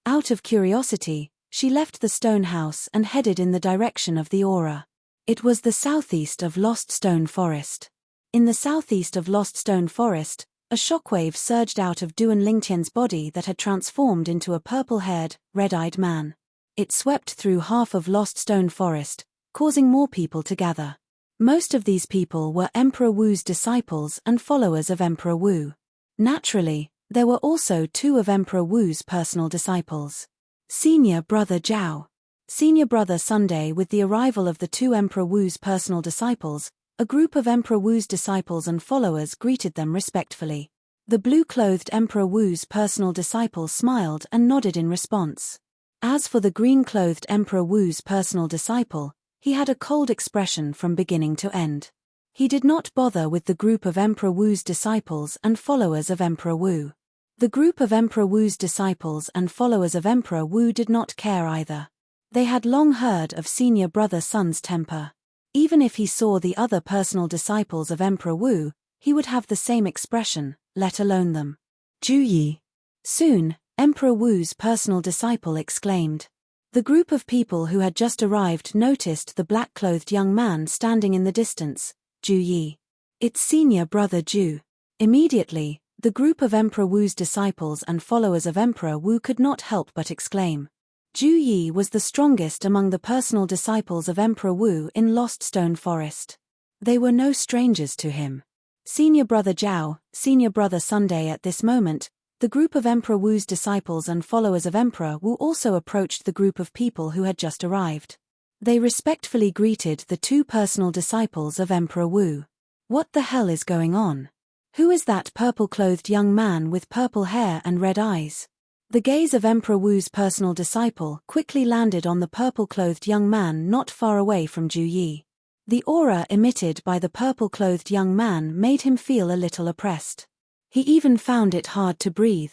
Out of curiosity, she left the stone house and headed in the direction of the aura. It was the southeast of Lost Stone Forest. In the southeast of Lost Stone Forest, a shockwave surged out of Duan Lingtian's body that had transformed into a purple-haired, red-eyed man. It swept through half of Lost Stone Forest, causing more people to gather. Most of these people were Emperor Wu's disciples and followers of Emperor Wu. Naturally, there were also 2 of Emperor Wu's personal disciples. Senior Brother Zhao. Senior Brother Sunday. With the arrival of the 2 Emperor Wu's personal disciples, a group of Emperor Wu's disciples and followers greeted them respectfully. The blue-clothed Emperor Wu's personal disciple smiled and nodded in response. As for the green-clothed Emperor Wu's personal disciple, he had a cold expression from beginning to end. He did not bother with the group of Emperor Wu's disciples and followers of Emperor Wu. The group of Emperor Wu's disciples and followers of Emperor Wu did not care either. They had long heard of Senior Brother Sun's temper. Even if he saw the other personal disciples of Emperor Wu, he would have the same expression, let alone them. Ju Yi. Soon, Emperor Wu's personal disciple exclaimed. The group of people who had just arrived noticed the black-clothed young man standing in the distance, Ju Yi. It's Senior Brother Ju. Immediately, the group of Emperor Wu's disciples and followers of Emperor Wu could not help but exclaim. Ju Yi was the strongest among the personal disciples of Emperor Wu in Lost Stone Forest. They were no strangers to him. Senior Brother Zhao, Senior Brother Sunday. At this moment, the group of Emperor Wu's disciples and followers of Emperor Wu also approached the group of people who had just arrived. They respectfully greeted the 2 personal disciples of Emperor Wu. What the hell is going on? Who is that purple-clothed young man with purple hair and red eyes? The gaze of Emperor Wu's personal disciple quickly landed on the purple-clothed young man not far away from Ju Yi. The aura emitted by the purple-clothed young man made him feel a little oppressed. He even found it hard to breathe.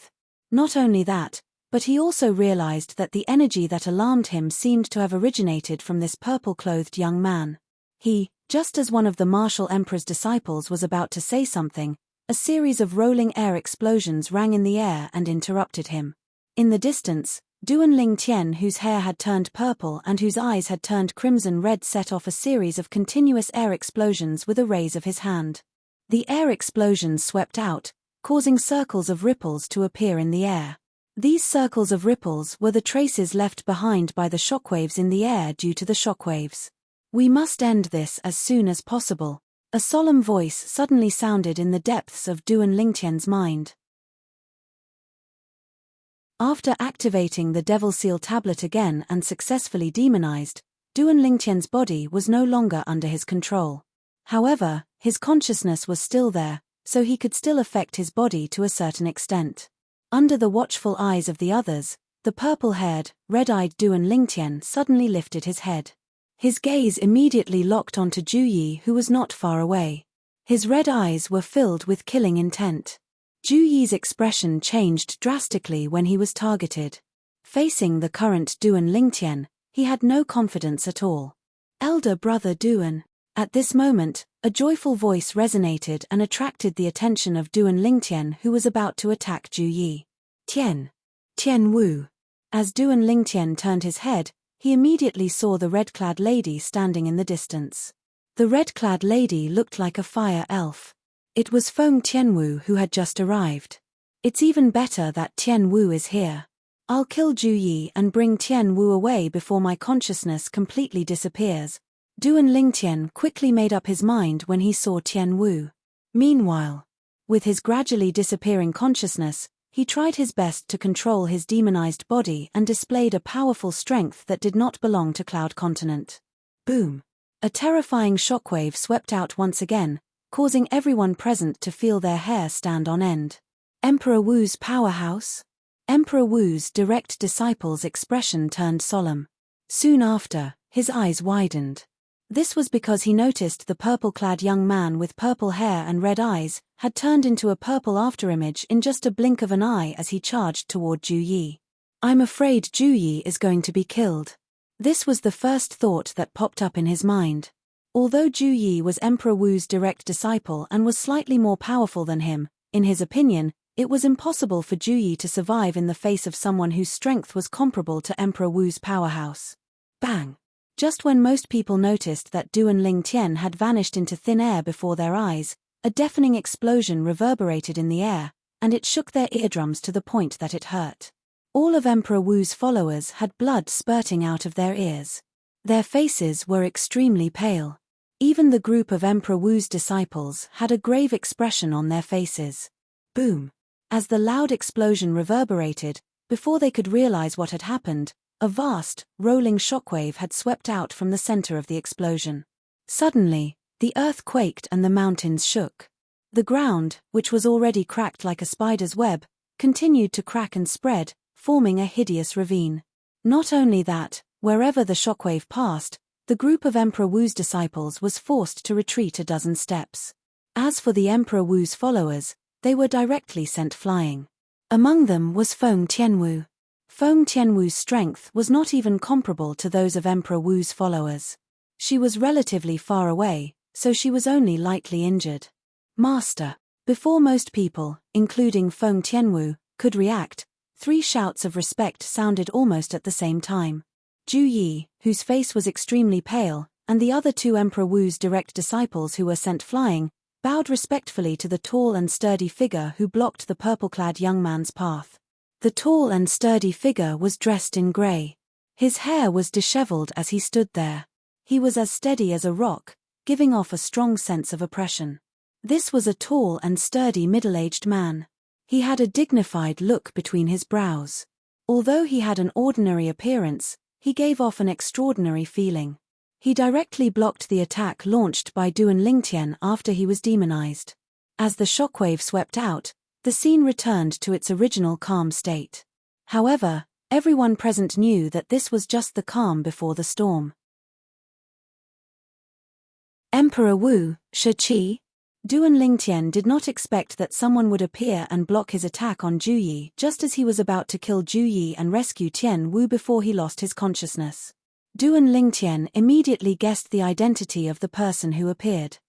Not only that, but he also realized that the energy that alarmed him seemed to have originated from this purple-clothed young man. Just as one of the martial emperor's disciples was about to say something, a series of rolling air explosions rang in the air and interrupted him. In the distance, Duan Lingtian, whose hair had turned purple and whose eyes had turned crimson-red, set off a series of continuous air explosions with a raise of his hand. The air explosions swept out, causing circles of ripples to appear in the air. These circles of ripples were the traces left behind by the shockwaves in the air due to the shockwaves. "We must end this as soon as possible," a solemn voice suddenly sounded in the depths of Duan Lingtian's mind. After activating the Devil Seal tablet again and successfully demonized, Duan Lingtian's body was no longer under his control. However, his consciousness was still there, so he could still affect his body to a certain extent. Under the watchful eyes of the others, the purple-haired, red-eyed Duan Lingtian suddenly lifted his head. His gaze immediately locked onto Ju Yi, who was not far away. His red eyes were filled with killing intent. Ju Yi's expression changed drastically when he was targeted. Facing the current Duan Lingtian, he had no confidence at all. "Elder brother Duan." At this moment, a joyful voice resonated and attracted the attention of Duan Lingtian, who was about to attack Ju Yi. "Tian Wu." As Duan Lingtian turned his head, he immediately saw the red-clad lady standing in the distance. The red-clad lady looked like a fire elf. It was Feng Tianwu who had just arrived. "It's even better that Tianwu is here. I'll kill Ju Yi and bring Tianwu away before my consciousness completely disappears." Duan Lingtian quickly made up his mind when he saw Tianwu. Meanwhile, with his gradually disappearing consciousness, he tried his best to control his demonized body and displayed a powerful strength that did not belong to Cloud Continent. Boom! A terrifying shockwave swept out once again, causing everyone present to feel their hair stand on end. Emperor Wu's powerhouse? Emperor Wu's direct disciple's expression turned solemn. Soon after, his eyes widened. This was because he noticed the purple-clad young man with purple hair and red eyes had turned into a purple afterimage in just a blink of an eye as he charged toward Ju Yi. "I'm afraid Ju Yi is going to be killed." This was the first thought that popped up in his mind. Although Ju Yi was Emperor Wu's direct disciple and was slightly more powerful than him, in his opinion, it was impossible for Ju Yi to survive in the face of someone whose strength was comparable to Emperor Wu's powerhouse. Bang! Just when most people noticed that Duan Lingtian had vanished into thin air before their eyes, a deafening explosion reverberated in the air, and it shook their eardrums to the point that it hurt. All of Emperor Wu's followers had blood spurting out of their ears. Their faces were extremely pale. Even the group of Emperor Wu's disciples had a grave expression on their faces. Boom! As the loud explosion reverberated, before they could realize what had happened, a vast, rolling shockwave had swept out from the center of the explosion. Suddenly, the earth quaked and the mountains shook. The ground, which was already cracked like a spider's web, continued to crack and spread, forming a hideous ravine. Not only that, wherever the shockwave passed, the group of Emperor Wu's disciples was forced to retreat a dozen steps. As for the Emperor Wu's followers, they were directly sent flying. Among them was Feng Tianwu. Feng Tianwu's strength was not even comparable to those of Emperor Wu's followers. She was relatively far away, so she was only lightly injured. "Master!" Before most people, including Feng Tianwu, could react, 3 shouts of respect sounded almost at the same time. Ju Yi, whose face was extremely pale, and the other 2 Emperor Wu's direct disciples who were sent flying, bowed respectfully to the tall and sturdy figure who blocked the purple-clad young man's path. The tall and sturdy figure was dressed in grey. His hair was disheveled as he stood there. He was as steady as a rock, giving off a strong sense of oppression. This was a tall and sturdy middle-aged man. He had a dignified look between his brows. Although he had an ordinary appearance, he gave off an extraordinary feeling. He directly blocked the attack launched by Duan Lingtian after he was demonized. As the shockwave swept out, the scene returned to its original calm state. However, everyone present knew that this was just the calm before the storm. Emperor Wu, Shi. Duan Lingtian did not expect that someone would appear and block his attack on Ju Yi just as he was about to kill Ju Yi and rescue Tian Wu before he lost his consciousness. Duan Lingtian immediately guessed the identity of the person who appeared.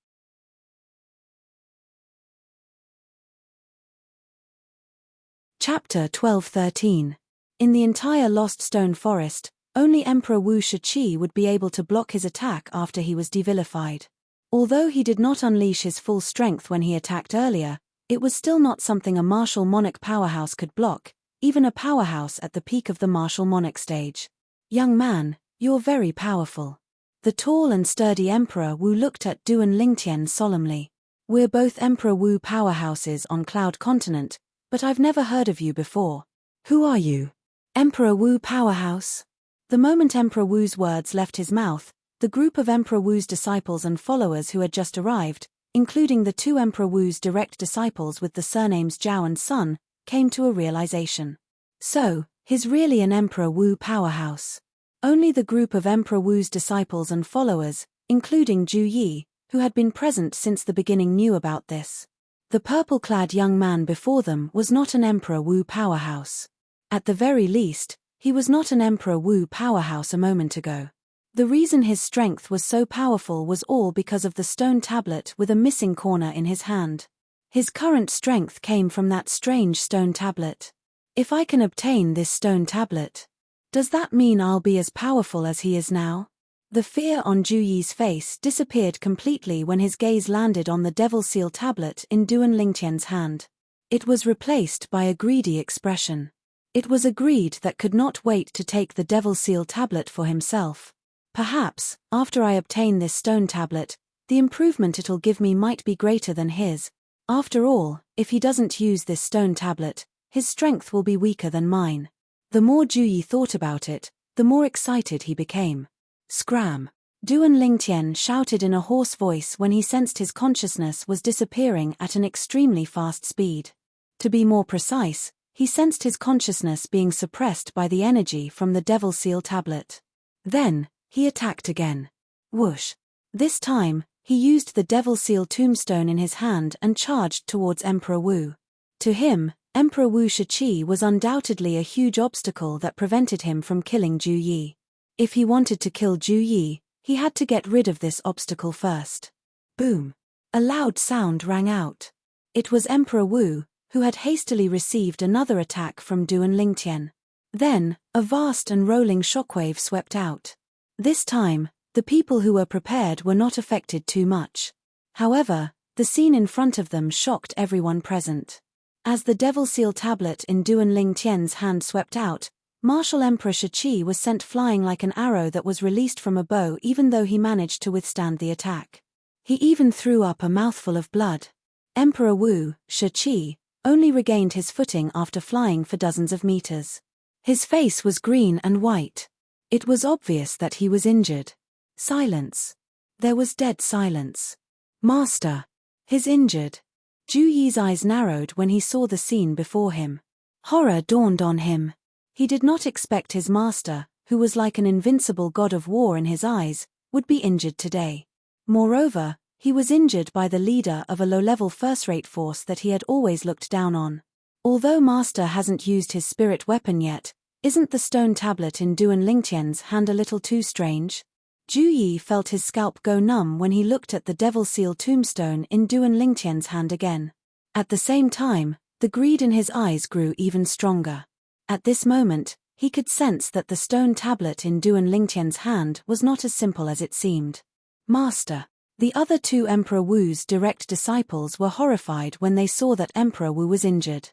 Chapter 12-13. In the entire Lost Stone Forest, only Emperor Wu Shiqi would be able to block his attack after he was devilified. Although he did not unleash his full strength when he attacked earlier, it was still not something a martial monarch powerhouse could block, even a powerhouse at the peak of the martial monarch stage. Young man, you're very powerful. The tall and sturdy Emperor Wu looked at Duan Lingtian solemnly. We're both Emperor Wu powerhouses on Cloud Continent, but I've never heard of you before. Who are you? Emperor Wu powerhouse? The moment Emperor Wu's words left his mouth, the group of Emperor Wu's disciples and followers who had just arrived, including the two Emperor Wu's direct disciples with the surnames Zhao and Sun, came to a realization. So, he's really an Emperor Wu powerhouse. Only the group of Emperor Wu's disciples and followers, including Zhu Yi, who had been present since the beginning, knew about this. The purple-clad young man before them was not an Emperor Wu powerhouse. At the very least, he was not an Emperor Wu powerhouse a moment ago. The reason his strength was so powerful was all because of the stone tablet with a missing corner in his hand. His current strength came from that strange stone tablet. If I can obtain this stone tablet, does that mean I'll be as powerful as he is now? The fear on Zhu Yi's face disappeared completely when his gaze landed on the Devil Seal tablet in Duan Lingtian's hand. It was replaced by a greedy expression. It was a greed that could not wait to take the Devil Seal tablet for himself. Perhaps, after I obtain this stone tablet, the improvement it'll give me might be greater than his. After all, if he doesn't use this stone tablet, his strength will be weaker than mine. The more Zhu Yi thought about it, the more excited he became. Scram! Duan Lingtian shouted in a hoarse voice when he sensed his consciousness was disappearing at an extremely fast speed. To be more precise, he sensed his consciousness being suppressed by the energy from the Devil Seal tablet. Then, he attacked again. Whoosh! This time, he used the Devil Seal tombstone in his hand and charged towards Emperor Wu. To him, Emperor Wu Shiqi was undoubtedly a huge obstacle that prevented him from killing Zhu Yi. If he wanted to kill Zhu Yi, he had to get rid of this obstacle first. Boom! A loud sound rang out. It was Emperor Wu, who had hastily received another attack from Duan Lingtian. Then, a vast and rolling shockwave swept out. This time, the people who were prepared were not affected too much. However, the scene in front of them shocked everyone present. As the Devil Seal tablet in Duan Lingtian's hand swept out, Martial Emperor Shiqi was sent flying like an arrow that was released from a bow, even though he managed to withstand the attack. He even threw up a mouthful of blood. Emperor Wu Shiqi only regained his footing after flying for dozens of meters. His face was green and white. It was obvious that he was injured. Silence. There was dead silence. Master. He's injured. Zhu Yi's eyes narrowed when he saw the scene before him. Horror dawned on him. He did not expect his master, who was like an invincible god of war in his eyes, would be injured today. Moreover, he was injured by the leader of a low-level first-rate force that he had always looked down on. Although Master hasn't used his spirit weapon yet, isn't the stone tablet in Duan Lingtian's hand a little too strange? Zhu Yi felt his scalp go numb when he looked at the Devil Seal tombstone in Duan Lingtian's hand again. At the same time, the greed in his eyes grew even stronger. At this moment, he could sense that the stone tablet in Duan Lingtian's hand was not as simple as it seemed. Master. The other two Emperor Wu's direct disciples were horrified when they saw that Emperor Wu was injured.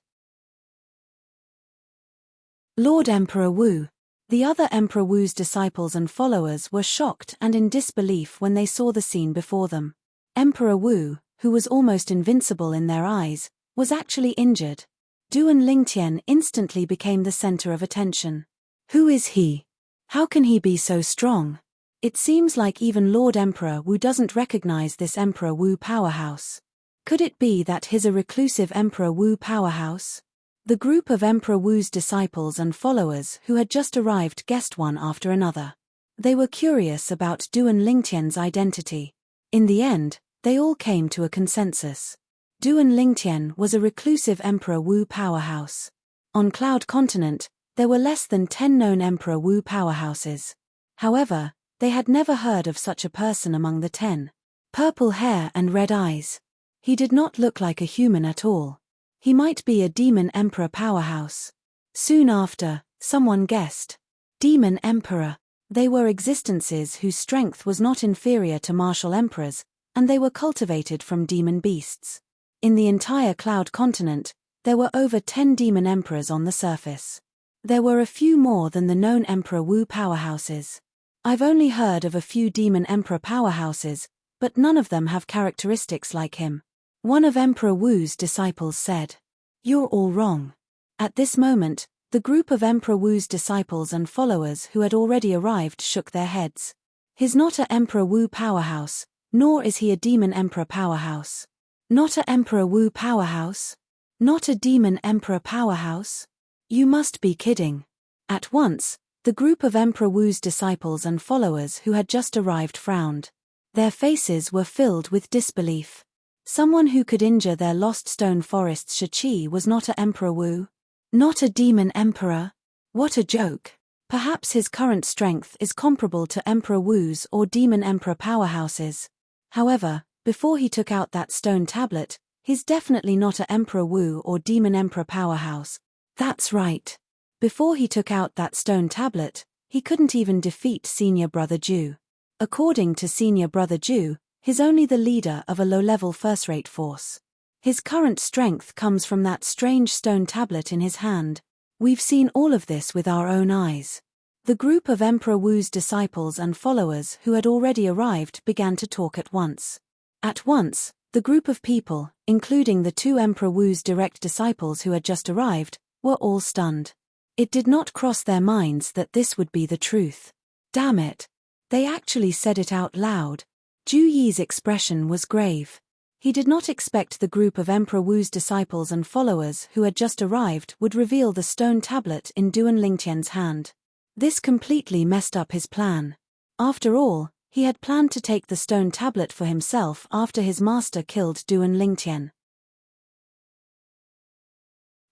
Lord Emperor Wu. The other Emperor Wu's disciples and followers were shocked and in disbelief when they saw the scene before them. Emperor Wu, who was almost invincible in their eyes, was actually injured. Duan Lingtian instantly became the center of attention. Who is he? How can he be so strong? It seems like even Lord Emperor Wu doesn't recognize this Emperor Wu powerhouse. Could it be that he's a reclusive Emperor Wu powerhouse? The group of Emperor Wu's disciples and followers who had just arrived guessed one after another. They were curious about Duan Lingtian's identity. In the end, they all came to a consensus. Duan Lingtian was a reclusive Emperor Wu powerhouse. On Cloud Continent, there were less than 10 known Emperor Wu powerhouses. However, they had never heard of such a person among the 10. Purple hair and red eyes. He did not look like a human at all. He might be a demon emperor powerhouse. Soon after, someone guessed. Demon emperor. They were existences whose strength was not inferior to martial emperors, and they were cultivated from demon beasts. In the entire Cloud continent, there were over 10 demon emperors on the surface. There were a few more than the known Emperor Wu powerhouses. I've only heard of a few demon emperor powerhouses, but none of them have characteristics like him. One of Emperor Wu's disciples said. You're all wrong. At this moment, the group of Emperor Wu's disciples and followers who had already arrived shook their heads. He's not a Emperor Wu powerhouse, nor is he a demon emperor powerhouse. Not a Emperor Wu powerhouse? Not a demon emperor powerhouse? You must be kidding. At once, the group of Emperor Wu's disciples and followers who had just arrived frowned. Their faces were filled with disbelief. Someone who could injure their lost stone forest's Shi was not a Emperor Wu? Not a demon emperor? What a joke. Perhaps his current strength is comparable to Emperor Wu's or demon emperor powerhouses. However, before he took out that stone tablet, he's definitely not a Emperor Wu or demon emperor powerhouse. That's right. Before he took out that stone tablet, he couldn't even defeat Senior Brother Ju. According to Senior Brother Ju, he's only the leader of a low-level first-rate force. His current strength comes from that strange stone tablet in his hand. We've seen all of this with our own eyes. The group of Emperor Wu's disciples and followers who had already arrived began to talk at once. At once, the group of people, including the 2 Emperor Wu's direct disciples who had just arrived, were all stunned. It did not cross their minds that this would be the truth. Damn it. They actually said it out loud. Ju Yi's expression was grave. He did not expect the group of Emperor Wu's disciples and followers who had just arrived would reveal the stone tablet in Duan Lingtian's hand. This completely messed up his plan. After all, he had planned to take the stone tablet for himself after his master killed Duan Lingtian.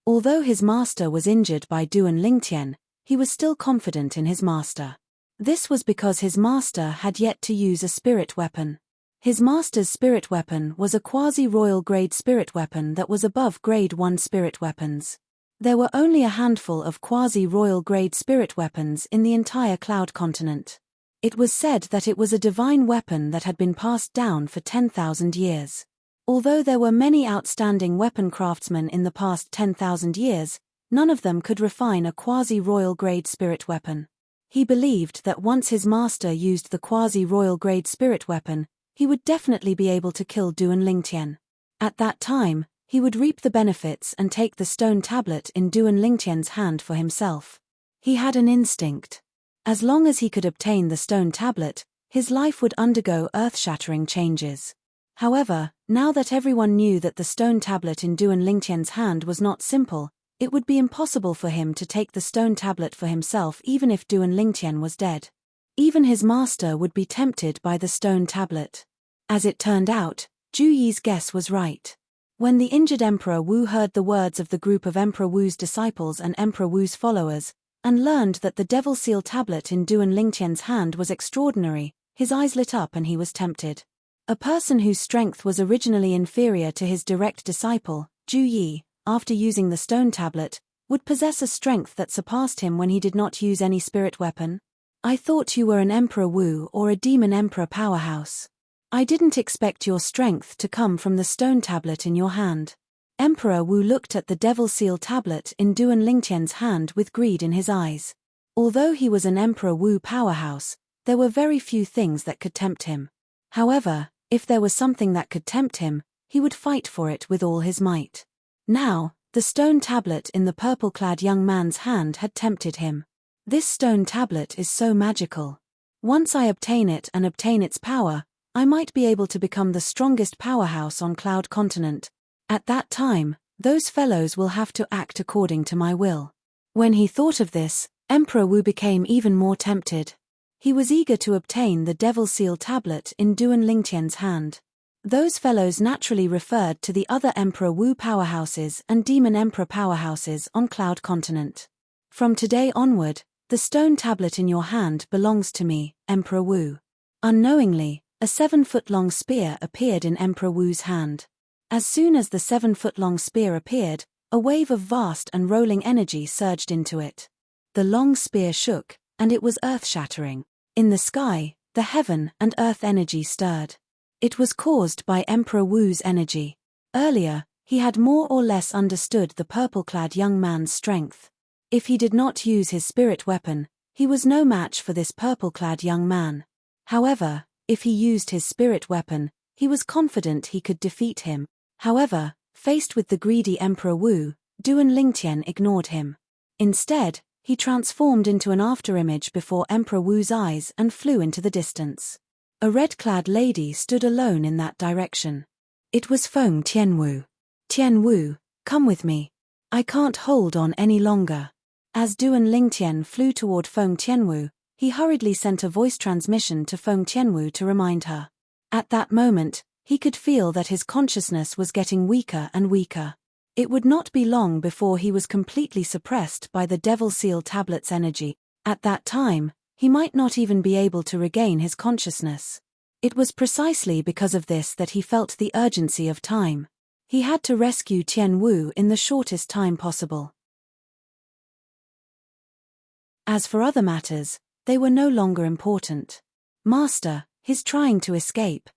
Although his master was injured by Duan Lingtian, he was still confident in his master. This was because his master had yet to use a spirit weapon. His master's spirit weapon was a quasi-royal grade spirit weapon that was above grade 1 spirit weapons. There were only a handful of quasi-royal grade spirit weapons in the entire Cloud continent. It was said that it was a divine weapon that had been passed down for 10,000 years. Although there were many outstanding weapon craftsmen in the past 10,000 years, none of them could refine a quasi-royal grade spirit weapon. He believed that once his master used the quasi-royal grade spirit weapon, he would definitely be able to kill Duan Lingtian. At that time, he would reap the benefits and take the stone tablet in Duan Lingtian's hand for himself. He had an instinct. As long as he could obtain the stone tablet, his life would undergo earth-shattering changes. However, now that everyone knew that the stone tablet in Duan Lingtian's hand was not simple, it would be impossible for him to take the stone tablet for himself even if Duan Lingtian was dead. Even his master would be tempted by the stone tablet. As it turned out, Ju Yi's guess was right. When the injured Emperor Wu heard the words of the group of Emperor Wu's disciples and Emperor Wu's followers, and learned that the Devil Seal tablet in Duan Lingtian's hand was extraordinary, his eyes lit up and he was tempted. A person whose strength was originally inferior to his direct disciple, Ju Yi, after using the stone tablet, would possess a strength that surpassed him when he did not use any spirit weapon. I thought you were an Emperor Wu or a demon emperor powerhouse. I didn't expect your strength to come from the stone tablet in your hand. Emperor Wu looked at the Devil Seal tablet in Duan Lingtian's hand with greed in his eyes. Although he was an Emperor Wu powerhouse, there were very few things that could tempt him. However, if there was something that could tempt him, he would fight for it with all his might. Now, the stone tablet in the purple-clad young man's hand had tempted him. This stone tablet is so magical. Once I obtain it and obtain its power, I might be able to become the strongest powerhouse on Cloud Continent. At that time, those fellows will have to act according to my will. When he thought of this, Emperor Wu became even more tempted. He was eager to obtain the Devil Seal tablet in Duan Lingtian's hand. Those fellows naturally referred to the other Emperor Wu powerhouses and Demon Emperor powerhouses on Cloud Continent. From today onward, "The stone tablet in your hand belongs to me, Emperor Wu." Unknowingly, a 7-foot-long spear appeared in Emperor Wu's hand. As soon as the 7-foot-long spear appeared, a wave of vast and rolling energy surged into it. The long spear shook, and it was earth-shattering. In the sky, the heaven and earth energy stirred. It was caused by Emperor Wu's energy. Earlier, he had more or less understood the purple-clad young man's strength. If he did not use his spirit weapon, he was no match for this purple-clad young man. However, if he used his spirit weapon, he was confident he could defeat him. However, faced with the greedy Emperor Wu, Duan Lingtian ignored him. Instead, he transformed into an afterimage before Emperor Wu's eyes and flew into the distance. A red-clad lady stood alone in that direction. It was Feng Tianwu. "Tianwu, come with me. I can't hold on any longer." As Duan Lingtian flew toward Feng Tianwu, he hurriedly sent a voice transmission to Feng Tianwu to remind her. At that moment, he could feel that his consciousness was getting weaker and weaker. It would not be long before he was completely suppressed by the Devil Seal tablet's energy. At that time, he might not even be able to regain his consciousness. It was precisely because of this that he felt the urgency of time. He had to rescue Tianwu in the shortest time possible. As for other matters, they were no longer important. "Master, he's trying to escape."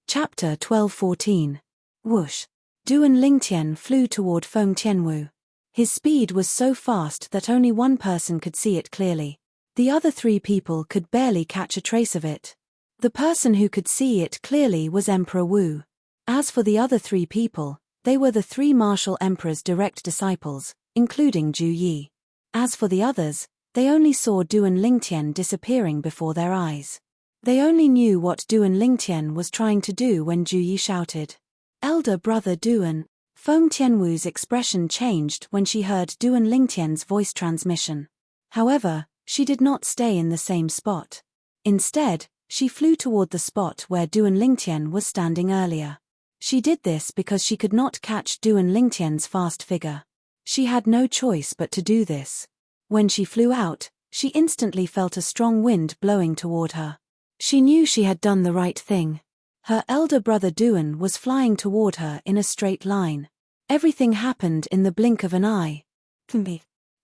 Chapter 12:14. Whoosh. Duan Lingtian flew toward Feng Tianwu. His speed was so fast that only one person could see it clearly. The other 3 people could barely catch a trace of it. The person who could see it clearly was Emperor Wu. As for the other 3 people, they were the 3 martial emperor's direct disciples, including Ju Yi. As for the others, they only saw Duan Lingtian disappearing before their eyes. They only knew what Duan Lingtian was trying to do when Ju Yi shouted, "Elder brother Duan." Feng Tianwu's expression changed when she heard Duan Lingtian's voice transmission. However, she did not stay in the same spot. Instead, she flew toward the spot where Duan Lingtian was standing earlier. She did this because she could not catch Duan Lingtian's fast figure. She had no choice but to do this. When she flew out, she instantly felt a strong wind blowing toward her. She knew she had done the right thing. Her elder brother Duan was flying toward her in a straight line. Everything happened in the blink of an eye.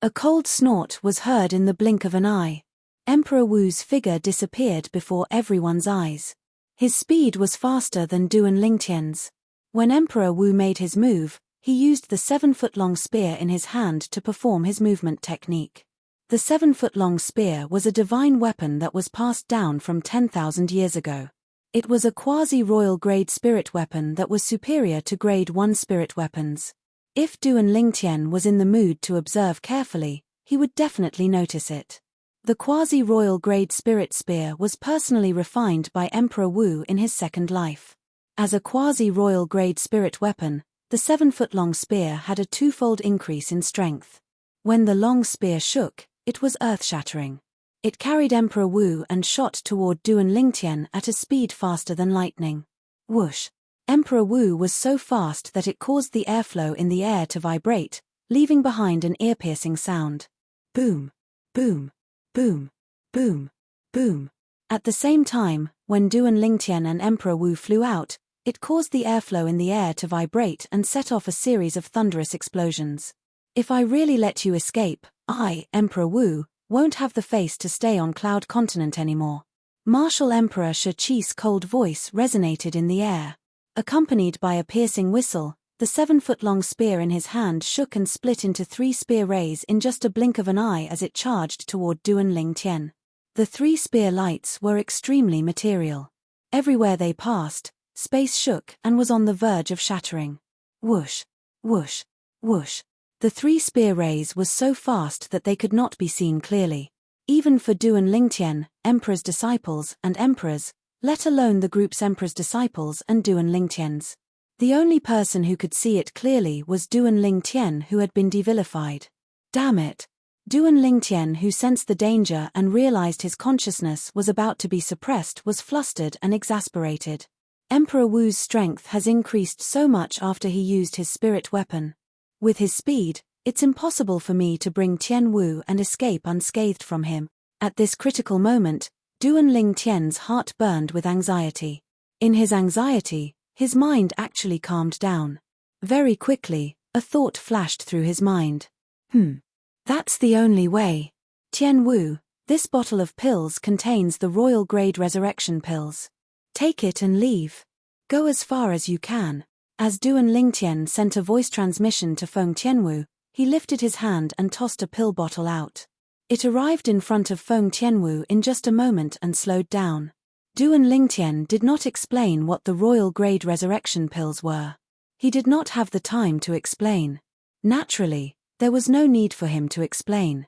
A cold snort was heard in the blink of an eye. Emperor Wu's figure disappeared before everyone's eyes. His speed was faster than Duan Lingtian's. When Emperor Wu made his move, he used the 7-foot-long spear in his hand to perform his movement technique. The 7-foot-long spear was a divine weapon that was passed down from 10,000 years ago. It was a quasi-royal grade spirit weapon that was superior to grade 1 spirit weapons. If Duan Lingtian was in the mood to observe carefully, he would definitely notice it. The quasi-royal grade spirit spear was personally refined by Emperor Wu in his second life. As a quasi-royal grade spirit weapon, the 7-foot-long spear had a 2-fold increase in strength. When the long spear shook, it was earth-shattering. It carried Emperor Wu and shot toward Duan Lingtian at a speed faster than lightning. Whoosh! Emperor Wu was so fast that it caused the airflow in the air to vibrate, leaving behind an ear-piercing sound. Boom! Boom! Boom! Boom! Boom! At the same time, when Duan Lingtian and Emperor Wu flew out, it caused the airflow in the air to vibrate and set off a series of thunderous explosions. "If I really let you escape, I, Emperor Wu, won't have the face to stay on Cloud Continent anymore." Martial Emperor Shi Qi's cold voice resonated in the air. Accompanied by a piercing whistle, the 7-foot-long spear in his hand shook and split into 3 spear rays in just a blink of an eye as it charged toward Duan Lingtian. The 3 spear lights were extremely material. Everywhere they passed, space shook and was on the verge of shattering. Whoosh! Whoosh! Whoosh! The 3 spear rays was so fast that they could not be seen clearly. Even for Duan Lingtian, Emperor's disciples and emperors, let alone the group's Emperor's disciples and Duan Lingtian's. The only person who could see it clearly was Duan Lingtian, who had been devilified. Damn it! Duan Lingtian, who sensed the danger and realized his consciousness was about to be suppressed, was flustered and exasperated. Emperor Wu's strength has increased so much after he used his spirit weapon. With his speed, it's impossible for me to bring Tian Wu and escape unscathed from him. At this critical moment, Duan Lingtian's heart burned with anxiety. In his anxiety, his mind actually calmed down. Very quickly, a thought flashed through his mind. That's the only way. Tian Wu, this bottle of pills contains the royal grade resurrection pills. Take it and leave. Go as far as you can. As Duan Lingtian sent a voice transmission to Feng Tianwu, he lifted his hand and tossed a pill bottle out. It arrived in front of Feng Tianwu in just a moment and slowed down. Duan Lingtian did not explain what the royal grade resurrection pills were. He did not have the time to explain. Naturally, there was no need for him to explain.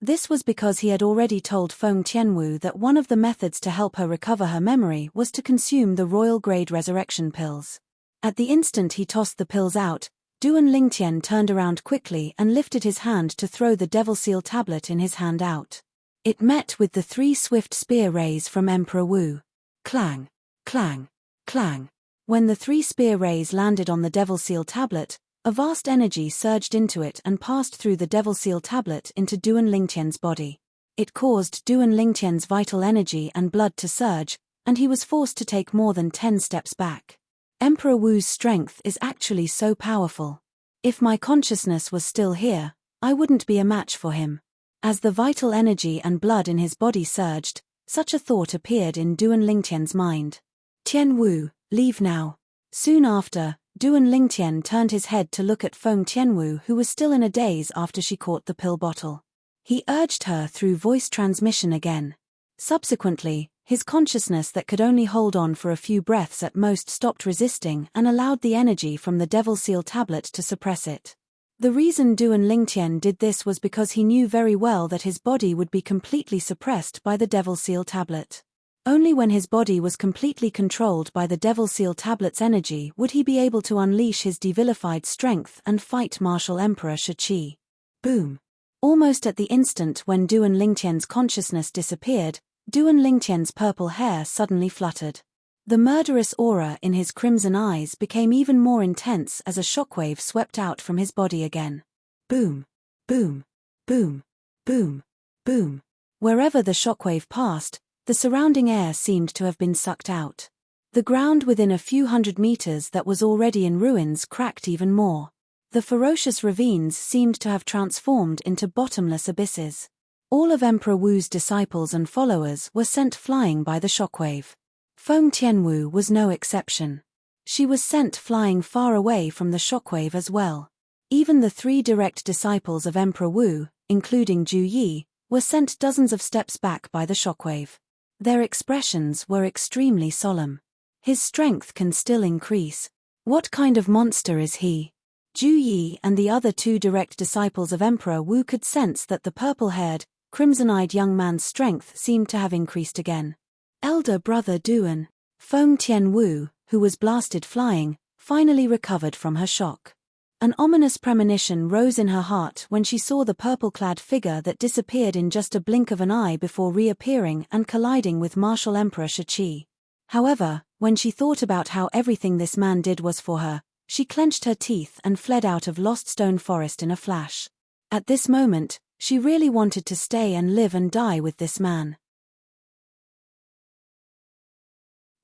This was because he had already told Feng Tianwu that one of the methods to help her recover her memory was to consume the royal grade resurrection pills. At the instant he tossed the pills out, Duan Lingtian turned around quickly and lifted his hand to throw the devil seal tablet in his hand out. It met with the 3 swift spear rays from Emperor Wu. Clang, clang, clang. When the 3 spear rays landed on the devil seal tablet, a vast energy surged into it and passed through the devil seal tablet into Duan Lingtian's body. It caused Duan Lingtian's vital energy and blood to surge, and he was forced to take more than 10 steps back. Emperor Wu's strength is actually so powerful. If my consciousness was still here, I wouldn't be a match for him. As the vital energy and blood in his body surged, such a thought appeared in Duan Lingtian's mind. Tian Wu, leave now. Soon after, Duan Lingtian turned his head to look at Feng Tianwu, who was still in a daze after she caught the pill bottle. He urged her through voice transmission again. Subsequently, his consciousness that could only hold on for a few breaths at most stopped resisting and allowed the energy from the devil seal tablet to suppress it. The reason Duan Lingtian did this was because he knew very well that his body would be completely suppressed by the devil seal tablet. Only when his body was completely controlled by the devil seal tablet's energy would he be able to unleash his devilified strength and fight martial Emperor Shiqi. Boom! Almost at the instant when Duan Lingtian's consciousness disappeared, Duan Lingtian's purple hair suddenly fluttered. The murderous aura in his crimson eyes became even more intense as a shockwave swept out from his body again. Boom! Boom! Boom! Boom! Boom! Wherever the shockwave passed, the surrounding air seemed to have been sucked out. The ground within a few hundred meters that was already in ruins cracked even more. The ferocious ravines seemed to have transformed into bottomless abysses. All of Emperor Wu's disciples and followers were sent flying by the shockwave. Feng Tianwu was no exception. She was sent flying far away from the shockwave as well. Even the 3 direct disciples of Emperor Wu, including Zhu Yi, were sent dozens of steps back by the shockwave. Their expressions were extremely solemn. His strength can still increase. What kind of monster is he? Zhu Yi and the other 2 direct disciples of Emperor Wu could sense that the purple-haired, crimson-eyed young man's strength seemed to have increased again. Elder brother Duan, Feng Tianwu, who was blasted flying, finally recovered from her shock. An ominous premonition rose in her heart when she saw the purple-clad figure that disappeared in just a blink of an eye before reappearing and colliding with martial Emperor Shiqi. However, when she thought about how everything this man did was for her, she clenched her teeth and fled out of Lost Stone Forest in a flash. At this moment, she really wanted to stay and live and die with this man.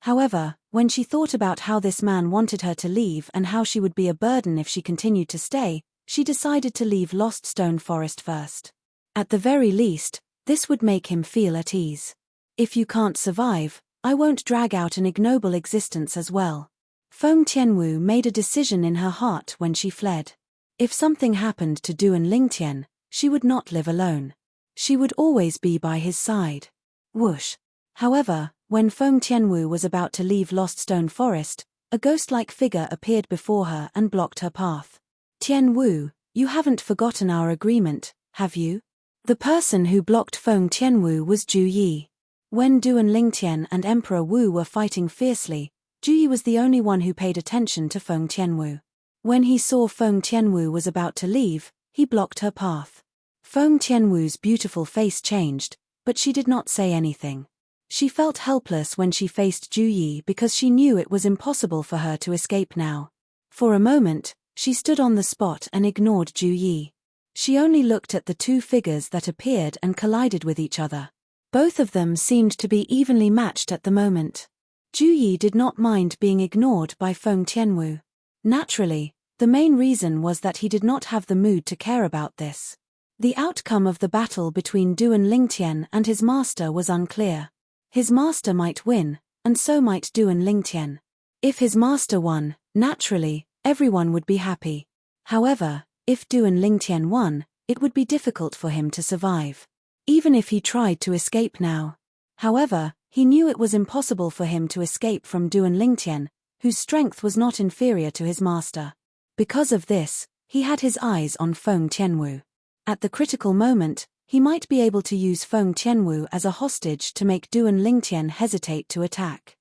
However, when she thought about how this man wanted her to leave and how she would be a burden if she continued to stay, she decided to leave Lost Stone Forest first. At the very least, this would make him feel at ease. If you can't survive, I won't drag out an ignoble existence as well. Feng Tianwu made a decision in her heart when she fled. If something happened to Duan Lingtian, she would not live alone. She would always be by his side. Whoosh! However, when Feng Tianwu was about to leave Lost Stone Forest, a ghost-like figure appeared before her and blocked her path. Tianwu, you haven't forgotten our agreement, have you? The person who blocked Feng Tianwu was Zhu Yi. When Duan Lingtian and Emperor Wu were fighting fiercely, Zhu Yi was the only one who paid attention to Feng Tianwu. When he saw Feng Tianwu was about to leave, he blocked her path. Feng Tianwu's beautiful face changed, but she did not say anything. She felt helpless when she faced Zhu Yi because she knew it was impossible for her to escape now. For a moment, she stood on the spot and ignored Ju Yi. She only looked at the two figures that appeared and collided with each other. Both of them seemed to be evenly matched at the moment. Ju Yi did not mind being ignored by Feng Tianwu. Naturally, the main reason was that he did not have the mood to care about this. The outcome of the battle between Duan Lingtian and his master was unclear. His master might win, and so might Duan Lingtian. If his master won, naturally, everyone would be happy. However, if Duan Lingtian won, it would be difficult for him to survive. Even if he tried to escape now. However, he knew it was impossible for him to escape from Duan Lingtian, whose strength was not inferior to his master. Because of this, he had his eyes on Feng Tianwu. At the critical moment, he might be able to use Feng Tianwu as a hostage to make Duan Lingtian hesitate to attack.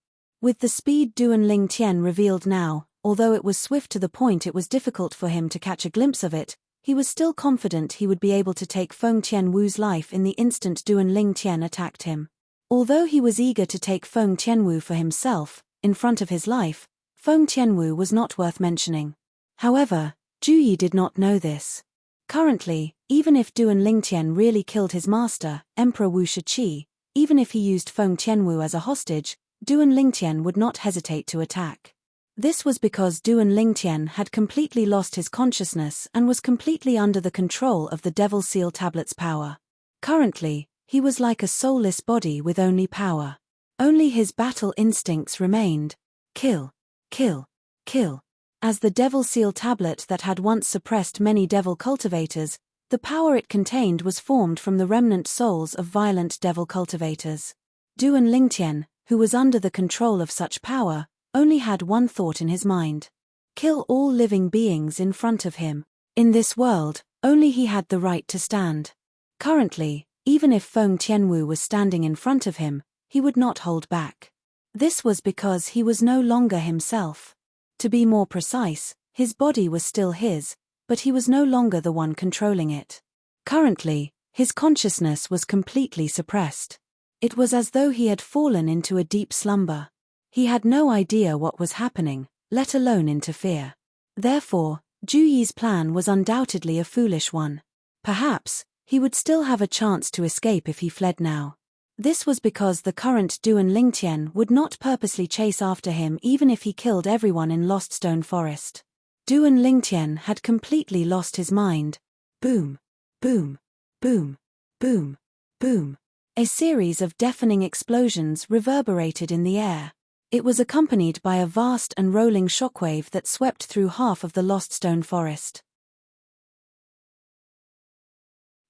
With the speed Duan Lingtian revealed now, although it was swift to the point it was difficult for him to catch a glimpse of it, he was still confident he would be able to take Feng Tianwu's life in the instant Duan Lingtian attacked him. Although he was eager to take Feng Tianwu for himself, in front of his life, Feng Tianwu was not worth mentioning. However, Ju Yi did not know this. Currently, even if Duan Lingtian really killed his master, Emperor Wu Shiqi, even if he used Feng Tianwu as a hostage, Duan Lingtian would not hesitate to attack. This was because Duan Lingtian had completely lost his consciousness and was completely under the control of the Devil Seal Tablet's power. Currently, he was like a soulless body with only power. Only his battle instincts remained. Kill, kill, kill. As the Devil Seal Tablet that had once suppressed many devil cultivators, the power it contained was formed from the remnant souls of violent devil cultivators. Duan Lingtian, who was under the control of such power, only had one thought in his mind. Kill all living beings in front of him. In this world, only he had the right to stand. Currently, even if Feng Tianwu was standing in front of him, he would not hold back. This was because he was no longer himself. To be more precise, his body was still his, but he was no longer the one controlling it. Currently, his consciousness was completely suppressed. It was as though he had fallen into a deep slumber. He had no idea what was happening, let alone interfere. Therefore, Ju Yi's plan was undoubtedly a foolish one. Perhaps, he would still have a chance to escape if he fled now. This was because the current Duan Lingtian would not purposely chase after him even if he killed everyone in Lost Stone Forest. Duan Lingtian had completely lost his mind. Boom, boom, boom, boom, boom. A series of deafening explosions reverberated in the air. It was accompanied by a vast and rolling shockwave that swept through half of the Lost Stone Forest.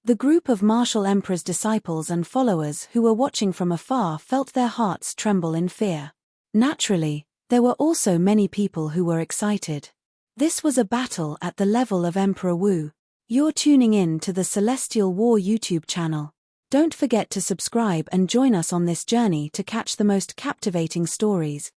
The group of Martial Emperor's disciples and followers who were watching from afar felt their hearts tremble in fear. Naturally, there were also many people who were excited. This was a battle at the level of Emperor Wu. You're tuning in to the Celestial War YouTube channel. Don't forget to subscribe and join us on this journey to catch the most captivating stories.